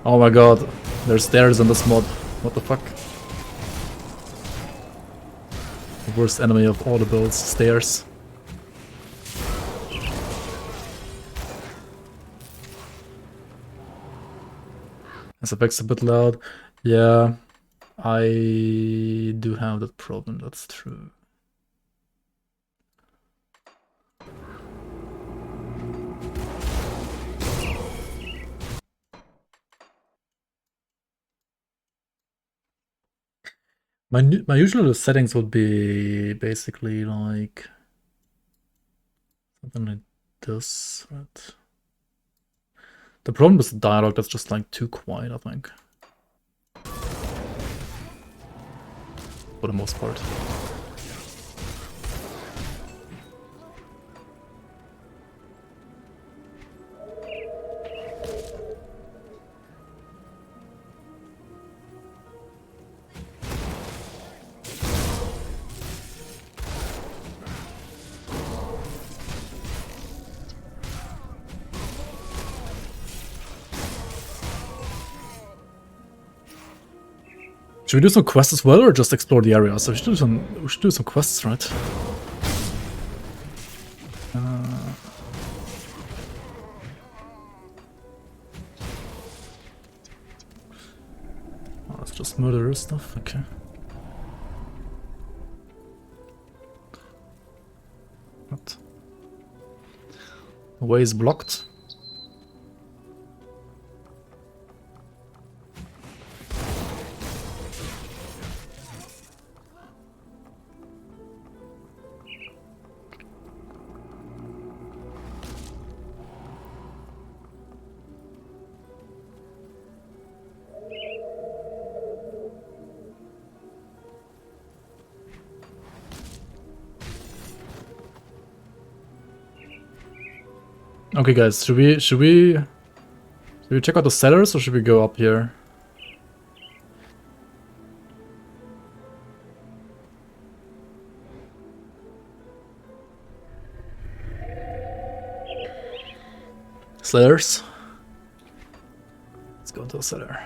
S1: Oh my god, there's stairs in this mod. What the fuck? The worst enemy of all the builds, stairs. SFX a bit loud. Yeah, I do have that problem, that's true. My usual settings would be basically like something like this, right? The problem is the dialogue that's just like too quiet, I think. For the most part. Should we do some quests as well, or just explore the area? So we should do some quests, right? Oh, it's just murderer stuff. Okay. What? The way is blocked. Okay, guys, should we check out the cellars, or should we go up here? Cellars. Let's go into the cellar.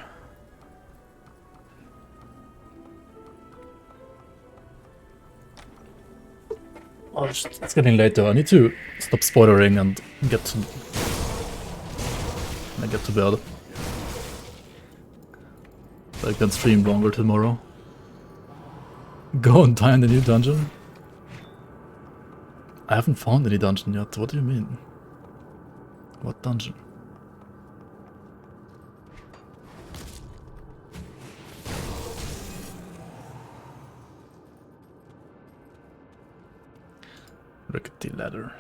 S1: Oh, it's getting late though. I need to stop spoilering and get to bed. So I can stream longer tomorrow. Go and die in the new dungeon? I haven't found any dungeon yet. What do you mean? What dungeon? Rickety ladder.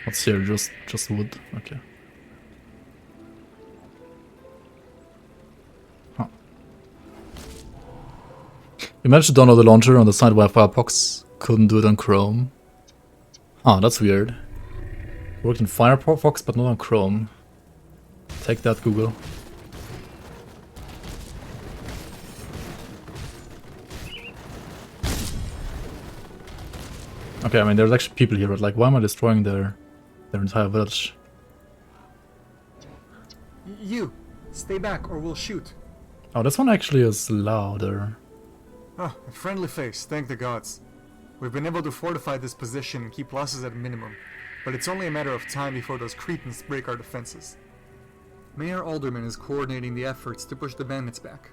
S1: What's here? Just wood. Okay. You managed to download the launcher on the site where Firefox couldn't do it on Chrome. Ah, that's weird. Worked in Firefox but not on Chrome. Take that, Google. Okay, I mean there's actually people here, but like why am I destroying their entire village?
S12: You! Stay back or we'll shoot.
S1: Oh, this one actually is louder.
S12: Ah, a friendly face, thank the gods. We've been able to fortify this position and keep losses at a minimum, but it's only a matter of time before those cretins break our defenses. Mayor Alderman is coordinating the efforts to push the bandits back.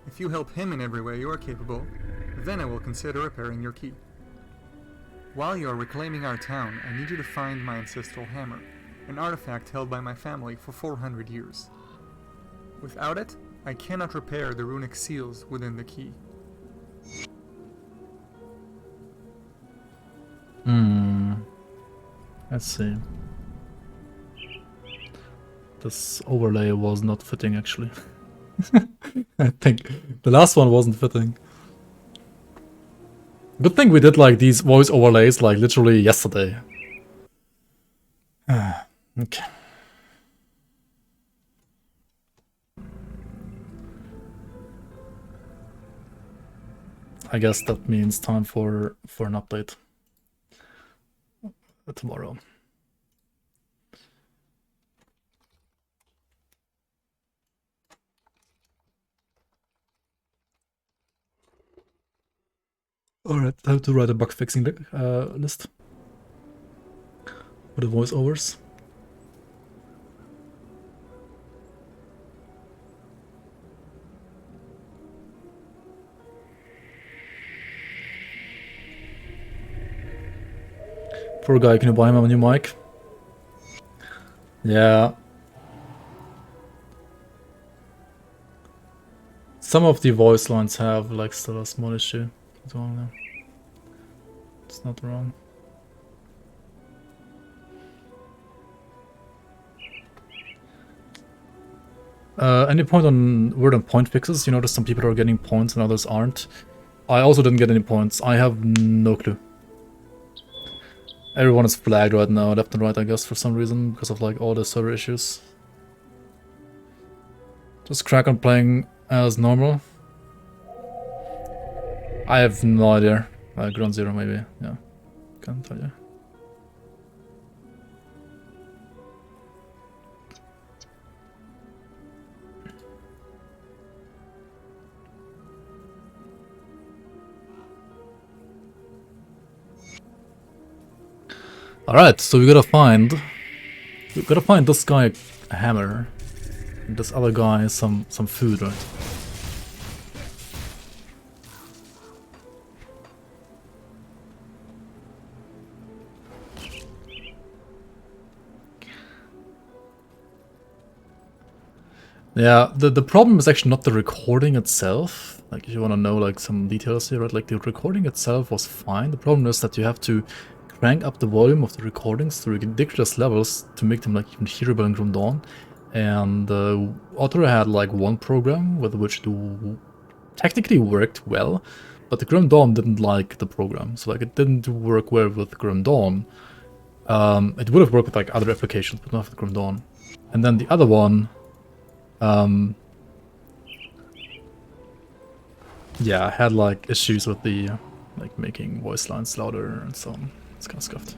S12: If you help him in every way you are capable, then I will consider repairing your key. While you are reclaiming our town, I need you to find my ancestral hammer, an artifact held by my family for 400 years. Without it, I cannot repair the runic seals within the key.
S1: Let's see. This overlay was not fitting actually. I think the last one wasn't fitting. Good thing we did like these voice overlays like literally yesterday. Okay. I guess that means time for an update tomorrow. Alright, I have to write a bug fixing list for the voiceovers. Poor guy, can you buy him a new mic? Yeah. Some of the voice lines have like still a small issue. It's not wrong. Any point on word on point fixes? You notice some people are getting points and others aren't. I also didn't get any points. I have no clue. Everyone is flagged right now, left and right, I guess, for some reason, because of like all the server issues. Just crack on playing as normal. I have no idea. Ground zero maybe, yeah. Can't tell you. Alright, so we gotta find this guy a hammer. And this other guy some food, right? Yeah, the problem is actually not the recording itself. Like, if you want to know like some details here, right? Like, the recording itself was fine. The problem is that you have to crank up the volume of the recordings to ridiculous levels to make them like even hearable in Grim Dawn. And Otter had like one program with which it technically worked well, but the Grim Dawn didn't like the program. So like, it didn't work well with Grim Dawn. It would have worked with like other applications, but not with Grim Dawn. And then the other one, yeah, I had like issues with the like making voice lines louder and so on. It's kind of scuffed.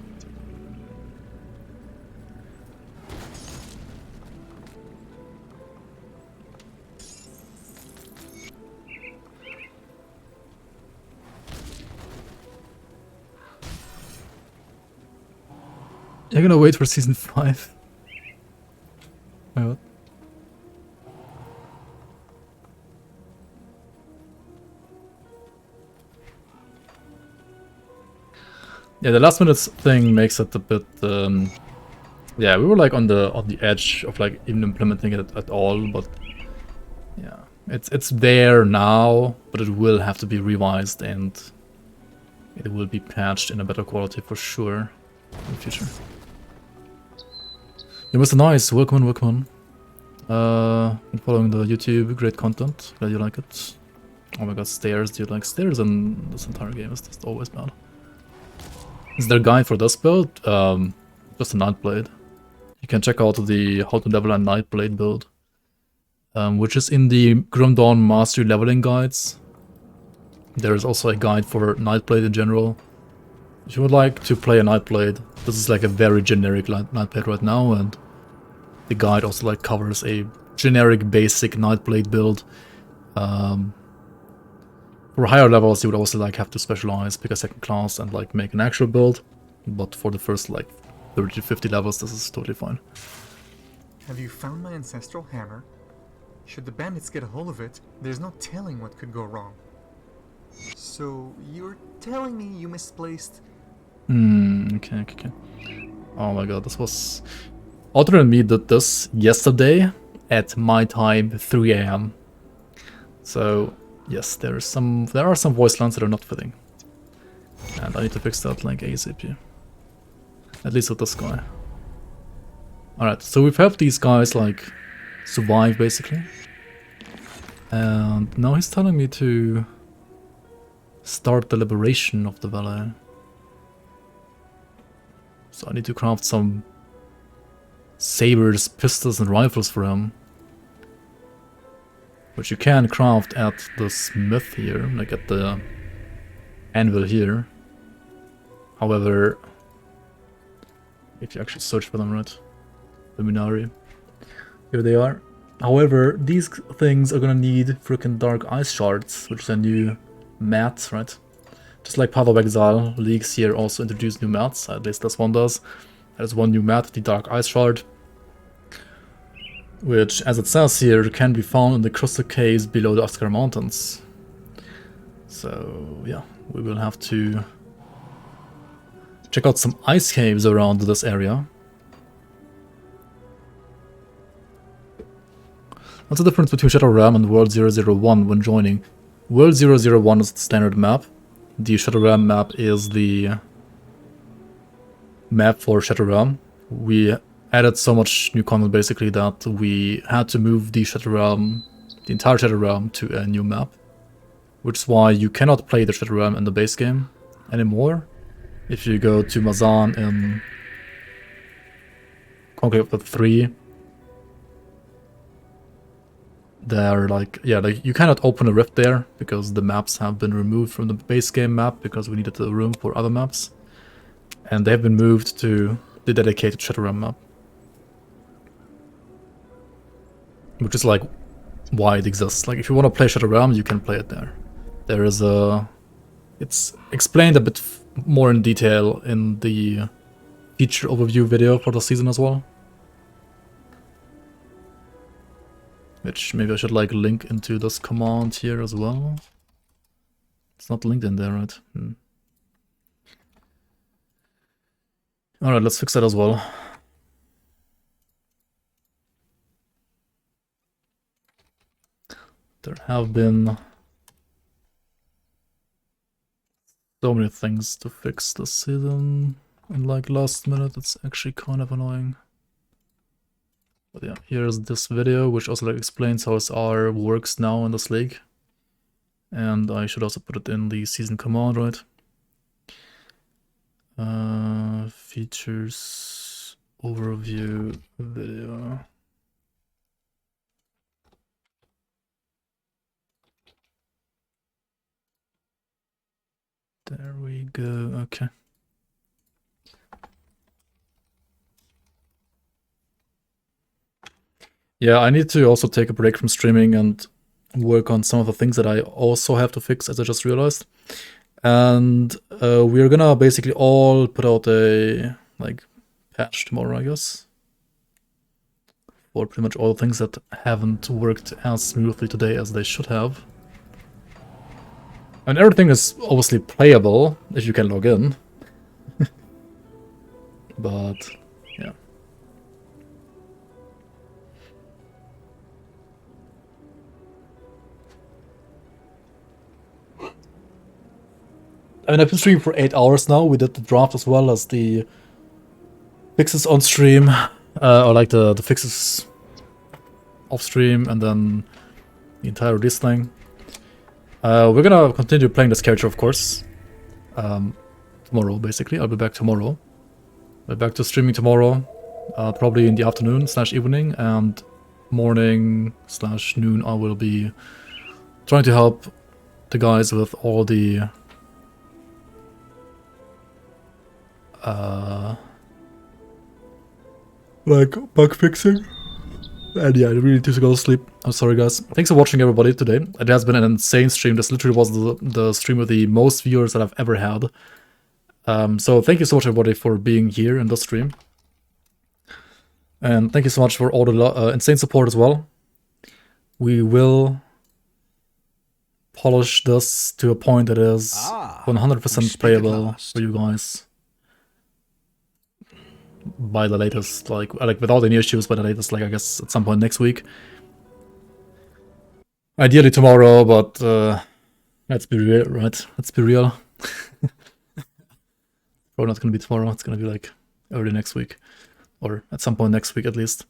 S1: You're gonna wait for season 5? Wait, what? Yeah, the last minute thing makes it a bit, yeah, we were like on the edge of like even implementing it at all, but yeah, it's there now, but it will have to be revised and it will be patched in a better quality for sure in the future. Yeah, Mr. Nice, welcome on. Been following the YouTube, great content, glad you like it. Oh my god, stairs, do you like stairs in this entire game? Is just always bad. Is there a guide for this build? Just a Nightblade. You can check out the how to level a Nightblade build, which is in the Grim Dawn Mastery leveling guides. There is also a guide for Nightblade in general. If you would like to play a Nightblade, this is like a very generic Nightblade right now, and the guide also like covers a generic basic Nightblade build. For higher levels, you would also like have to specialize, pick a second class, and like make an actual build. But for the first like 30 to 50 levels, this is totally fine.
S12: Have you found my ancestral hammer? Should the bandits get a hold of it, there's no telling what could go wrong. So you're telling me you misplaced?
S1: Okay. Oh my god, this was... Otter and me did this yesterday at my time, 3 AM. So yes, there are some voice lines that are not fitting. And I need to fix that like ASAP. At least with this guy. Alright, so we've helped these guys like survive basically. And now he's telling me to start the liberation of the valley. So I need to craft some sabers, pistols and rifles for him. Which you can craft at the smith here, like at the anvil here. However, if you actually search for them, right? Luminari. Here they are. However, these things are gonna need freaking dark ice shards, which is a new mat, right? Just like Path of Exile, leagues here also introduce new mats, at least this one does. There's one new mat, the Dark Ice Shard, which, as it says here, can be found in the crystal caves below the Oscar Mountains. So, yeah, we will have to check out some ice caves around this area. What's the difference between Shadow Realm and World 001 when joining? World 001 is the standard map. The Shadow Realm map is the map for Shadow Realm. We added so much new content basically that we had to move the Shadow Realm, the entire Shadow Realm, to a new map. Which is why you cannot play the Shadow Realm in the base game anymore. If you go to Mazan in Conclave of the 3, they're like, yeah, like you cannot open a rift there because the maps have been removed from the base game map because we needed the room for other maps. And they have been moved to the dedicated Shadowrun map. Which is like why it exists. Like if you want to play Shadowrun, you can play it there. There is a... It's explained a bit more in detail in the feature overview video for the season as well. Which maybe I should like link into this command here as well. It's not linked in there, right? Alright, let's fix that as well. There have been so many things to fix this season, and like last minute it's actually kind of annoying. But yeah, here's this video which also like explains how SR works now in this league. And I should also put it in the season command, right? Features overview video. There we go, okay. Yeah, I need to also take a break from streaming and work on some of the things that I also have to fix, as I just realized. And we're gonna basically all put out a like patch tomorrow, I guess, for pretty much all the things that haven't worked as smoothly today as they should have. And everything is obviously playable if you can log in. But yeah. I mean, I've been streaming for 8 hours now. We did the draft as well as the fixes on stream, or like the fixes off stream, and then the entire release thing. We're gonna continue playing this character, of course. Tomorrow, basically. I'll be back tomorrow. I'll be back to streaming tomorrow, probably in the afternoon / evening, and morning / noon I will be trying to help the guys with all the like bug fixing. And yeah, I really need to go to sleep. I'm sorry guys. Thanks for watching everybody today. It has been an insane stream. This literally was the stream with the most viewers that I've ever had. So thank you so much everybody for being here in the stream. And thank you so much for all the insane support as well. We will polish this to a point that is 100% playable for you guys. By the latest, like without any issues, by the latest, like I guess at some point next week. Ideally tomorrow, but let's be real, right? Let's be real. Probably not gonna be tomorrow. It's gonna be like early next week, or at some point next week at least.